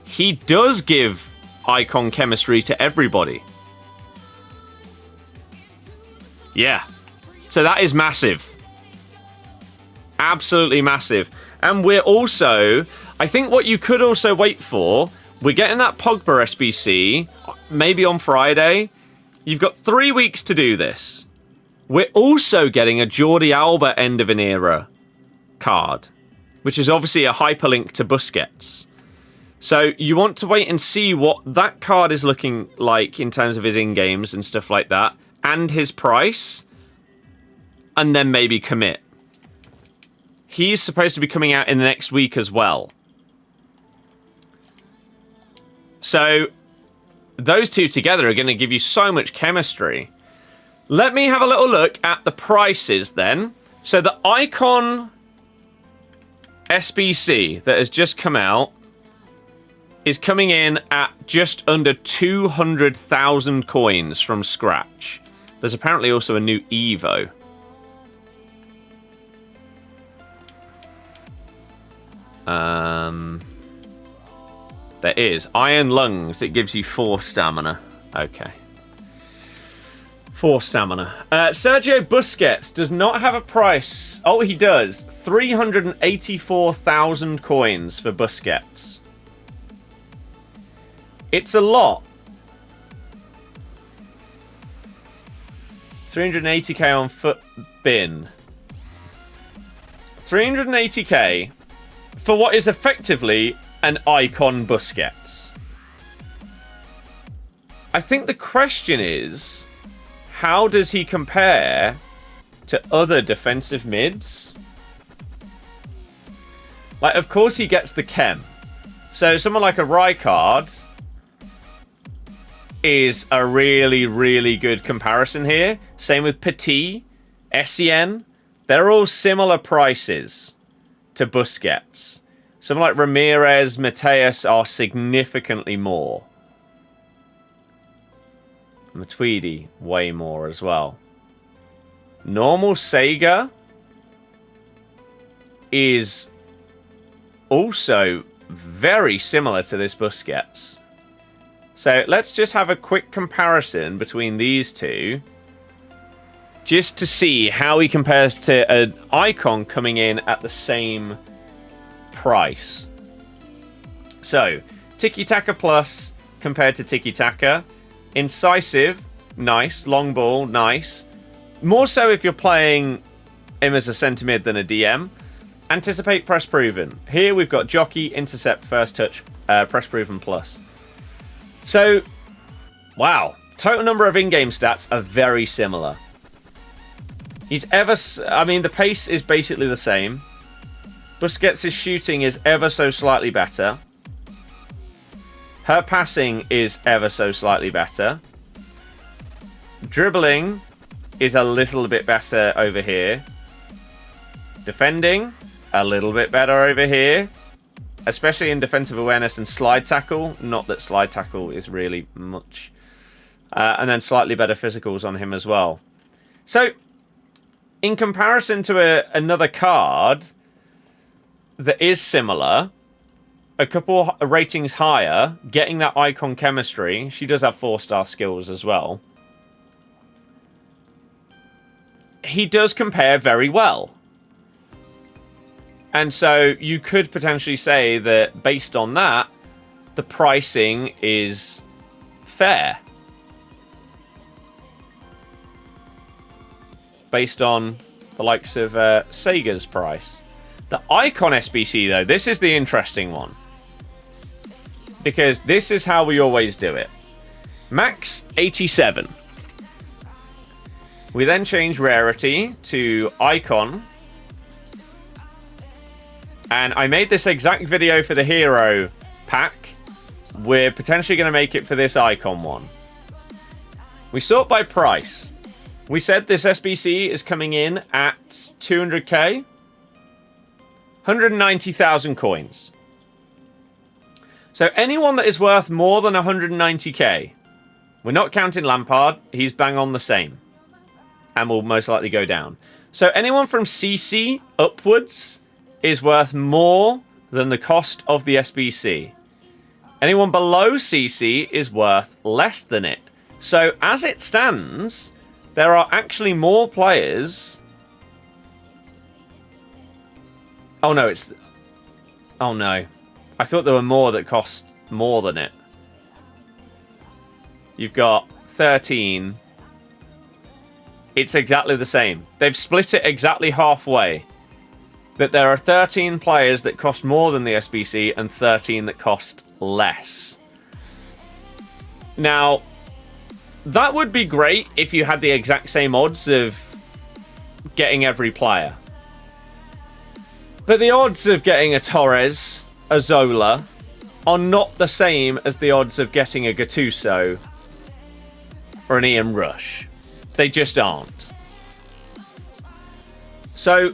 He does give icon chemistry to everybody. Yeah. So that is massive. Absolutely massive. And we're also, I think what you could also wait for, we're getting that Pogba SBC, maybe on Friday. You've got 3 weeks to do this. We're also getting a Jordi Alba end of an era card, which is obviously a hyperlink to Busquets. So you want to wait and see what that card is looking like in terms of his in-games and stuff like that, and his price, and then maybe commit. He's supposed to be coming out in the next week as well. So those two together are going to give you so much chemistry. Let me have a little look at the prices then. So the Icon SBC that has just come out is coming in at just under 200,000 coins from scratch. There's apparently also a new Evo. There is. Iron Lungs. It gives you 4 stamina. Okay. 4 stamina. Sergio Busquets does not have a price. Oh, he does. 384,000 coins for Busquets. It's a lot. 380k on foot bin. 380k for what is effectively an icon Busquets. I think the question is, how does he compare to other defensive mids? Like, of course he gets the chem. So someone like a Rijkaard is a really, really good comparison here. Same with Petit, Essien. They're all similar prices to Busquets. Someone like Ramirez, Mateus are significantly more. Matuidi, way more as well. Normal Sega is also very similar to this Busquets. So let's just have a quick comparison between these two, just to see how he compares to an icon coming in at the same price. So, Tiki Taka Plus compared to Tiki Taka. Incisive, nice. Long ball, nice. More so if you're playing him as a centre mid than a DM. Anticipate, press proven. Here we've got jockey, intercept, first touch, press proven plus. So, wow. Total number of in-game stats are very similar. The pace is basically the same. Busquets' shooting is ever so slightly better. Her passing is ever so slightly better. Dribbling is a little bit better over here. Defending, a little bit better over here. Especially in defensive awareness and slide tackle. Not that slide tackle is really much. And then slightly better physicals on him as well. So, in comparison to another card that is similar, a couple ratings higher, getting that icon chemistry, she does have 4-star skills as well. He does compare very well. And so you could potentially say that based on that, the pricing is fair. Based on the likes of Sega's price. The Icon SBC, though, this is the interesting one. Because this is how we always do it. Max 87. We then change rarity to Icon. And I made this exact video for the Hero pack. We're potentially going to make it for this Icon one. We sort by price. We said this SBC is coming in at 200k. 190,000 coins. So anyone that is worth more than 190k, we're not counting Lampard, he's bang on the same. And will most likely go down. So anyone from CC upwards is worth more than the cost of the SBC. Anyone below CC is worth less than it. So as it stands, there are actually more players. Oh no, oh no. I thought there were more that cost more than it. You've got 13. It's exactly the same. They've split it exactly halfway. That there are 13 players that cost more than the SBC and 13 that cost less. Now, that would be great if you had the exact same odds of getting every player. But the odds of getting a Torres, a Zola, are not the same as the odds of getting a Gattuso or an Ian Rush. They just aren't. So,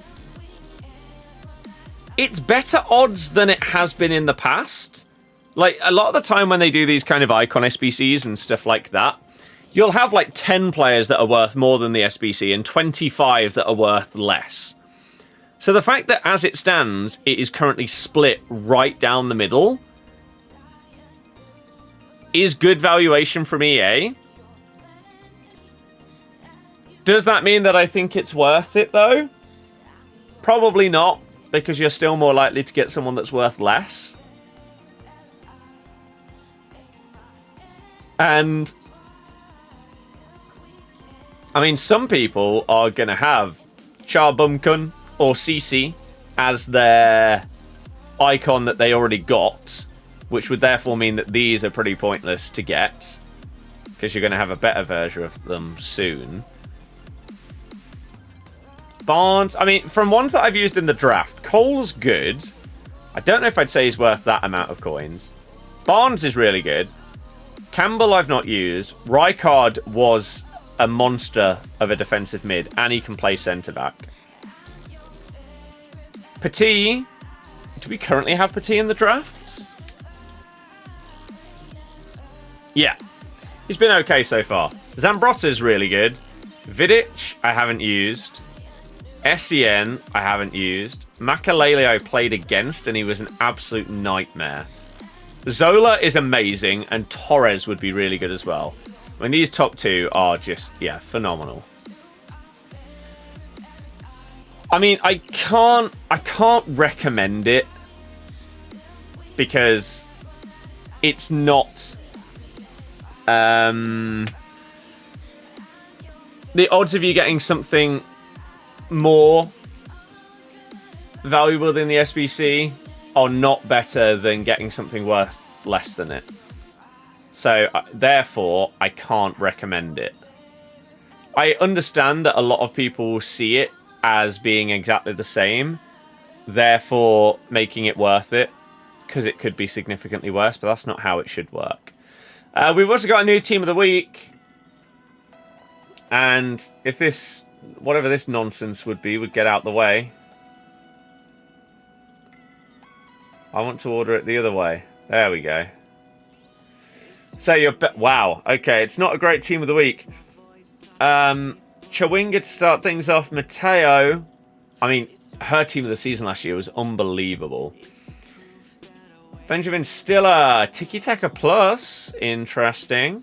it's better odds than it has been in the past. Like, a lot of the time when they do these kind of Icon SBCs and stuff like that, you'll have like 10 players that are worth more than the SBC and 25 that are worth less. So the fact that as it stands, it is currently split right down the middle is good valuation from EA. Does that mean that I think it's worth it, though? Probably not, because you're still more likely to get someone that's worth less. And I mean, some people are going to have Charbumkun or CC as their icon that they already got, which would therefore mean that these are pretty pointless to get, because you're going to have a better version of them soon. Barnes, I mean, from ones that I've used in the draft, Cole's good. I don't know if I'd say he's worth that amount of coins. Barnes is really good. Campbell I've not used. Rijkaard was a monster of a defensive mid, and he can play centre-back. Petit. Do we currently have Petit in the drafts? Yeah. He's been okay so far. Zambrotta's really good. Vidic, I haven't used. Essien, I haven't used. Makalele I played against, and he was an absolute nightmare. Zola is amazing, and Torres would be really good as well. I mean, these top two are just, yeah, phenomenal. I mean, I can't recommend it because it's not. The odds of you getting something more valuable than the SBC are not better than getting something worth less than it. So, therefore, I can't recommend it. I understand that a lot of people see it as being exactly the same, therefore making it worth it, because it could be significantly worse, but that's not how it should work. We've also got a new team of the week, and if this, whatever this nonsense would be, would get out the way, I want to order it the other way. There we go. So you're... Wow. Okay, it's not a great team of the week. Chawinga to start things off. Mateo. I mean, her team of the season last year was unbelievable. Benjamin Stiller. Tiki Taka Plus. Interesting.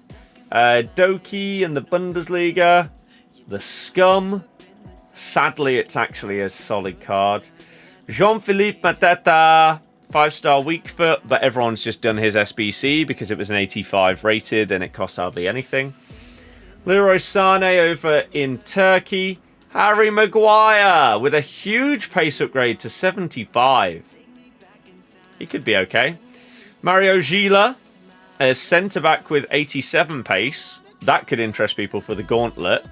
Doki and the Bundesliga. The Scum. Sadly, it's actually a solid card. Jean-Philippe Mateta. 5-star weak foot, but everyone's just done his SBC because it was an 85 rated and it costs hardly anything. Leroy Sané over in Turkey. Harry Maguire with a huge pace upgrade to 75. He could be okay. Mario Gila, a centre-back with 87 pace. That could interest people for the gauntlet.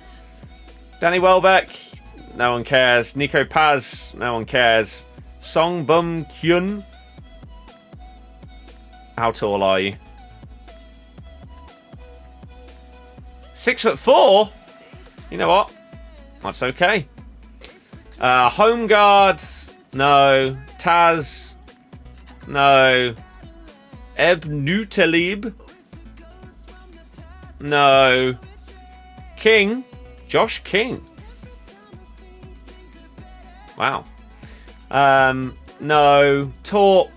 Danny Welbeck, no one cares. Nico Paz, no one cares. Song Bum Kyun. How tall are you? 6'4"? You know what? That's okay. Home Guard. No. Taz. No. Ebnutalib. No. King. Josh King. Wow. No. Torp.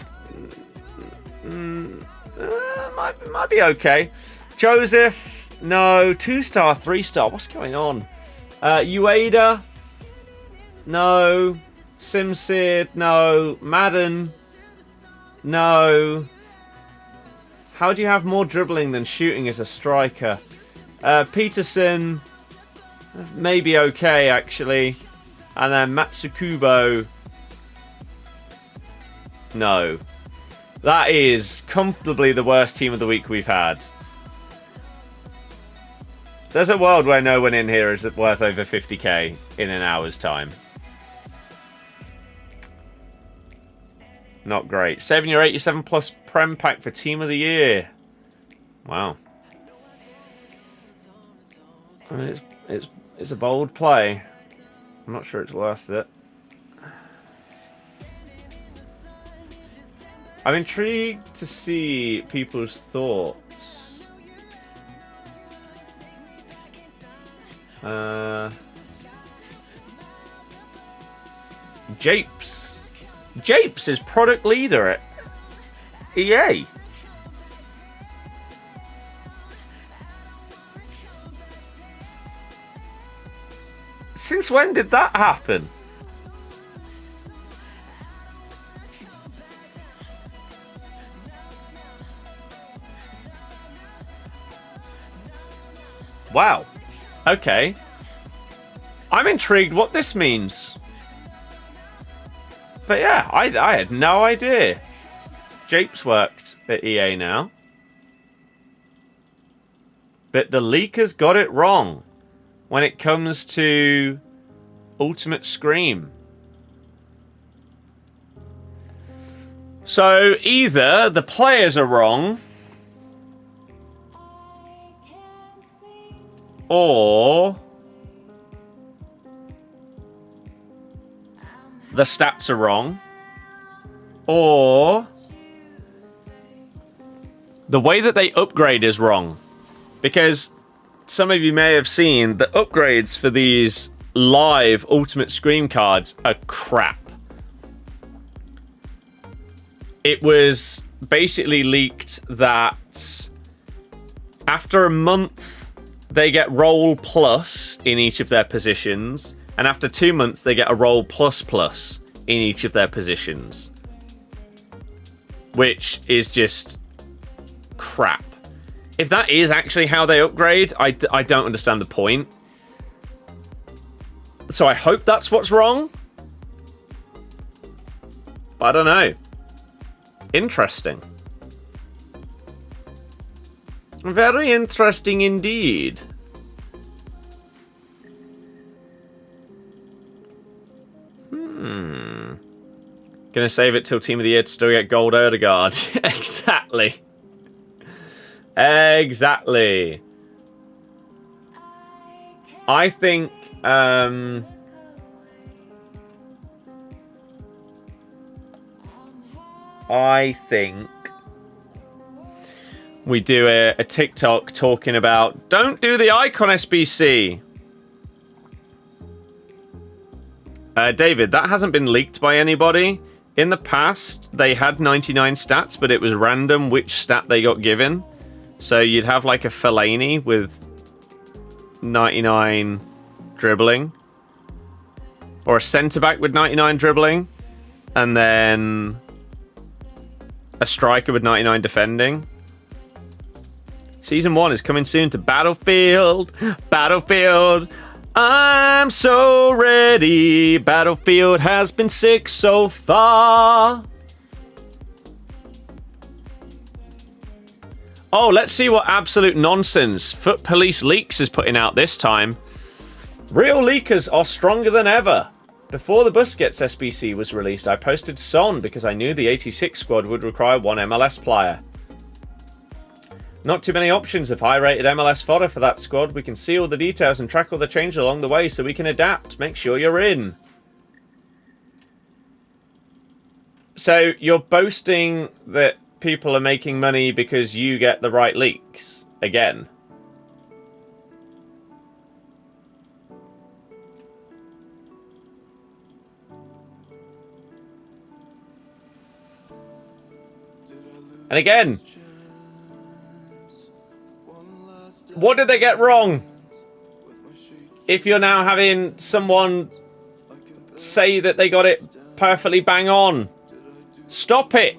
Might be okay. Joseph, no. 2-star, 3-star. What's going on? Ueda, no. Simsid, no. Madden, no. How do you have more dribbling than shooting as a striker? Peterson, maybe okay actually. And then Matsukubo, no. That is comfortably the worst team of the week we've had. There's a world where no one in here is worth over 50k in an hour's time. Not great. 7 year 87 plus Prem pack for team of the year. Wow. I mean, it's a bold play. I'm not sure it's worth it. I'm intrigued to see people's thoughts. Japes. Japes is product leader at EA. Since when did that happen? Wow. Okay. I'm intrigued what this means. But yeah, I had no idea. Japes worked at EA now. But the leakers got it wrong when it comes to Ultimate Scream. So either the players are wrong, or the stats are wrong, or the way that they upgrade is wrong. Because some of you may have seen the upgrades for these live Ultimate Scream cards are crap. It was basically leaked that after a month they get roll plus in each of their positions, and after 2 months they get a roll plus plus in each of their positions, which is just crap. If that is actually how they upgrade, I don't understand the point. So I hope that's what's wrong. But I don't know. Interesting. Very interesting indeed. Gonna save it till Team of the Year to still get Gold Odegaard. Exactly. Exactly. I think we do a TikTok talking about don't do the icon SBC. David, that hasn't been leaked by anybody. In the past, they had 99 stats, but it was random which stat they got given. So you'd have like a Fellaini with 99 dribbling, or a centre-back with 99 dribbling, and then a striker with 99 defending. Season 1 is coming soon to Battlefield. Battlefield. I'm so ready. Battlefield has been sick so far. Oh, let's see what absolute nonsense Foot Police Leaks is putting out this time. Real leakers are stronger than ever. Before the Busquets SBC was released, I posted Son because I knew the 86 squad would require one MLS player. Not too many options of high-rated MLS fodder for that squad. We can see all the details and track all the changes along the way so we can adapt. Make sure you're in. So you're boasting that people are making money because you get the right leaks again. And again, what did they get wrong? If you're now having someone say that they got it perfectly bang on, stop it.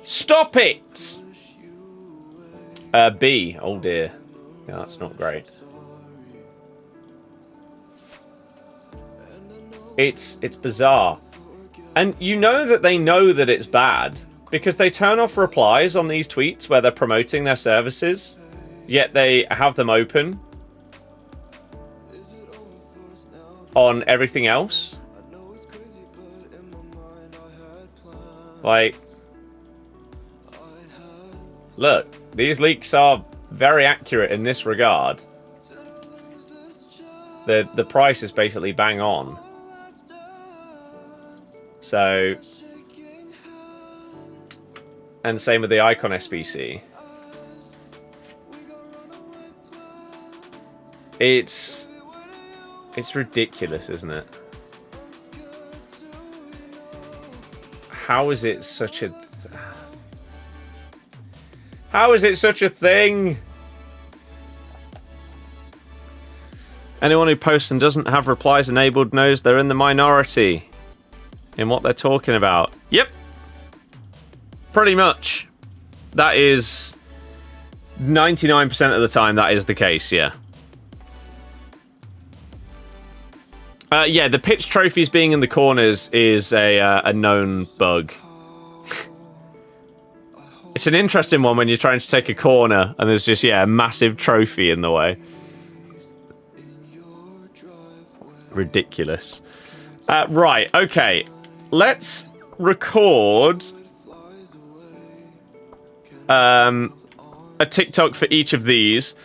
Stop it! B. Oh dear. Yeah, that's not great. It's bizarre. And you know that they know that it's bad because they turn off replies on these tweets where they're promoting their services, yet they have them open on everything else. Like, look, these leaks are very accurate in this regard. The price is basically bang on. So, and same with the Icon SBC. It's ridiculous, isn't it? How is it such a... How is it such a thing? Anyone who posts and doesn't have replies enabled knows they're in the minority in what they're talking about. Yep. Pretty much. That is 99% of the time that is the case, yeah. Yeah, the pitch trophies being in the corners is a known bug. It's an interesting one when you're trying to take a corner and there's just, yeah, a massive trophy in the way. Ridiculous. Right, okay. Let's record a TikTok for each of these.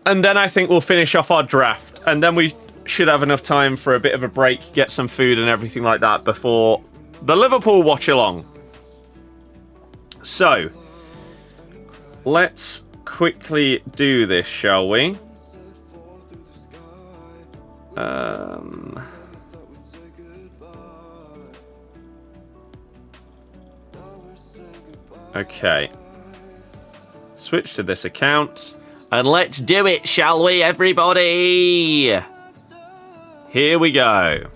And then I think we'll finish off our draft. And then we should have enough time for a bit of a break, get some food and everything like that before the Liverpool watch-along. So, let's quickly do this, shall we? Okay. Switch to this account. And let's do it, shall we, everybody? Here we go.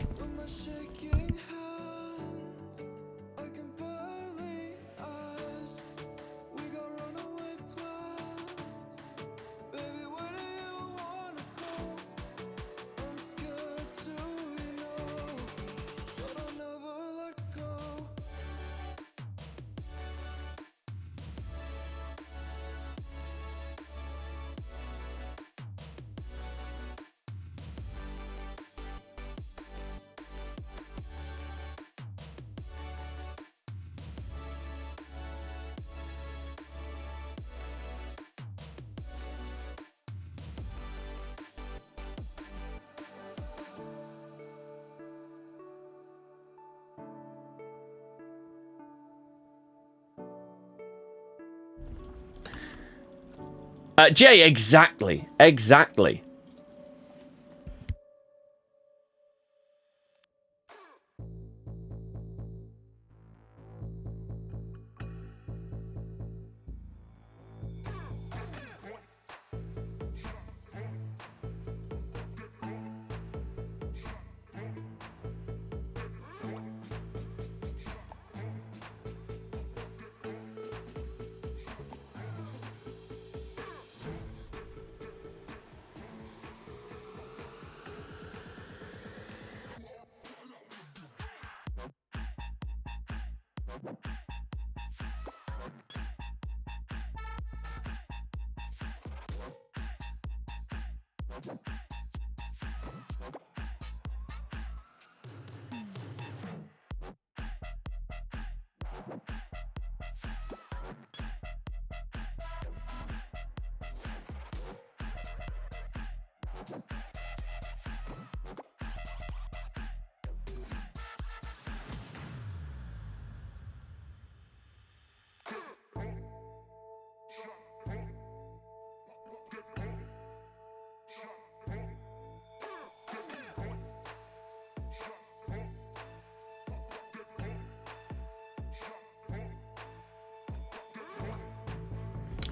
Jay, exactly. Exactly.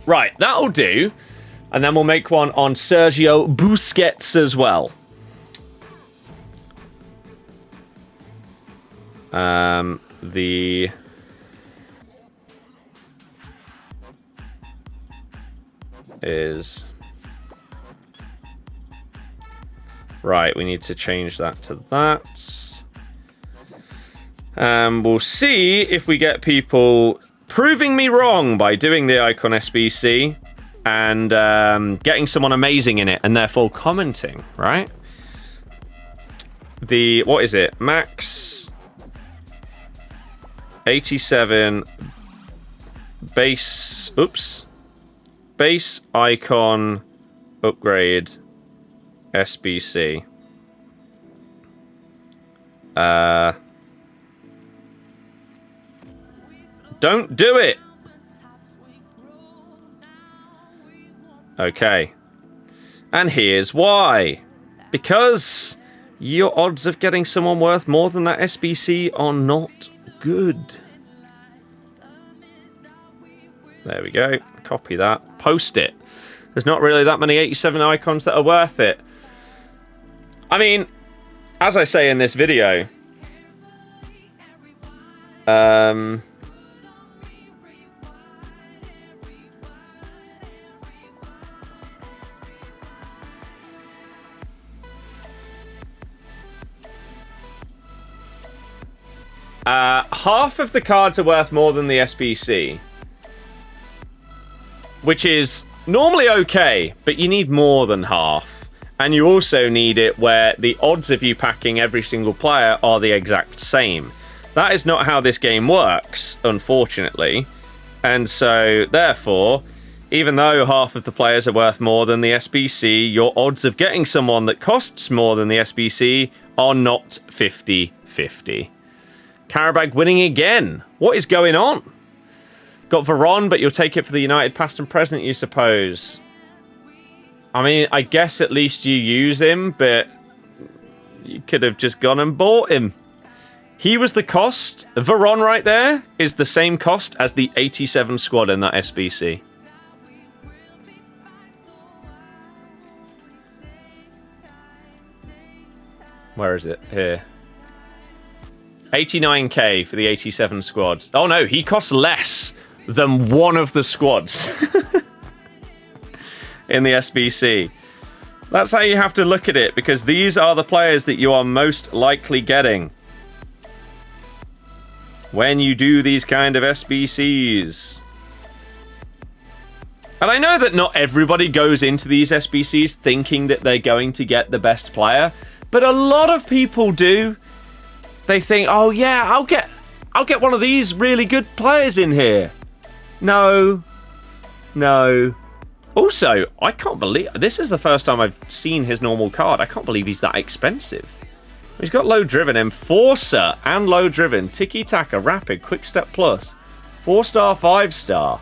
Right, that'll do. And then we'll make one on Sergio Busquets as well. The is right. We need to change that to that. We'll see if we get people proving me wrong by doing the icon SBC and getting someone amazing in it and therefore commenting, right? The, what is it? Max 87 base, oops. Base icon upgrade SBC. Don't do it. Okay. And here's why. Because your odds of getting someone worth more than that SBC are not good. There we go. Copy that. Post it. There's not really that many 87 icons that are worth it. I mean, as I say in this video, Half of the cards are worth more than the SBC. Which is normally okay, but you need more than half. And you also need it where the odds of you packing every single player are the exact same. That is not how this game works, unfortunately. And so, therefore, even though half of the players are worth more than the SBC, your odds of getting someone that costs more than the SBC are not 50-50. Karabag winning again. What is going on? Got Veron, but you'll take it for the United past and present, you suppose. I mean, I guess at least you use him, but you could have just gone and bought him. He was the cost. Veron right there is the same cost as the 87 squad in that SBC. Where is it? Here. 89k for the 87 squad. Oh no, he costs less than one of the squads in the SBC. That's how you have to look at it, because these are the players that you are most likely getting when you do these kind of SBCs. And I know that not everybody goes into these SBCs thinking that they're going to get the best player, but a lot of people do. They think, oh yeah, I'll get one of these really good players in here. No. Also, I can't believe... This is the first time I've seen his normal card. I can't believe he's that expensive. He's got low driven, Enforcer, and low driven. Tiki-taka, rapid, quick step plus. 4-star, 5-star.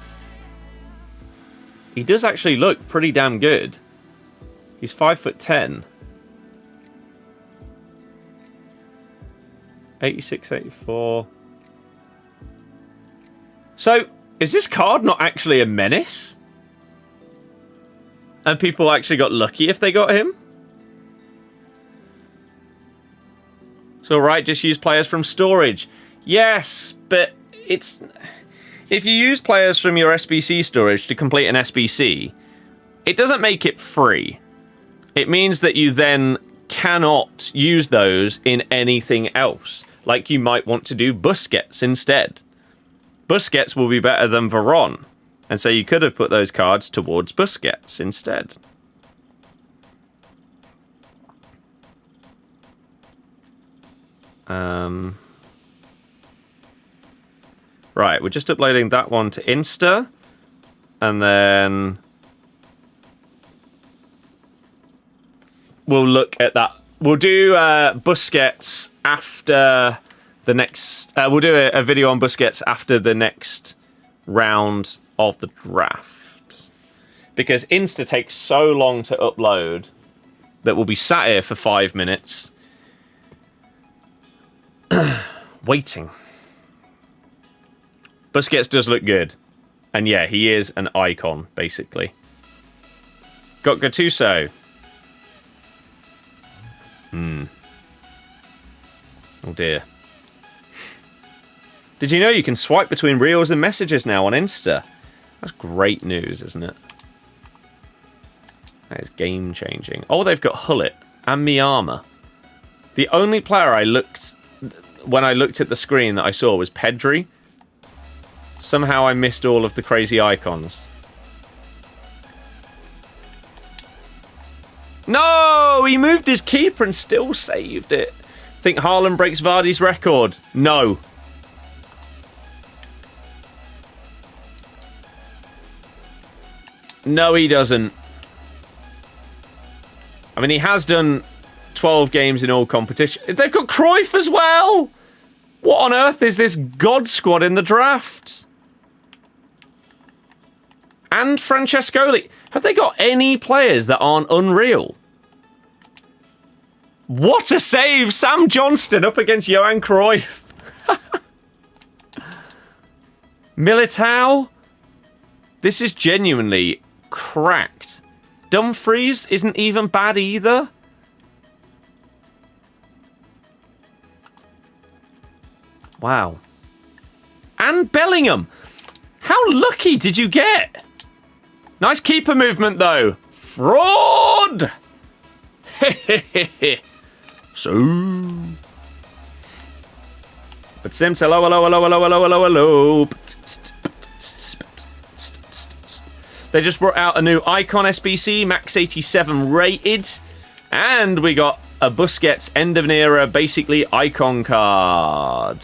He does actually look pretty damn good. He's 5'10". 86, 84. So, is this card not actually a menace? And people actually got lucky if they got him? So, right, just use players from storage. Yes, but it's... If you use players from your SBC storage to complete an SBC, it doesn't make it free. It means that you then cannot use those in anything else. Like you might want to do Busquets instead. Busquets will be better than Veron. And so you could have put those cards towards Busquets instead. Right, we're just uploading that one to Insta. And then we'll look at that. We'll do Busquets after the next... we'll do a video on Busquets after the next round of the draft. Because Insta takes so long to upload that we'll be sat here for 5 minutes waiting. Busquets does look good. And yeah, he is an icon, basically. Got Gattuso. Oh dear. Did you know you can swipe between reels and messages now on Insta? That's great news, isn't it? That is game changing. Oh, they've got Hullet and Miyama. The only player when I looked at the screen that I saw was Pedri. Somehow I missed all of the crazy icons. No! He moved his keeper and still saved it. Think Haaland breaks Vardy's record? No. No, he doesn't. I mean, he has done 12 games in all competition. They've got Cruyff as well! What on earth is this God squad in the draft? And Francescoli. Have they got any players that aren't unreal? What a save! Sam Johnston up against Johan Cruyff. Militao. This is genuinely cracked. Dumfries isn't even bad either. Wow. And Bellingham. How lucky did you get? Nice keeper movement, though. Fraud! So... But Sims, hello, hello, hello, hello, hello, hello, hello. They just brought out a new Icon SBC, Max 87 rated. And we got a Busquets end of an era, basically Icon card.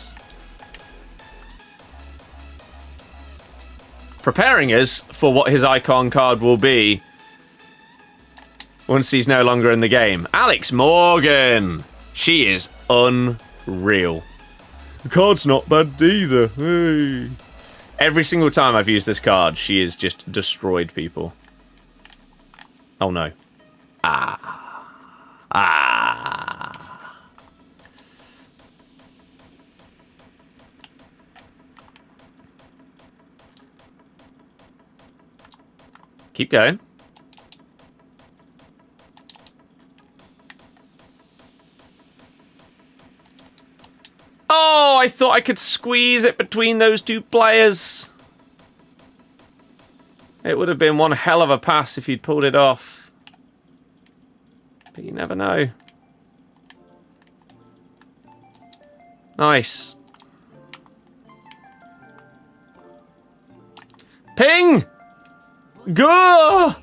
Preparing us for what his Icon card will be once he's no longer in the game. Alex Morgan. She is unreal. The card's not bad either. Hey. Every single time I've used this card, she has just destroyed people. Oh no. Keep going. Oh, I thought I could squeeze it between those two players. It would have been one hell of a pass if you'd pulled it off. But you never know. Nice. Ping! Go!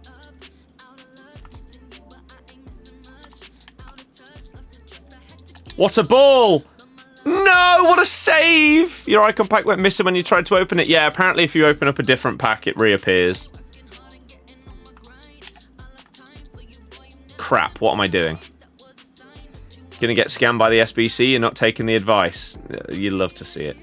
What a ball! No, what a save! Your icon pack went missing when you tried to open it. Yeah, apparently if you open up a different pack, it reappears. Crap, what am I doing? Gonna get scammed by the SBC and not taking the advice. You'd love to see it.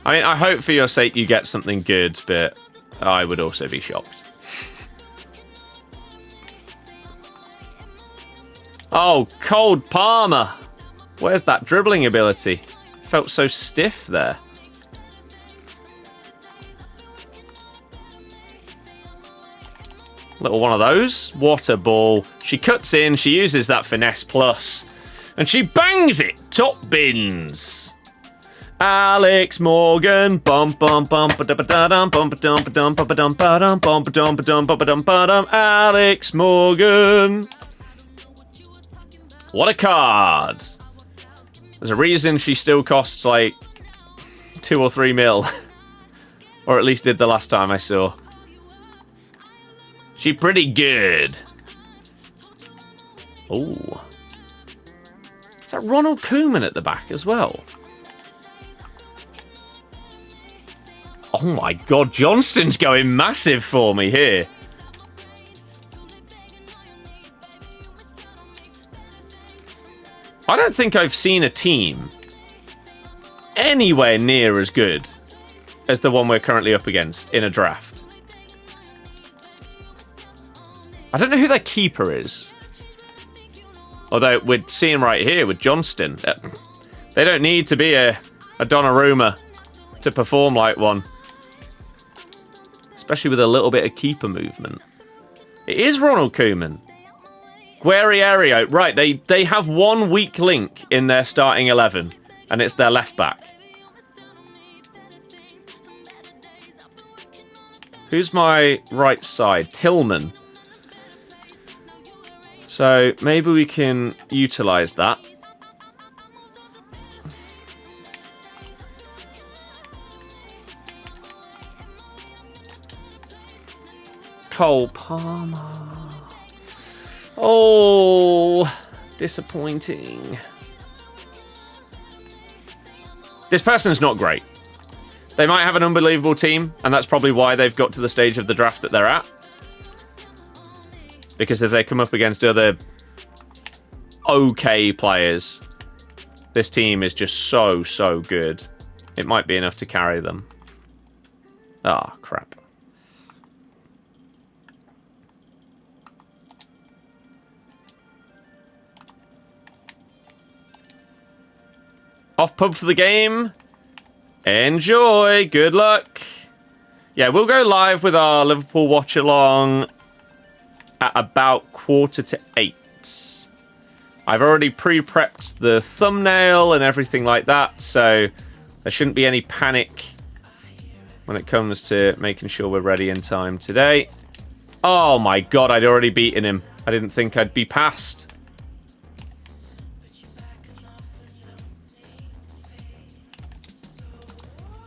I mean, I hope for your sake you get something good, but I would also be shocked. Oh, Cold Palmer. Where's that dribbling ability? Felt so stiff there. Little one of those. What a ball. She cuts in, she uses that finesse plus, and she bangs it. Top bins. Alex Morgan. Bum bum bum ba da ba da dum bum ba dum ba dum ba ba dum ba dum bum ba dum ba dum ba ba dum ba dum. Alex Morgan. What a card. There's a reason she still costs like 2 or 3 mil. Or at least did the last time I saw. She pretty good. Oh. Is that Ronald Koeman at the back as well? Oh my god, Johnston's going massive for me here. I don't think I've seen a team anywhere near as good as the one we're currently up against in a draft. I don't know who their keeper is. Although we're seeing right here with Johnston. They don't need to be a Donnarumma to perform like one. Especially with a little bit of keeper movement. It is Ronald Koeman. Guerriero. Right, they have one weak link in their starting 11. And it's their left back. Who's my right side? Tillman. So maybe we can utilise that. Cole Palmer. Oh, disappointing. This person's not great. They might have an unbelievable team, and that's probably why they've got to the stage of the draft that they're at. Because if they come up against other okay players, this team is just so good. It might be enough to carry them. Ah, crap. Off pub for the game. Enjoy. Good luck. Yeah, we'll go live with our Liverpool watch along at about 7:45. I've already pre-prepped the thumbnail and everything like that, so there shouldn't be any panic when it comes to making sure we're ready in time today. Oh my god, I'd already beaten him. I didn't think I'd be past.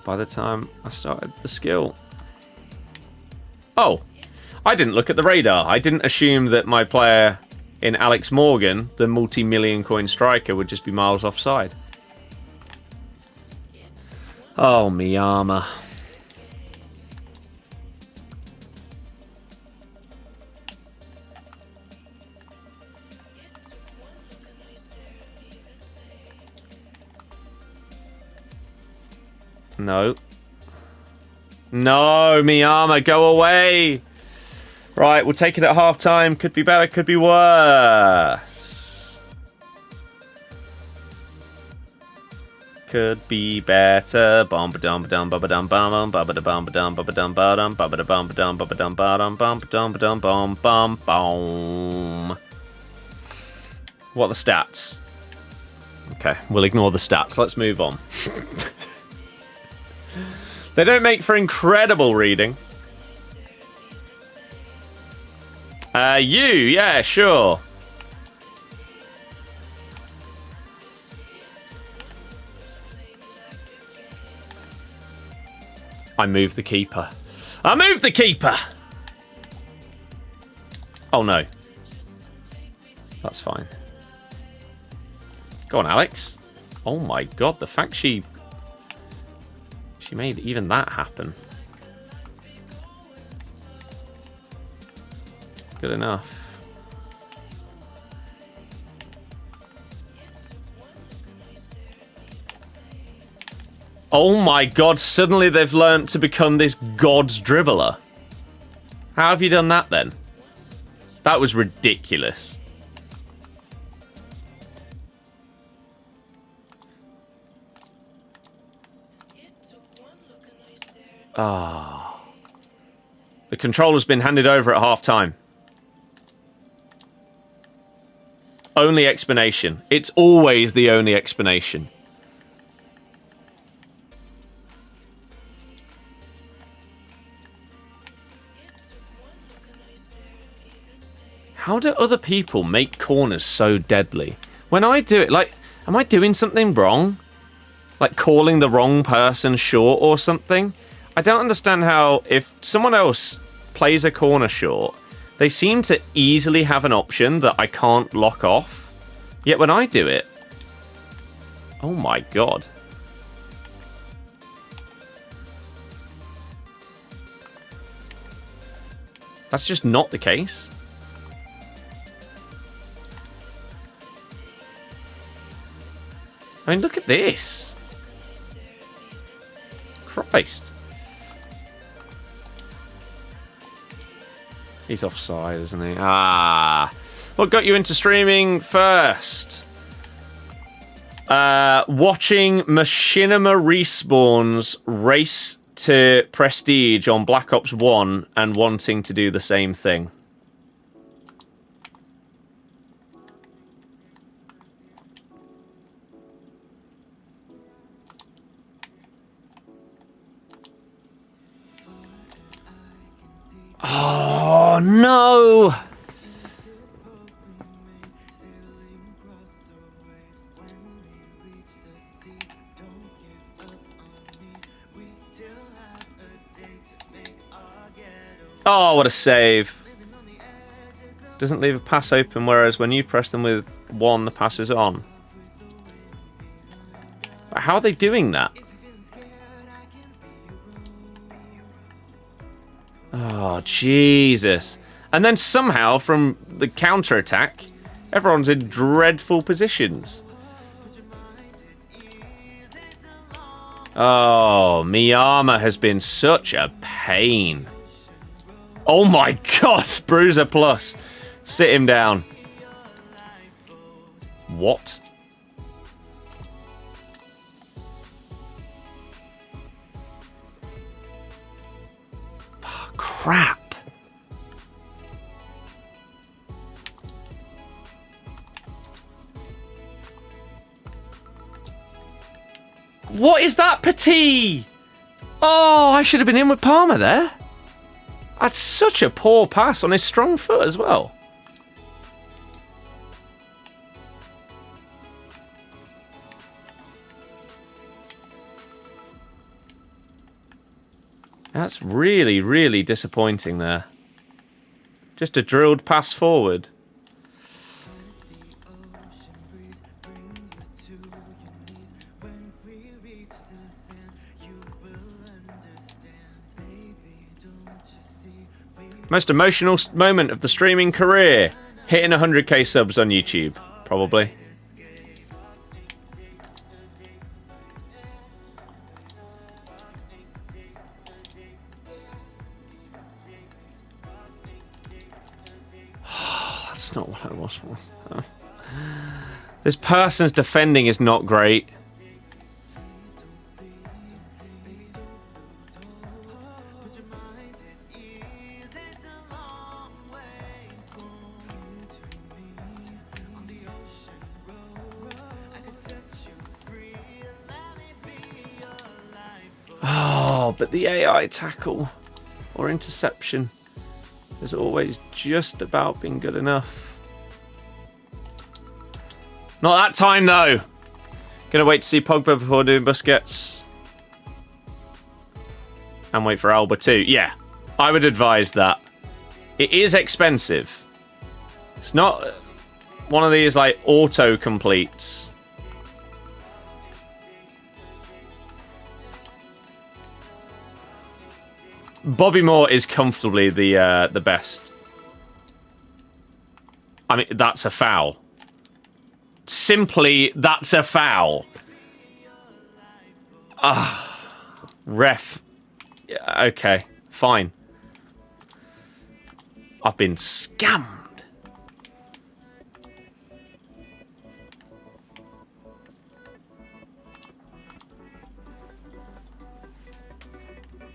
By the time I started the skill. Oh, I didn't look at the radar. I didn't assume that my player in Alex Morgan, the multi-million coin striker, would just be miles offside. Oh, Miyama. No. No, Miyama, go away. Right, we'll take it at half time. Could be better, could be worse. Could be better. Bum ba dum ba dum ba ba dum bum ba ba da bum ba dum ba ba dum ba dum ba ba da bum ba dum ba ba dum ba dum bum ba dum ba dum bum bum bum. What are the stats? Okay, we'll ignore the stats. Let's move on. They don't make for incredible reading. Yeah, sure. I moved the keeper. I moved the keeper! Oh no. That's fine. Go on, Alex. Oh my god, the fact she made even that happen. Good enough. Oh my god, suddenly they've learnt to become this god's dribbler. How have you done that then? That was ridiculous. Ah. Oh. The controller's been handed over at half time. Only explanation. It's always the only explanation. How do other people make corners so deadly? When I do it, like, am I doing something wrong? Like calling the wrong person short or something? I don't understand how, if someone else plays a corner short, they seem to easily have an option that I can't lock off. Yet when I do it... Oh my god. That's just not the case. I mean, look at this. Christ. He's offside, isn't he? Ah. What got you into streaming first? Watching Machinima Respawn's race to prestige on Black Ops 1 and wanting to do the same thing. Oh, no! Oh, what a save. Doesn't leave a pass open, whereas when you press them with one, the pass is on. But how are they doing that? Oh, Jesus. And then somehow, from the counter-attack, everyone's in dreadful positions. Oh, Miyama has been such a pain. Oh my god, Bruiser Plus. Sit him down. What? Oh, crap. What is that, Petit? Oh, I should have been in with Palmer there. That's such a poor pass on his strong foot as well. That's really, really disappointing there. Just a drilled pass forward. Most emotional moment of the streaming career. Hitting 100k subs on YouTube, probably. That's not what I was for. Oh. This person's defending is not great. Oh, but the AI tackle or interception has always just about been good enough. Not that time, though. Gonna wait to see Pogba before doing Busquets. And wait for Alba too. Yeah, I would advise that. It is expensive. It's not one of these, like, auto-completes. Bobby Moore is comfortably the best. I mean, that's a foul. Simply, that's a foul. Ref. Yeah, okay, fine. I've been scammed.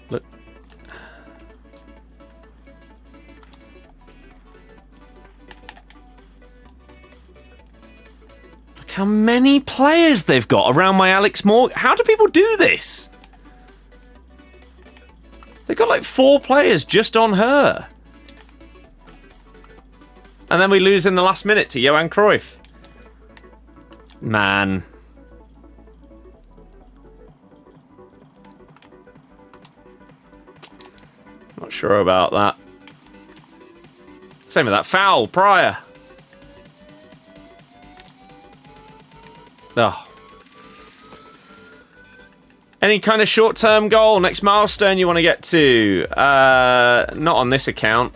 Look. Look how many players they've got around my Alex Morgan. How do people do this? They've got like 4 players just on her. And then we lose in the last minute to Johan Cruyff. Man. Not sure about that. Same with that foul prior. Oh. Any kind of short-term goal, next milestone you want to get to? Not on this account.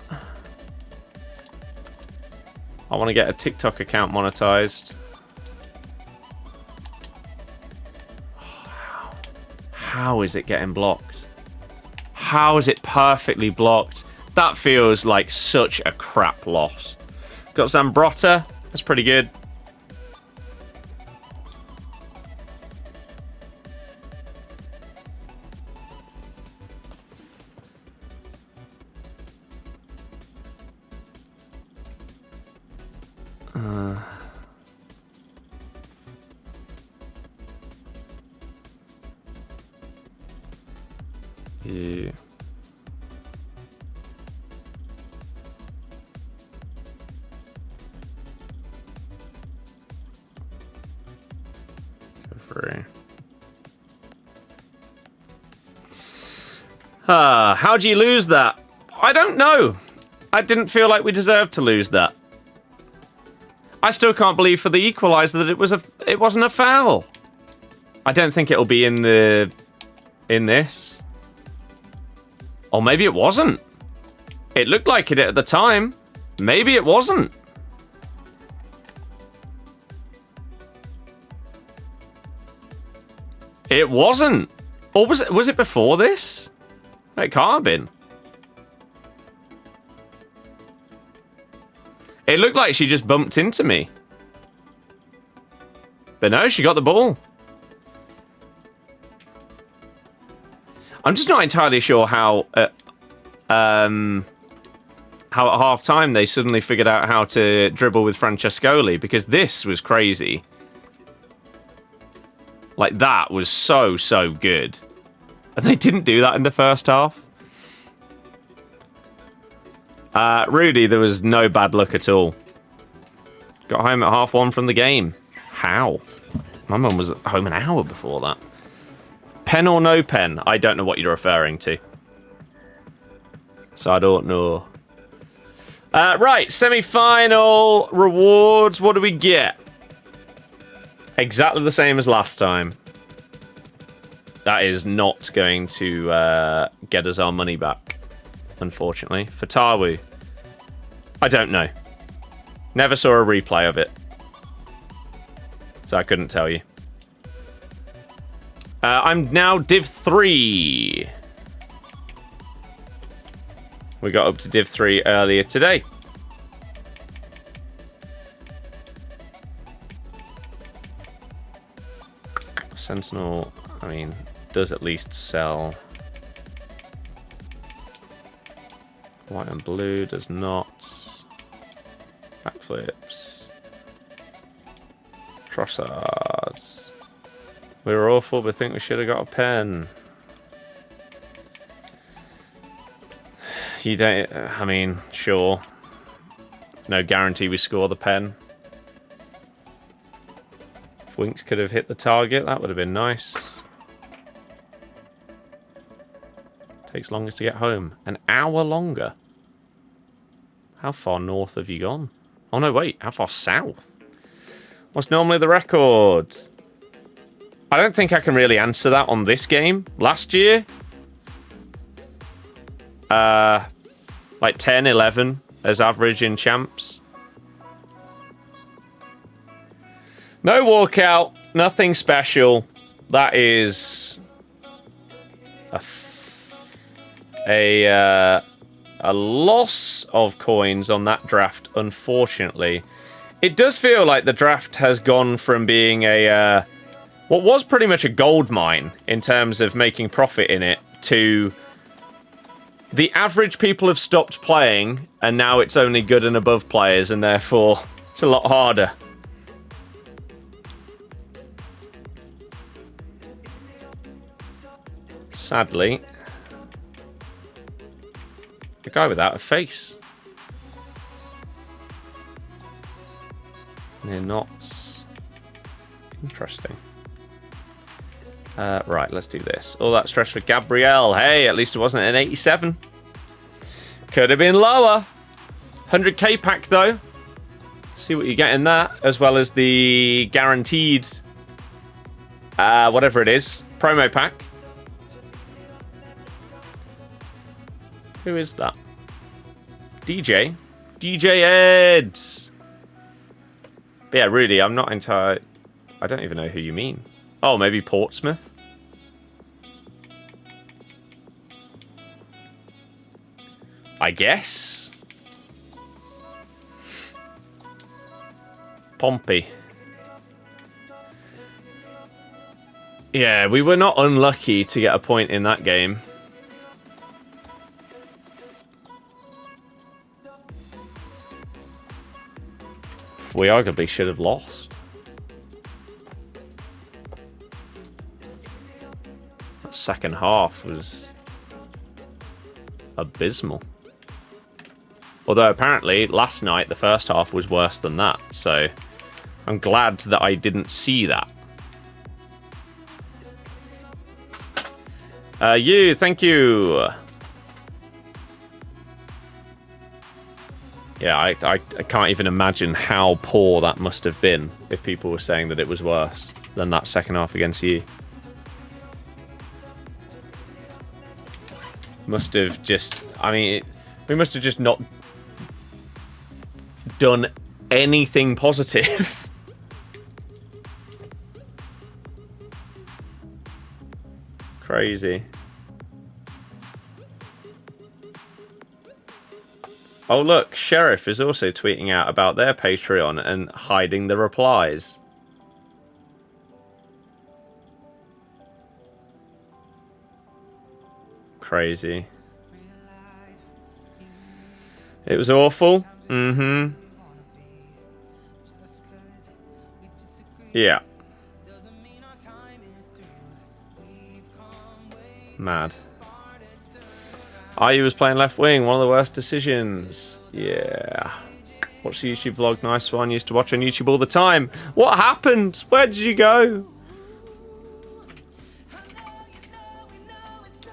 I want to get a TikTok account monetized. How is it getting blocked? How is it perfectly blocked? That feels like such a crap loss. Got Zambrotta. That's pretty good. Yeah. Free. How do you lose that? I don't know. I didn't feel like we deserved to lose that. I still can't believe for the equaliser that it wasn't a foul. I don't think it'll be in this. Or maybe it wasn't. It looked like it at the time. Maybe it wasn't. It wasn't. Or was it before this? It can't have been. It looked like she just bumped into me. But no, she got the ball. I'm just not entirely sure how at half-time they suddenly figured out how to dribble with Francescoli, because this was crazy. Like, that was so good. And they didn't do that in the first half. Rudy, there was no bad luck at all. Got home at 1:30 from the game. How? My mum was home an hour before that. Pen or no pen? I don't know what you're referring to. So I don't know. Right, semi-final rewards. What do we get? Exactly the same as last time. That is not going to get us our money back, unfortunately. For Tawu, I don't know. Never saw a replay of it. So I couldn't tell you. I'm now Div 3. We got up to Div 3 earlier today. Sentinel, I mean, does at least sell. White and blue does not. Backflips. Trossards. We were awful, but think we should have got a pen. You don't, I mean, sure. No guarantee we score the pen. If Winks could have hit the target, that would have been nice. Takes longest to get home. An hour longer. How far north have you gone? Oh no, wait, how far south? What's normally the record? I don't think I can really answer that on this game. Last year, like 10, 11 as average in champs. No walkout, nothing special. That is a loss of coins on that draft, unfortunately. It does feel like the draft has gone from being a what was pretty much a gold mine in terms of making profit in it to the average people have stopped playing and now it's only good and above players and therefore it's a lot harder. Sadly, the guy without a face. They're not interesting. Right, let's do this. All that stress for Gabrielle. Hey, at least it wasn't an 87. Could have been lower. 100k pack, though. See what you get in that, as well as the guaranteed, whatever it is, promo pack. Who is that? DJ? DJ Eds! But yeah, Rudy, I'm not entirely... I don't even know who you mean. Oh, maybe Portsmouth? I guess. Pompey. Yeah, we were not unlucky to get a point in that game. We arguably should have lost. That second half was abysmal. Although apparently last night the first half was worse than that, so I'm glad that I didn't see that. Thank you. Yeah, I can't even imagine how poor that must have been if people were saying that it was worse than that second half against you. Must have just... I mean, we must have just not done anything positive. Crazy. Oh look, Sheriff is also tweeting out about their Patreon and hiding the replies. Crazy. It was awful. Mm-hmm. Yeah. Mad. Ayu was playing left wing. One of the worst decisions. Yeah. Watch the YouTube vlog. Nice one. Used to watch on YouTube all the time. What happened? Where did you go?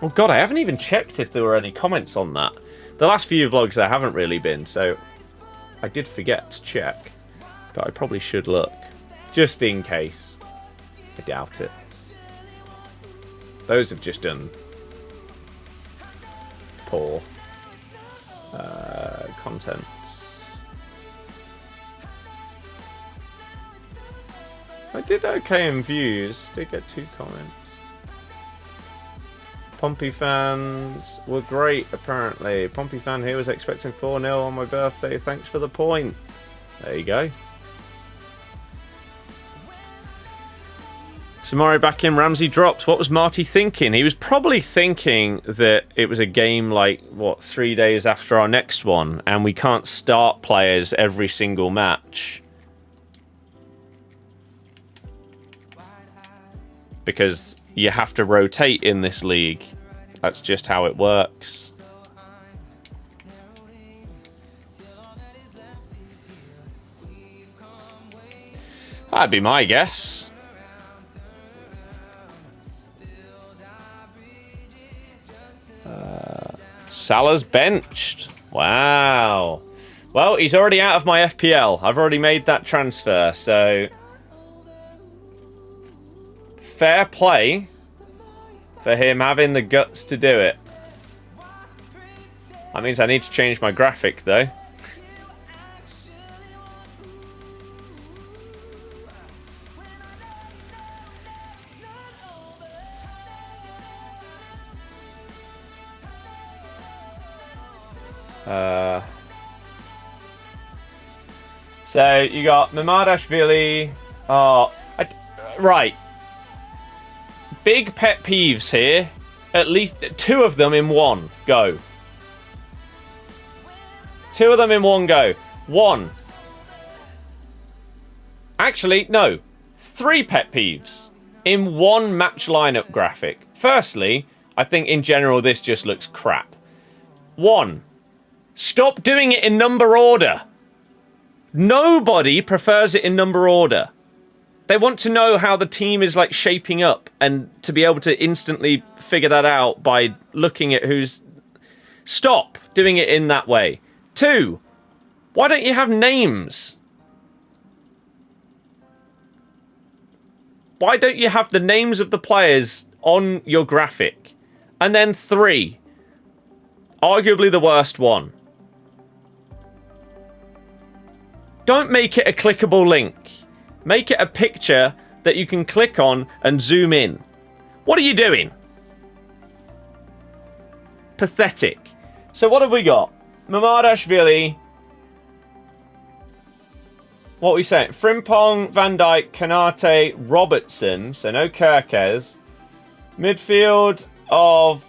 Oh god, I haven't even checked if there were any comments on that. The last few vlogs there haven't really been, so I did forget to check. But I probably should look. Just in case. I doubt it. Those have just done poor content. I did okay in views. Did get 2 comments. Pompey fans were great, apparently. Pompey fan here was expecting 4-0 on my birthday. Thanks for the point. There you go. Samari back in. Ramsey dropped. What was Marty thinking? He was probably thinking that it was a game like, what, 3 days after our next one, and we can't start players every single match. Because you have to rotate in this league. That's just how it works. That'd be my guess. Salah's benched. Wow. Well, he's already out of my FPL. I've already made that transfer, so... fair play for him having the guts to do it. That means I need to change my graphic, though. So you got Mamadashvili. Oh, right. Big pet peeves here. At least 2 of them in one go. 2 of them in one go. 1. Actually, no. 3 pet peeves in one match lineup graphic. Firstly, I think in general this just looks crap. 1. Stop doing it in number order. Nobody prefers it in number order. They want to know how the team is like shaping up and to be able to instantly figure that out by looking at who's... Stop doing it in that way. 2, why don't you have names? Why don't you have the names of the players on your graphic? And then 3, arguably the worst one. Don't make it a clickable link. Make it a picture that you can click on and zoom in. What are you doing? Pathetic. So what have we got? Mamadashvili. What are we saying? Frimpong, Van Dijk, Kanate, Robertson. So no Kirkes. Midfield of...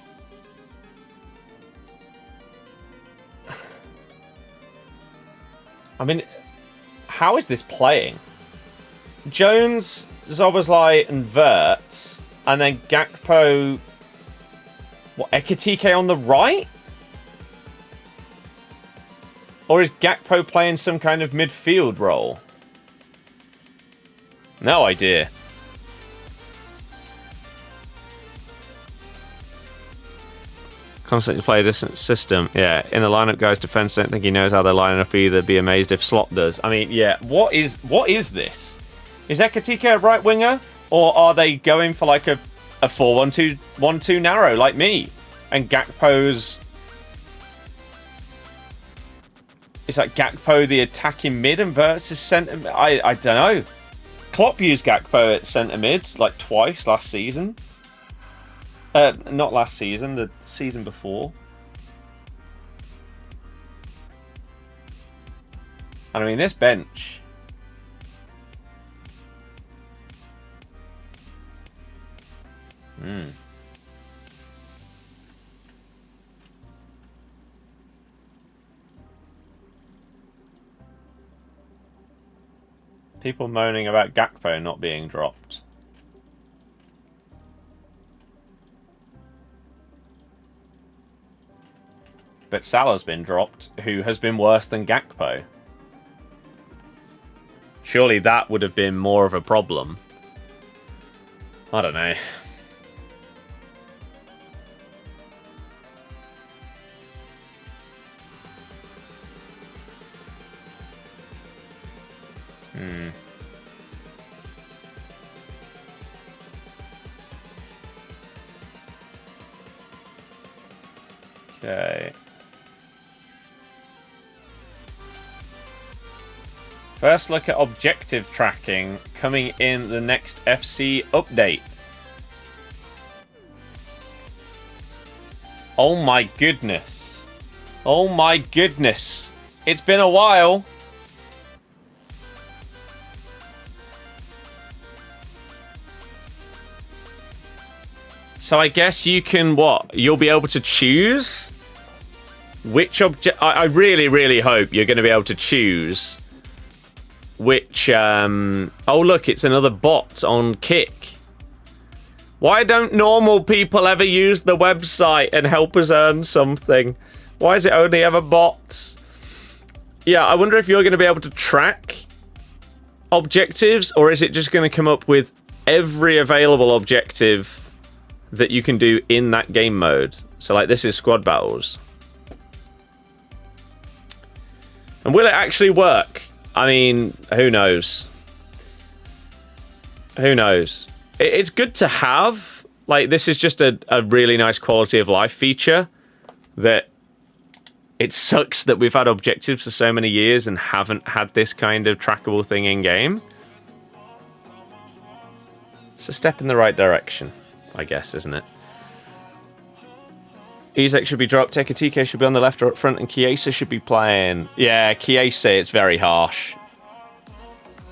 I mean, how is this playing? Jones, Zoboslai, and Wirtz, and then Gakpo. What, Ekitike on the right? Or is Gakpo playing some kind of midfield role? No idea. Constantly play a distant system. Yeah, in the lineup guy's defense, don't think he knows how they're lining up either. Be amazed if Slot does. I mean, yeah, what is this? Is Ekitike a right winger? Or are they going for like a 4-1-2 narrow like me? And Gakpo's... It's like Gakpo the attacking mid and Wirtz is centre mid. I don't know. Klopp used Gakpo at centre mid like twice last season. Not last season, the season before. And I mean, this bench... People moaning about Gakpo not being dropped. but Salah's been dropped, who has been worse than Gakpo. Surely that would have been more of a problem. I don't know. Okay. First look at objective tracking coming in the next FC update. Oh my goodness. Oh my goodness. It's been a while. So I guess you can, what? You'll be able to choose which object. I really, really hope you're going to be able to choose which. Oh, look, it's another bot on Kick. Why don't normal people ever use the website and help us earn something? Why is it only ever bots? Yeah, I wonder if you're going to be able to track objectives, or is it just going to come up with every available objective that you can do in that game mode? So like this is squad battles. And will it actually work? I mean, who knows? Who knows? It's good to have. Like, this is just a really nice quality of life feature that it sucks that we've had objectives for so many years and haven't had this kind of trackable thing in game. It's a step in the right direction, I guess, isn't it? Izek should be dropped, Ekatike should be on the left or up front, and Chiesa should be playing. Yeah, Chiesa, it's very harsh.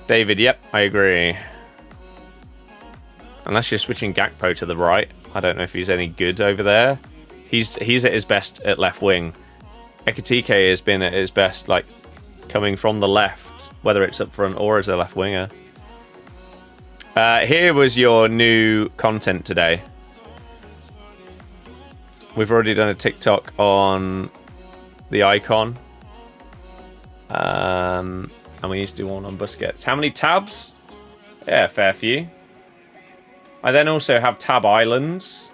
David, yep, I agree. Unless you're switching Gakpo to the right. I don't know if he's any good over there. He's at his best at left wing. Ekatike has been at his best, like, coming from the left, whether it's up front or as a left winger. Here was your new content today. We've already done a TikTok on the icon. And we need to do one on Busquets. How many tabs? Yeah, fair few. I then also have tab islands,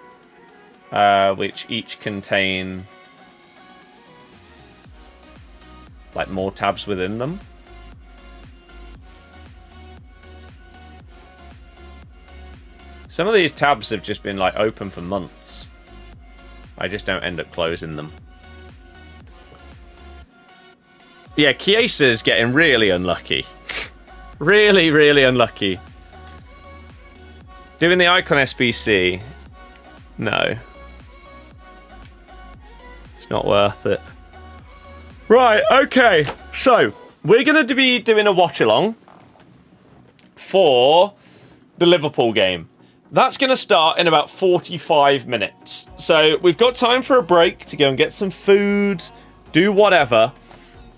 which each contain like more tabs within them. Some of these tabs have just been like open for months. I just don't end up closing them. Yeah, Chiesa's getting really unlucky. Really, really unlucky. Doing the icon SBC? No. It's not worth it. Right, okay. So, we're going to be doing a watch-along for the Liverpool game. That's going to start in about 45 minutes. So we've got time for a break to go and get some food, do whatever.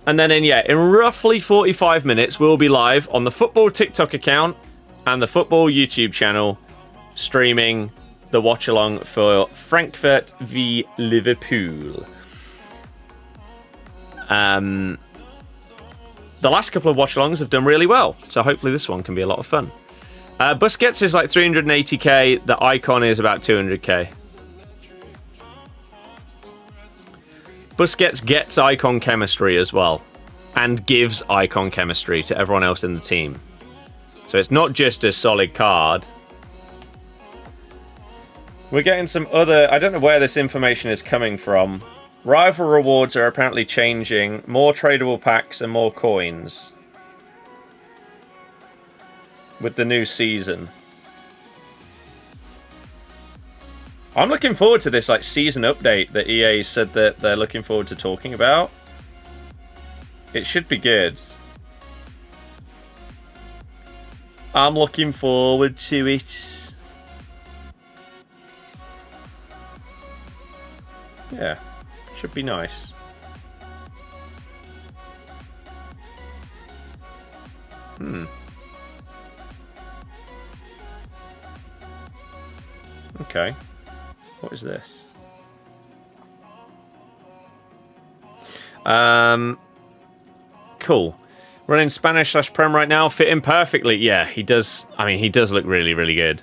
And then in roughly 45 minutes, we'll be live on the football TikTok account and the football YouTube channel, streaming the watch-along for Frankfurt v Liverpool. The last couple of watch-alongs have done really well, so hopefully this one can be a lot of fun. Busquets is like 380k. The icon is about 200k. Busquets gets icon chemistry as well, and gives icon chemistry to everyone else in the team. So it's not just a solid card. We're getting some other... I don't know where this information is coming from. Rival rewards are apparently changing. More tradable packs and more coins with the new season. I'm looking forward to this like season update that EA said that they're looking forward to talking about. It should be good. I'm looking forward to it. Yeah, should be nice. Okay. What is this? Cool. Running Spanish/Prem right now, fit in perfectly. Yeah, he does. I mean, he does look really, really good.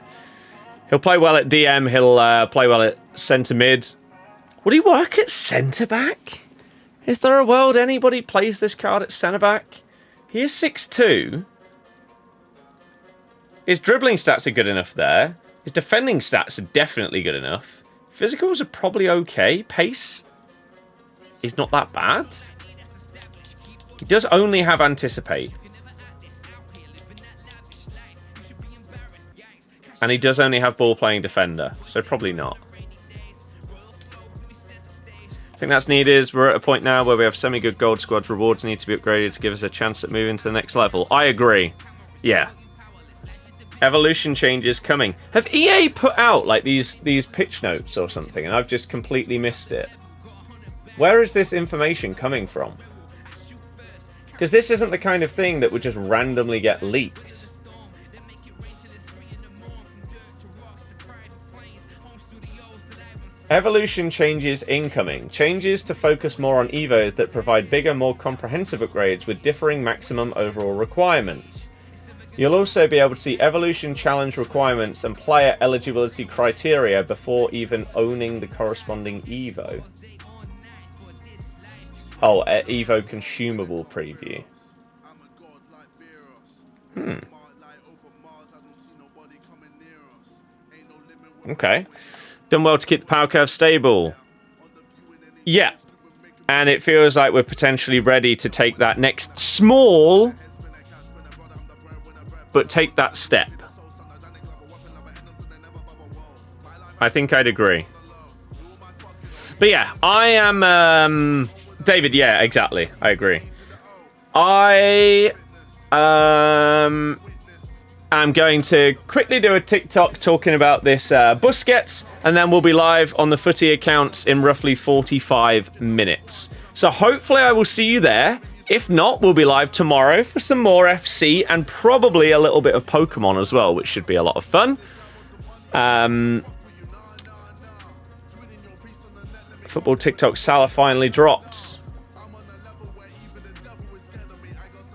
He'll play well at DM. He'll play well at centre mid. Would he work at centre back? Is there a world anybody plays this card at centre back? He is 6'2". His dribbling stats are good enough there. His defending stats are definitely good enough. Physicals are probably okay. Pace is not that bad. He does only have Anticipate. And he does only have Ball Playing Defender, so probably not. I think that's needed. We're at a point now where we have semi-good gold squads. Rewards need to be upgraded to give us a chance at moving to the next level. I agree. Yeah. Evolution changes coming. Have EA put out like these pitch notes or something, and I've just completely missed it? Where is this information coming from? Because this isn't the kind of thing that would just randomly get leaked. Evolution changes incoming. Changes to focus more on EVOs that provide bigger, more comprehensive upgrades with differing maximum overall requirements. You'll also be able to see evolution challenge requirements and player eligibility criteria before even owning the corresponding EVO. Oh, EVO consumable preview. Okay. Done well to keep the power curve stable. Yeah. And it feels like we're potentially ready to take that next small, but take that step. I think I'd agree. But yeah, I am... David, yeah, exactly. I agree. I am going to quickly do a TikTok talking about this Busquets, and then we'll be live on the Footy accounts in roughly 45 minutes. So hopefully I will see you there. If not, we'll be live tomorrow for some more FC and probably a little bit of Pokemon as well, which should be a lot of fun. Football TikTok Salah finally dropped.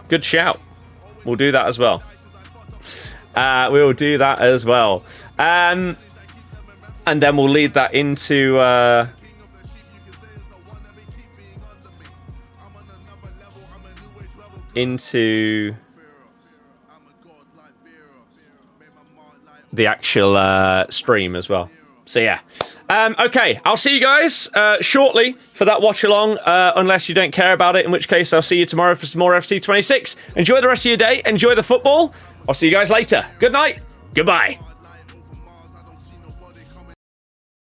Good shout. We'll do that as well. We will do that as well. And then we'll lead that into... the actual stream as well. So yeah. Okay, I'll see you guys shortly for that watch along, unless you don't care about it, in which case I'll see you tomorrow for some more FC26. Enjoy the rest of your day. Enjoy the football. I'll see you guys later. Good night. Goodbye.